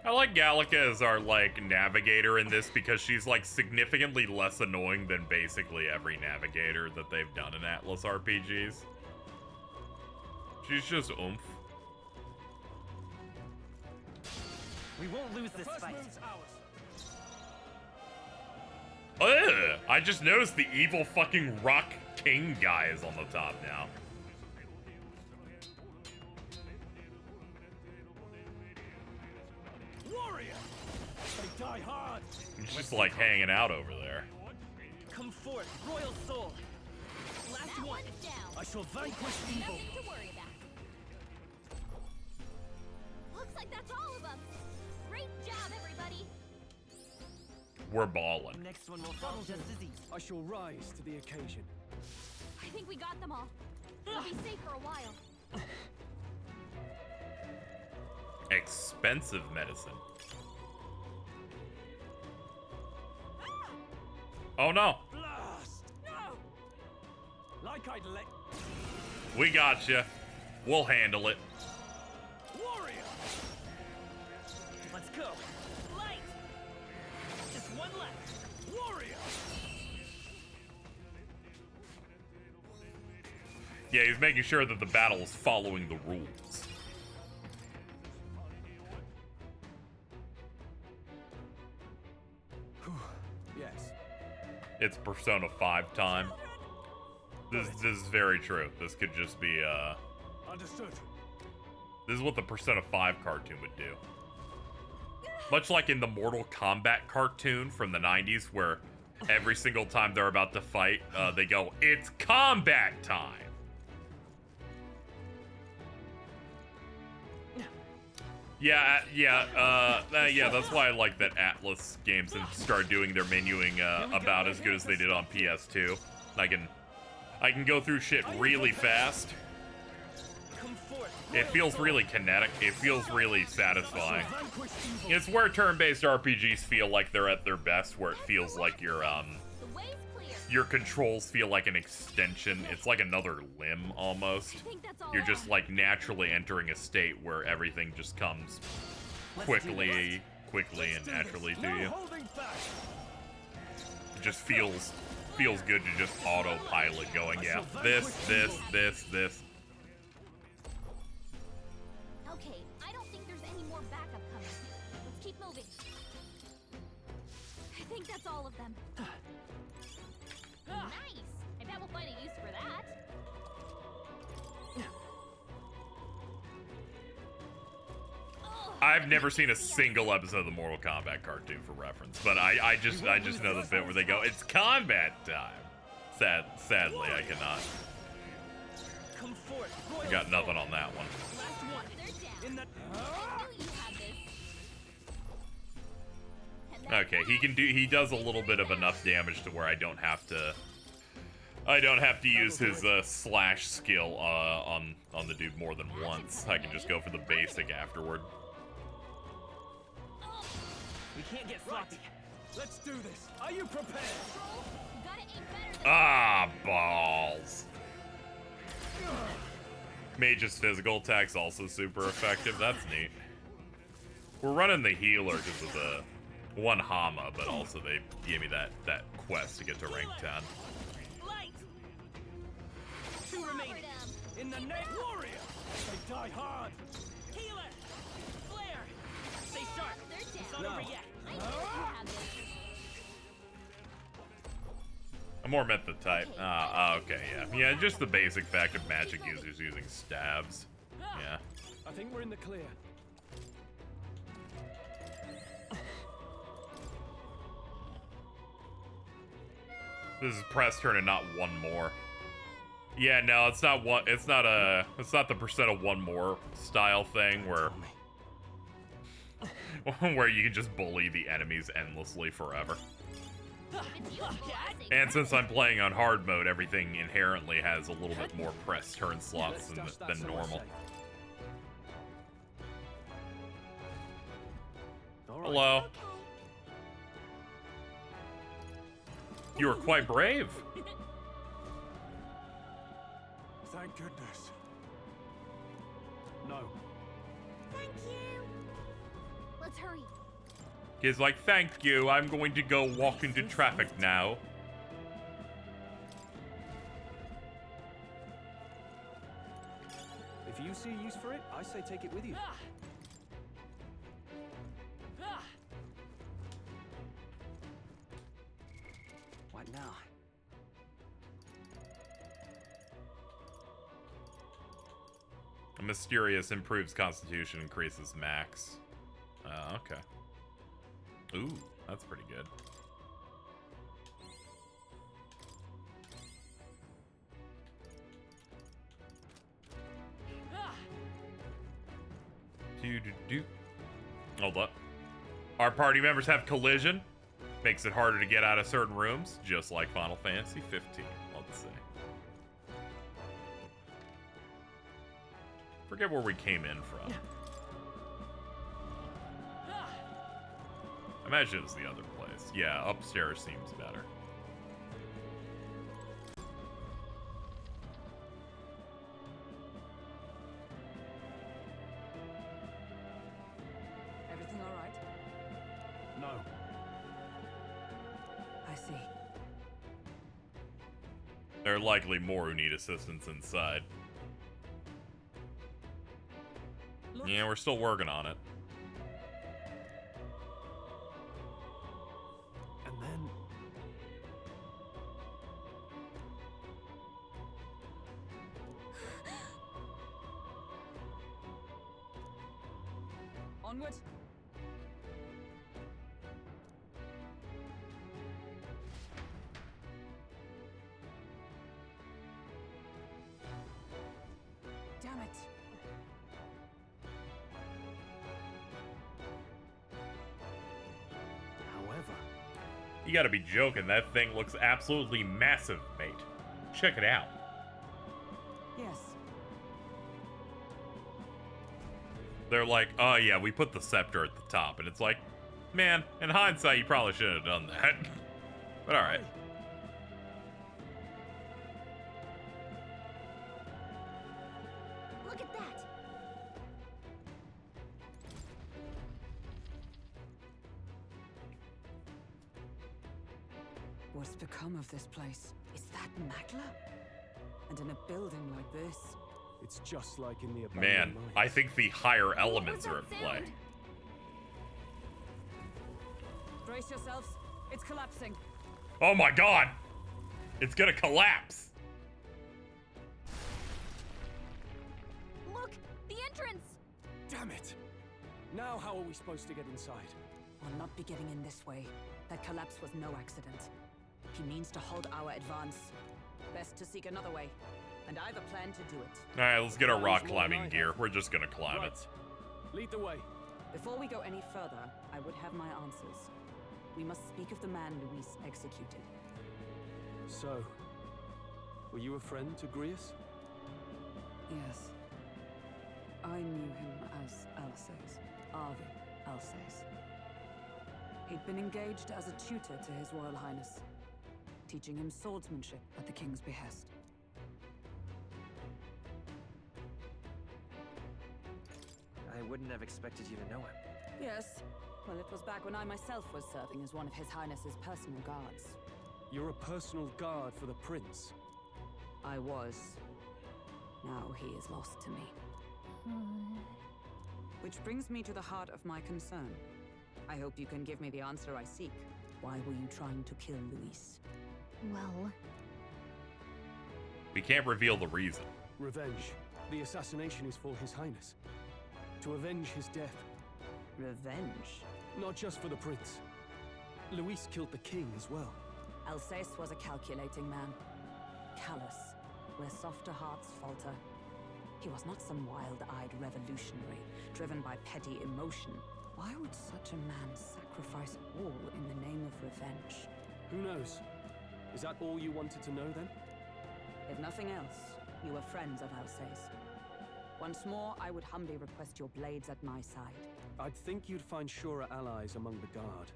I like Gallica as our, like, navigator in this because she's, like, significantly less annoying than basically every navigator that they've done in Atlas RPGs. She's just oomph. We won't lose this fight. Ugh, I just noticed the evil fucking Rock King guy is on the top now. Warrior. They die hard. He's just like hanging out over there. Come forth, Royal Soul. Last That one. one's down. I shall vanquish evil. Nothing to worry about. Looks like that's all of them. Great job, everybody. We're balling. Next one will fall just as easy. I shall rise to the occasion. I think we got them all. We'll be safe for a while. Expensive medicine. Oh no. Blast! No! Like I'd let. We gotcha. We'll handle it. Warrior! Let's go. Light. Just 1 left. Warrior! Yeah, he's making sure that the battle is following the rules. Yes. It's Persona 5 time. This is very true. This could just be, Understood. this is what the Persona 5 cartoon would do. Much like in the Mortal Kombat cartoon from the 90s, where every single time they're about to fight, they go, "It's combat time!" Yeah, yeah, that's why I like that Atlas games and start doing their menuing about as good as they did on PS2. I can go through shit really fast. It feels really kinetic. It feels really satisfying. It's where turn-based RPGs feel like they're at their best, where it feels like your controls feel like an extension. It's like another limb almost. You're just like naturally entering a state where everything just comes quickly and naturally to you. It just feels good to just autopilot going, yeah, this. Okay, I don't think there's any more backup coming. Let's keep moving. I think that's all of them. Nice! I bet we'll find a use for that. I've never seen a single episode of the Mortal Kombat cartoon for reference, but I just know the bit where they go, "It's combat time." Sadly, I cannot. I got nothing on that one. Okay, he does a little bit of enough damage to where I don't have to I don't have to use his slash skill on the dude more than once. I can just go for the basic afterward. We can't get sloppy. Let's do this. Are you prepared? Ah, balls. Mage's physical attack's also super effective. That's neat. We're running the healer because of the one Hama, but also they gave me that quest to get to rank 10. Two remaining. In the neck, warrior. They die hard. Healer. Flare. Stay sharp. It's not over yet. I more meant the type. Okay, yeah. Yeah, just the basic fact of magic users using stabs. Yeah. I think we're in the clear. This is press turn and not one more. Yeah, no, it's not one. It's not the percent of one more style thing where where you can just bully the enemies endlessly forever. And since I'm playing on hard mode, everything inherently has a little bit more press turn slots than normal. Hello. You were quite brave. Thank goodness. No. Thank you. Let's hurry. He's like, thank you, I'm going to go walk into traffic now. If you see use for it, I say take it with you. What now? A mysterious improves constitution, increases max. Okay. Ooh, that's pretty good. Hold up. Our party members have collision. Makes it harder to get out of certain rooms, just like Final Fantasy 15. Let's see. Forget where we came in from. I imagine it was the other place. Yeah, upstairs seems better. Everything all right? No. I see. There are likely more who need assistance inside. Yeah, we're still working on it. And then... Onward. Damn it. However... You gotta be joking. That thing looks absolutely massive, mate. Check it out. Yes. They're like, oh yeah, we put the scepter at the top. And it's like, man, in hindsight, you probably shouldn't have done that. But alright. Look at that. What's become of this place? Is that Magla? And in a building like this? It's just like in the abandoned Man, mines. I think the higher elements are at play. Brace yourselves. It's collapsing. Oh my god! It's gonna collapse! Look! The entrance! Damn it! Now how are we supposed to get inside? We'll not be getting in this way. That collapse was no accident. He means to halt our advance. Best to seek another way. And I've a plan to do it. Alright, let's get our rock climbing gear. We're just gonna climb it. Lead the way. Before we go any further, I would have my answers. We must speak of the man Luis executed. So, Were you a friend to Grius? Yes. I knew him as Alsace, Arvi Alsace. He'd been engaged as a tutor to His Royal Highness, teaching him swordsmanship at the king's behest. I wouldn't have expected you to know him. Yes. Well, it was back when I myself was serving as one of His Highness's personal guards. You're a personal guard for the prince. I was. Now he is lost to me. Which brings me to the heart of my concern. I hope you can give me the answer I seek. Why were you trying to kill Luis? Well... We can't reveal the reason. Revenge. The assassination is for His Highness. To avenge his death. Revenge? Not just for the prince. Luis killed the king as well. Alsace was a calculating man. Callous, where softer hearts falter. He was not some wild-eyed revolutionary, driven by petty emotion. Why would such a man sacrifice all in the name of revenge? Who knows? Is that all you wanted to know then? If nothing else, you were friends of Alsace. Once more, I would humbly request your blades at my side. I'd think you'd find surer allies among the guard.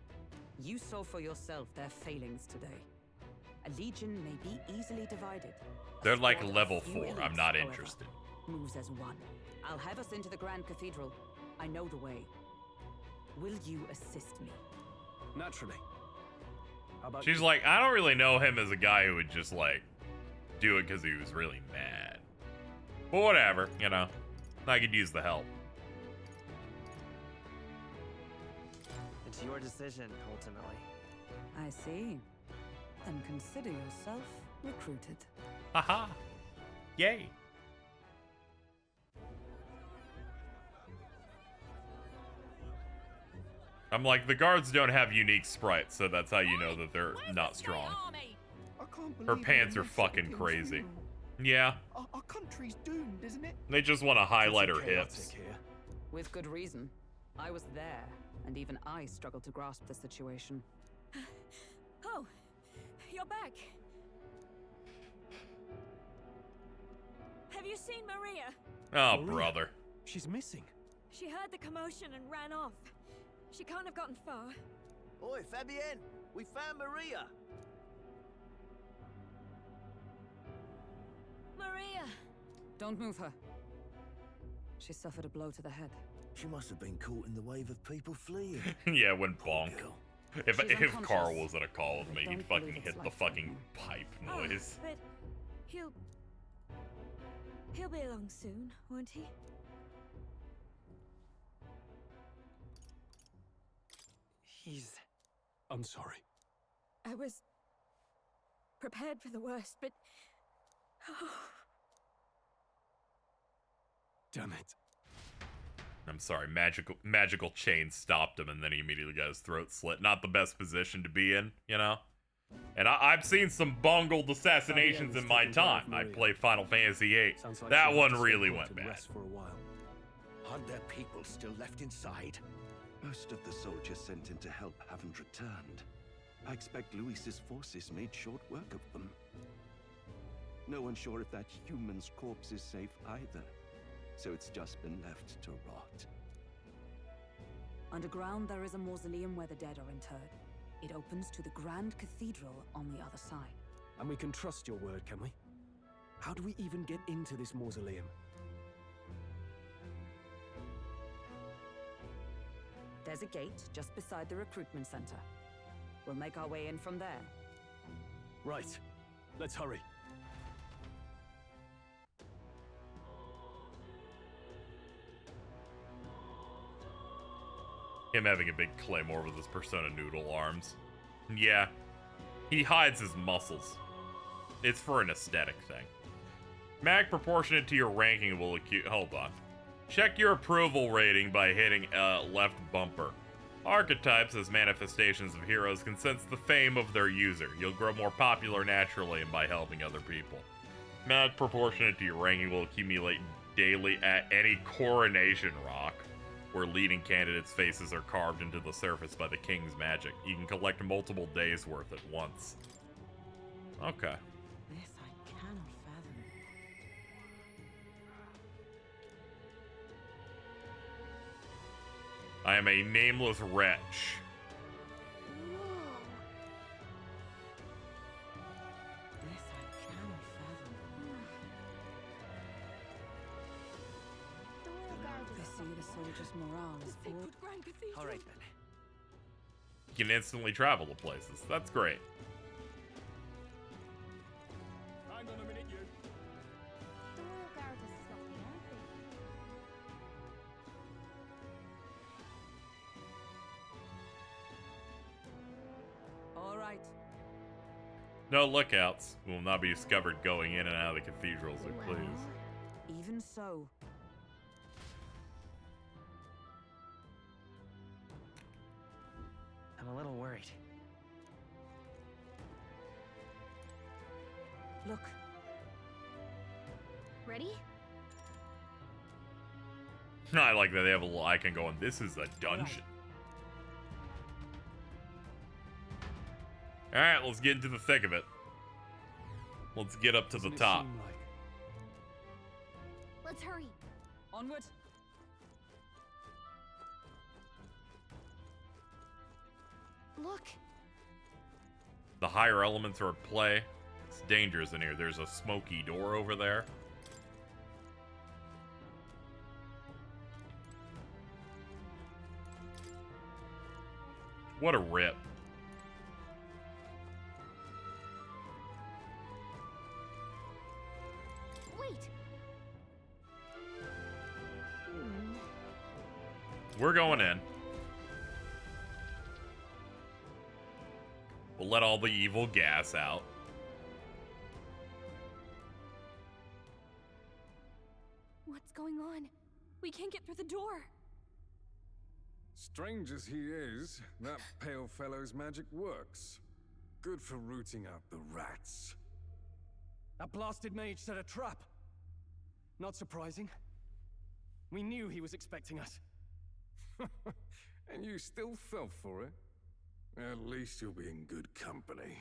You saw for yourself their failings today. A legion may be easily divided. They're like level 4. I'm not interested. Moves as one. I'll have us into the Grand Cathedral. I know the way. Will you assist me? Naturally. How about She's you? like, I don't really know him as a guy who would just, like, do it because he was really mad. But whatever, you know. I could use the help. It's your decision, ultimately. I see. Then consider yourself recruited. Haha. Yay. I'm like, the guards don't have unique sprites, so that's how you know that they're not strong. Her pants are fucking crazy. Yeah. Our country's doomed, isn't it? They just want to highlight her hips. With good reason. I was there, and even I struggled to grasp the situation. Oh, you're back. Have you seen Maria? Oh, brother. She's missing. She heard the commotion and ran off. She can't have gotten far. Oi, Fabienne! We found Maria! Maria! Don't move her. She suffered a blow to the head. She must have been caught in the wave of people fleeing. Yeah, when bonk. If unconscious. Carl wasn't a call with me, I he'd don't fucking believe hit it's the like fucking pipe noise. But he'll be along soon, won't he? I'm sorry. I was prepared for the worst, but Damn it. I'm sorry, magical chain stopped him, and then he immediately got his throat slit. Not the best position to be in, you know? And I've seen some bungled assassinations in my time. I played Final Fantasy VIII. Like that one really went bad. Rest for a while. Are there people still left inside? Most of the soldiers sent in to help haven't returned. I expect Luis's forces made short work of them. No one's sure if that human's corpse is safe either, so it's just been left to rot. Underground, there is a mausoleum where the dead are interred. It opens to the Grand Cathedral on the other side. And we can trust your word, can we? How do we even get into this mausoleum? There's a gate just beside the recruitment center. We'll make our way in from there. Right. Let's hurry. Him having a big claymore with his Persona Noodle arms. Yeah. He hides his muscles. It's for an aesthetic thing. Mag proportionate to your ranking will hold on. Check your approval rating by hitting left bumper. Archetypes as manifestations of heroes can sense the fame of their user. You'll grow more popular naturally and by helping other people. Mag proportionate to your ranking will accumulate daily at any coronation rock, where leading candidates' faces are carved into the surface by the king's magic. You can collect multiple days worth at once. Okay. This I cannot I am a nameless wretch. This I cannot fathom. I see the soldiers' morale is poor. All right then. You can instantly travel to places. That's great. Hang on a minute, you. The Royal Guard is sloppy, aren't they? All right. No lookouts. Will not be discovered going in and out of the cathedrals or clues. Even so. I'm a little worried. Look. Ready? I like that they have a little icon going, this is a dungeon. Alright, let's get into the thick of it. Let's get up to the top. Let's hurry. Onward. Look. The higher elements are at play. It's dangerous in here. There's a smoky door over there. What a rip. Wait. We're going in. We'll let all the evil gas out. What's going on? We can't get through the door. Strange as he is, that pale fellow's magic works. Good for rooting out the rats. That blasted mage set a trap. Not surprising. We knew he was expecting us. And you still fell for it? At least you'll be in good company.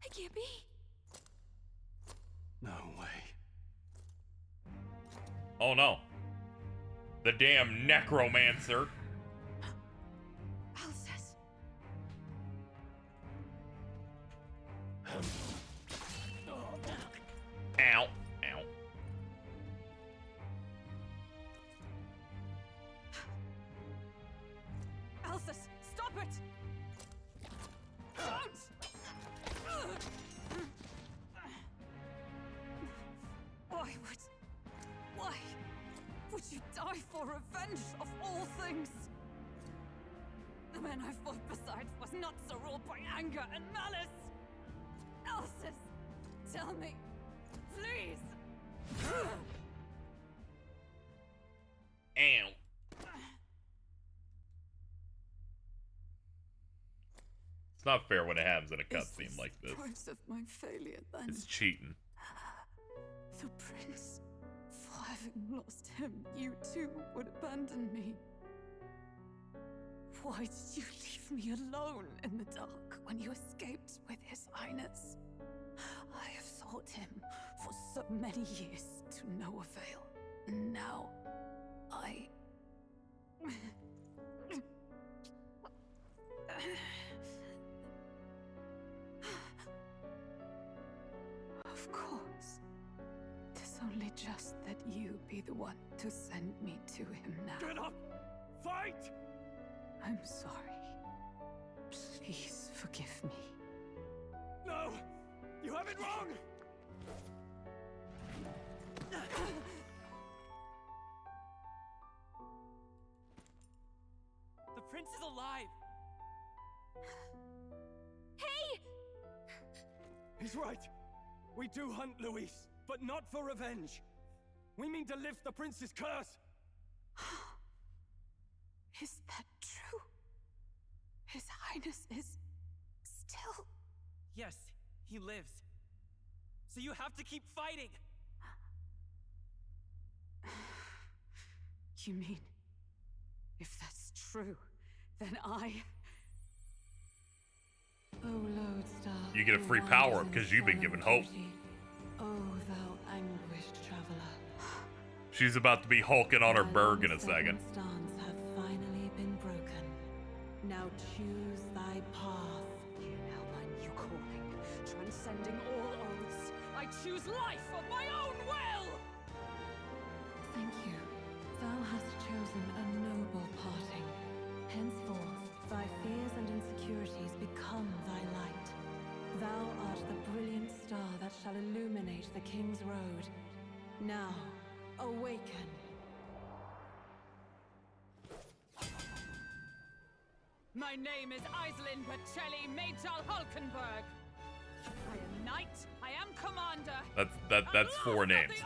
It can't be. No way. Oh no. The damn necromancer. Alcest. Ow. Ow. Alcest, stop it! Don't! Why would you die for revenge of all things? The men I fought beside was not so ruled by anger and malice. Alcest, tell me, please. Ow. It's not fair when it happens in a cutscene like this. Price of my failure, then. It's cheating. The prince, for having lost him, you too would abandon me. Why did you leave me alone in the dark when you escaped with his highness? I have sought him for so many years to no avail, and now I... Of course. 'Tis only just that you be the one to send me to him now. Get up! Fight! I'm sorry. Please forgive me. No! You have it wrong! The prince is alive! Hey! He's right. We do hunt Luis, but not for revenge. We mean to lift the prince's curse. Is that true? His highness is still... Yes, he lives. So you have to keep fighting! You mean, if that's true, then I... Oh, Lodestar. You get a free power-up because you've been given hope. Oh, thou She's about to be hulking on her berg in a second. Stance have finally been broken. Now choose thy path. Hear now my new calling, transcending all oaths. I choose life of my own will! Thank you. Thou hast chosen a noble parting. Henceforth, thy fears and insecurities become thy light. Thou art the brilliant star that shall illuminate the King's Road. Now, awaken. My name is Iselin Pacelli Majal Hulkenberg. I am knight, I am commander. That's 4 names.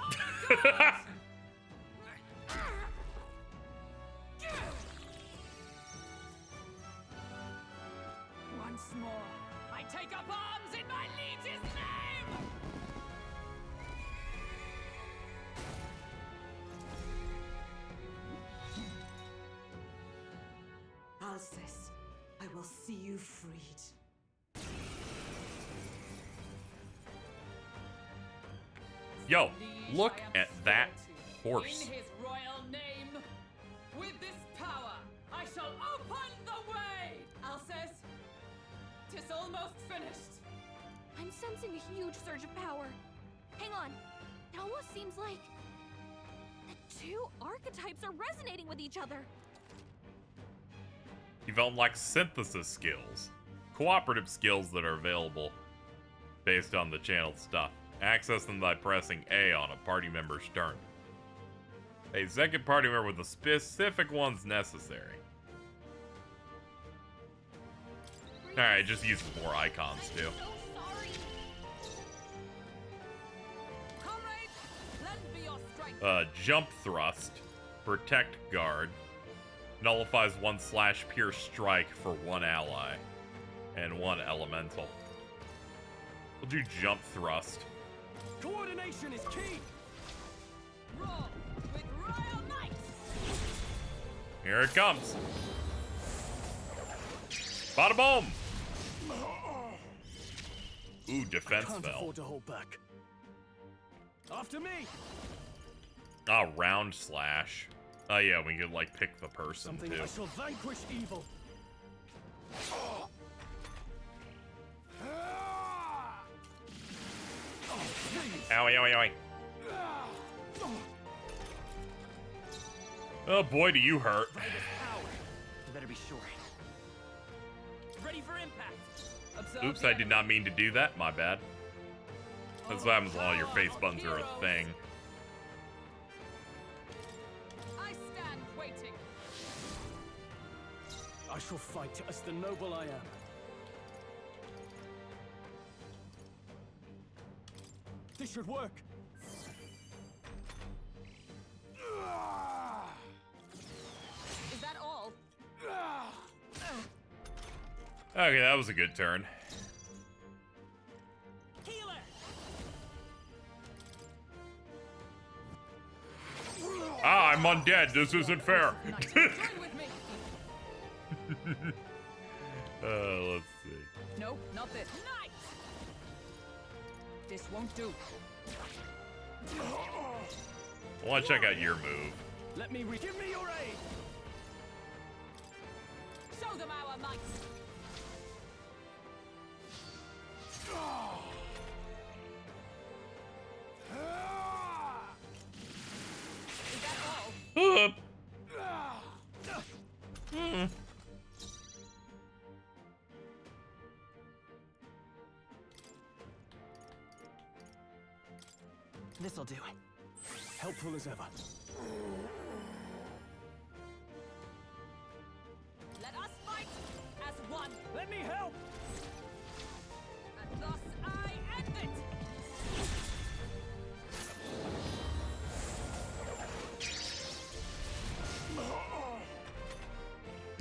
Once more, I take up arms in my liege's name! Alcest, I will see you freed. Yo, look at that horse. In his royal name, with this power, I shall open the way! Alcest, 'tis almost finished. I'm sensing a huge surge of power. Hang on. It almost seems like the two archetypes are resonating with each other. You've unlocked synthesis skills. Cooperative skills that are available based on the channeled stuff. Access them by pressing A on a party member's turn. A second party member with the specific ones necessary. Alright, just use more icons too. Jump thrust, protect guard, nullifies 1/pierce strike for 1 ally, and 1 elemental. We'll do jump thrust. Coordination is key. Roll with royal might. Here it comes. Bada boom! Ooh, defense Can't fell. afford to hold back. After me. Ah, round slash. Oh yeah, we could like pick the person Something too. I shall vanquish evil. Owie, owie, owie. Oh boy, do you hurt. You better be sure. Ready for impact. Observe Oops, I did not mean to do that. My bad. That's what happens when all your face buttons are a thing. I stand waiting. I shall fight as the noble I am. This should work. Is that all? Okay, that was a good turn. Healer. Ah, I'm undead. This isn't fair. Let's see. Nope, not this. Knight. This won't do. I want to check out your move. Let me give me your aid. Show them our might. Is that all? This'll do. Helpful as ever. Let us fight as one. Let me help. And thus I end it.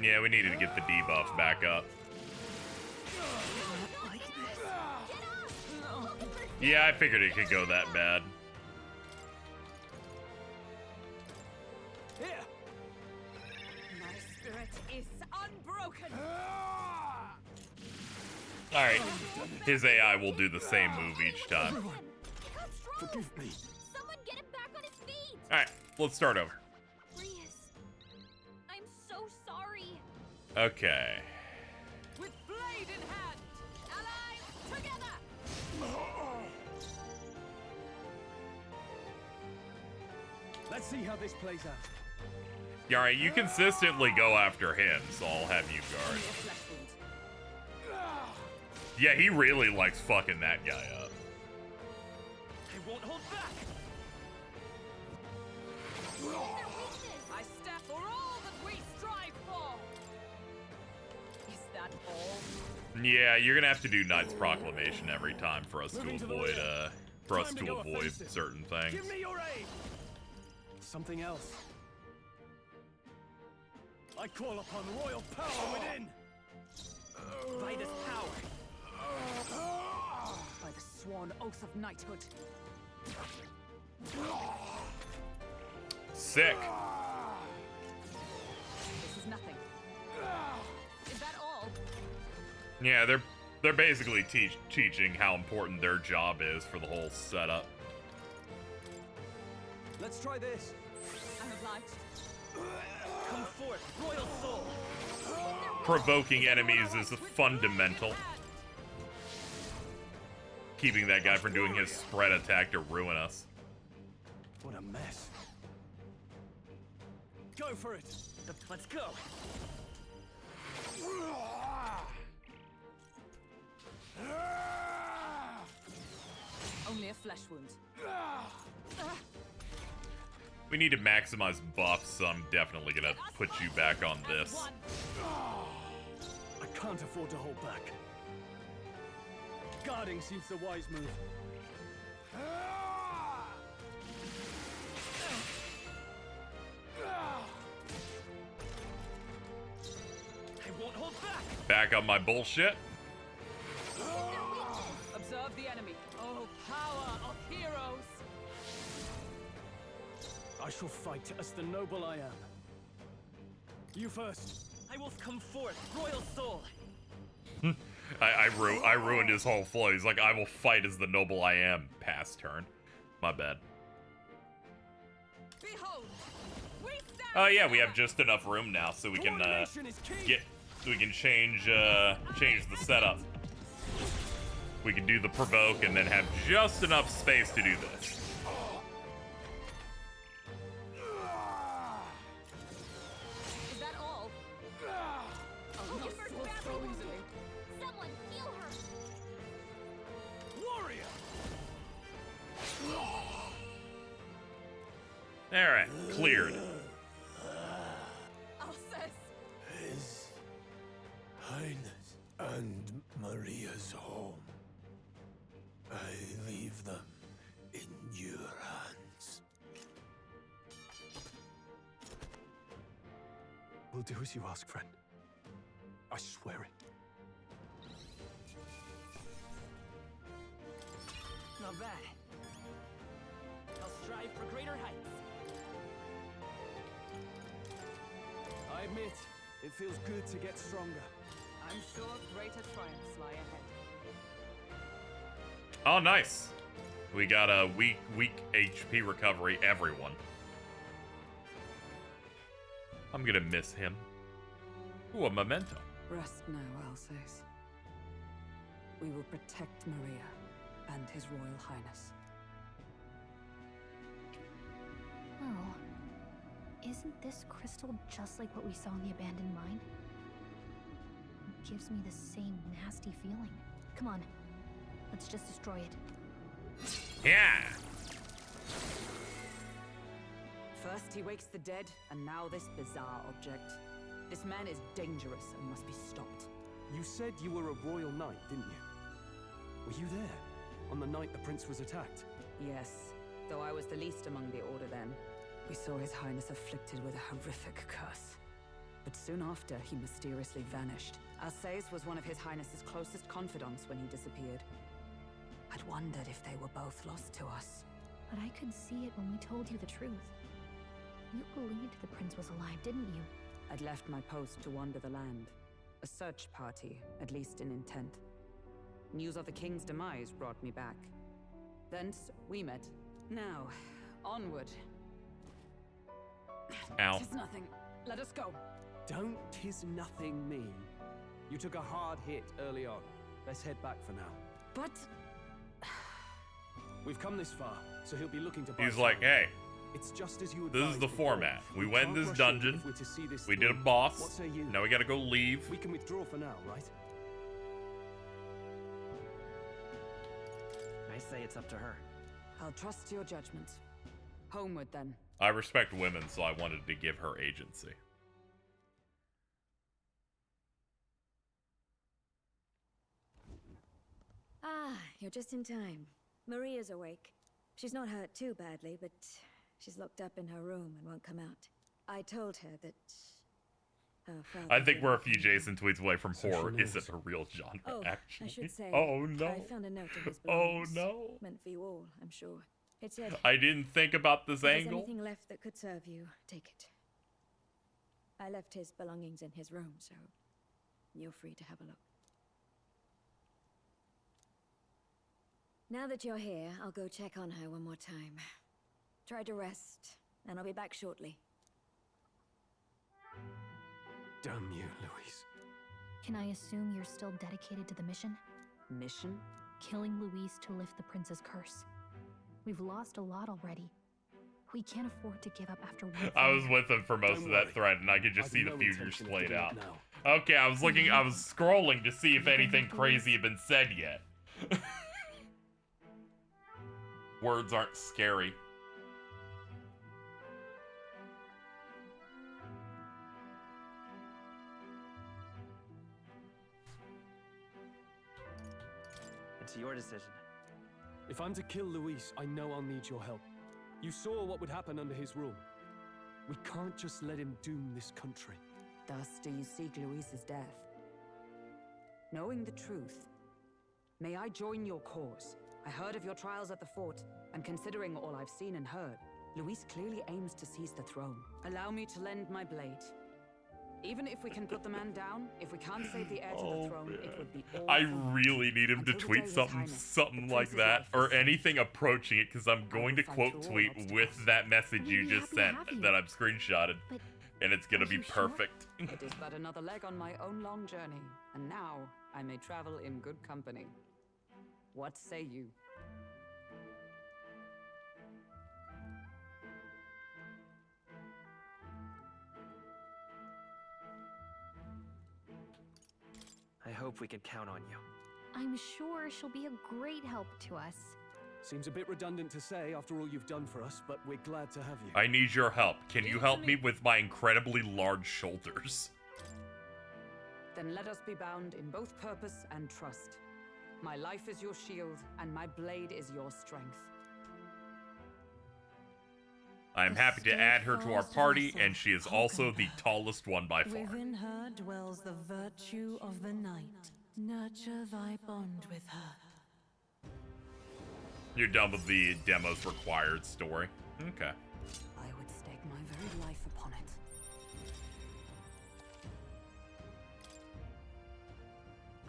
Yeah, we needed to get the debuff back up. Yeah, I figured it could go that bad. Here. My spirit is unbroken. Alright, his AI will do the same move each time. Forgive me. Someone get him back on his feet. Alright, let's start over. Rias, I'm so sorry. Okay. With blade in hand, allies together. Let's see how this plays out. Yeah, alright, you consistently go after him, so I'll have you guard. Yeah, he really likes fucking that guy up. I won't hold back. I stand for all that we strive for. Is that all? Yeah, you're gonna have to do Knight's Proclamation every time for us to avoid certain things. Give me your aid. Something else. I call upon royal power within. By this power. By the sworn oath of knighthood. Sick. This is nothing. Is that all? Yeah, they're basically teaching how important their job is for the whole setup. Let's try this. I'm obliged. Come forth, royal soul. Provoking enemies is fundamental. Keeping that guy from doing his spread attack to ruin us. What a mess. Go for it. Let's go. Only a flesh wound. We need to maximize buffs, so I'm definitely gonna put you back on this. I can't afford to hold back. Guarding seems the wise move. I won't hold back. Back on my bullshit. Observe the enemy. Oh, power of heroes. I shall fight as the noble I am. You first. I will come forth, royal soul. I ruined his whole flow. He's like, I will fight as the noble I am. Pass turn. My bad. Behold, Oh yeah, we have just enough room now, so we can change the setup. We can do the provoke and then have just enough space to do this. Is that all? Oh, no, so easily. Someone heal her. Warrior. All right, cleared. His Highness and Maria's home. I leave them in your hands. We'll do as you ask, friend. I swear it. Not bad. I'll strive for greater heights. I admit, it feels good to get stronger. I'm sure greater triumphs lie ahead. Oh, nice. We got a weak HP recovery, everyone. I'm gonna miss him. Ooh, a memento. Rest now, Alsace. We will protect Maria and His Royal Highness. Well, isn't this crystal just like what we saw in the abandoned mine? It gives me the same nasty feeling. Come on, let's just destroy it. Yeah! First he wakes the dead, and now this bizarre object. This man is dangerous and must be stopped. You said you were a royal knight, didn't you? Were you there on the night the prince was attacked? Yes, though I was the least among the Order then. We saw His Highness afflicted with a horrific curse. But soon after, he mysteriously vanished. Alsace was one of His Highness's closest confidants when he disappeared. I'd wondered if they were both lost to us. But I could see it when we told you the truth. You believed the prince was alive, didn't you? I'd left my post to wander the land. A search party, at least in intent. News of the king's demise brought me back. Thence, we met. Now, onward. Ow. Tis nothing. Let us go. Don't tis nothing me. You took a hard hit early on. Let's head back for now. But... We've come this far, so he'll be looking to buy He's like, time. hey, It's just as you this is the advised before. format. We went in can't this rush dungeon. if we're to see this We did a through. boss. What say you? Now we gotta go leave. We can withdraw for now, right? I say it's up to her. I'll trust your judgment. Homeward, then. I respect women, so I wanted to give her agency. Ah, you're just in time. Maria's awake. She's not hurt too badly, but she's locked up in her room and won't come out. I told her that her father... I think we're a few Jason tweets away from So horror she knows. isn't a real genre, Oh, actually. I should say. Oh, no. I found a note in his Oh, belongings. no. Meant for you all, I'm sure. It said, I didn't think about this if there's angle. anything left that could serve you, take it. I left his belongings in his room, so you're free to have a look. Now that you're here, I'll go check on her one more time. Try to rest, and I'll be back shortly. Damn you, Louise. Can I assume you're still dedicated to the mission? Mission? Killing Louise to lift the prince's curse. We've lost a lot already. We can't afford to give up after one I was thing. with him for most Don't of that worry. thread, and I could just I've see the no futures intention of played giving out. up now. Okay, I was scrolling to see if anything crazy had been said yet. Words aren't scary. It's your decision. If I'm to kill Luis, I know I'll need your help. You saw what would happen under his rule. We can't just let him doom this country. Thus do you seek Luis's death? Knowing the truth, may I join your cause? I heard of your trials at the fort, and considering all I've seen and heard, Luis clearly aims to seize the throne. Allow me to lend my blade. Even if we can put the man down, if we can't save the heir to the throne, it would be all I for naught. really need him to Until the tweet day His something Highness, like the that, prince's or life is safe. anything approaching it, because I'm going to fight quote through all tweet with that message you We'd be just happy to sent have you. that I've screenshotted, But and it's gonna are be you sure? perfect. It is but another leg on my own long journey, and now I may travel in good company. What say you? I hope we can count on you. I'm sure she'll be a great help to us. Seems a bit redundant to say after all you've done for us, but we're glad to have you. I need your help. Can you help me with my incredibly large shoulders? Then let us be bound in both purpose and trust. My life is your shield, and my blade is your strength. I am The happy to add her to our steadfast party, vessel, and she is also the tallest one by far. Within her dwells the virtue of the night. Nurture thy bond with her. You're done with the demos required story. Okay. I would stake my very life upon it.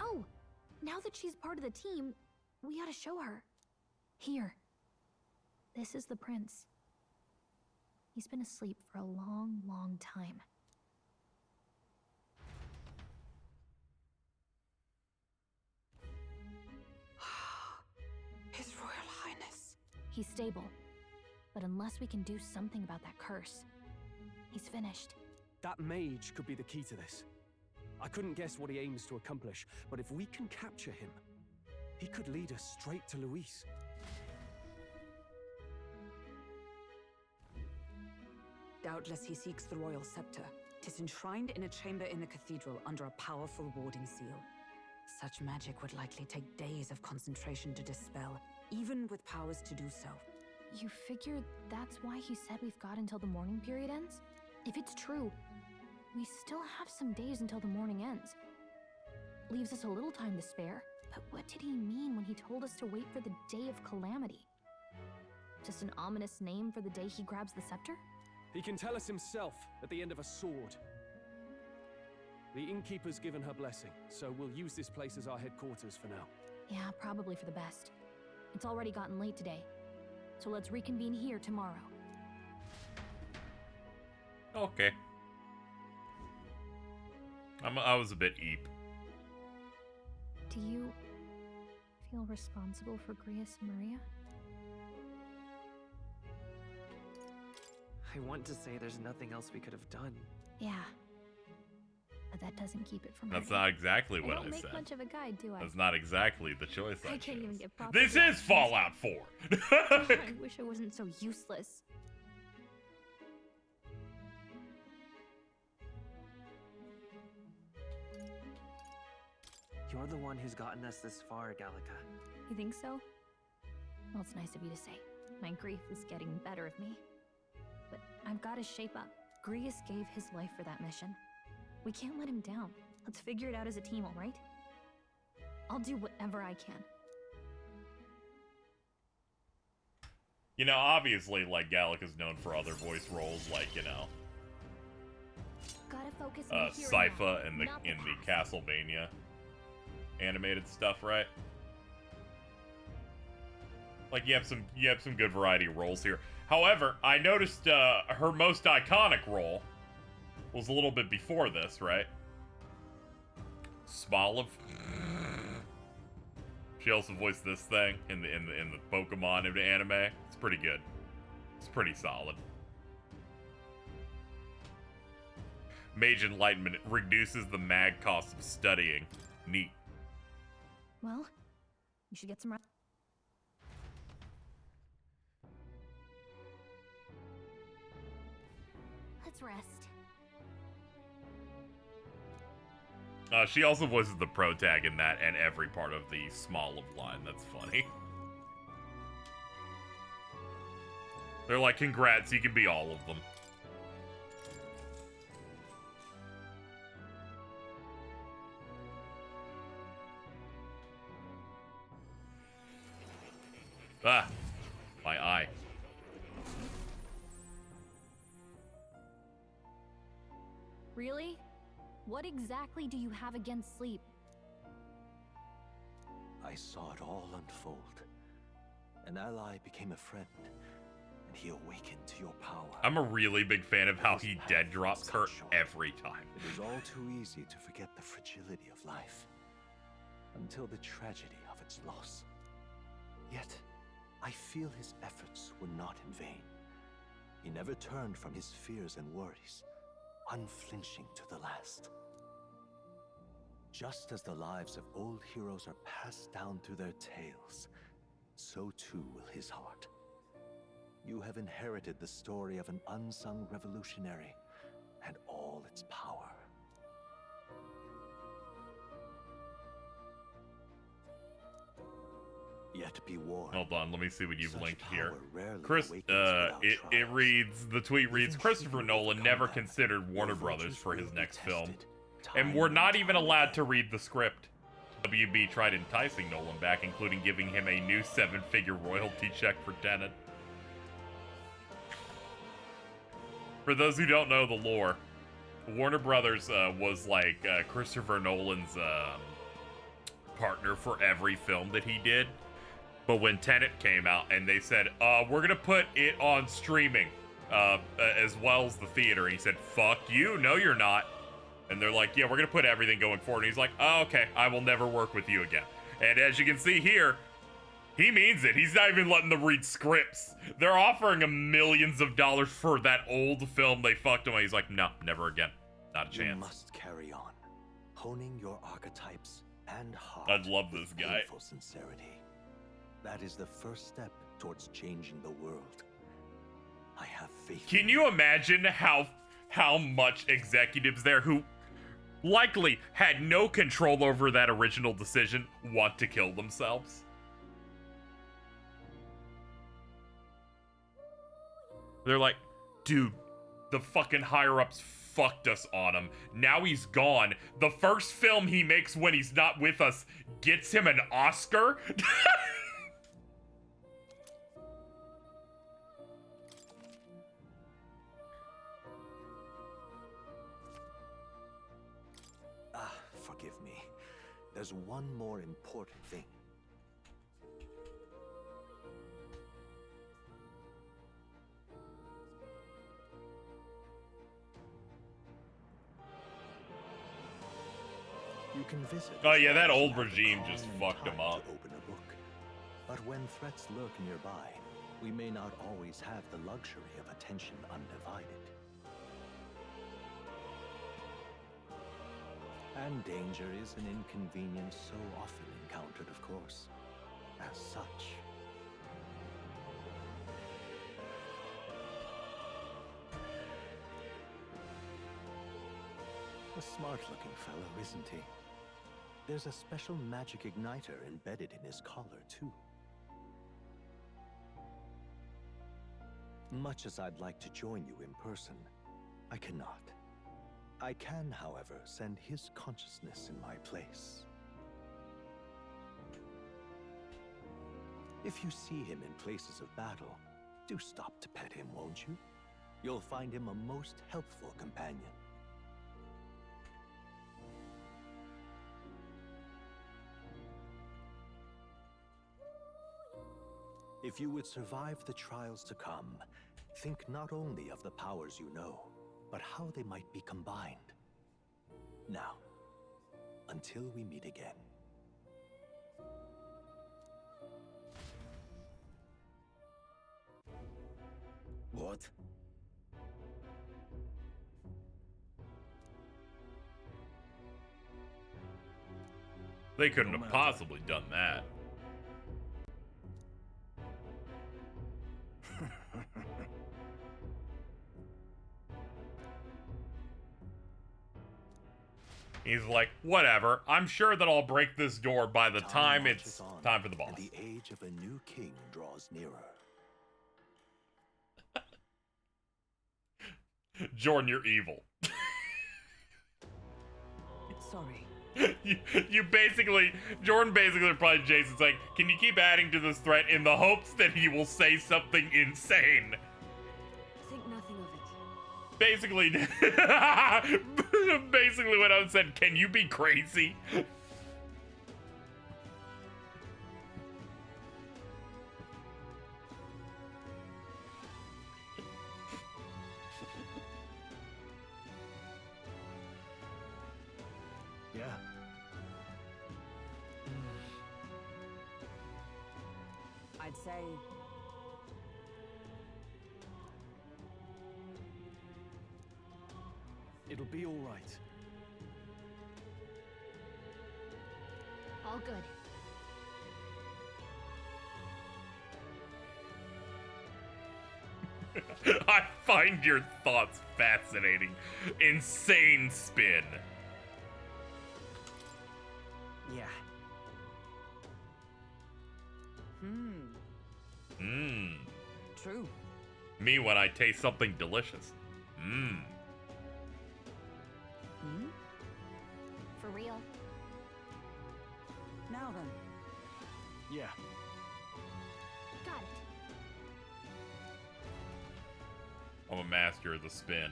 Oh, now that she's part of the team, we ought to show her. Here. This is the prince. He's been asleep for a long, long time. His Royal Highness. He's stable. But unless we can do something about that curse, he's finished. That mage could be the key to this. I couldn't guess what he aims to accomplish, but if we can capture him, he could lead us straight to Luis. Doubtless he seeks the royal scepter. 'Tis enshrined in a chamber in the cathedral under a powerful warding seal. Such magic would likely take days of concentration to dispel, even with powers to do so. You figure that's why he said we've got until the mourning period ends? If it's true, we still have some days until the mourning ends. Leaves us a little time to spare, but what did he mean when he told us to wait for the day of calamity? Just an ominous name for the day he grabs the scepter? He can tell us himself at the end of a sword. The innkeeper's given her blessing, so we'll use this place as our headquarters for now. Yeah, probably for the best. It's already gotten late today, so let's reconvene here tomorrow. Okay. I was a bit eep. Do you feel responsible for Grius Maria? I want to say there's nothing else we could have done. Yeah. But that doesn't keep it from That's hurting. not exactly what I don't I make said. much of a guide, do I? That's not exactly the choice I I can't chose. even get proper This is directions. Fallout 4. I wish I wasn't so useless. You're the one who's gotten us this far, Gallica. You think so? Well, it's nice of you to say. My grief is getting the better of me. But I've got to shape up. Grius gave his life for that mission. We can't let him down. Let's figure it out as a team, all right? I'll do whatever I can. You know, obviously, like, Gallica's known for other voice roles, like, you know, Gotta focus on the here and now, Sypha in the not Castlevania animated stuff, right? Like, you have some good variety of roles here. However, I noticed her most iconic role was a little bit before this, right? Smoliv. She also voiced this thing in the Pokemon anime. It's pretty good. It's pretty solid. Mage Enlightenment reduces the mag cost of studying. Neat. Well, you should get some rest. Let's rest. She also voices the pro tag in that and every part of the Smoliv line. That's funny. They're like, congrats, you can be all of them. Ah, my eye. Really? What exactly do you have against sleep? I saw it all unfold. An ally became a friend, and he awakened to your power. I'm a really big fan of how he dead drops her every time. It is all too easy to forget the fragility of life, until the tragedy of its loss. Yet, I feel his efforts were not in vain. He never turned from his fears and worries, unflinching to the last. Just as the lives of old heroes are passed down through their tales, so too will his heart. You have inherited the story of an unsung revolutionary and all its power. Yet be warned. Hold on, let me see what you've linked here. rarely Chris, awakens without it reads, the tweet reads, Christopher Nolan never considered Warner Brothers for his next film. And we're not even allowed to read the script. WB tried enticing Nolan back, including giving him a new 7-figure royalty check for Tenet. For those who don't know the lore, Warner Brothers was like Christopher Nolan's partner for every film that he did. But when Tenet came out and they said, we're going to put it on streaming as well as the theater. And he said, fuck you. No, you're not. And they're like, yeah, we're going to put everything going forward. And he's like, oh, okay, I will never work with you again. And as you can see here, he means it. He's not even letting them read scripts. They're offering him millions of dollars for that old film they fucked him. He's like, no, never again. Not a chance. You must carry on, honing your archetypes and heart. I'd love this guy. Painful sincerity. That is the first step towards changing the world. I have faith. Can you imagine how much executives there who likely had no control over that original decision want to kill themselves? They're like, dude, the fucking higher-ups fucked us on him. Now he's gone. The first film he makes when he's not with us gets him an Oscar? Forgive me. There's one more important thing. can visit. Oh yeah, that old Have the regime calm just and fucked time him up. to open a book. But when threats lurk nearby, we may not always have the luxury of attention undivided. And danger is an inconvenience so often encountered, of course. As such. A smart-looking fellow, isn't he? There's a special magic igniter embedded in his collar, too. Much as I'd like to join you in person, I cannot. I can, however, send his consciousness in my place. If you see him in places of battle, do stop to pet him, won't you? You'll find him a most helpful companion. If you would survive the trials to come, think not only of the powers you know, but how they might be combined. Now, until we meet again. What? They couldn't have possibly done that. He's like, whatever. I'm sure that I'll break this door by the time it's time for the boss. And the age of a new king draws nearer. Jordan, you're evil. Sorry. you basically, Jordan basically replied to Jason's like, can you keep adding to this threat in the hopes that he will say something insane? Think nothing of it. Basically, basically what I said, can you be crazy? Yeah. I'd say It'll be all right. All good. I find your thoughts fascinating. Insane spin. Yeah. True. Me when I taste something delicious. For real. now then. Yeah. Got it. I'm a master of the spin.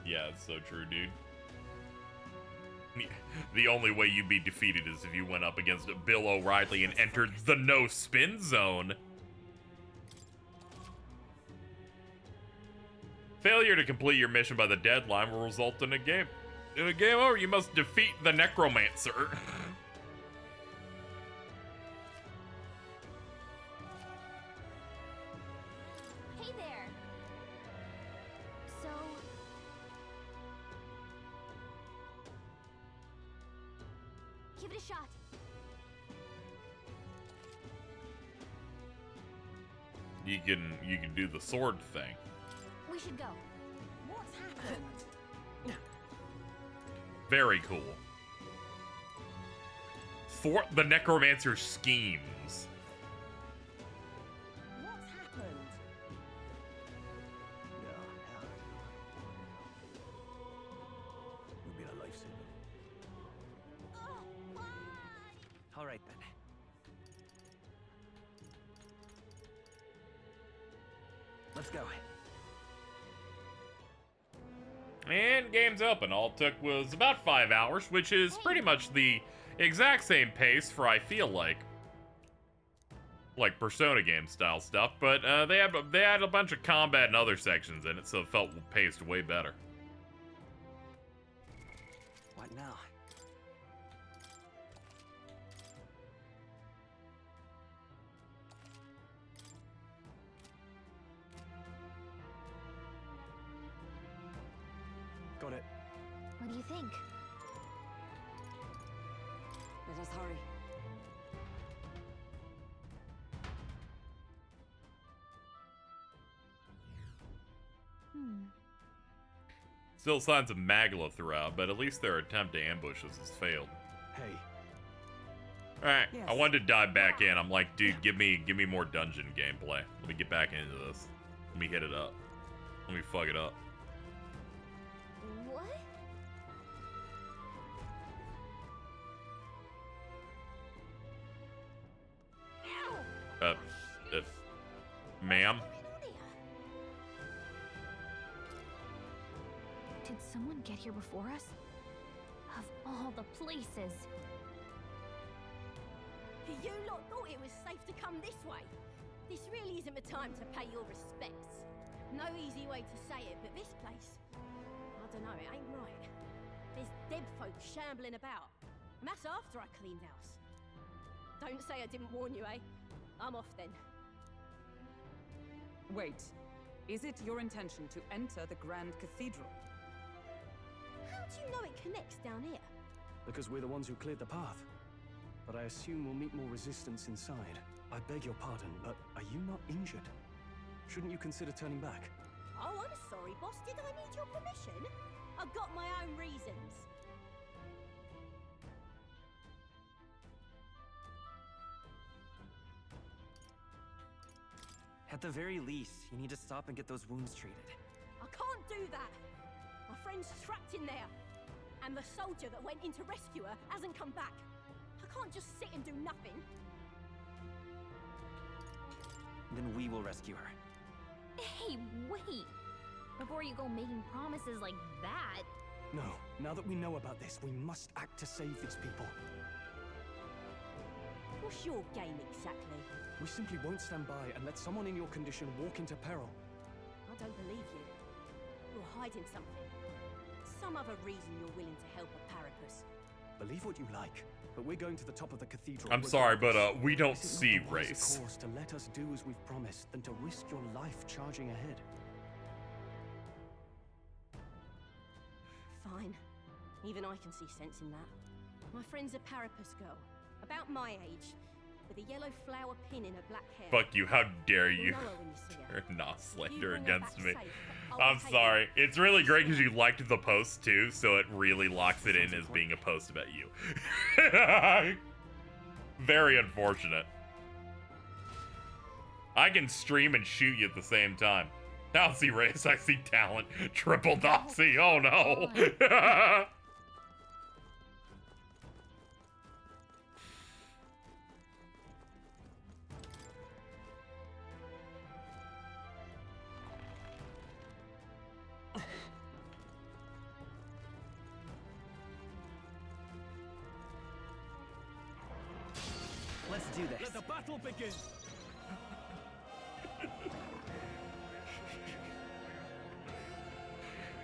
Yeah, it's so true, dude. The only way you'd be defeated is if you went up against Bill O'Reilly and entered the no spin zone. Failure to complete your mission by the deadline will result in a game over. You must defeat the necromancer. Hey there. So, give it a shot. You can do the sword thing. We should go. What's happened? Very cool. Thwart the necromancer's schemes. What's happened? You've been a lifesaver. All right then. Let's go. And game's open. All it took was about 5 hours, which is pretty much the exact same pace for, I feel like Persona game style stuff, but they had a bunch of combat and other sections in it, so it felt paced way better. What now? What do you think? Let us hurry. Still signs of Magla throughout, but at least their attempt to ambush us has failed. Hey. Alright, Yes. I wanted to dive back in. I'm like, dude, give me more dungeon gameplay. Let me get back into this. Let me hit it up. Let me fuck it up. What? Ma'am? Did someone get here before us? Of all the places. You lot thought it was safe to come this way. This really isn't the time to pay your respects. No easy way to say it, but this place, I don't know, it ain't right. There's dead folk shambling about. And that's after I cleaned house. Don't say I didn't warn you, eh? I'm off then. Wait. Is it your intention to enter the Grand Cathedral? How do you know it connects down here? Because we're the ones who cleared the path. But I assume we'll meet more resistance inside. I beg your pardon, but are you not injured? Shouldn't you consider turning back? Oh, I'm sorry, boss. Did I need your permission? I've got my own reasons. At the very least, you need to stop and get those wounds treated. I can't do that. My friend's trapped in there. And the soldier that went in to rescue her hasn't come back. I can't just sit and do nothing. Then we will rescue her. Hey, wait! Before you go making promises like that. No, now that we know about this, we must act to save these people. What's your game exactly? We simply won't stand by and let someone in your condition walk into peril. I don't believe you. You're hiding something. Some other reason you're willing to help a Parapus. Believe what you like, but we're going to the top of the cathedral. I'm sorry, but we don't Is it see not the wiser race. course to let us do as we've promised than to risk your life charging ahead? Fine. Even I can see sense in that. My friend's a Parapus girl, about my age, with a yellow flower pin in her black hair. Fuck you, how dare You'll you know her when you see her. turn off slander bring her against back me. safe, I'll I'm pay you. sorry. It's really great because you liked the post too, so it really locks it in as being a post about you. Very unfortunate. I can stream and shoot you at the same time. I don't see race, I see talent. Triple Nazi, oh no. Let's do this. Let the battle begin.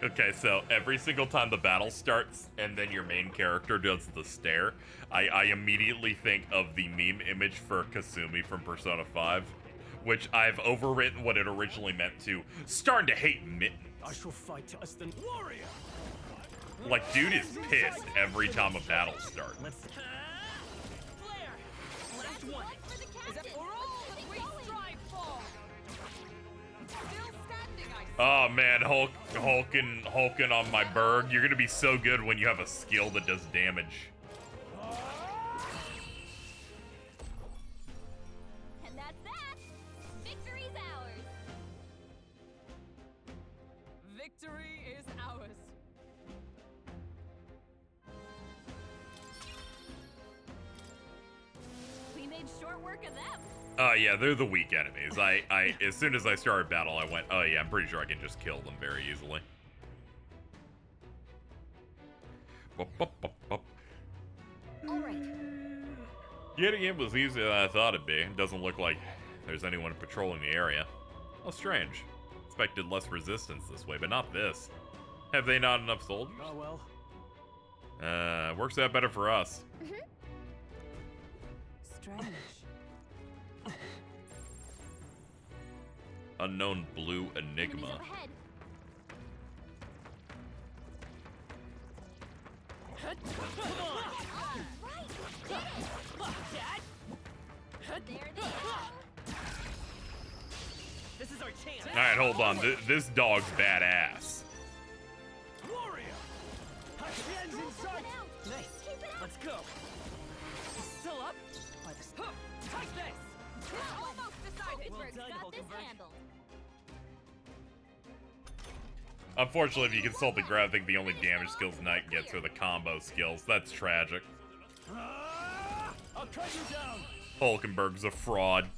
Okay, so every single time the battle starts and then your main character does the stare, I immediately think of the meme image for Kasumi from Persona 5, which I've overwritten what it originally meant to starting to hate mittens. I shall fight as the warrior. Like, dude is pissed every time a battle starts. Last one. Is it for all that we strive for? Still standing, I Oh man, hulking on my Berg. You're gonna be so good when you have a skill that does damage. And that's that! Victory's ours! Victory is ours. We made short work of them! Yeah, they're the weak enemies. I as soon as I started battle, I went, oh yeah, I'm pretty sure I can just kill them very easily. Alright. Getting in was easier than I thought it'd be. It doesn't look like there's anyone patrolling the area. Oh, strange. Expected less resistance this way, but not this. Have they not enough soldiers? Oh well. Works out better for us. Strange. Unknown blue enigma. This is our chance. All right, hold on. This dog's badass. Warrior! Hands in sight! Nice. Let's go. He's still up. By the take this. Almost decided. Well Pittsburgh's done, got this Hulkenberg. handled. Unfortunately, if you consult the grab, I think the only damage skills Knight gets are the combo skills. That's tragic. I'll cut you down. Hulkenberg's a fraud.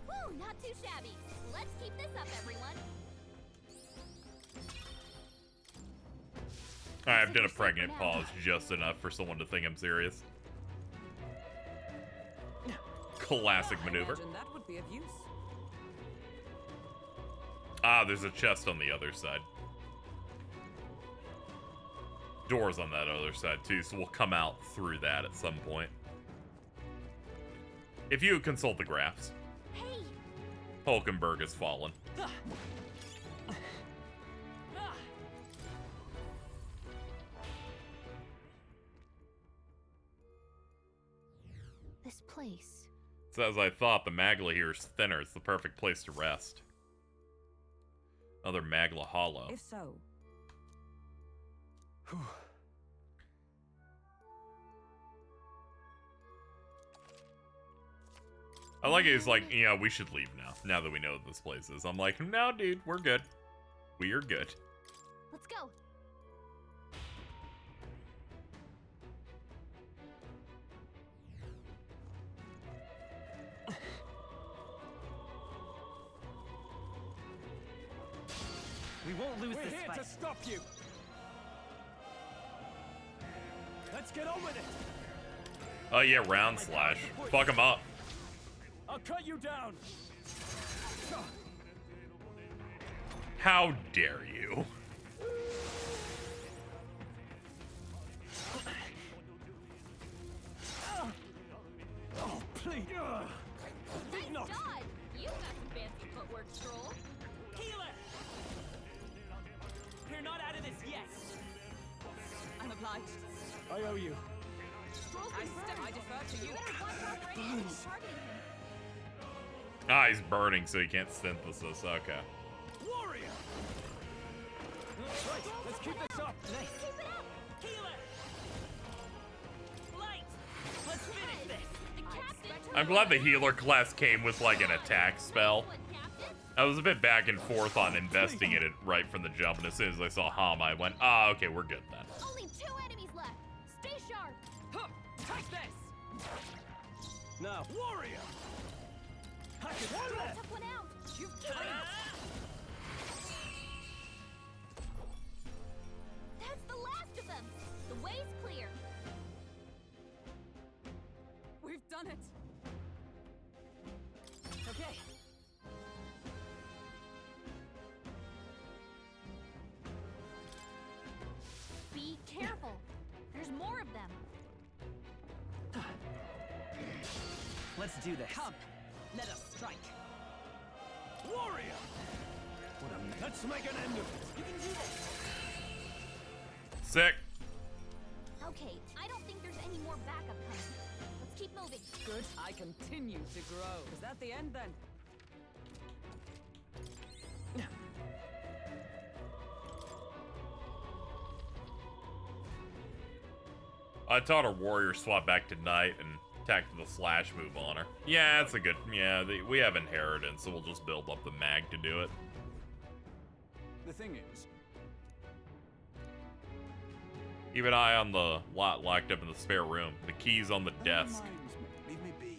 Woo, not too shabby. Let's keep this up, everyone. Alright, I've done a pregnant pause just enough for someone to think I'm serious. Classic maneuver. Imagine that would be of use. Ah, there's a chest on the other side. Doors on that other side too, so we'll come out through that at some point. If you consult the graphs. Hey. Hulkenberg has fallen. This place. So as I thought, the Magla here is thinner. It's the perfect place to rest. Another Magla Hollow. If so. I like it. He's like, yeah, we should leave now that we know what this place is. I'm like, no, dude, we're good. We are good. Let's go. We won't lose We're this here fight. to stop you. Let's get on with it. Oh yeah, round slash. Fuck him up. I'll cut you down. How dare you? Oh, please. Nice dodge. You got some fancy footwork, Stroll. Healer! You're not out of this yet. I'm obliged. I owe you. Stroll's I been burned. defer to you. You better watch out for any enemies targeting him. Ah, he's burning, so he can't synthesis. Okay. Warrior! Right, let's keep this up. Nice. Keep it up. Healer! Light! Let's finish this. The captain. I'm glad the healer class came with like an attack spell. I was a bit back and forth on investing in it right from the jump, and as soon as I saw Hama, I went, ah, okay, we're good then. Only 2 enemies left. Stay sharp. Take this! Now, warrior! I can Stroll do that. took one out. You've killed him. That's the last of them. The way's clear. We've done it. Okay. Be careful. There's more of them. Let's do this. Come, let us strike. Warrior! Let's make an end of it. You can do this. Sick. Okay, I don't think there's any more backup coming. Let's keep moving. Good. I continue to grow. Is that the end then? I taught her warrior swap back to knight and attacked the slash move on her. Yeah, that's a good. Yeah, we have inheritance, so we'll just build up the mag to do it. The thing is, Even I on the lot locked up in the spare room. The key's on the desk. leave me be.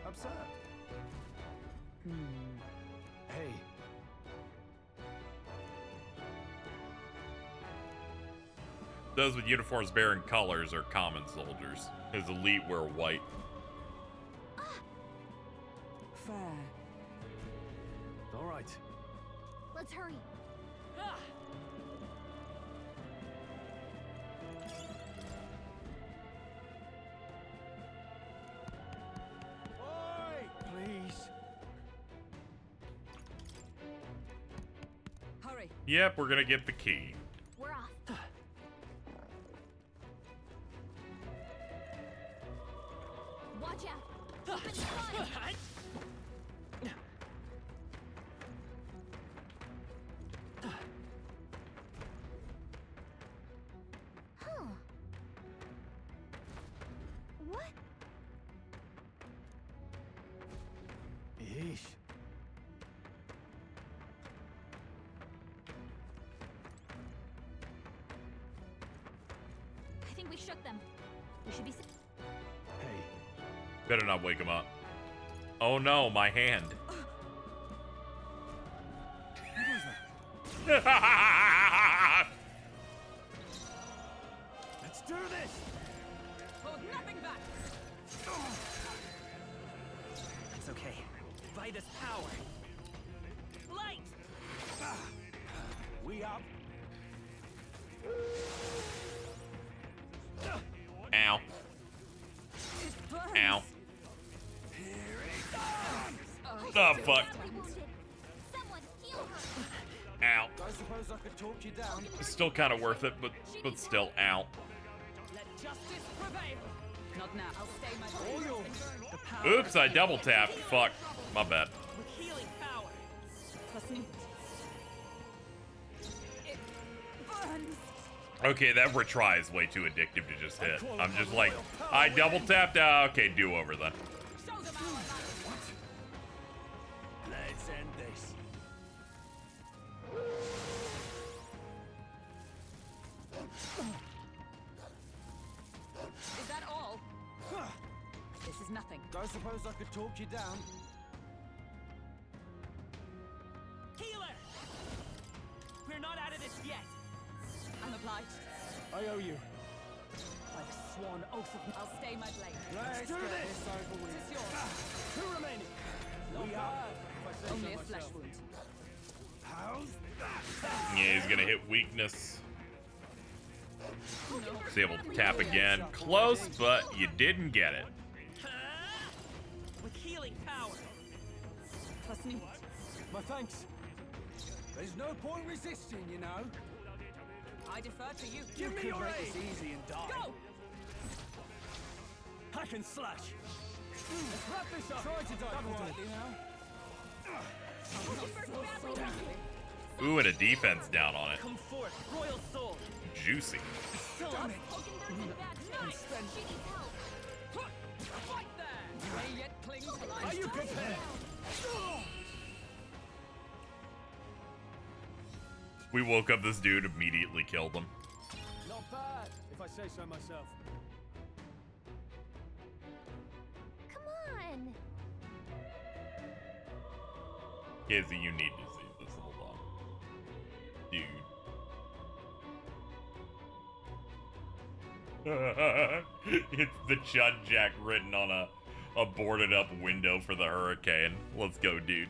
Absurd. Hey, Those with uniforms bearing colors are common soldiers. His elite wear white. Fair. all right. Let's hurry. Please. Hurry. Yep, we're gonna get the key. We're off. Watch out. Huh. What? Yeesh. I think we shook them. We should be. Better not wake him up. Oh no, my hand. Let's do this. Hold nothing back. It's okay. By this power. Light. We up. Ow. Ow. Oh, fuck. Ow. I suppose I could talk you down. It's still kind of worth it, but still, ow. Let justice prevail. Not now. I'll stay my the power. Oops, I double tapped. Fuck. My bad. With healing power. Trust me. It burns. Okay, that retry is way too addictive to just hit. I'm just like, I double tapped. Okay, do over then. Let's end this. Is that all? This is nothing. I suppose I could talk you down. Healer! We're not out of this yet. I'm obliged. I owe you. I've sworn oath of... I'll stay my blade. Let's do get this. this over with. It's yours. Two remaining. We up. Only a flesh wound. How's Yeah, he's gonna hit weakness. Was able to tap again. Close, but you didn't get it. With healing power. Trust me. My thanks. There's no point resisting, you know. I defer to you. Give me your aid. This easy and die. Go! Hack and slash. Let's wrap this up. Try to die quietly now. Ooh, and a defense down on it. Come forth, royal soul. Juicy. Damn it. Nice. She needs help. Fight there. You may yet cling to life. Are you prepared? We woke up this dude, immediately killed him. Not bad, if I say so myself. Come on. Izzy, you need to see this. Hold on. Dude. It's the Chud Jack written on a boarded up window for the hurricane. Let's go, dude.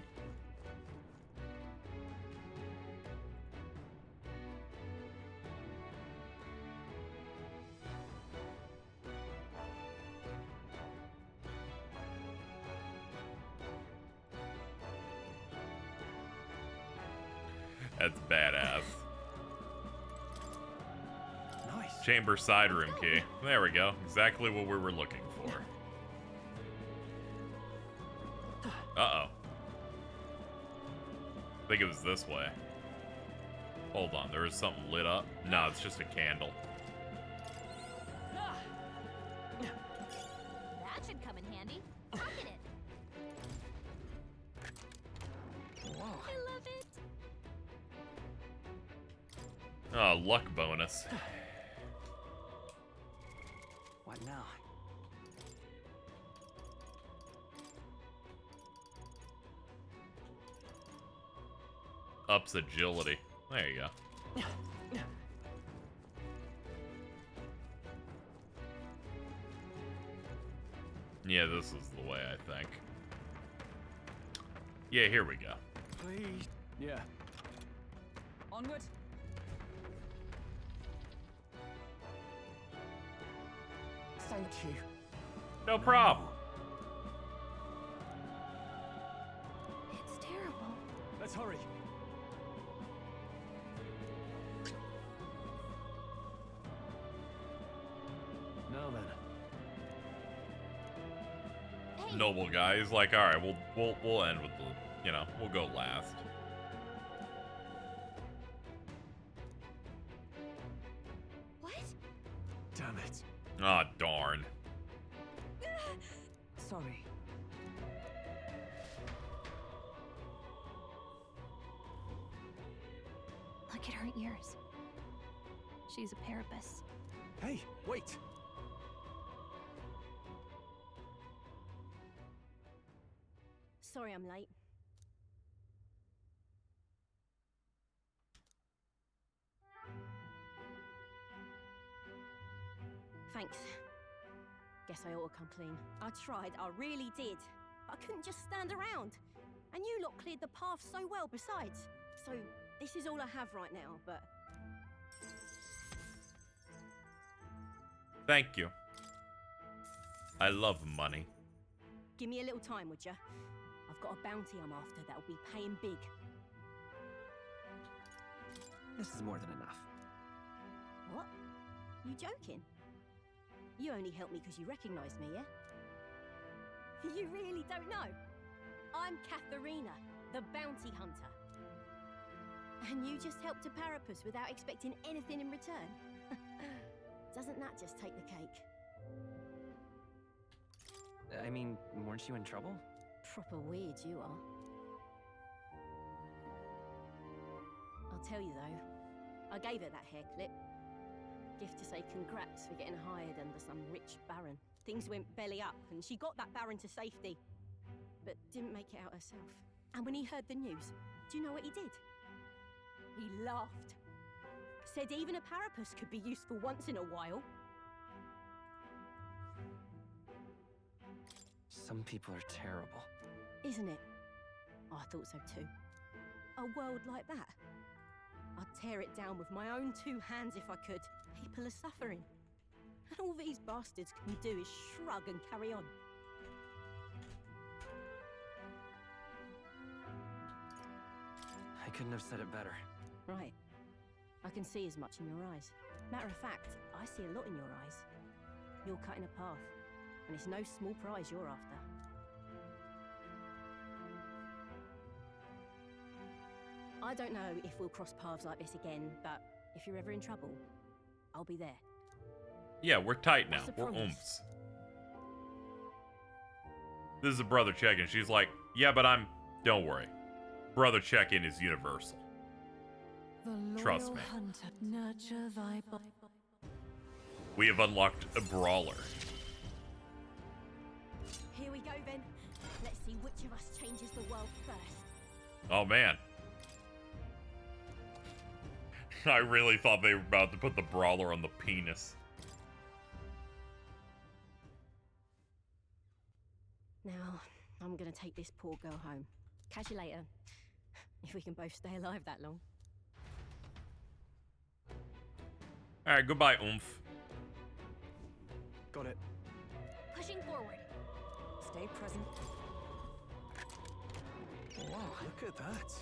That's badass. Nice. Chamber side room key. There we go. Exactly what we were looking for. Uh-oh. I think it was this way. Hold on, there is something lit up. No, it's just a candle. That should come in handy. Pocket it. Whoa. I love it. Oh, luck bonus. What now? Ups agility. There you go. Yeah, this is the way, I think. Yeah, here we go. Please. Yeah. Onward. Thank you. No problem. It's terrible. Let's hurry. Now then. Hey, noble guy. He's like, all right, we'll end with the, you know, we'll go last. What? Damn it. Ah, darn. Sorry. Look at her ears. She's a parapus. Hey, wait. Sorry I'm late. Thanks. Guess I ought to come clean. I tried, I really did. I couldn't just stand around. And you lot cleared the path so well besides. So, this is all I have right now, but... Thank you. I love money. Give me a little time, would ya? I've got a bounty I'm after that'll be paying big. This is more than enough. What? You joking? You only helped me because you recognized me, yeah? You really don't know? I'm Katharina, the bounty hunter. And you just helped a parapus without expecting anything in return? Doesn't that just take the cake? I mean, weren't you in trouble? Proper weird you are. I'll tell you though, I gave her that hair clip. Gift to say congrats for getting hired under some rich baron. Things went belly up and she got that baron to safety, but didn't make it out herself. And when he heard the news, do you know what he did? He laughed. Said even a parapus could be useful once in a while. Some people are terrible. Isn't it? I thought so too. A world like that. I'd tear it down with my own 2 hands if I could. People are suffering. And all these bastards can do is shrug and carry on. I couldn't have said it better. Right. I can see as much in your eyes. Matter of fact, I see a lot in your eyes. You're cutting a path, and it's no small prize you're after. I don't know if we'll cross paths like this again, but if you're ever in trouble, I'll be there. Yeah, we're tight now. What's the We're promise? oomphs. This is a brother check-in. She's like, yeah, but don't worry. Brother check-in is universal. Trust me. Hunter, nurture thy We have unlocked a brawler. Here we go then. Let's see which of us changes the world first. Oh, man. I really thought they were about to put the brawler on the penis. Now, I'm gonna take this poor girl home. Catch you later. If we can both stay alive that long. Alright, goodbye, oomph. Got it. Pushing forward. Stay present. Wow, look at that.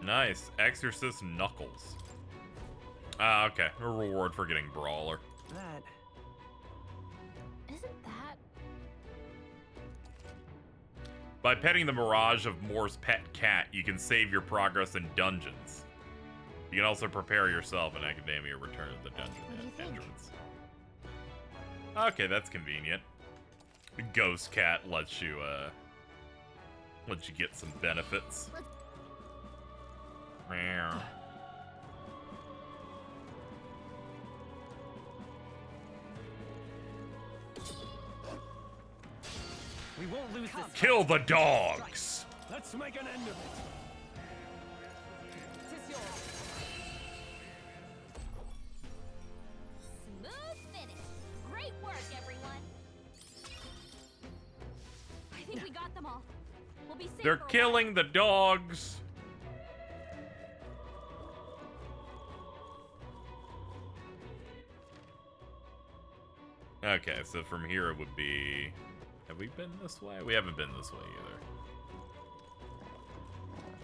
Nice. Exorcist Knuckles. Ah, okay. A reward for getting brawler. That... Isn't that... By petting the Mirage of Moore's pet cat, you can save your progress in dungeons. You can also prepare yourself in Academia Return to the Dungeon entrance. Okay, that's convenient. The Ghost Cat lets you get some benefits. Meow. We won't lose this. Kill the dogs! Let's make an end of it. Smooth finish. Great work, everyone. I think we got them all. We'll be safe. They're for a killing the dogs! Okay, so from here it would be... Have we been this way? We haven't been this way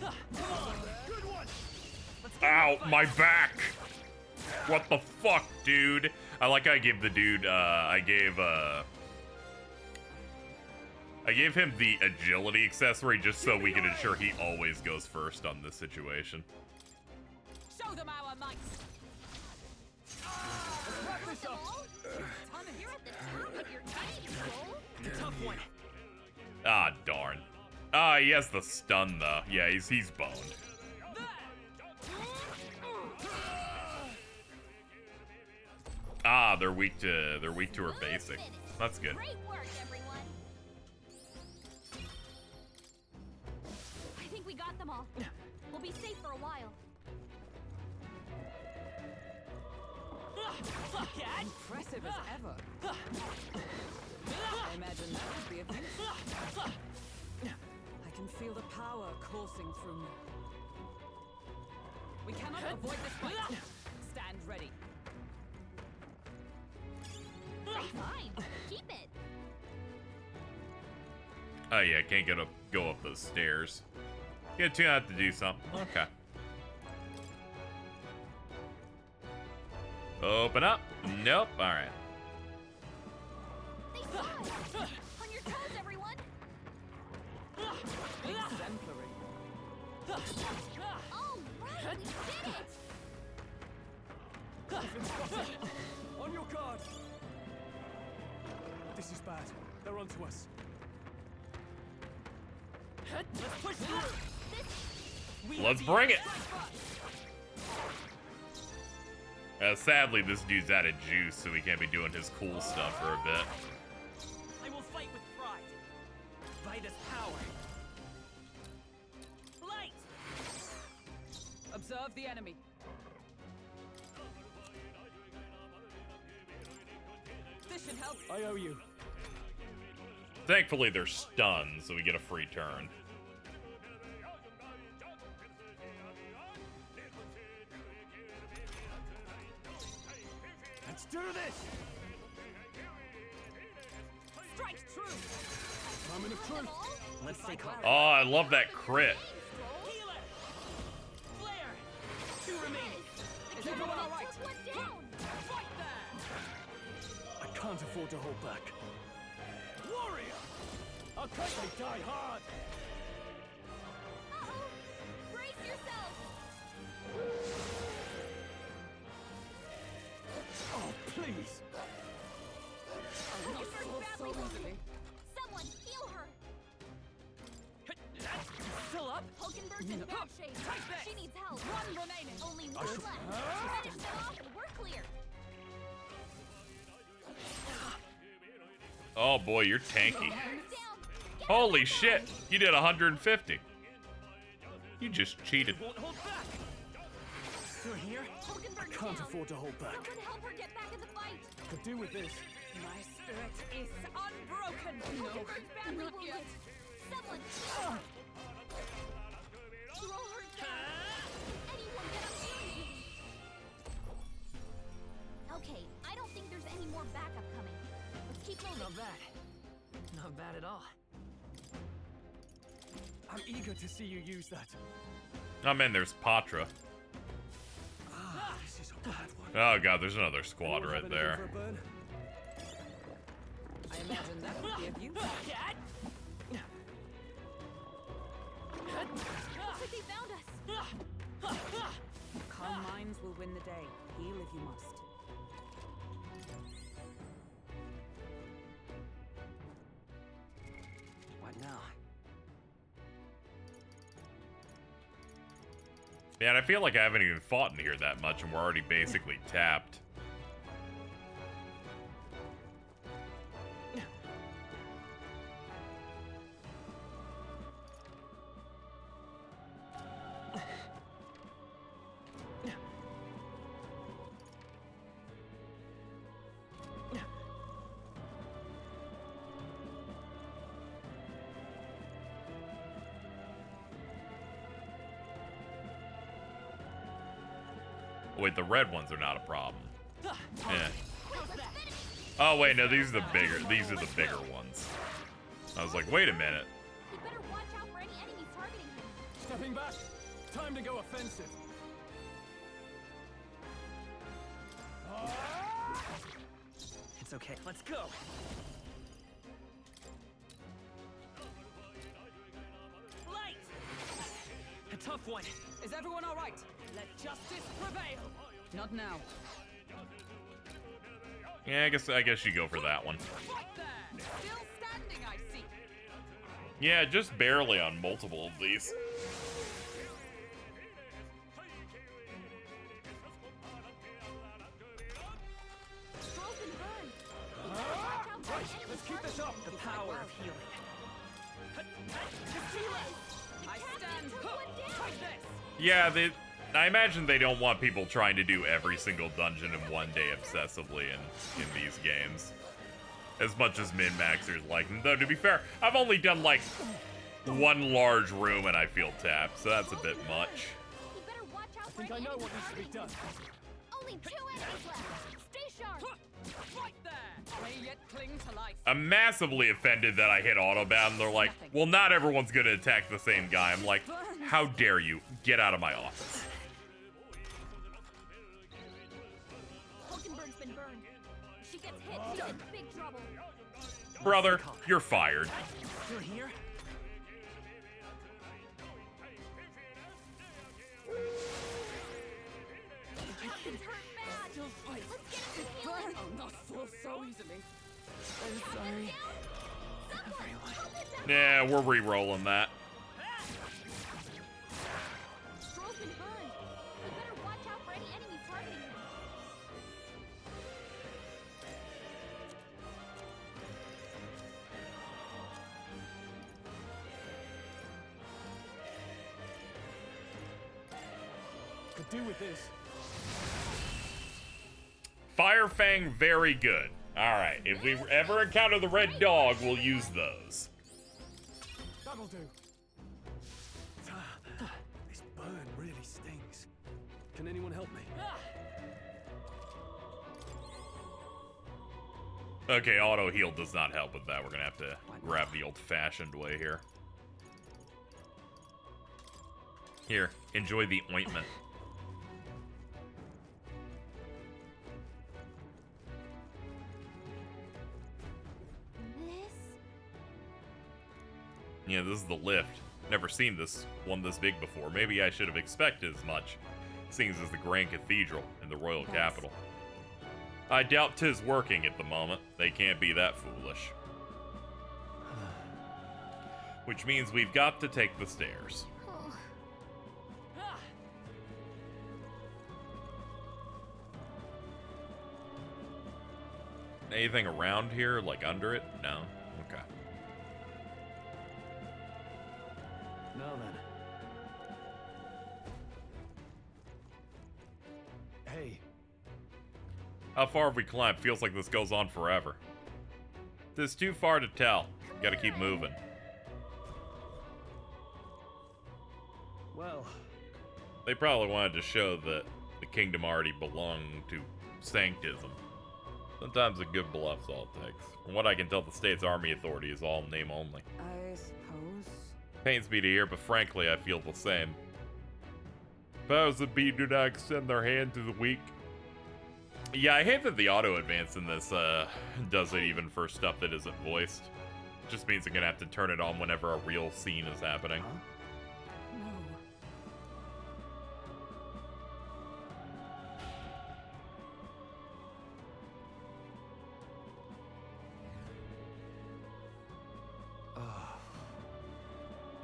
either. Ow, my back! What the fuck, dude? I like I gave the dude, I gave I gave him the agility accessory just so we can ensure he always goes first on this situation. Show them our might. You're at the top of your game, Joel. Tough one. Ah, darn. Ah, he has the stun though. Yeah, he's boned. Ah, they're weak to her basic. That's good. Great work, everyone. I think we got them all. We'll be safe for a while. Impressive as ever. I imagine that would be of use. I can feel the power coursing through me. We cannot avoid this fight. Stand ready. Fine. Keep it. Oh yeah, can't go up those stairs. Get to have to do something. Okay. Open up. Nope. All right. They saw us. On your toes, everyone. Exemplary. All right, we did it. On your guard. This is bad. They're onto us. Let's push through. Let's bring it. Sadly, this dude's out of juice, so he can't be doing his cool stuff for a bit. I will fight with pride. By this power. Light! Observe the enemy. This should help. I owe you. Thankfully, they're stunned, so we get a free turn. Let's do this! Strike true. Moment of truth. Let's stay calm. Oh, I love that crit. Healer! Flare! 2 remaining. Is everyone all right? Took one down. Fight there! I can't afford to hold back. Warrior! I'll cut they die hard! Uh-oh. Brace yourself. Oh, please! Hulkenberg's badly wounded. Someone heal her. Still up? Hulkenberg's in bad shape. She needs help. One remaining. Only one left. Finish them off and we're clear. Oh boy, you're tanky. Holy shit, you did 150. You just cheated. Won't hold back. Still here? I can't afford to hold back. Someone help her get back in the fight. Could do with this. My spirit is unbroken. Hulkenberg's badly wounded. Someone heal her. You're all hurt down. Anyone get up soon. Okay, I don't think there's any more backup coming. Let's keep moving. Not bad. Not bad at all. I'm eager to see you use that. Oh man, there's Patra. This is a bad one. Oh god, there's another squad Anyone have right anything there. for a burn? I imagine that would be of use. Looks like they found us. Calm minds will win the day. Heal if you must. What now? Man, I feel like I haven't even fought in here that much and we're already basically tapped. Wait, the red ones are not a problem. Yeah. Oh wait, no, these are the bigger ones. I was like, wait a minute. We better watch out for any enemies targeting him. Stepping back. Time to go offensive. It's okay. Let's go. tough one. Is everyone all right? Let justice prevail. Not now. Yeah, I guess you go for that one. Right there. Still standing, I see. Yeah, just barely on multiple of these. Let's keep this up. The power of healing. I stand. Fight this. Yeah, I imagine they don't want people trying to do every single dungeon in one day obsessively in these games. As much as min-maxers like them. Though, to be fair, I've only done, like, one large room and I feel tapped, so that's a bit much. I think I know what needs to be done. Only 2 enemies left. Stay sharp. Right there. May yet cling to life. I'm massively offended that I hit autobound and they're like, well, not everyone's gonna attack the same guy. I'm like, how dare you? Get out of my office. Hulkenberg's been burned. If she gets hit, she's in big trouble. Brother, you're fired. You're here? Still fight. I'll not fall so easily. I'm sorry. Everyone. Yeah, we're re-rolling that. Stroll's been burned. You better watch out for any enemies targeting him. Could do with this. Firefang, very good. Alright, if we ever encounter the red dog, we'll use those. That'll do. This burn really stings. Can anyone help me? Okay, auto heal does not help with that. We're gonna have to grab the old-fashioned way here. Here, enjoy the ointment. Yeah, this is the lift. Never seen this one this big before. Maybe I should have expected as much, seeing as it's the Grand Cathedral in the royal capital. I doubt 'tis working at the moment. They can't be that foolish. Which means we've got to take the stairs. Anything around here, like under it? No? Okay. Now then. Hey. How far have we climbed? Feels like this goes on forever. It's too far to tell. Gotta keep moving. Well. They probably wanted to show that the kingdom already belonged to Sanctism. Sometimes a good bluff's all it takes. From what I can tell, the state's army authority is all name only. I suppose. Pains me to hear, but frankly, I feel the same. Powers that be do not extend their hand to the weak. Yeah, I hate that the auto advance in this does it even for stuff that isn't voiced. Just means I'm gonna have to turn it on whenever a real scene is happening. No.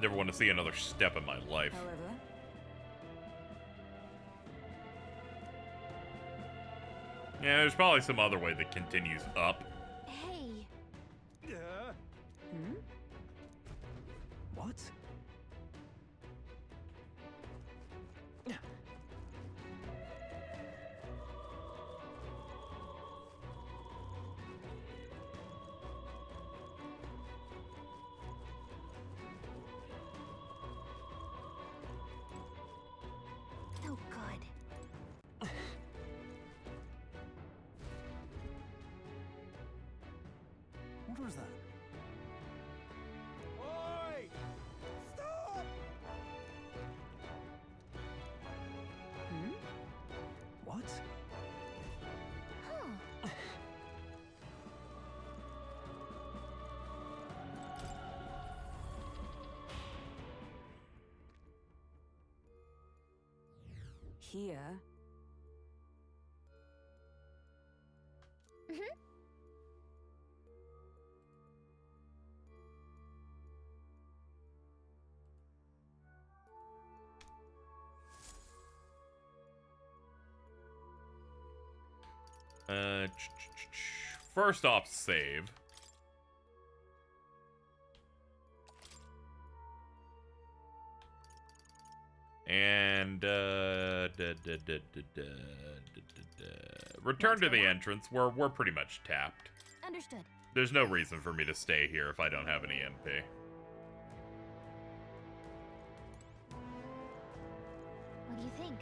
Never want to see another step in my life. However, Yeah, there's probably some other way that continues up. Hey. hmm? What? Oh, good. What was that? Oi! Stop! Hmm? What? Huh. here. First off, save. And return to the entrance. We're pretty much tapped. Understood. There's no reason for me to stay here if I don't have any MP. What do you think?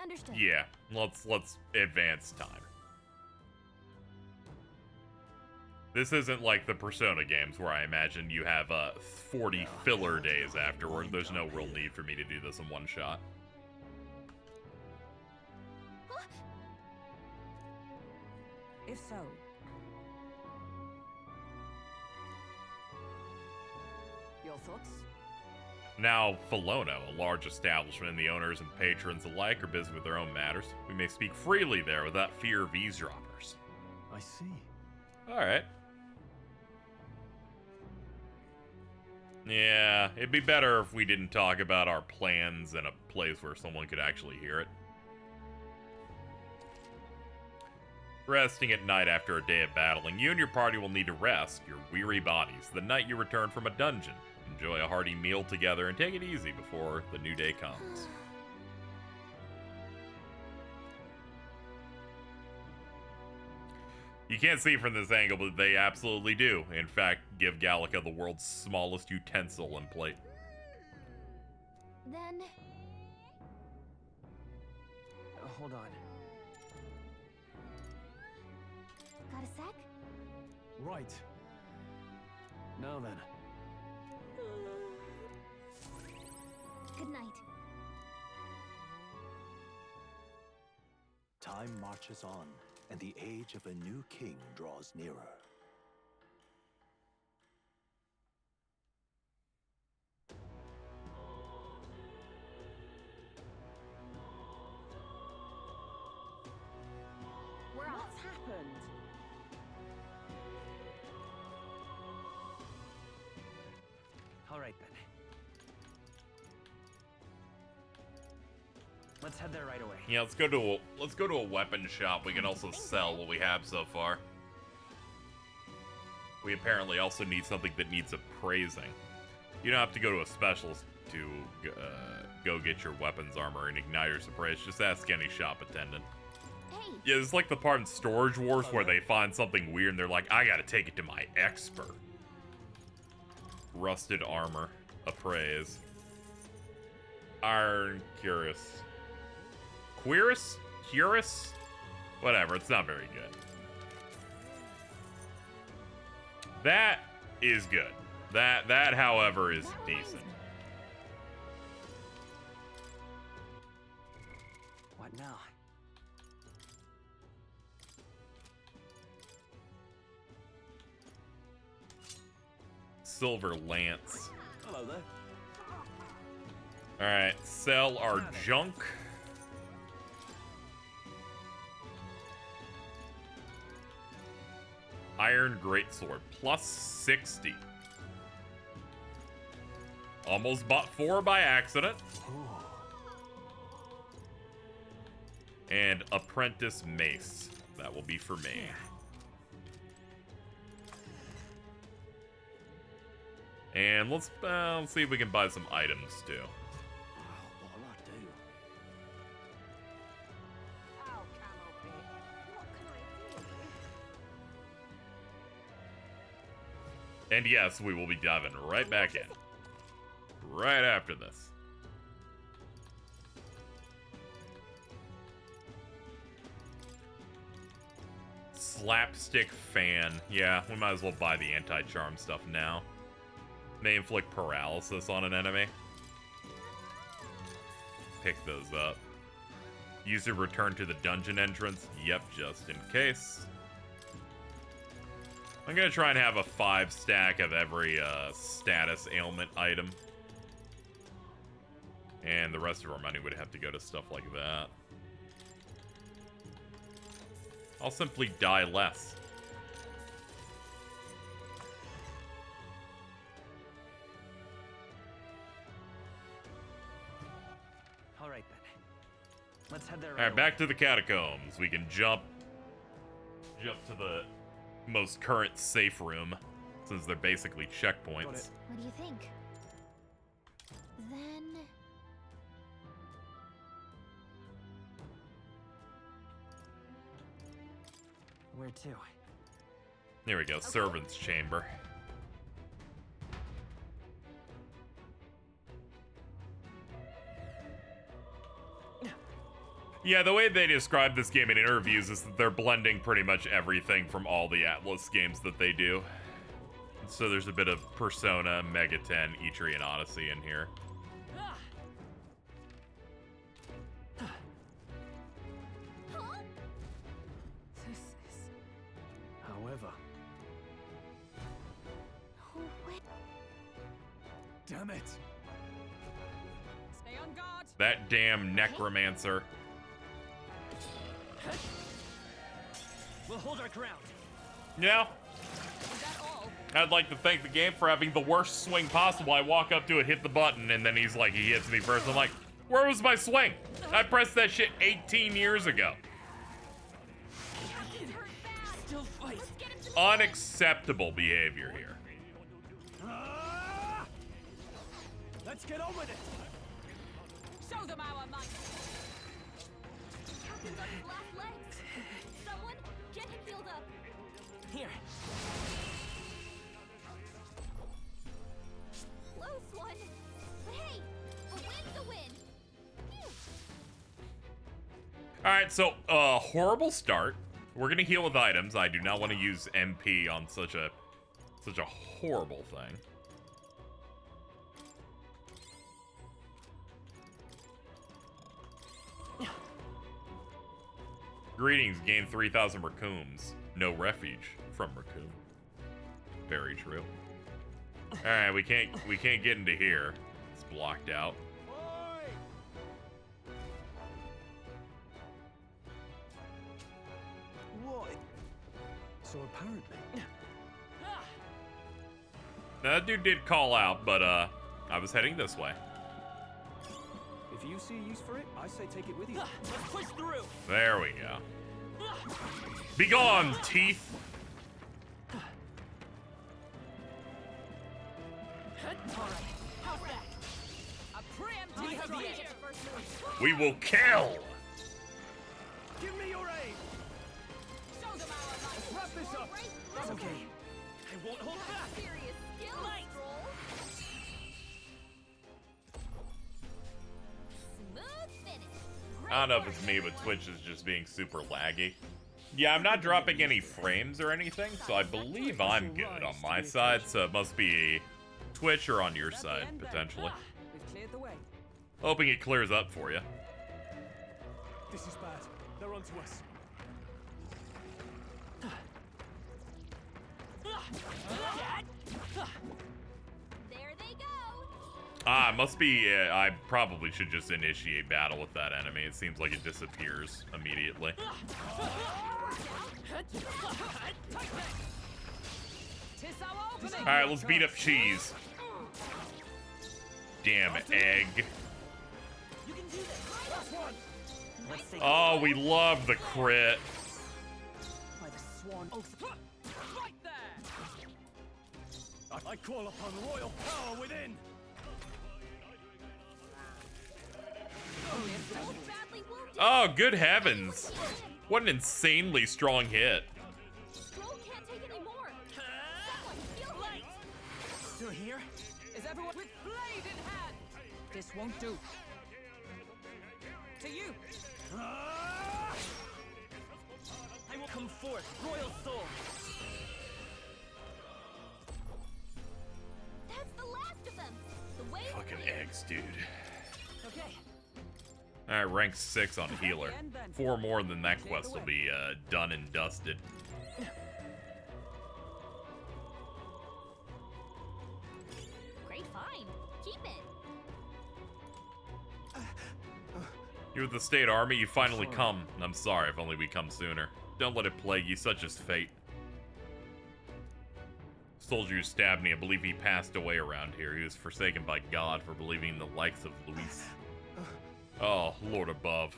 Understood. Yeah, let's advance time. This isn't like the Persona games where I imagine you have 40 filler days afterward. There's no real need for me to do this in one shot. If so, your thoughts? Now, Felono, a large establishment, and the owners and patrons alike are busy with their own matters. We may speak freely there without fear of eavesdroppers. I see. Alright. Yeah, it'd be better if we didn't talk about our plans in a place where someone could actually hear it. Resting at night after a day of battling, you and your party will need to rest your weary bodies the night you return from a dungeon. Enjoy a hearty meal together and take it easy before the new day comes. You can't see from this angle, but they absolutely do. In fact, give Gallica the world's smallest utensil and plate. Then... Hold on. Got a sec? Right. Now then. Good night. Time marches on, and the age of a new king draws nearer. What's happened? All right then. Let's head there right away. Yeah, let's go to a weapon shop. We can also sell what we have so far. We apparently also need something that needs appraising. You don't have to go to a specialist to go get your weapons armor and igniters appraised. Just ask any shop attendant. Hey. Yeah, it's like the part in Storage Wars where they find something weird and they're like, I gotta take it to my expert. Rusted armor. Appraise. Iron Cuirass. Cuirass? Cuirass? Whatever, it's not very good. That is good. That, however, is decent. What now? Silver Lance. Hello there. Alright, sell our junk. Iron Greatsword, plus 60. Almost bought 4 by accident. And Apprentice Mace. That will be for me. And let's see if we can buy some items too. What'll I do? And yes, we will be diving right back in. Right after this. Slapstick fan. Yeah, we might as well buy the anti-charm stuff now. May inflict paralysis on an enemy. Pick those up. User return to the dungeon entrance. Yep, just in case. I'm gonna try and have a 5 stack of every status ailment item. And the rest of our money would have to go to stuff like that. I'll simply die less. All right then. Let's head there. All right, back to the catacombs. We can jump to the most current safe room, since they're basically checkpoints. What do you think? Then... Where to? Here we go, servant's chamber. Yeah, the way they describe this game in interviews is that they're blending pretty much everything from all the Atlas games that they do. So there's a bit of Persona, Mega 10, Etrian Odyssey in here. However... Damn it! Stay on guard. That damn necromancer. We'll hold our ground. Yeah. I'd like to thank the game for having the worst swing possible. I walk up to it, hit the button, and then he's like, he hits me first. I'm like, where was my swing? I pressed that shit 18 years ago. Still fight. Unacceptable behavior here. Let's get on with it. Show them our might. Captain's on his last legs. Someone, get him healed up. Here. Close one. But hey, a win's a win. Phew. Alright, so, horrible start. We're gonna heal with items. I do not want to use MP on such a horrible thing. Greetings, gain 3,000 raccoons. No refuge from raccoon. Very true. Alright, we can't get into here. It's blocked out. What? So apparently... Now, that dude did call out, but I was heading this way. If you see a use for it, I say take it with you. Let's push through. There we go. Be gone, teeth! We will kill! Give me your aid! Let's wrap this up! That's okay. I won't hold back. Serious skill, Stroll. Smooth finish. I don't know if it's me, but Twitch is just being super laggy. Yeah, I'm not dropping any frames or anything, so I believe I'm good on my side, so it must be Twitch or on your side, potentially. We've cleared the way. Hoping it clears up for you. This is bad. They're onto us. There they go. Ah, must be, I probably should just initiate battle with that enemy. It seems like it disappears immediately. Alright, let's beat up Cheese. Damn egg. Oh, we love the crit. Right there! I call upon royal power within! Oh, good heavens. What an insanely strong hit. Stroll can't take any more. Someone heal him. Still here? Is everyone with blade in hand? This won't do. To you. I will come forth, royal soul. That's the last of them. The way is Fucking clear. eggs, dude. Okay. Alright, rank 6 on healer. 4 more than that quest will be done and dusted. Great find. Keep it. You're with the state army, you finally come. I'm sorry, if only we come sooner. Don't let it plague you, such is fate. Soldier who stabbed me, I believe he passed away around here. He was forsaken by God for believing in the likes of Luis. Oh, Lord above.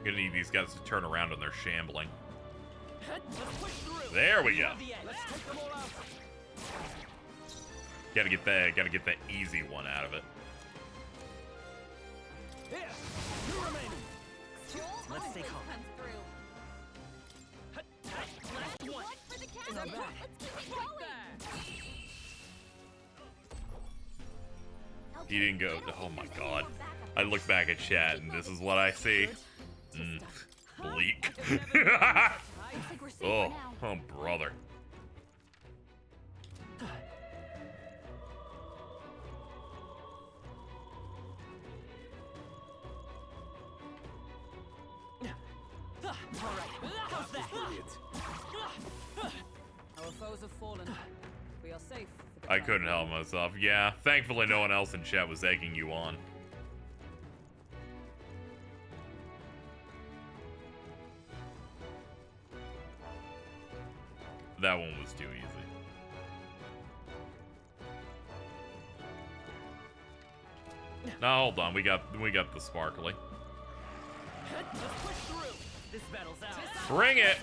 Gonna need these guys to turn around when they're shambling. There we go. Gotta get that easy one out of it. Let's stay calm. He didn't go. Oh my god. I look back at chat and this is what I see. Bleak. Oh brother. Our foes have fallen. We are safe. I couldn't help myself. Yeah, thankfully no one else in chat was egging you on. That one was too easy. Now hold on, we got the sparkly. This battle's out. Bring it!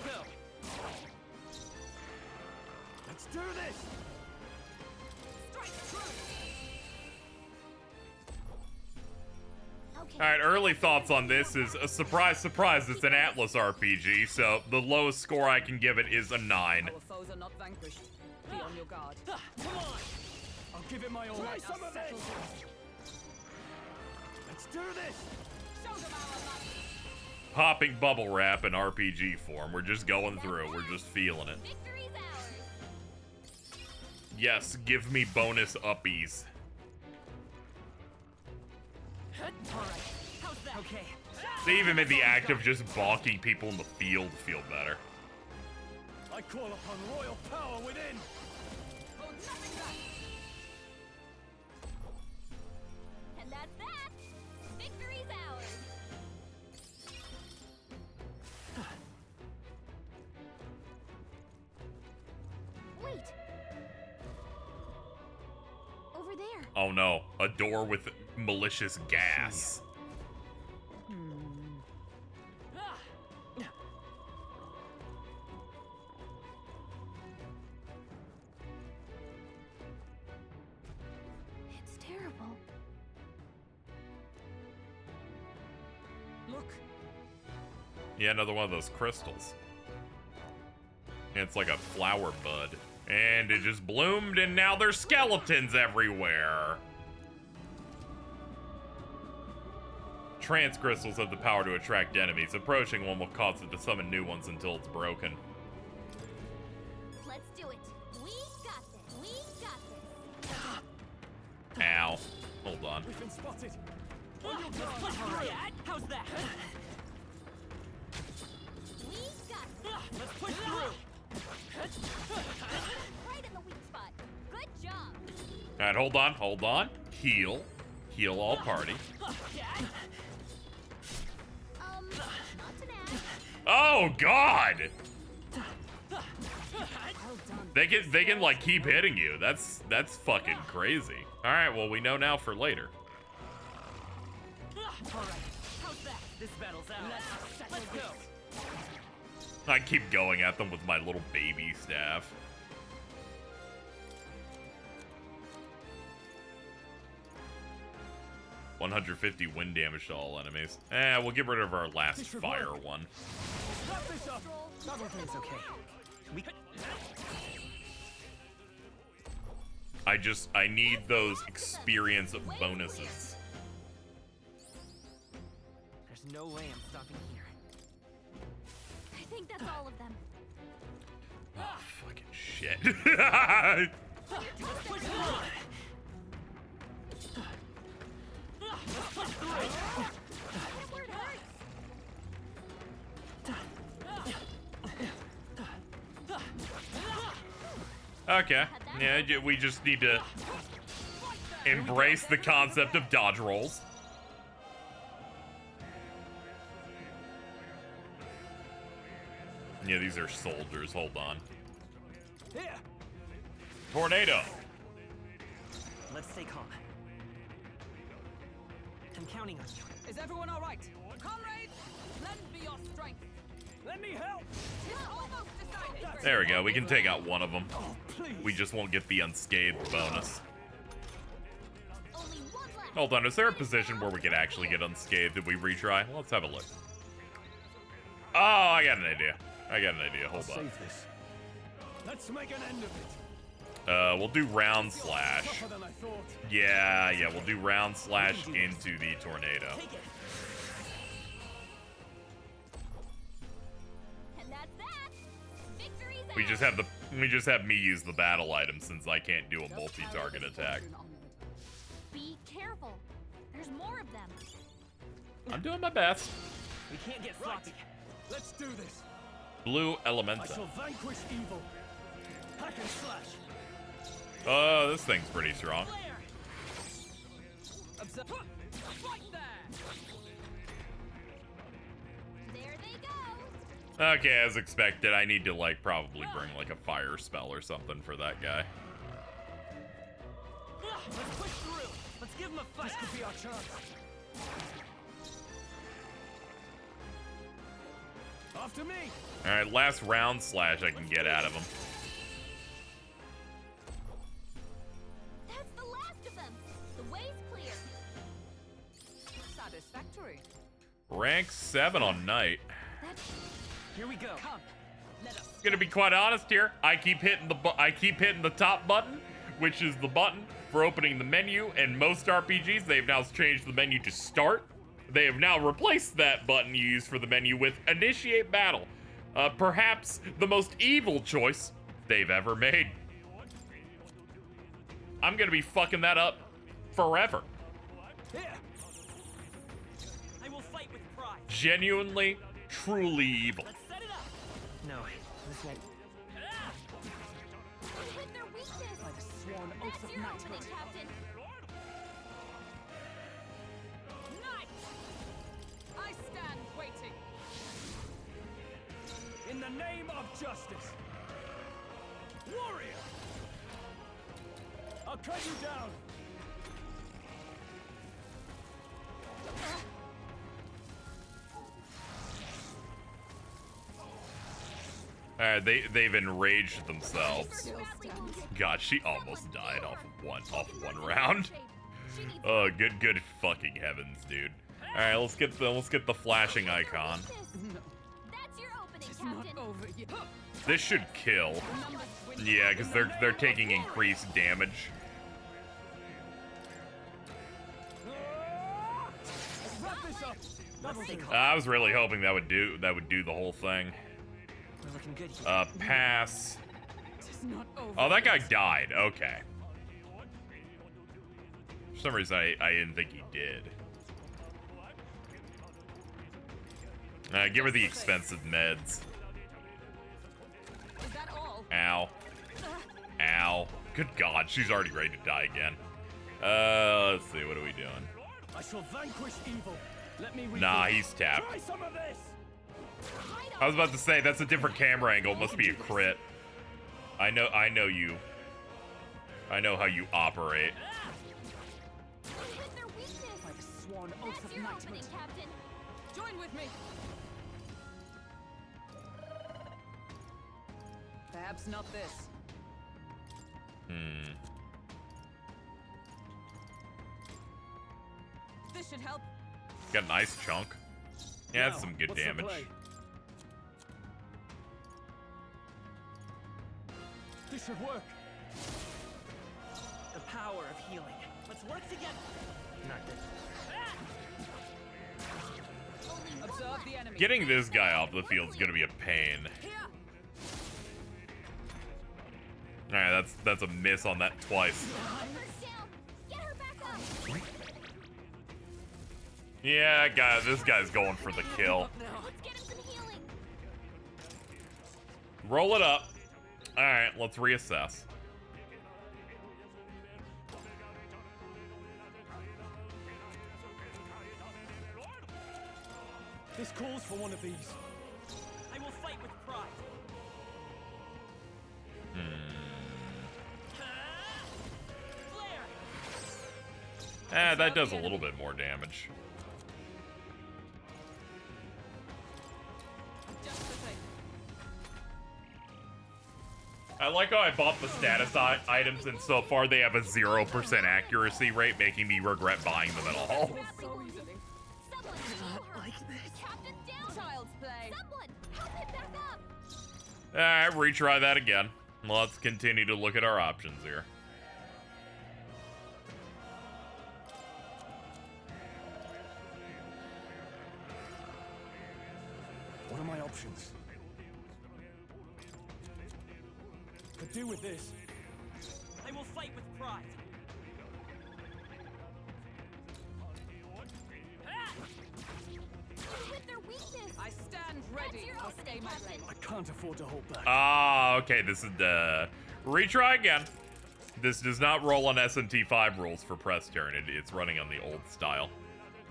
Let's do this! Alright, early thoughts on this is a surprise, it's an Atlas RPG, so the lowest score I can give it is a 9. Our foes are not vanquished. Be on your guard. Come on! I'll give it my all. Try some of it! Let's do this! Popping bubble wrap in RPG form. We're just going through. We're just feeling it. Yes, give me bonus uppies. Okay. They even made the act of just balking people in the field feel better. I call upon royal power within. And that's that. Victory's ours. Wait. Over there. Oh no, a door with malicious gas. It's terrible. Look. Yeah, another one of those crystals. And it's like a flower bud. And it just bloomed, and now there's skeletons everywhere. Trance crystals have the power to attract enemies. Approaching one will cause it to summon new ones until it's broken. Let's do it. We got this. We got this. Ow. Hold on. We've been spotted. How's that? We got this. Let's push through. Right in the weak spot. Good job. Alright, hold on. Heal. Heal all party. Oh god! They can like keep hitting you. That's fucking crazy. Alright, well we know now for later. Alright. How's that? This battle's out. Let's go. I keep going at them with my little baby staff. $150 wind damage to all enemies. We'll get rid of our last fire one. Everything's okay. I need those experience bonuses. There's no way I'm stopping here. I think that's all of them. Oh, fucking shit. Okay. Yeah, we just need to embrace the concept of dodge rolls. Yeah, these are soldiers. Hold on. Tornado. Let's stay calm. I'm counting on you. Is everyone all right? Comrades, lend me your strength. Let me help. It's almost decided. There we go. We can take out one of them. We just won't get the unscathed bonus. Hold on. Is there a position where we could actually get unscathed if we retry? Let's have a look. Oh, I got an idea. Hold on. Save this. Let's make an end of it. We'll do round slash. Yeah, we'll do round slash into the tornado. We just have me use the battle item since I can't do a multi-target attack. Be careful. There's more of them. I'm doing my best. We can't get sloppy. Let's do this. Blue I Elementa. shall vanquish evil. Hack and slash. Oh, this thing's pretty strong. There they go. Okay, as expected, I need to like probably bring like a fire spell or something for that guy. Let's push through. Let's give him a fight. This could be our chance. After me. All right, last round slash I can get out of him. That's the last of them. The way's clear. Satisfactory. Rank 7 on Knight. Here we go. Come. Let us. Gonna be quite honest here. I keep hitting the top button, which is the button for opening the menu. And most RPGs, they've now changed the menu to start. They have now replaced that button you use for the menu with Initiate Battle. Perhaps the most evil choice they've ever made. I'm gonna be fucking that up forever. Here. I will fight with pride. Genuinely, truly evil. Let's set it up. No, this won't. With their weakness. By the sworn oaths That's of your knighthood. opening, Captain. I stand waiting. In the name of justice. Warrior. I'll cut you down. Alright, they've enraged themselves. God, she almost died off of one round. Oh, good fucking heavens, dude. Alright, let's get the flashing icon. That's your opening, It's Captain. not over yet. This should kill. Yeah, because they're taking increased damage. Let's wrap this up. Let's stay calm. I was really hoping that would do the whole thing. We're looking good here. Pass. It's not over. Oh, that guy died. Okay. For some reason, I didn't think he did. Give her the expensive meds. Is that all? Ow. Ow. Good God, she's already ready to die again. Let's see, what are we doing? I shall vanquish evil. Let me Nah, he's tapped. Try some of this. I was about to say, that's a different camera angle. Must be a crit. I know you. I know how you operate. With their weakness. By the sworn oaths That's of your knighthood. opening, Captain. Join with me. Perhaps not this. This should help. Got a nice chunk. Yeah, that's some good What's the damage. play? This should work. The power of healing. Let's work together. Not this. Observe the enemy. Getting this guy off the field is gonna be a pain. Here. Alright, that's a miss on that twice. First down. Get her back up. Yeah, this guy's going for the kill. Roll it up. Alright, let's reassess. This calls for one of these. I will fight with pride. That does a little bit more damage. I like how I bought the status items, and so far they have a 0% accuracy rate, making me regret buying them at all. Alright, retry that again. Let's continue to look at our options here. What are my options? Could do with this. I will fight with pride. With their weakness. I stand ready. I'll stay my lane. I can't afford to hold back. Ah, okay, this is the... Retry again. This does not roll on SMT5 rules for press turn. It's running on the old style.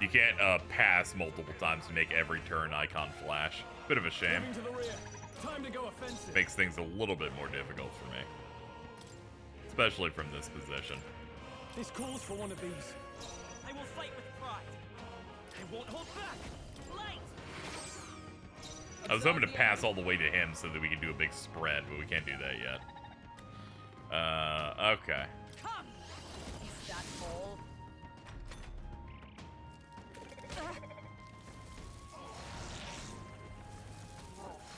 You can't pass multiple times to make every turn icon flash. Bit of a shame. To the rear. Time to go offensive. Makes things a little bit more difficult for me. Especially from this position. This calls for one of these. I will fight with pride. I won't hold back. Light. I was hoping to pass all the way to him so that we could do a big spread, but we can't do that yet. Okay. Come. Is that all?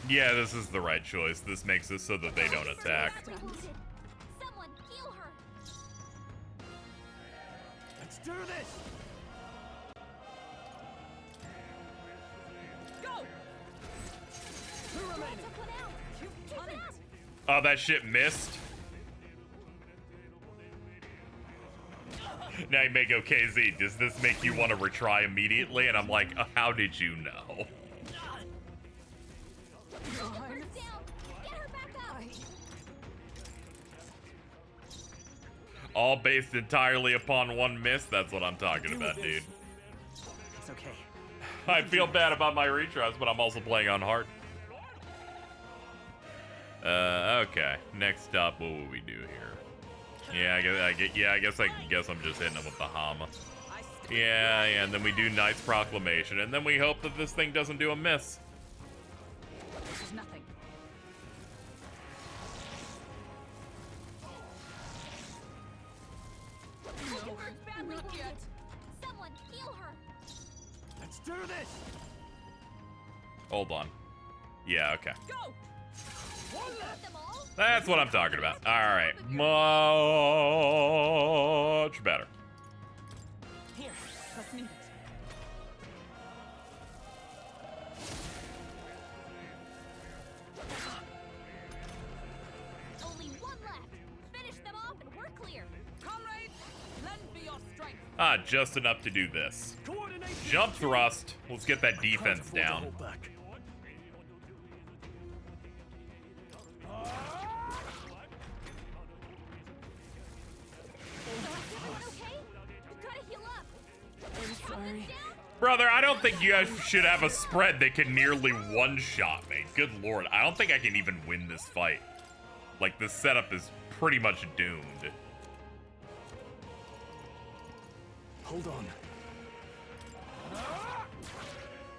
Yeah, this is the right choice. This makes it so that they don't attack. Someone heal her. Let's do this. Go. Two remaining. Oh, that shit missed. Now you may go, KZ, does this make you want to retry immediately? And I'm like, how did you know? All based entirely upon one miss? That's what I'm talking about, dude. It's okay. I feel bad about my retries, but I'm also playing on hard. Okay. Next up, what will we do here? Yeah, I guess I'm just hitting him with the Hama. Yeah, and then we do Knight's Proclamation, and then we hope that this thing doesn't do a miss. This is nothing. Someone heal her. Let's do this. Hold on. Yeah, okay. Go. That's what I'm talking about. Alright. Much better. Here, let's meet it. Only one left. Finish them off and we're clear. Comrades, lend me your strength. Ah, just enough to do this. Jump thrust. Let's get that defense down. Brother, I don't think you guys should have a spread that can nearly one-shot me. Good lord, I don't think I can even win this fight. Like, this setup is pretty much doomed. Hold on.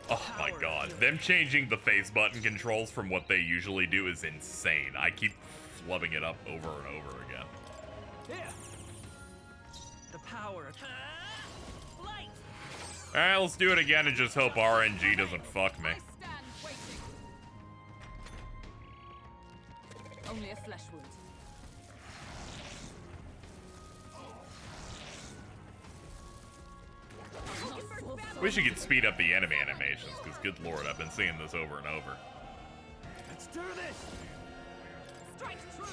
Oh my god, them changing the face button controls from what they usually do is insane. I keep flubbing it up over and over again. Here. The power of light. Alright, let's do it again and just hope RNG doesn't fuck me. Stand waiting. Only a flesh wound. Wish you could speed up the enemy animations, because good lord, I've been seeing this over and over. Let's do this. Strike true.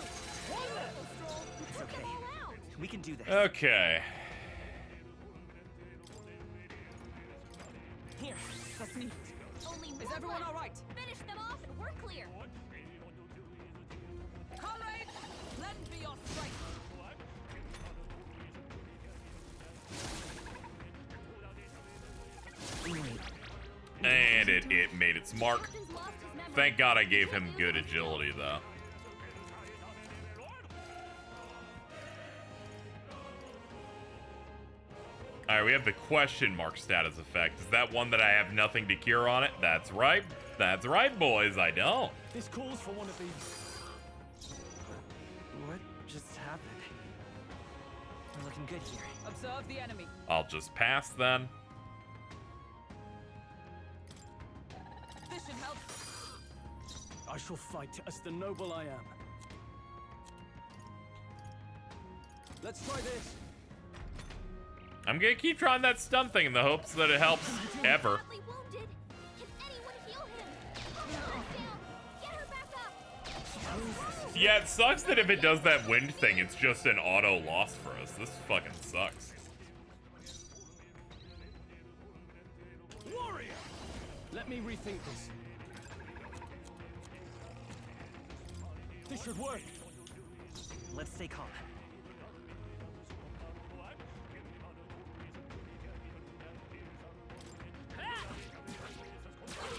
It's okay. We can do this. Okay. me. Only Is one everyone left. all right? Finish them off and we're clear. Comrades, lend me your strength. And it made its mark. Thank God I gave him good agility, though. Alright, we have the question mark status effect. Is that one that I have nothing to cure on it? That's right. That's right, boys. I don't. This calls for one of these. What just happened? We're looking good here. Observe the enemy. I'll just pass then. This should help. I shall fight as the noble I am. Let's try this. I'm gonna keep trying that stun thing in the hopes that it helps ever. Yeah, it sucks that if it does that wind thing, it's just an auto loss for us. This fucking sucks. Warrior! Let me rethink this. This should work. Let's stay calm.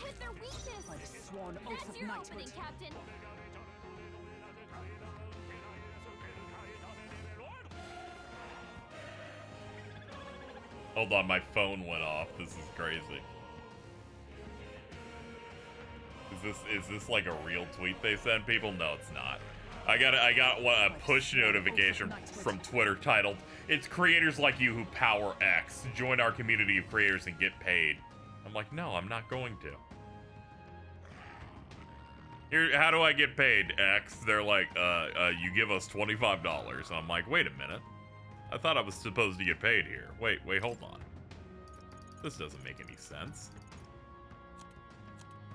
With their weakness. By the sworn oath That's of your knighthood. opening, Captain. Hold on, my phone went off. This is crazy. Is this like a real tweet they send people? No, it's not. I got a push notification from Twitter titled, "It's creators like you who power X. Join our community of creators and get paid." I'm like, no, I'm not going to. Here, how do I get paid, X? They're like, you give us $25. I'm like, wait a minute. I thought I was supposed to get paid here. Wait, hold on. This doesn't make any sense.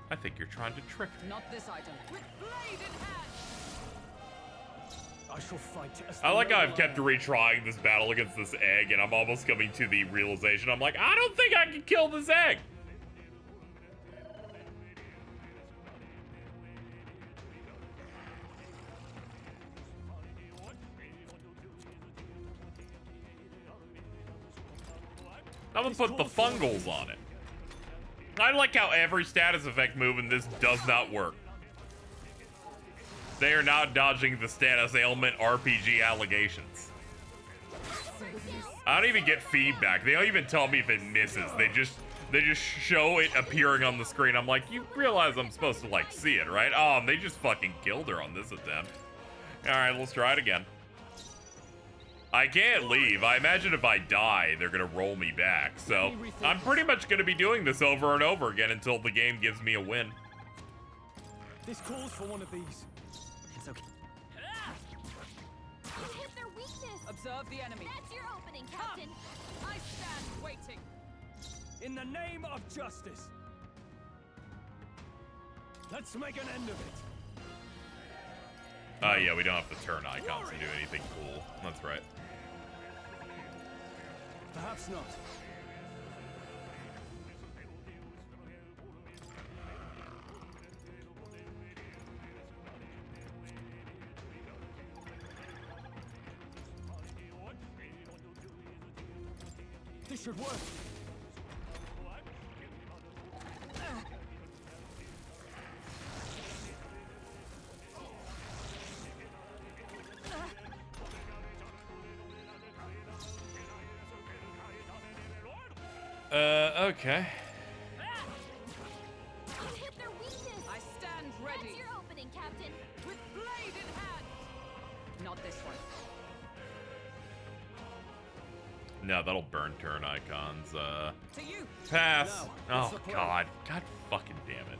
I think you're trying to trick me. Not this item. With blade in hand. I shall fight as I like how I've kept retrying this battle against this egg, and I'm almost coming to the realization. I'm like, I don't think I can kill this egg. I'm gonna put the fungals on it. I like how every status effect move in this does not work. They are not dodging the status ailment RPG allegations. I don't even get feedback. They don't even tell me if it misses. They just show it appearing on the screen. I'm like, you realize I'm supposed to like see it, right? Oh, and they just fucking killed her on this attempt. All right, let's try it again. I can't leave. I imagine if I die, they're gonna roll me back. So I'm pretty much gonna be doing this over and over again until the game gives me a win. This calls for one of these. It's okay. Hit their weakness. Observe the enemy. That's your opening, Captain. I stand waiting. In the name of justice. Let's make an end of it. Yeah, we don't have to turn icons to do anything cool. That's right. Perhaps not. This should work. Okay. Hit their weakness. I stand ready. That's your opening, Captain. With blade in hand. Not this one. No, that'll burn turn icons. To you. Pass. No, Oh, God. God fucking damn it.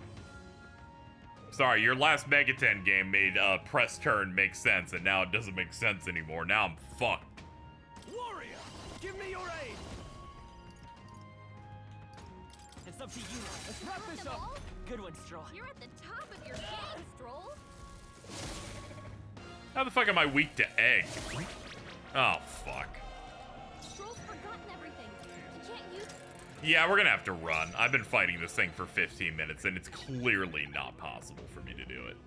Sorry, your last Megaten game made press turn make sense, and now it doesn't make sense anymore. Now I'm fucked. Warrior, give me your aid. It's up to you. Let's wrap this up. Good one, Stroll. You're at the top of your game, Stroll. How the fuck am I weak to egg? Oh, fuck. Stroll's forgotten everything. He can't use. Yeah, we're gonna have to run. I've been fighting this thing for 15 minutes, and it's clearly not possible for me to do it.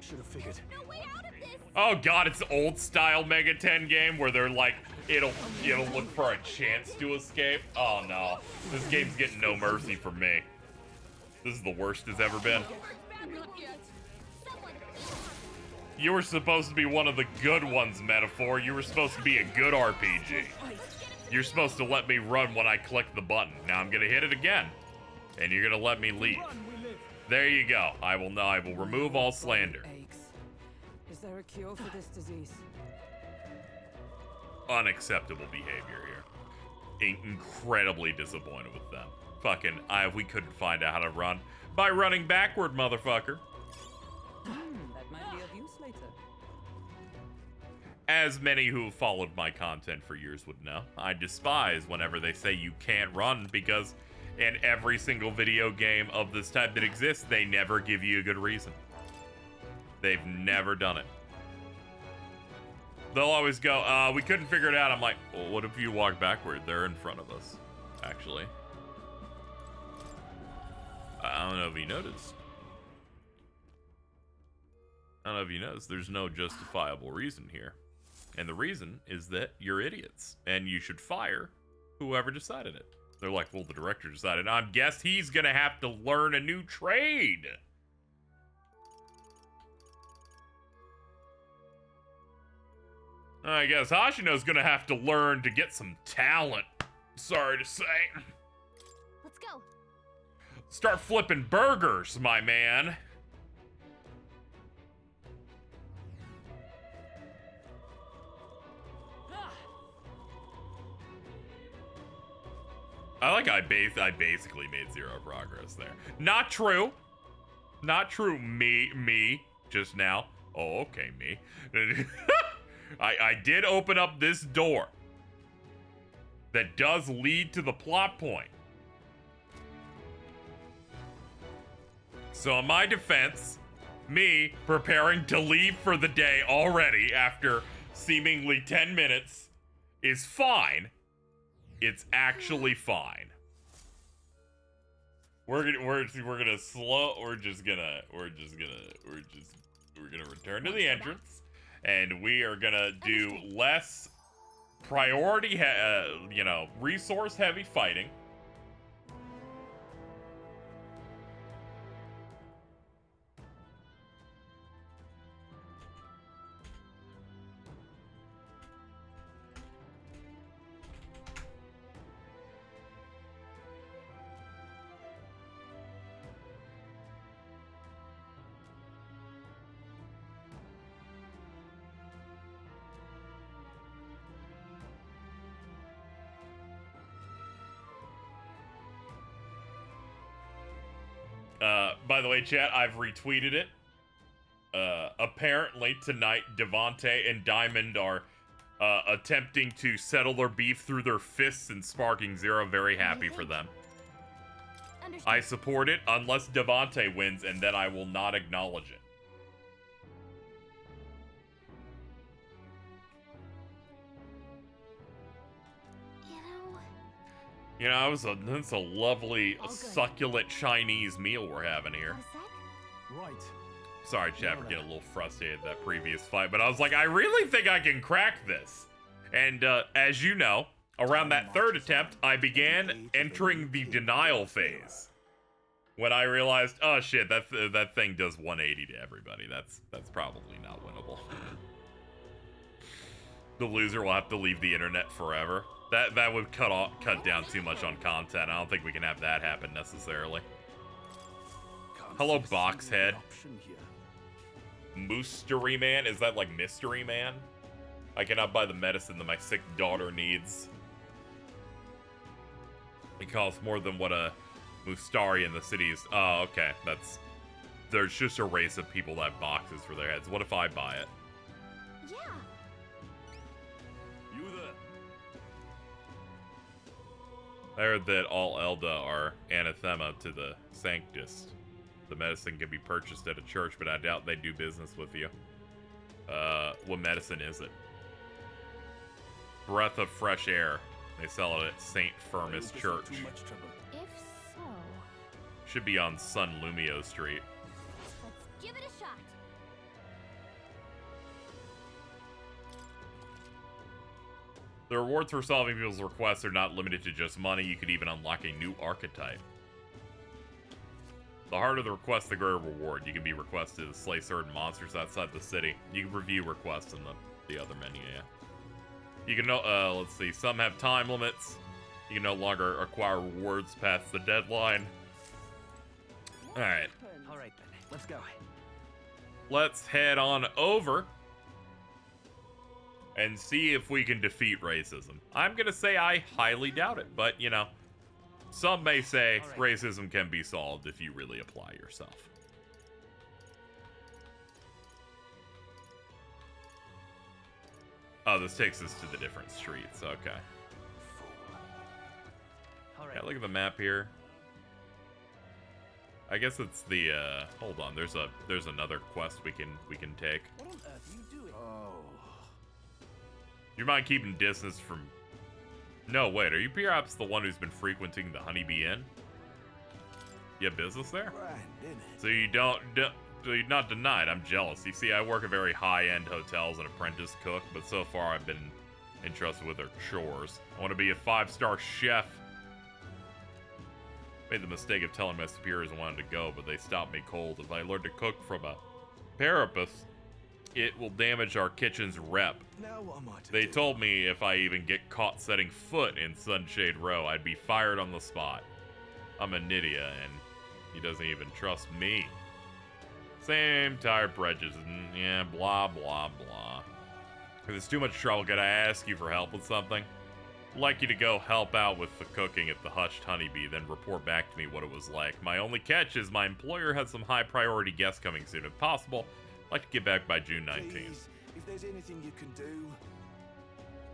Should have figured. Oh god, it's the old style Mega 10 game where they're like, it'll look for a chance to escape. Oh no, this game's getting no mercy from me. This is the worst it's ever been. You were supposed to be one of the good ones, Metaphor. You were supposed to be a good RPG. You're supposed to let me run when I click the button. Now I'm gonna hit it again, and you're gonna let me leave. There you go. I will remove all slander. Is there a cure for this disease? Unacceptable behavior here. Incredibly disappointed with them. Fucking, we couldn't find out how to run by running backward, motherfucker. That might be of use later. As many who have followed my content for years would know, I despise whenever they say you can't run, because in every single video game of this type that exists, they never give you a good reason. They've never done it. They'll always go, we couldn't figure it out. I'm like, well, what if you walk backward? They're in front of us, actually. I don't know if you noticed. I don't know if you noticed. There's no justifiable reason here. And the reason is that you're idiots. And you should fire whoever decided it. They're like, well, the director decided. I guess he's gonna have to learn a new trade. I guess Hashino's gonna have to learn to get some talent. Sorry to say. Let's go. Start flipping burgers, my man. I basically made zero progress there. Not true. Not true. Me, just now. Oh, okay, me. I did open up this door that does lead to the plot point. So in my defense, me preparing to leave for the day already after seemingly 10 minutes is fine. It's actually fine. We're gonna return to the entrance, and we are gonna do less priority, resource heavy fighting. By the way, chat, I've retweeted it. Apparently tonight, Devontae and Diamond are attempting to settle their beef through their fists and sparking zero. Very happy for them. I support it unless Devontae wins, and then I will not acknowledge it. You know, that's a lovely, succulent Chinese meal we're having here. Right. Sorry, chat, for getting a little frustrated at that previous fight, but I was like, I really think I can crack this. And as you know, around that third attempt, I began entering the denial phase. When I realized, oh shit, that thing does 180 to everybody. That's probably not winnable. The loser will have to leave the internet forever. That would cut down too much on content. I don't think we can have that happen necessarily. Hello, Boxhead. Mystery Man? Is that like Mystery Man? I cannot buy the medicine that my sick daughter needs. It costs more than what a Mustari in the cities. Oh, okay. There's just a race of people that have boxes for their heads. What if I buy it? Yeah. You there? I heard that all Elda are anathema to the Sanctus. The medicine can be purchased at a church, but I doubt they do business with you. What medicine is it? Breath of fresh air. They sell it at St. Firmus Church. If so, Should be on Sun Lumio Street. Let's give it a shot. The rewards for solving people's requests are not limited to just money. You could even unlock a new archetype. The harder the request, the greater reward. You can be requested to slay certain monsters outside the city. You can review requests in the other menu, yeah. You can let's see, some have time limits. You can no longer acquire rewards past the deadline. Alright. Alright then, let's go. Let's head on over and see if we can defeat racism. I'm gonna say I highly doubt it, but you know, some may say racism can be solved if you really apply yourself. Oh, this takes us to the different streets, okay. Yeah, look at the map here. I guess it's the hold on, there's another quest we can take. What on earth are you doing? Oh. You mind keeping distance from... No, wait, are you perhaps the one who's been frequenting the Honeybee Inn? You have business there? So you so you're not denied. I'm jealous. You see, I work at very high-end hotels and apprentice cook, but so far I've been entrusted with their chores. I want to be a 5-star chef. Made the mistake of telling my superiors I wanted to go, but they stopped me cold. If I learn to cook from a parapus, it will damage our kitchen's rep. Now what am I to They do? told me if I even get caught setting foot in Sunshade Row, I'd be fired on the spot. I'm a Nydia, and he doesn't even trust me. Same tired prejudice, and yeah, blah, blah, blah. If it's too much trouble, could I ask you for help with something? I'd like you to go help out with the cooking at the Hushed Honeybee, then report back to me what it was like. My only catch is my employer has some high-priority guests coming soon. If possible, I'd like to get back by June 19th. Please, if there's anything you can do.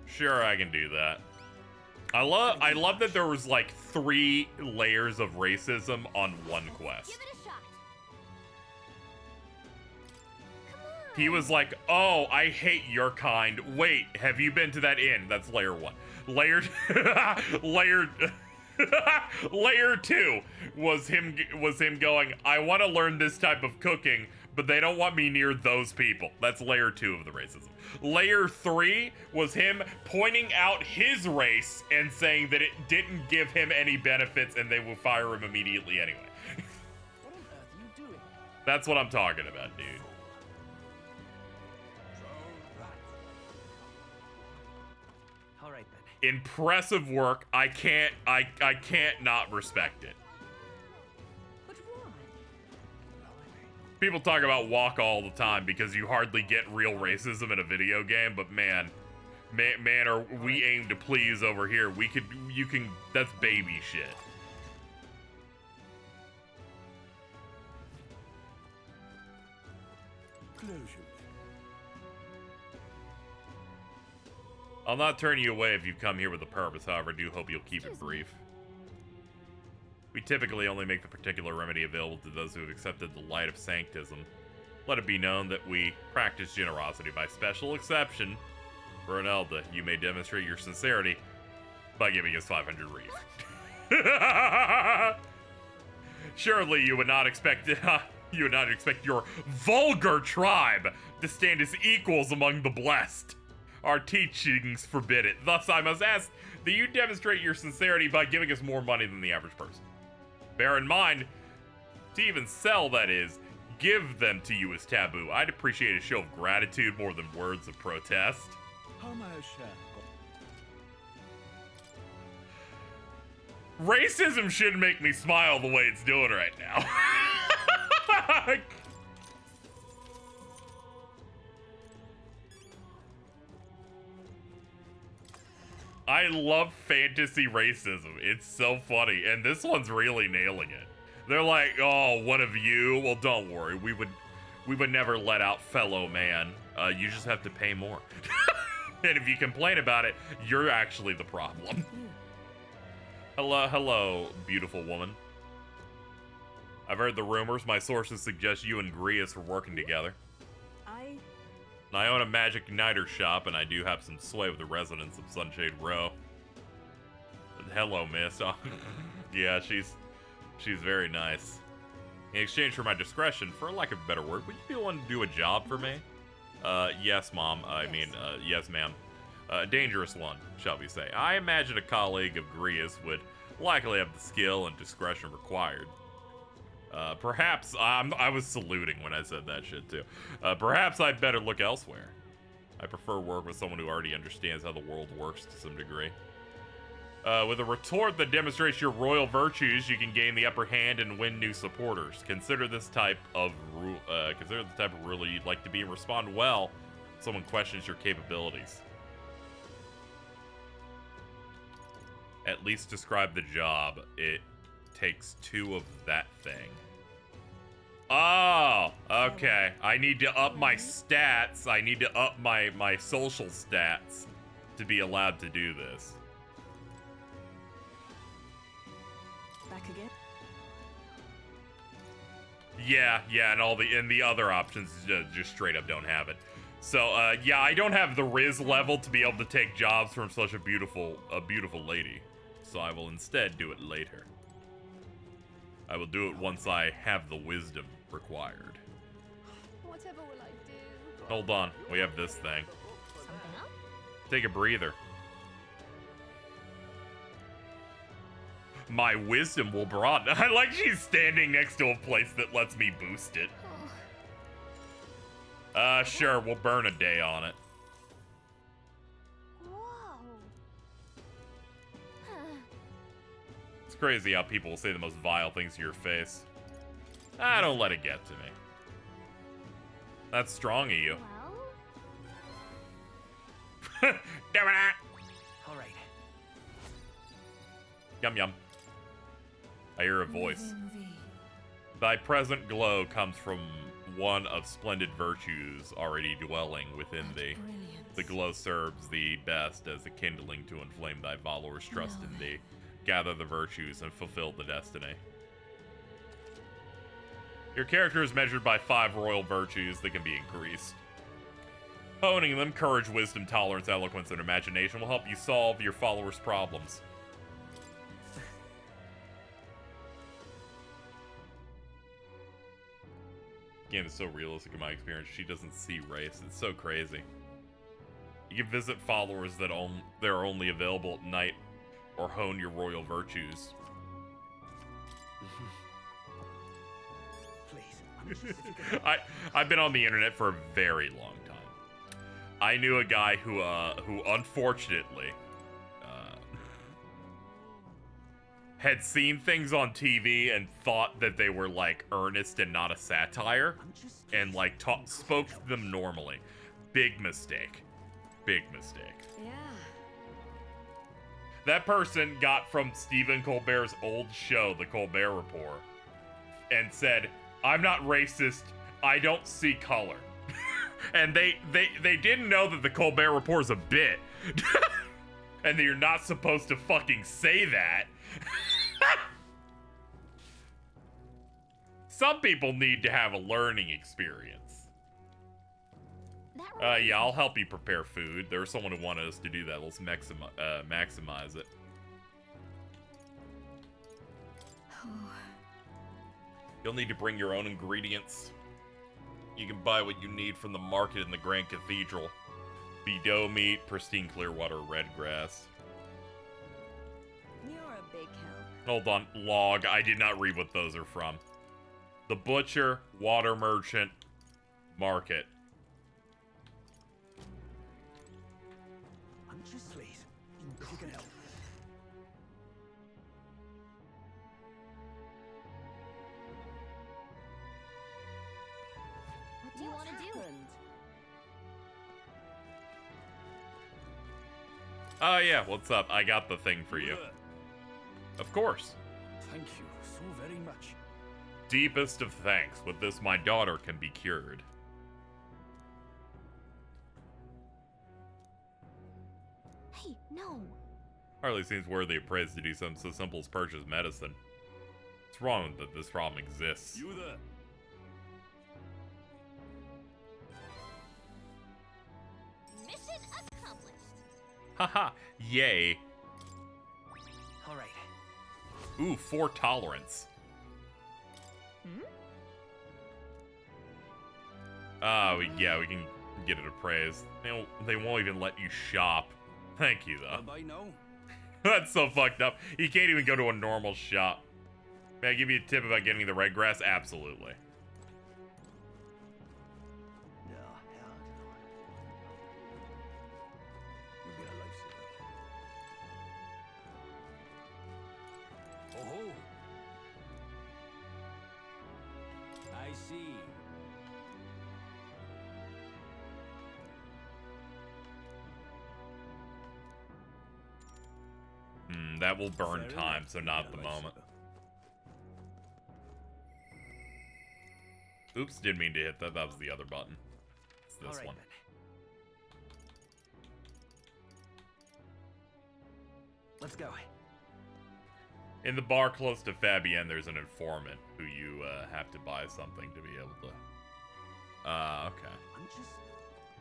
Sure, I can do that. I love that there was like 3 layers of racism on one quest. Give it a shot. He was like, oh, I hate your kind. Wait, have you been to that inn? That's layer 1. Layer layer 2 was him going, I want to learn this type of cooking, but they don't want me near those people. That's layer 2 of the racism. Layer 3 was him pointing out his race and saying that it didn't give him any benefits and they will fire him immediately anyway. What on earth are you doing? That's what I'm talking about, dude. All right then. Impressive work. I can't not respect it. but why? People talk about walk all the time because you hardly get real racism in a video game, but man, are we aim to please over here. That's baby shit. Closure. I'll not turn you away if you come here with a purpose, however, I do hope you'll keep it brief. We typically only make the particular remedy available to those who have accepted the light of sanctism. Let it be known that we practice generosity. By special exception, for an Elda, you may demonstrate your sincerity by giving us 500 reef. Surely you would not expect your vulgar tribe to stand as equals among the blessed. Our teachings forbid it. Thus, I must ask that you demonstrate your sincerity by giving us more money than the average person. Bear in mind, to even sell, that is, give them to you is taboo. I'd appreciate a show of gratitude more than words of protest. Racism shouldn't make me smile the way it's doing right now. I love fantasy racism. It's so funny. And this one's really nailing it. They're like, oh, one of you? Well, don't worry. We would never let out fellow man. You just have to pay more. And if you complain about it, you're actually the problem. Hello, beautiful woman. I've heard the rumors. My sources suggest you and Grius were working together. I own a magic igniter shop, and I do have some sway with the residents of Sunshade Row. Hello, miss. Oh, yeah, she's very nice. In exchange for my discretion, for lack of a better word, would you be willing to do a job for me? Yes, mom. Yes, ma'am. A dangerous one, shall we say. I imagine a colleague of Grius would likely have the skill and discretion required. Perhaps, I was saluting when I said that shit, too. Perhaps I'd better look elsewhere. I prefer work with someone who already understands how the world works to some degree. With a retort that demonstrates your royal virtues, you can gain the upper hand and win new supporters. Consider the type of ruler you'd like to be and respond well if someone questions your capabilities. At least describe the job. It takes 2 of that thing. Oh, okay. I need to up my stats. I need to up my social stats to be allowed to do this. Back again? Yeah, and the other options just straight up don't have it. So, yeah, I don't have the Riz level to be able to take jobs from such a beautiful lady. So I will instead do it later. I will do it once I have the wisdom required. Whatever will I do? Hold on, we have this thing. Something up? Take a breather. My wisdom will broaden. I like she's standing next to a place that lets me boost it. Sure, we'll burn a day on it. It's crazy how people will say the most vile things to your face. Ah, don't let it get to me. That's strong of you. Damn it! All right. Yum yum. I hear a voice. Thy present glow comes from one of splendid virtues already dwelling within thee. The glow serves thee best as a kindling to inflame thy followers' trust in thee. Gather the virtues and fulfill the destiny. Your character is measured by 5 royal virtues that can be increased. Honing them, courage, wisdom, tolerance, eloquence, and imagination will help you solve your followers' problems. Game is so realistic in my experience. She doesn't see race. It's so crazy. You can visit followers that are only available at night, or hone your royal virtues. Please. I've been on the internet for a very long time. I knew a guy who unfortunately had seen things on TV and thought that they were like earnest and not a satire, and like spoke to them normally. Big mistake. Big mistake. Yeah. That person got from Stephen Colbert's old show, The Colbert Report, and said, "I'm not racist. I don't see color." And they didn't know that The Colbert Report is a bit. And that you're not supposed to fucking say that. Some people need to have a learning experience. Yeah, I'll help you prepare food. There's someone who wanted us to do that. Let's maximize it. You'll need to bring your own ingredients. You can buy what you need from the market in the Grand Cathedral. Bedoe meat, pristine Clearwater red grass. You're a big help. Hold on, log. I did not read what those are from. The butcher, water merchant, market. I'm just please. If you can help. What do you want to do? Oh yeah, what's up? I got the thing for you. Of course. Thank you so very much. Deepest of thanks. With this, my daughter can be cured. Hey, no. Hardly seems worthy of praise to do something so simple as purchase medicine. What's wrong that this problem exists? You there? Haha, yay. All right. Ooh, 4 tolerance. Yeah, we can get it appraised. They won't even let you shop. Thank you, though. That's so fucked up. You can't even go to a normal shop. May I give you a tip about getting the red grass? Absolutely. Oh, I see. That will burn time, so not at the moment. Oops, didn't mean to hit that. That was the other button. It's this one. Let's go. In the bar close to Fabienne, there's an informant who you have to buy something to be able to. Okay. I'm just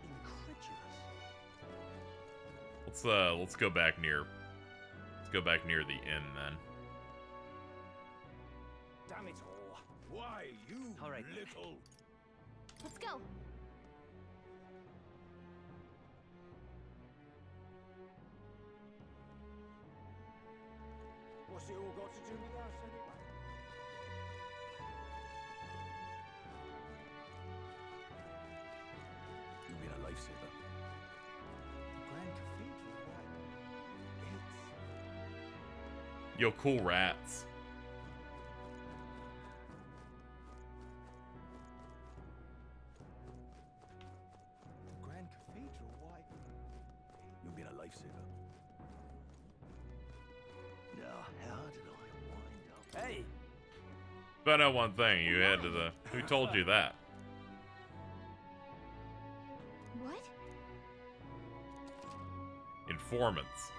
incredulous. Let's go back near. Let's go back near the inn then. Damn it all! Why, you little... Let's go. What's it all got to do with us anyway? You've been a lifesaver. The Grand Cathedral, it's... Yo, cool rats. The Grand Cathedral, why? You've been a lifesaver. Now, how did I wind up? Hey! But I know one thing, you had to the... Who told you that? What? Informants.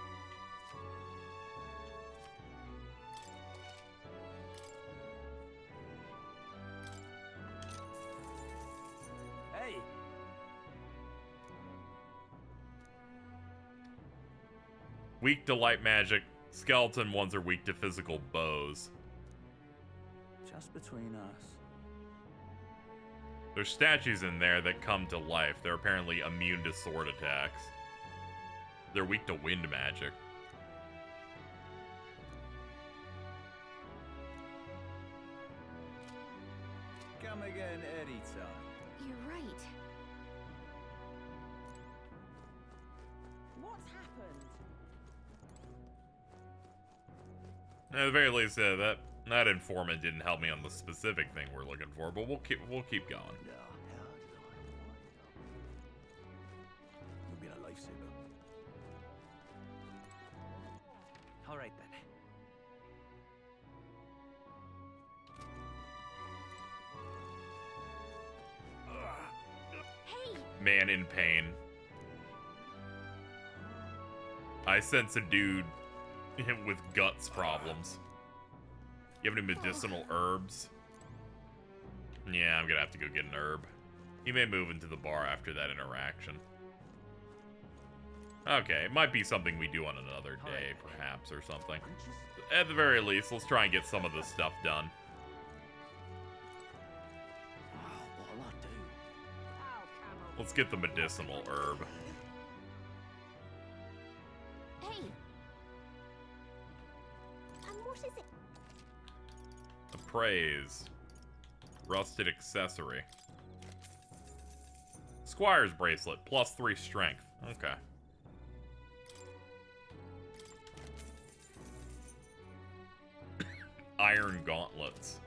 Hey! Weak to light magic. Skeleton ones are weak to physical bows. Just between us. There's statues in there that come to life. They're apparently immune to sword attacks. They're weak to wind magic. Come again anytime. You're right. What's happened? At the very least, that informant didn't help me on the specific thing we're looking for, but we'll keep going. Now, how did I wind up? You've been a lifesaver. All right then. Hey! Man in pain. I sense a dude with guts problems. You have any medicinal herbs? Yeah, I'm gonna have to go get an herb. He may move into the bar after that interaction. Okay, it might be something we do on another day, perhaps, or something. At the very least, let's try and get some of this stuff done. What'll I do? Let's get the medicinal herb. Hey! And what is it? Appraise. Rusted accessory. Squire's bracelet, +3 strength. Okay. Iron gauntlets.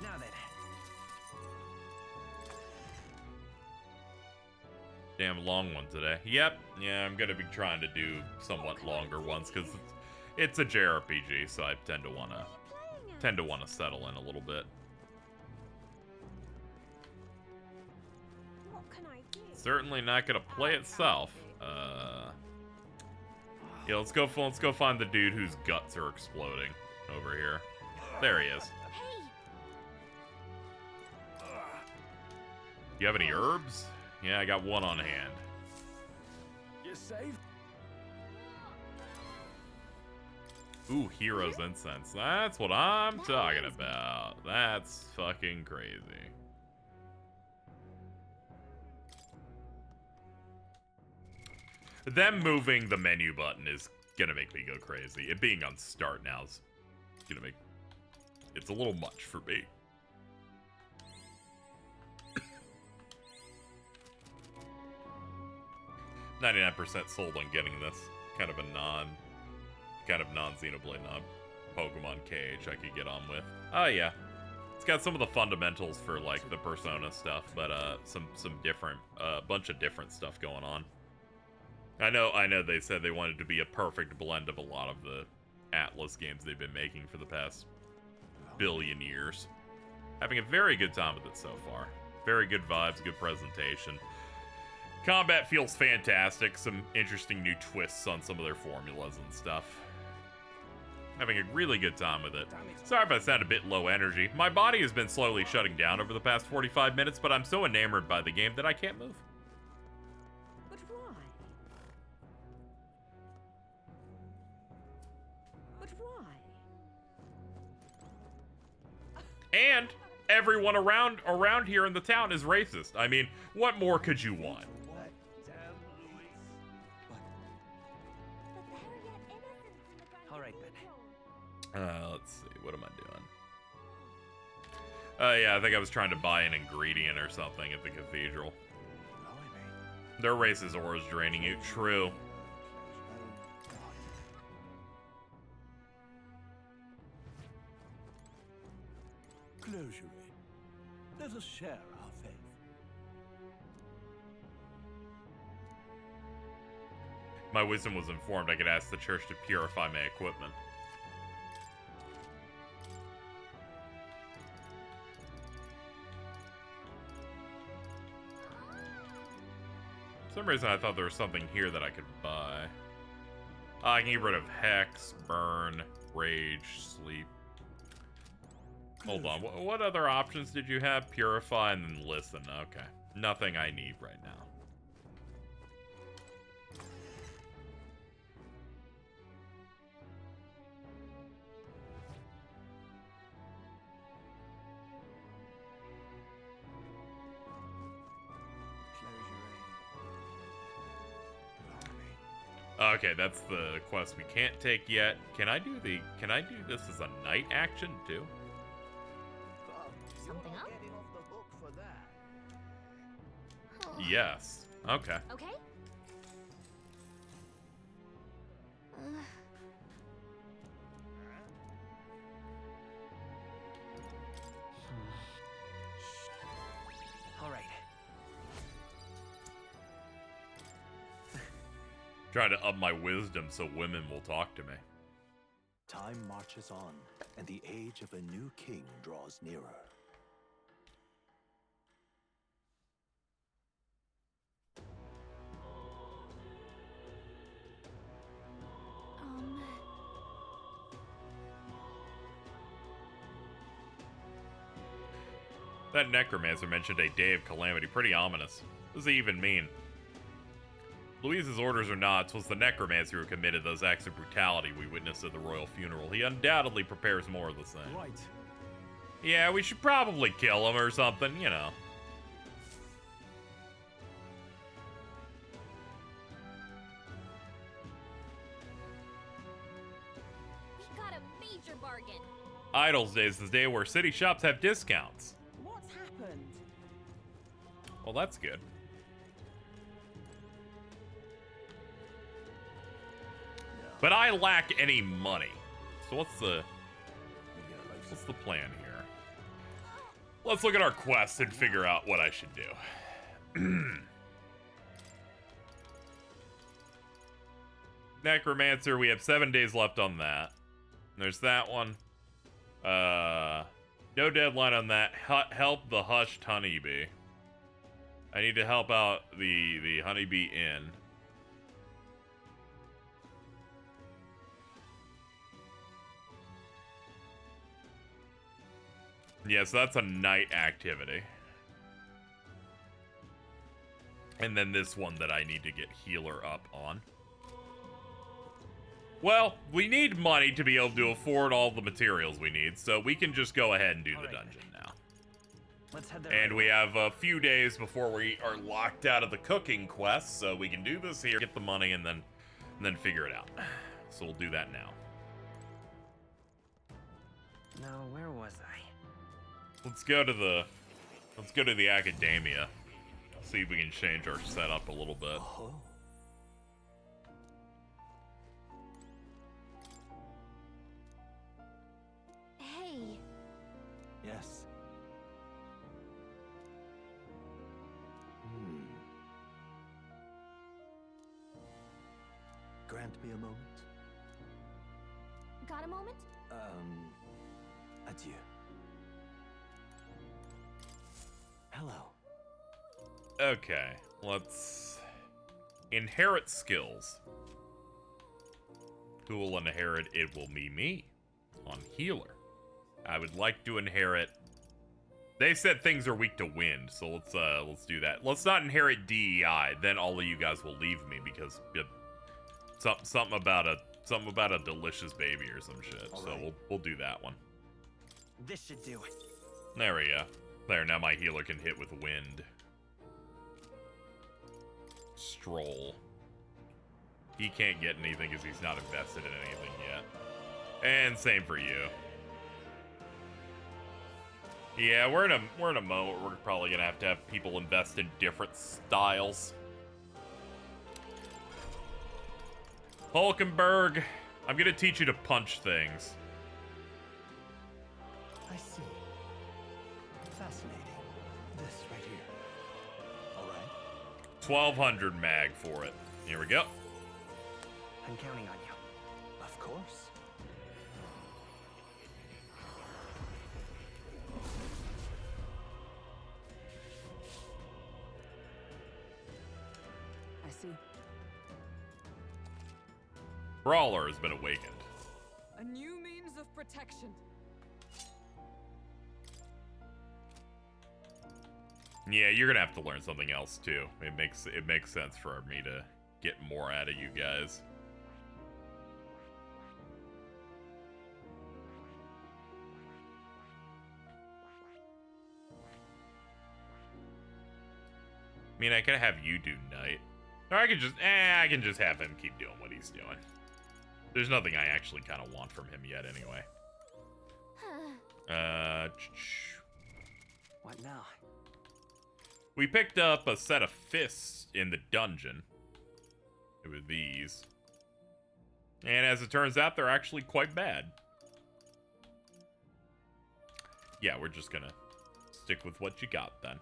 Now then. Damn long one today. Yep. Yeah, I'm gonna be trying to do somewhat longer ones because it's a JRPG, so I tend to wanna settle in a little bit. What can I do? Certainly not gonna play itself. Yeah, let's go find the dude whose guts are exploding over here. There he is. Hey! You have any herbs? Yeah, I got one on hand. You're safe. Ooh, Hero's Incense. That's what I'm talking about. That's fucking crazy. Them moving the menu button is gonna make me go crazy. It being on start now is gonna make... It's a little much for me. %99% sold on getting this. Kind of non-Xenoblade, non-Pokemon KH I could get on with. Oh yeah. It's got some of the fundamentals for like the Persona stuff, but some different bunch of different stuff going on. I know they said they wanted to be a perfect blend of a lot of the Atlas games they've been making for the past billion years. Having a very good time with it so far. Very good vibes, good presentation. Combat feels fantastic. Some interesting new twists on some of their formulas and stuff. Having a really good time with it. Sorry if I sound a bit low energy. My body has been slowly shutting down over the past 45 minutes, but I'm so enamored by the game that I can't move. But why? But why? And everyone around here in the town is racist. I mean, what more could you want? Alright then. Let's see. What am I doing? Yeah, I think I was trying to buy an ingredient or something at the Cathedral. Their racist aura's draining you. True. Closure. Let us share our faith. My wisdom was informed I could ask the church to purify my equipment. For some reason I thought there was something here that I could buy. I can get rid of Hex, Burn, Rage, Sleep. Hold on, what other options did you have? Purify and then Listen. Okay. Nothing I need right now. Okay, that's the quest we can't take yet. Can I do this as a night action too? Something up? Yes. Okay. Okay. All right. Trying to up my wisdom so women will talk to me. Time marches on, and the age of a new king draws nearer. That necromancer mentioned a day of calamity. Pretty ominous. What does he even mean? Louise's orders or not, 'twas the necromancer who committed those acts of brutality we witnessed at the royal funeral. He undoubtedly prepares more of the same. Right. Yeah, we should probably kill him or something, you know. We got a major bargain. Idles Day is the day where city shops have discounts. What's happened? Well, that's good. But I lack any money. So what's the plan here? Let's look at our quests and figure out what I should do. Necromancer, we have 7 days left on that. There's that one. No deadline on that. Help the hushed honeybee. I need to help out the honeybee inn. Yeah, so that's a night activity. And then this one that I need to get healer up on. Well, we need money to be able to afford all the materials we need, so we can just go ahead and do the dungeon now. Let's head there. And we have a few days before we are locked out of the cooking quest, so we can do this here, get the money, and then figure it out. So we'll do that now. Now, where was I? Let's go to the academia. See if we can change our setup a little bit. Hey. Yes. Grant me a moment. Got a moment? Adieu. Hello. Okay, let's inherit skills. Who will inherit? It will be me on healer. I would like to inherit. They said things are weak to wind, so let's do that. Let's not inherit DEI. Then all of you guys will leave me because something about a delicious baby or some shit. All so right. we'll do that one. This should do it. There we go. There, now my healer can hit with wind. Stroll. He can't get anything because he's not invested in anything yet. And same for you. Yeah, we're in a moment where we're probably gonna have to have people invest in different styles. Hulkenberg, I'm gonna teach you to punch things. I see. Fascinating. This right here. All right. 1200 mag for it. Here we go. I'm counting on you. Of course. I see. Brawler has been awakened. A new means of protection. Yeah, you're gonna have to learn something else too. It makes sense for me to get more out of you guys. I mean, I could have you do night, or I can just have him keep doing what he's doing. There's nothing I actually kind of want from him yet, anyway. What now? We picked up a set of fists in the dungeon. It was these. And as it turns out, they're actually quite bad. Yeah, we're just gonna stick with what you got then.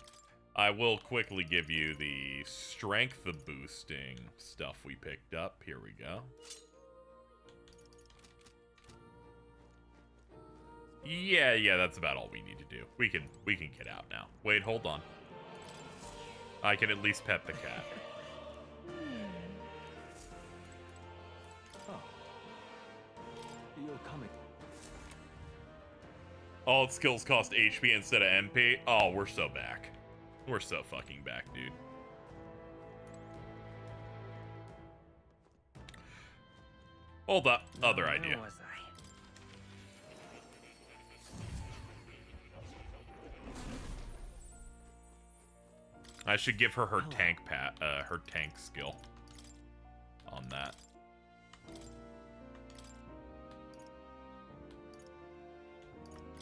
I will quickly give you the strength boosting stuff we picked up. Here we go. Yeah, that's about all we need to do. We can get out now. Wait, hold on. I can at least pet the cat. Oh. You're coming. All its skills cost HP instead of MP. Oh, we're so back. We're so fucking back, dude. Hold up. Other idea. Where was I should give her her tank her tank skill on that.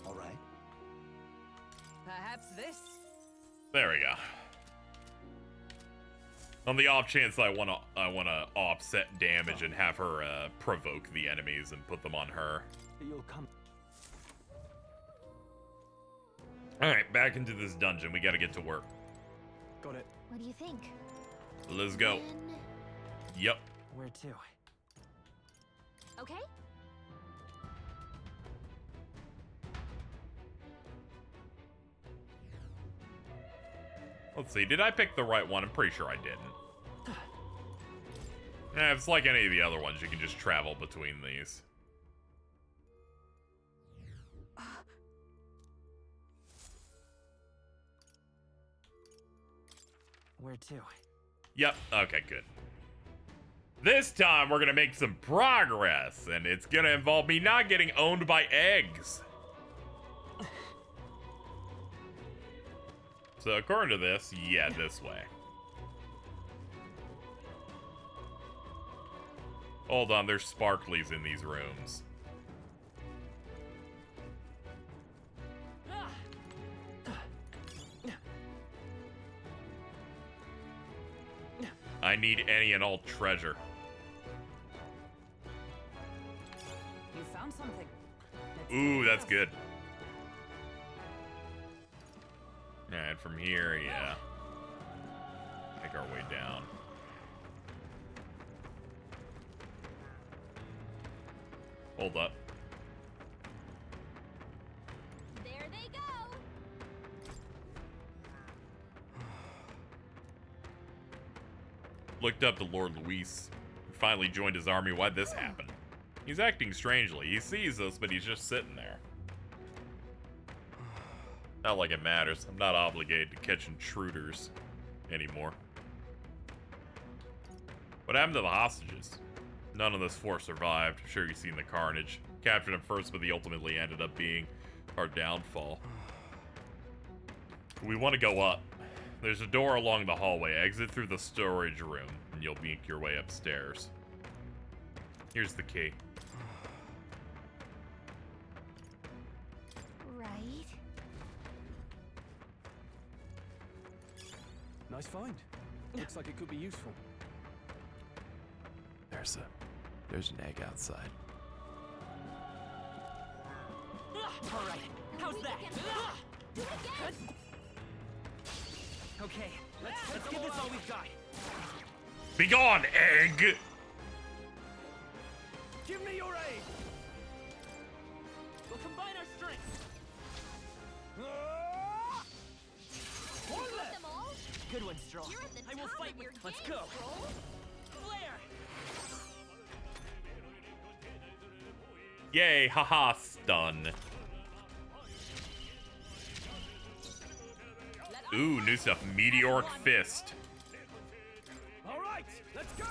All right. Perhaps this? There we go. On the off chance I wanna offset damage and have her provoke the enemies and put them on her. You'll come. All right, back into this dungeon. We got to get to work. Got it. What do you think? Let's go. Yep. Where to? Okay. Let's see. Did I pick the right one? I'm pretty sure I didn't. If it's like any of the other ones, you can just travel between these. Where to? Yep, okay, good. This time we're gonna make some progress, and it's gonna involve me not getting owned by eggs. So according to this, yeah, this way. Hold on, there's sparklies in these rooms. I need any and all treasure. You found something. Ooh, that's good. Alright, from here, yeah. Make our way down. Hold up. There they go. Looked up to Lord Luis. He finally joined his army. Why'd this happen? He's acting strangely. He sees us, but he's just sitting there. Not like it matters. I'm not obligated to catch intruders anymore. What happened to the hostages? None of this force survived. I'm sure you've seen the carnage. Captured them first, but they ultimately ended up being our downfall. We want to go up. There's a door along the hallway. Exit through the storage room, and you'll make your way upstairs. Here's the key. Right. Nice find. Looks like it could be useful. There's an egg outside. All right, how's that? Do it again. Okay, let's give this all we've got. Be gone, egg! Give me your aid. We'll combine our strength. One left. Them all? Good one, Stroll. You're at the I will top fight of with. your Let's game, go. Stroll. Flare. Yay, haha, stun. Ooh, new stuff. Meteoric Fist. All right, let's go.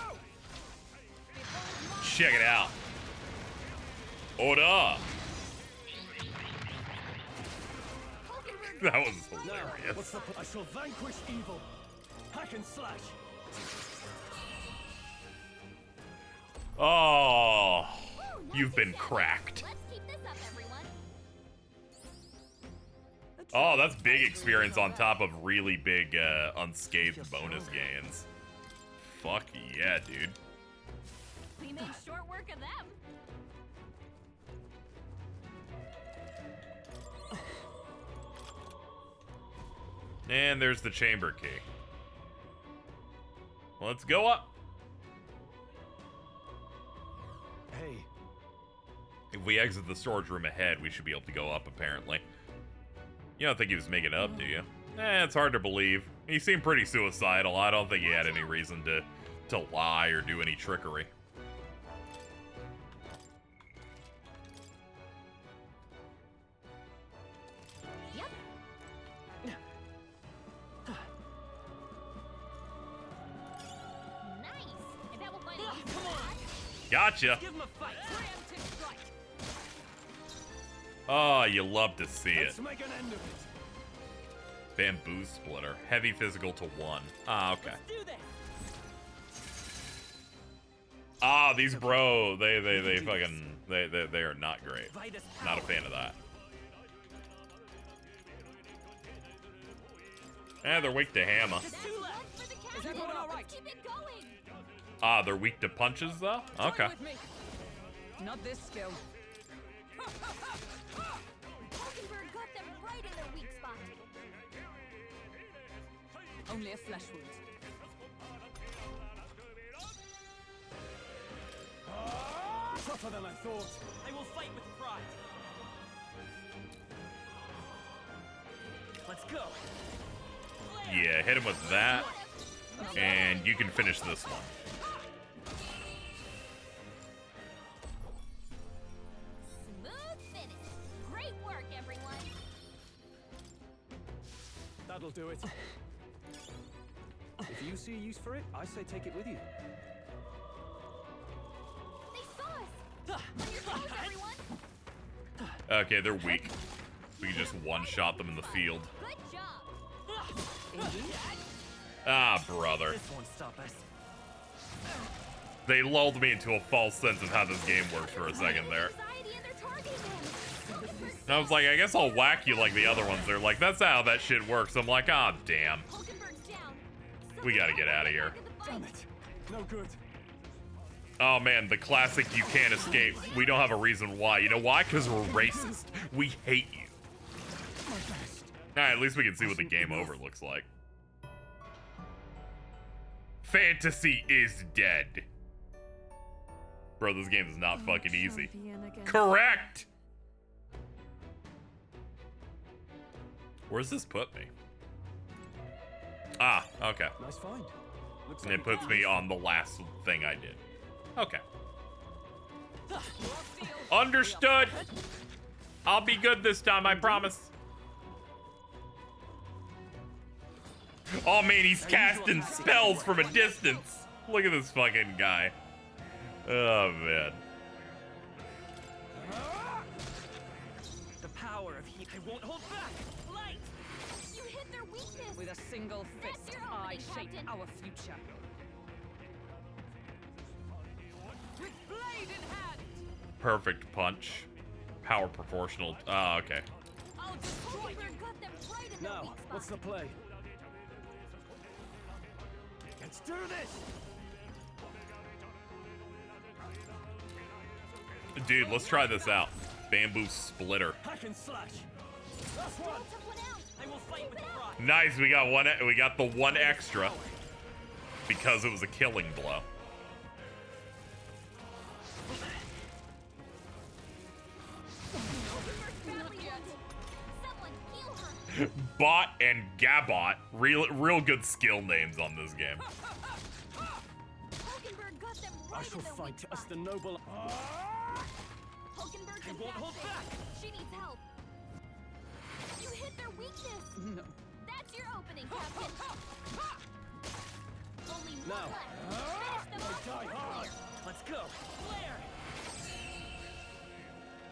Check it out. Order. That was hilarious. What's the I shall vanquish evil. Hack and slash. Oh, you've been cracked. Let's keep this up, everyone. Oh, that's big experience on top of really big unscathed bonus gains. Fuck yeah, dude. We made short work of them. And there's the chamber key. Let's go up. Hey. If we exit the storage room ahead, we should be able to go up, apparently. You don't think he was making up, do you? It's hard to believe. He seemed pretty suicidal. I don't think he had any reason to lie or do any trickery. Yep. Nice. I bet we'll find a Come on. Gotcha. Give him a fight. Preemptive strike. Oh, you love to see it. Let's make an end of it. Bamboo splitter. Heavy physical to 1. Ah, okay. Let's do this. Ah, these bro, they fucking, they are not great. Not a fan of that. Eh, they're weak to hammer. Just two left. Is everyone all right? Keep it going. Ah, they're weak to punches, though? Okay. With me. Not this skill. Hulkenberg got them right in their weak spot. Only a flesh wound. Tougher than I thought. I will fight with pride. Let's go. Yeah, hit him with that. And you can finish this one. Smooth finish. Great work, everyone. That'll do it. If If you see a use for it, I say take it with you. They saw us! On your toes, everyone! Okay, they're weak. We can just one-shot them in the field. Good job! Ah, brother. This won't stop us. They lulled me into a false sense of how this game works for a second there. And I was like, I guess I'll whack you like the other ones. They're like, that's how that shit works. I'm like, ah, damn. We gotta get out of here. Damn it. No good. Oh man, the classic you can't escape. We don't have a reason why. You know why? Because we're racist. We hate you. Alright, at least we can see what the game over looks like. Fantasy is dead. Bro, this game is not fucking easy. Correct! Where's this put me? Ah, okay. Nice find. And it puts me on the last thing I did. Okay. Understood! I'll be good this time, I promise. Oh man, he's casting spells from a distance. Look at this fucking guy. Oh man. The power of heat. I won't hold back. Light. You hit their weakness! With a single fist, I shape our future. With blade in hand. Perfect punch. Power proportional. Oh, okay. I'll destroy you. Now, what's the play? Let's do this. Dude, let's try this out. Bamboo splitter. Hack and slash. That's one. I will fight with pride. Nice, we got one. We got the one extra because it was a killing blow. Bot and Gabot, real good skill names on this game. I shall fight as the noble. Hulkenberg can hold back. She needs help. You hit their weakness. No. That's your opening, Captain. Only one Now. left. Finish them off. Die hard. Let's go. Flare.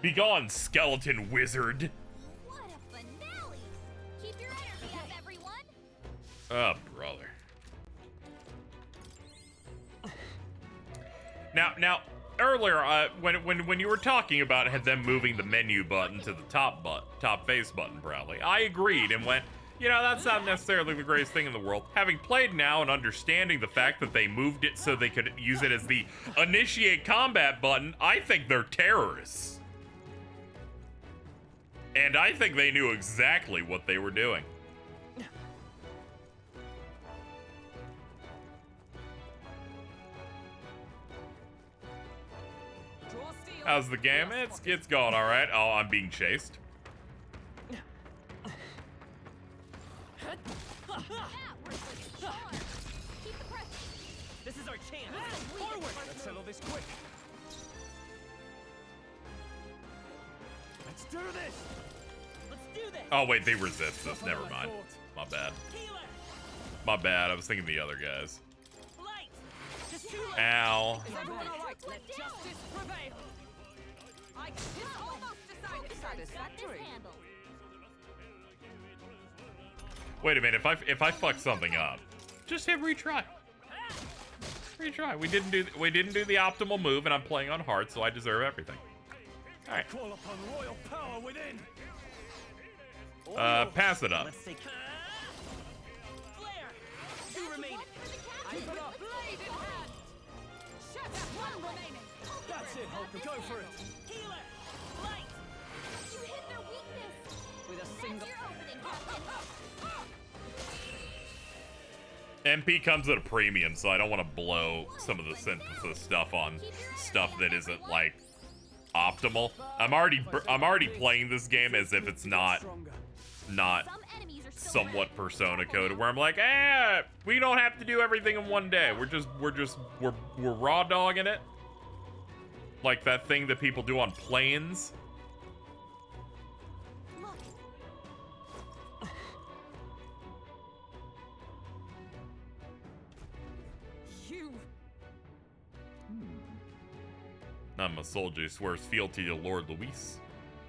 Be gone, skeleton wizard. What a finale! Keep your energy up, everyone. Oh, brother. Now, earlier, when you were talking about them moving the menu button to the top face button, probably, I agreed and went, you know, that's not necessarily the greatest thing in the world. Having played now and understanding the fact that they moved it so they could use it as the initiate combat button, I think they're terrorists. And I think they knew exactly what they were doing. How's the game? It's going all right. Oh, I'm being chased. This is our chance. Forward. Let's settle this quick. Let's do this. Let's do this. Oh wait, they resist this. Never mind. My bad. My bad. I was thinking the other guys. Light. Just Ow. Is everyone all right? Let justice prevail. I almost decided satisfactory. Wait a minute. If I fuck something up, just hit retry. Retry. We didn't do the optimal move, and I'm playing on hard, so I deserve everything. All right. Call upon royal power within. Pass it up. Let's take. Flare. Two remaining. Keep it up. Blade in hand. Shatter. One remaining. That's it, Hulk. Go for it. Healer. Light. You hit their weakness. With a single. That's your opening, Captain. MP comes at a premium, so I don't want to blow some of the synthesis stuff on stuff that isn't like optimal. I'm already playing this game as if it's not somewhat Persona coded, where I'm like, we don't have to do everything in one day. We're raw dogging it, like that thing that people do on planes. I'm a soldier who swears fealty to Lord Luis.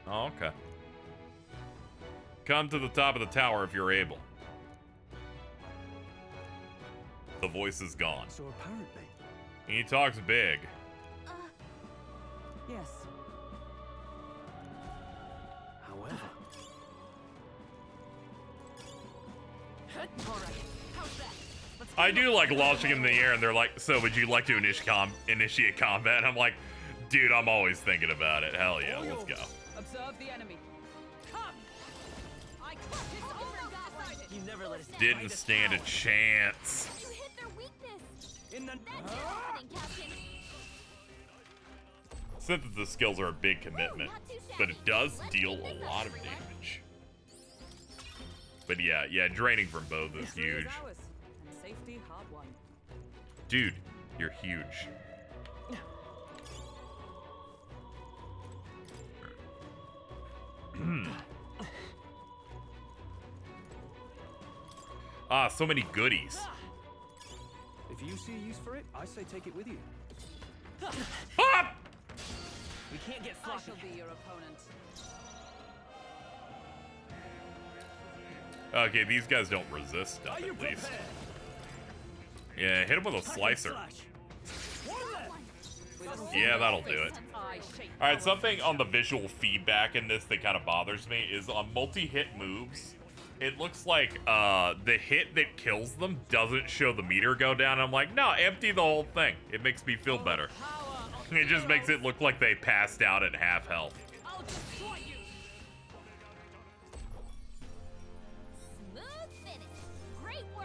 Oh, okay. Come to the top of the tower if you're able. The voice is gone. So apparently... He talks big. Yes. However... I do like launching him in the air and they're like, so would you like to initiate combat? I'm like, dude, I'm always thinking about it. Hell yeah, let's go. Observe the enemy. Come! I you never let us Didn't stand a chance. You hit their weakness. In the That's happening, Captain. Synthesis skills are a big commitment, but it does deal a lot of damage. But yeah, draining from both is huge. Safety hard won. Dude, you're huge. Ah, so many goodies. If you see a use for it, I say take it with you. Ah! We can't get sloppy. I shall be your opponent. Okay, these guys don't resist stuff at least. Yeah, hit him with a slicer. Yeah, that'll do it. Alright, something on the visual feedback in this that kind of bothers me is on multi-hit moves, it looks like the hit that kills them doesn't show the meter go down. I'm like, no, empty the whole thing. It makes me feel better. It just makes it look like they passed out at half health.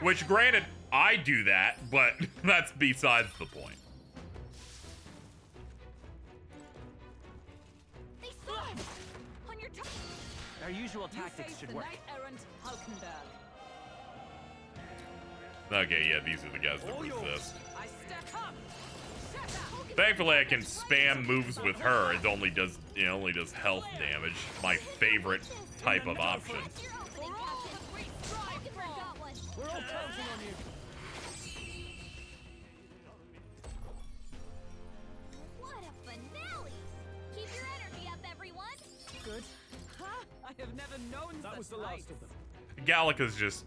Which, granted, I do that, but that's besides the point. Our usual tactics should work. Okay, yeah, these are the guys that resist. Thankfully, I can spam moves with her. It only does health damage. My favorite type of option. We're all counting on you. What a finale! Keep your energy up, everyone. Good. Ha! I have never known that was the last of them. Gallica's just,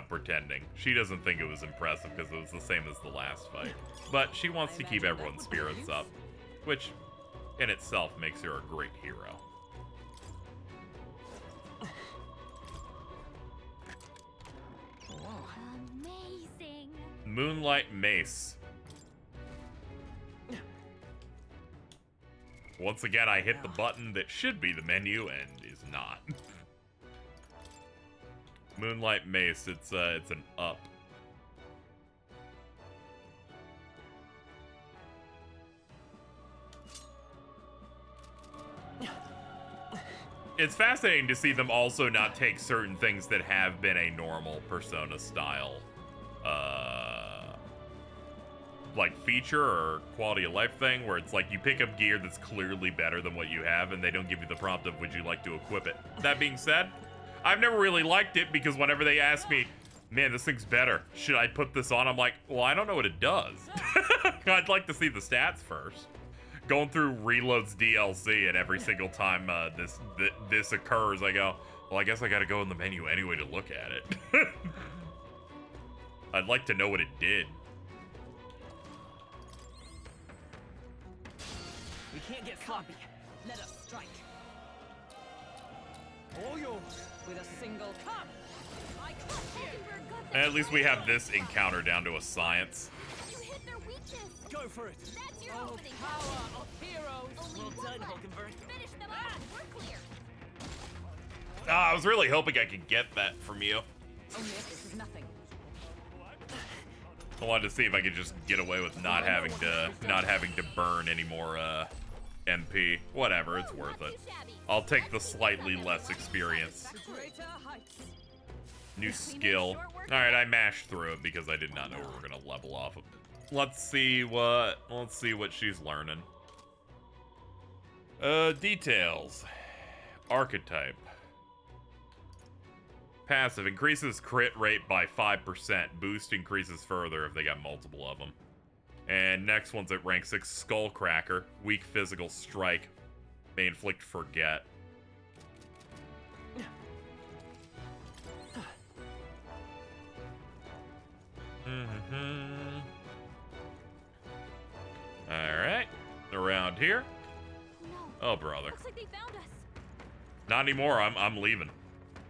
pretending. She doesn't think it was impressive because it was the same as the last fight. But she wants to keep everyone's spirits up, which in itself makes her a great hero. Amazing. Moonlight Mace. Once again, I hit the button that should be the menu and is not. Moonlight Mace, it's an up. It's fascinating to see them also not take certain things that have been a normal Persona style, like feature or quality of life thing, where it's like you pick up gear that's clearly better than what you have and they don't give you the prompt of would you like to equip it. That being said, I've never really liked it because whenever they ask me, man, this thing's better, should I put this on? I'm like, well, I don't know what it does. I'd like to see the stats first. Going through Reload's DLC and every single time this occurs, I go, well, I guess I gotta go in the menu anyway to look at it. I'd like to know what it did. We can't get sloppy. Let us strike. All yours with a single cup. And at least we have this encounter down to a science. You hit their weakness. Go for it. That's your opening. Power of heroes. Only one left. Finish them off. We're clear. I was really hoping I could get that from you. Only if this is nothing. I wanted to see if I could just get away with not having to burn any more MP. Whatever, it's worth it. I'll take the slightly less experience. New skill. Alright, I mashed through it because I did not know we were gonna level off of it. Let's see what she's learning. Details. Archetype. Passive increases crit rate by 5%. Boost increases further if they got multiple of them. And next one's at rank 6, Skullcracker. Weak physical strike. May inflict forget. Alright. Around here. Oh, brother. Looks like they found us. Not anymore. I'm leaving.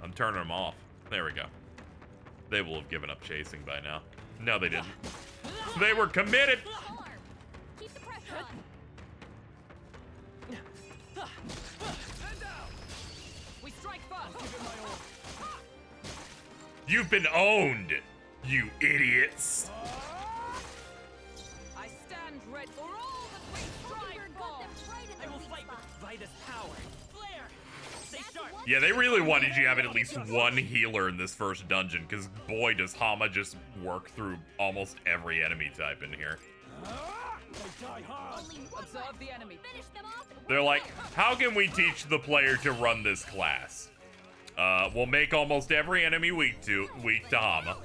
I'm turning them off. There we go. They will have given up chasing by now. No, they didn't. They were committed. Keep the pressure on. We strike first. You've been owned, you idiots. I stand ready for all that we strive for. I will fight with Vida's power. Flare. Stay sharp. Yeah, they really wanted you to have at least one healer in this first dungeon, because boy, does Hama just work through almost every enemy type in here. Observe the enemy. Finish them off. They're like, how can we teach the player to run this class? We'll make almost every enemy weak to Hama.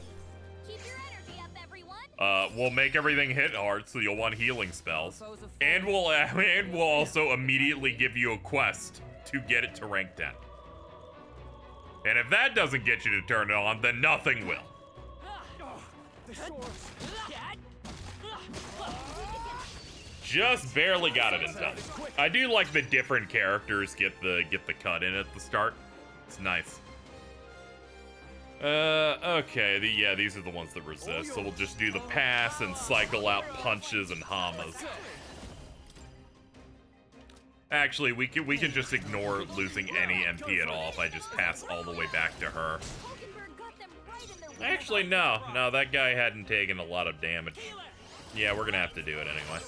Keep your energy up, everyone. We'll make everything hit hard, so you'll want healing spells, and we'll also immediately give you a quest to get it to rank 10. And if that doesn't get you to turn it on, then nothing will. Just barely got it in time. I do like the different characters get the cut in at the start. It's nice. Okay, yeah, these are the ones that resist, so we'll just do the pass and cycle out punches and Hamas. Actually, we can just ignore losing any MP at all if I just pass all the way back to her. Actually, no, that guy hadn't taken a lot of damage. Yeah, we're gonna have to do it anyway.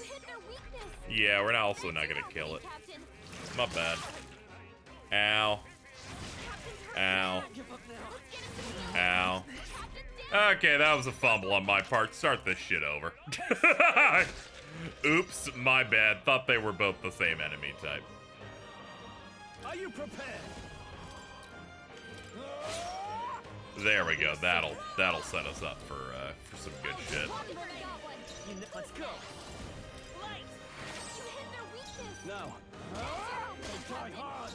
Yeah, we're also not gonna kill it. My bad. Ow. Ow. Ow. Okay, that was a fumble on my part. Start this shit over. Oops, my bad. Thought they were both the same enemy type. Are you prepared? There we go. That'll set us up for some good shit. Let's go. Now. Try hard.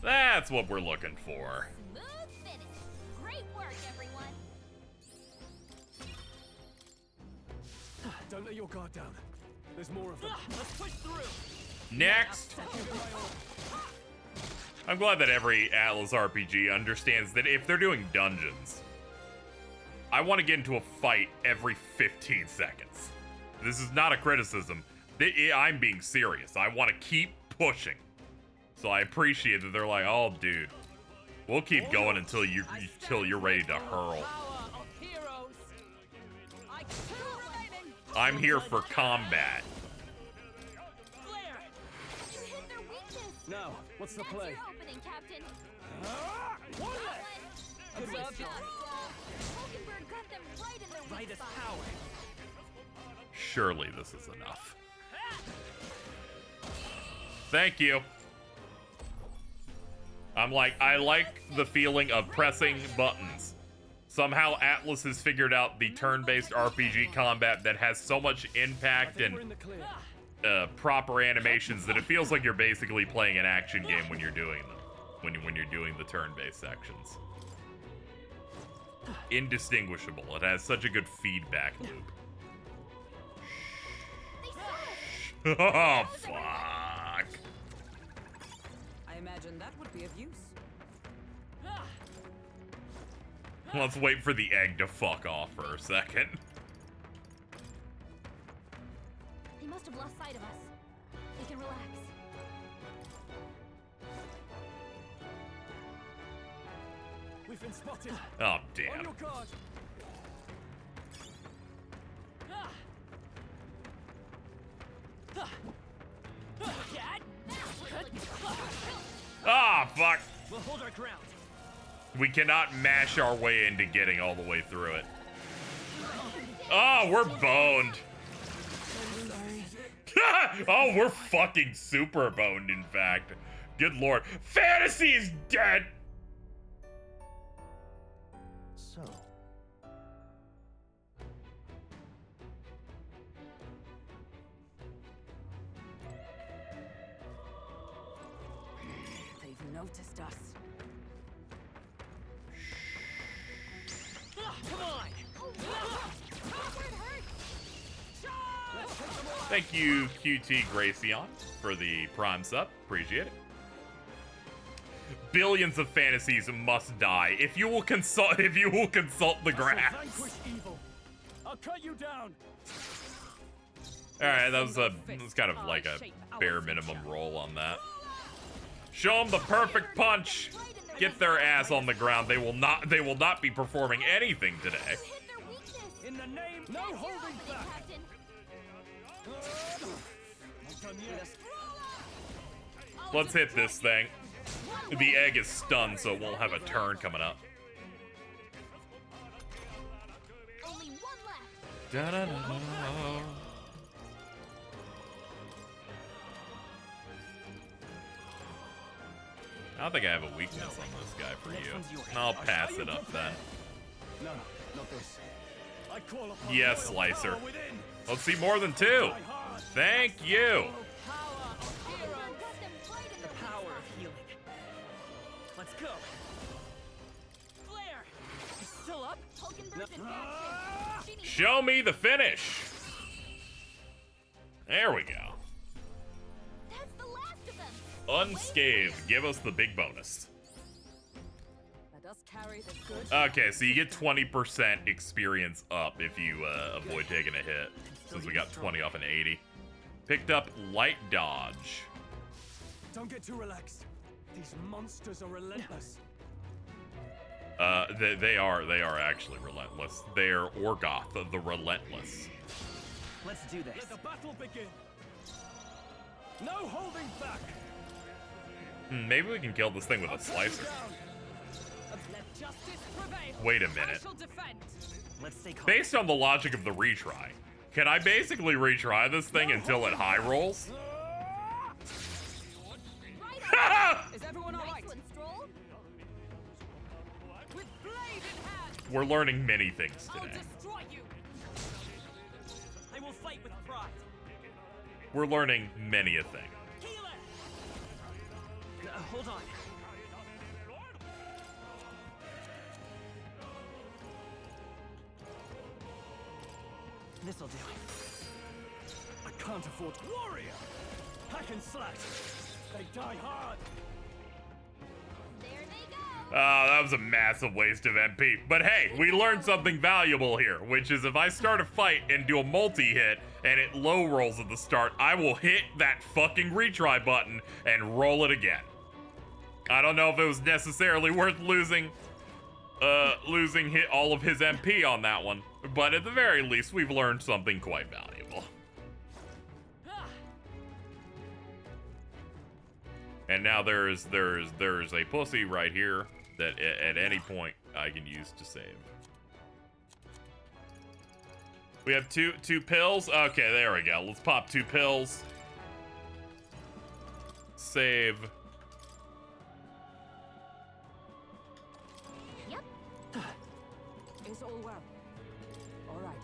That's what we're looking for. Smooth finish. Great work, everyone. Don't let your guard down. There's more of them. Let's push through. Next. I'm glad that every Atlas RPG understands that if they're doing dungeons, I want to get into a fight every 15 seconds. This is not a criticism. I'm being serious. I want to keep pushing. So I appreciate that they're like, oh, dude, we'll keep going until you're ready to hurl. I'm here for combat. Now, what's the play? Opening, Captain. Got them right in their weak spot. Surely this is enough. Thank you. I like the feeling of pressing buttons. Somehow Atlas has figured out the turn-based RPG combat that has so much impact and proper animations that it feels like you're basically playing an action game when you're doing them. When you're doing the turn-based sections. Indistinguishable. It has such a good feedback loop. Oh, fuck. I imagine that would be of use. Let's wait for the egg to fuck off for a second. They must have lost sight of us. We can relax. We've been spotted. Oh, damn. On your guard. Ah, fuck. We'll hold our ground. We cannot mash our way into getting all the way through it. Oh, we're boned. Oh, we're fucking super boned, in fact. Good lord. Fantasy is dead! so? They've noticed us. Come on! Thank you, QT Gracion, for the Prime sub. Appreciate it. Billions of fantasies must die if you will consult the grass. Vanquish evil. I'll cut you down. Alright, that was kind of like a bare minimum roll on that. Show them the perfect punch. Get their ass on the ground. They will not be performing anything today. In the name, no holding back. Let's hit this thing. The egg is stunned, so it won't have a turn coming up. Da-da-da-da. I don't think I have a weakness on this guy for you. I'll pass it up then. No, not this. I call upon Yes, royal Slicer. power within. Let's see more than two. Thank you. The power of healing. Let's go. Flare! He's still up? Show me the finish. There we go. That's the last of them. Unscathed. Give us the big bonus. Let us carry the good. Okay, so you get 20% experience up if you avoid taking a hit, since we got 20 off an 80. Picked up light dodge. Don't get too relaxed. These monsters are relentless. They are actually relentless. They're Orgoth, the relentless. Let's do this. Let the battle begin. No holding back. Maybe we can kill this thing with a slicer. Let justice prevail. Wait a minute. Let's stay calm. Based on the logic of the retry, can I basically retry this thing until it high rolls? Is everyone all right? With blade in hand. We're learning many things today. Destroy you. I will fight with pride. We're learning many a thing. Hold on. This'll do. I can't afford warrior. Hack and slash. They die hard. There they go. That was a massive waste of MP. But hey, we learned something valuable here, which is if I start a fight and do a multi-hit and it low rolls at the start, I will hit that fucking retry button and roll it again. I don't know if it was necessarily worth losing hit all of his MP on that one, but at the very least, we've learned something quite valuable. And now there's a pussy right here that at any point I can use to save. We have two pills. Okay, there we go. Let's pop 2 pills. Save. Yep. Is all well. All right.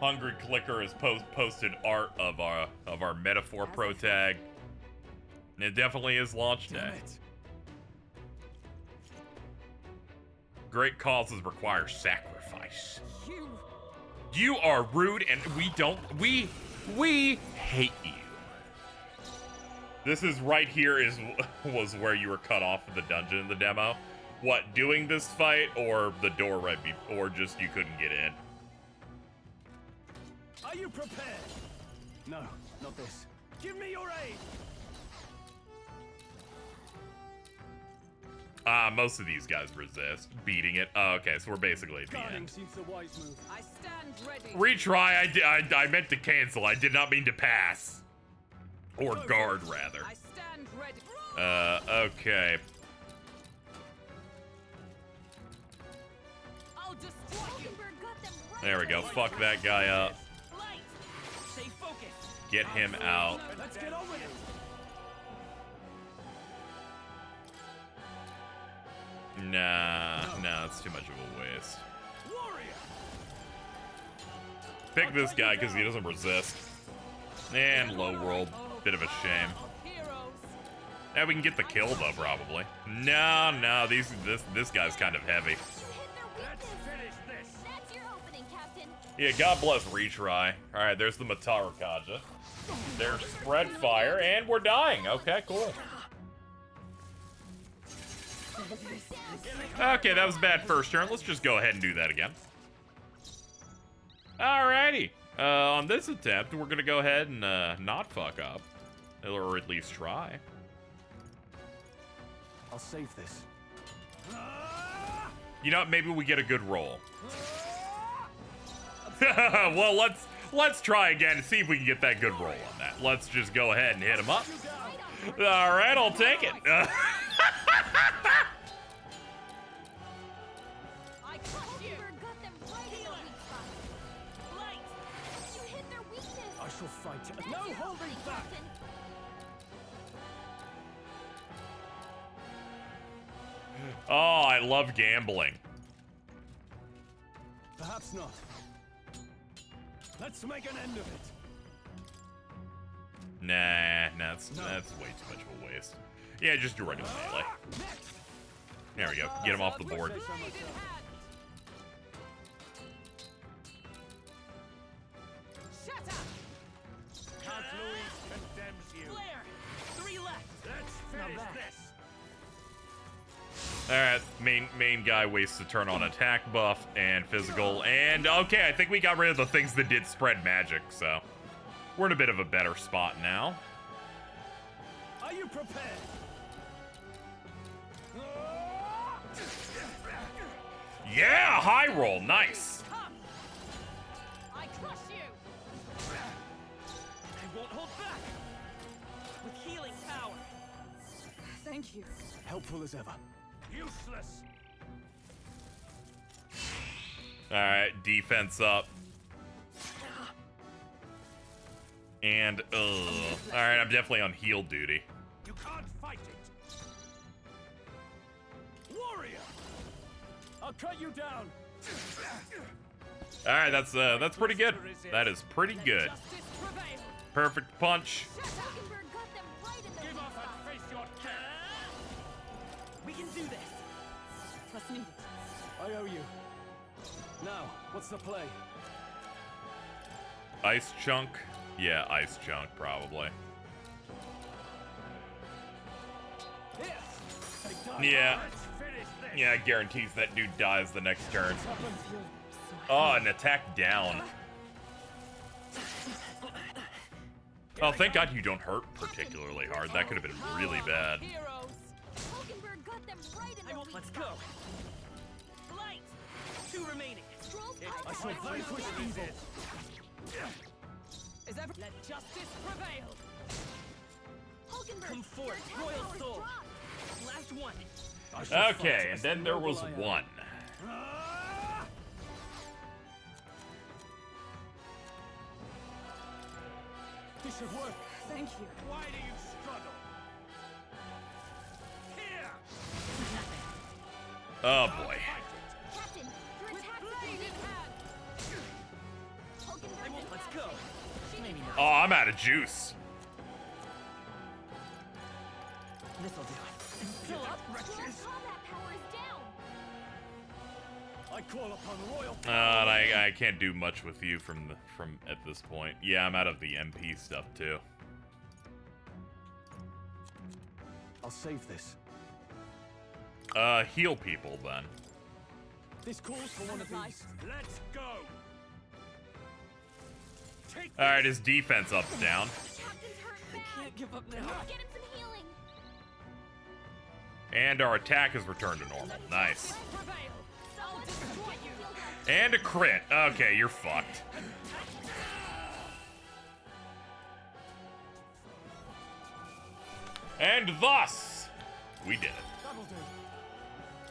Hungry Clicker has posted art of our Metaphor Pro tag. And it definitely is launch day. Great causes require sacrifice. You are rude and we hate you. This is right here was where you were cut off of the dungeon in the demo. What, doing this fight or the door right before, or just you couldn't get in? Are you prepared? No, not this. Give me your aid. Most of these guys resist beating it. Oh, okay, so we're basically at the end. Seems the wise move. I stand ready. Retry, I meant to cancel. I did not mean to pass. Or guard, rather. I stand ready. Okay. I'll destroy you. There we go. Fuck that guy up. get him out. Let's get on with it. Nah, it's too much of a waste. Pick this guy because he doesn't resist. And low roll, bit of a shame. Yeah, we can get the kill though, probably. No, this guy's kind of heavy. Yeah, God bless retry. All right, there's the Matarakaja. There's spread fire, and we're dying. Okay, cool. Okay, that was a bad first turn. Let's just go ahead and do that again. Alrighty. On this attempt, we're gonna go ahead and not fuck up, or at least try. I'll save this. You know what? Maybe we get a good roll. Well, let's try again and see if we can get that good roll on that. Let's just go ahead and hit him up. All right, I'll take it. I shall fight. No holding back. Oh, I love gambling. Perhaps not. Let's make an end of it. Nah, that's way too much of a waste. Yeah, just do regular melee. There we go. Get him off the board. Count Louis condemns you. Blair, 3 left. Let's finish this. Alright, main guy wastes a turn on attack buff and physical. And okay, I think we got rid of the things that did spread magic, so we're in a bit of a better spot now. Are you prepared? Yeah, high roll, nice. I crush you. I won't hold back. With healing power. Thank you. Helpful as ever. Useless. Alright, defense up. And, alright, I'm definitely on heal duty. You can't fight it. Warrior! I'll cut you down. Alright, that's pretty good. That is pretty good. Perfect punch. Give up and face your death. We can do this. Trust needed. I owe you. Now, what's the play? Ice chunk? Yeah, ice chunk, probably. Yeah. Yeah, it guarantees that dude dies the next turn. Oh, an attack down. Oh, thank God you don't hurt particularly hard. That could have been really bad. Let's go. Light. 2 remaining. I shall vanquish evil. Is ever let justice prevail. Come forth, royal soul. Last one. Okay, and then there was one. This should work. Thank you. Why do you struggle? Here. Oh boy. Captain, your attack is being Let's go. Maybe not. Oh, I'm out of juice. This'll do it. Fill up. Combat power is down. I call upon royal. And I can't do much with you from at this point. Yeah, I'm out of the MP stuff too. I'll save this. Heal people then. This calls for one of these. Let's go. All right, his defense up's down, I can't give up now. Get him some healing. and our attack is returned to normal. Nice. I'll destroy you. And a crit. Okay, you're fucked. And thus, we did it. That'll do.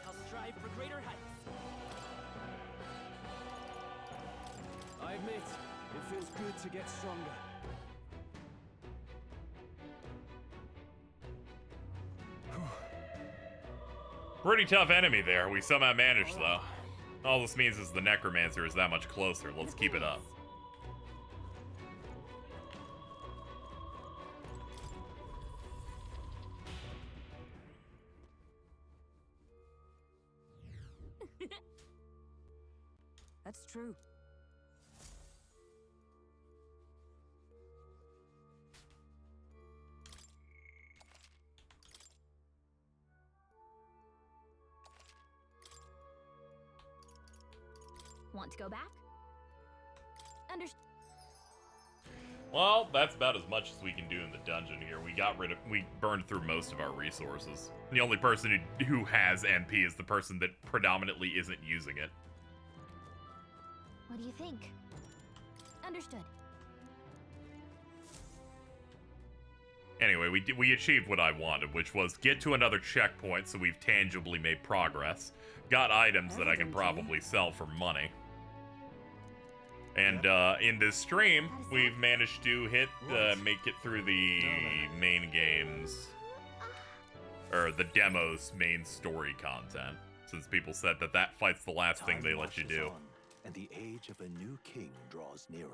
I'll strive for greater heights. I admit, it feels good to get stronger. Pretty tough enemy there. We somehow managed, though. All this means is the Necromancer is that much closer. Let's keep it up. That's true. Want to go back? Well, that's about as much as we can do in the dungeon here. We burned through most of our resources. The only person who has MP is the person that predominantly isn't using it. What do you think? Understood. Anyway, we achieved what I wanted, which was get to another checkpoint, so we've tangibly made progress. Got items that I can probably sell for money. And in this stream, we've managed to make it through the main game's, or the demo's main story content, since people said that fight's the last thing they let you do. And the age of a new king draws nearer.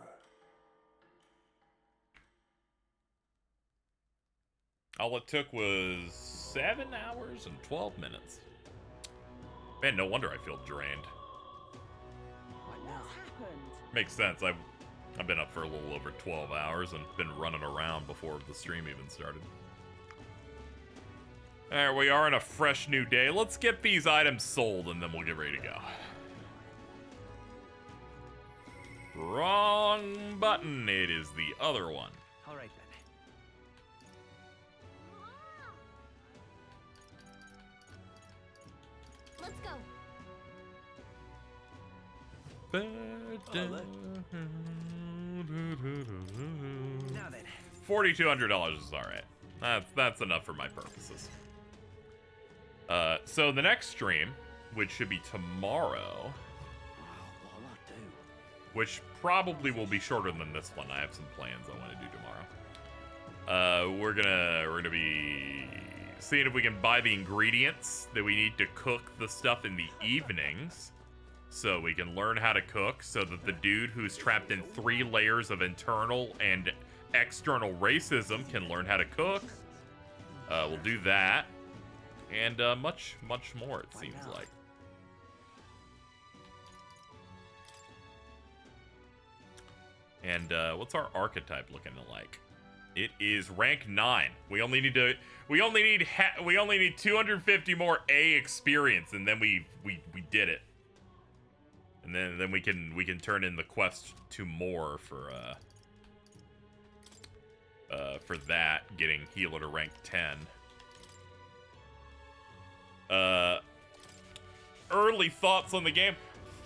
All it took was 7 hours and 12 minutes. Man, no wonder I feel drained. Makes sense. I've been up for a little over 12 hours and been running around before the stream even started. There we are in a fresh new day. Let's get these items sold and then we'll get ready to go. Wrong button. It is the other one. All right then. Let's go. Now then. $4,200 is all right. That's enough for my purposes. So the next stream, which should be tomorrow, which probably will be shorter than this one. I have some plans I want to do tomorrow. We're gonna be seeing if we can buy the ingredients that we need to cook the stuff in the evenings, so we can learn how to cook, so that the dude who's trapped in 3 layers of internal and external racism can learn how to cook. We'll do that, and much more, it seems like. And what's our archetype looking like? It is rank 9. We only need 250 more A experience, and then we did it. And then we can turn in the quest to more for that, getting healer to rank 10. Early thoughts on the game.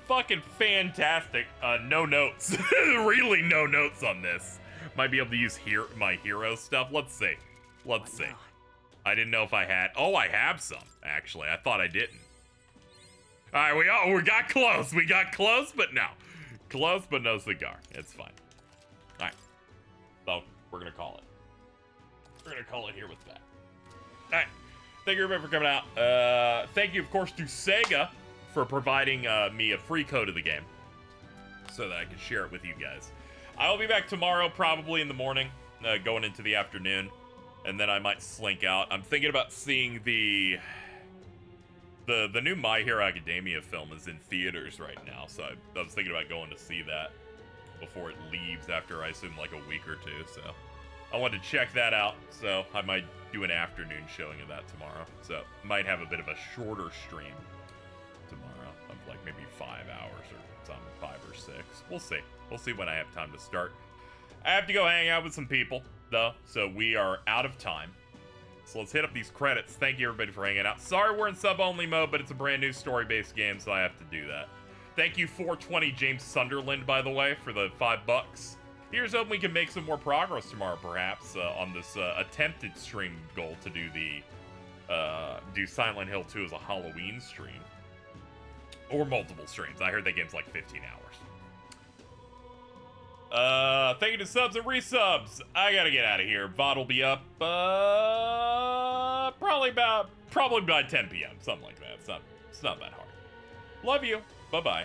Fucking fantastic. No notes. Really no notes on this. Might be able to use my hero stuff. Let's see. Let's see. I didn't know if I had. Oh, I have some, actually. I thought I didn't. All right, we got close. We got close, but no. Close, but no cigar. It's fine. All right. So, we're going to call it. We're going to call it here with that. All right. Thank you, everybody, for coming out. Thank you, of course, to Sega for providing me a free code of the game so that I can share it with you guys. I'll be back tomorrow, probably in the morning, going into the afternoon, and then I might slink out. I'm thinking about seeing the new My Hero Academia film is in theaters right now, so I was thinking about going to see that before it leaves after, I assume, like a week or two, so I wanted to check that out, so I might do an afternoon showing of that tomorrow, so might have a bit of a shorter stream tomorrow of like maybe 5 hours or something, 5 or 6. We'll see. We'll see when I have time to start. I have to go hang out with some people, though, so we are out of time. So let's hit up these credits. Thank you, everybody, for hanging out. Sorry we're in sub-only mode, but it's a brand new story-based game, so I have to do that. Thank you, 420 James Sunderland, by the way, for the $5. Here's hoping we can make some more progress tomorrow, perhaps, on this attempted stream goal to do do Silent Hill 2 as a Halloween stream. Or multiple streams. I heard that game's like 15 hours. Thank you to subs and resubs. I gotta get out of here. VOD will be up Probably by 10 p.m. Something like that. It's not that hard. Love you. Bye-bye.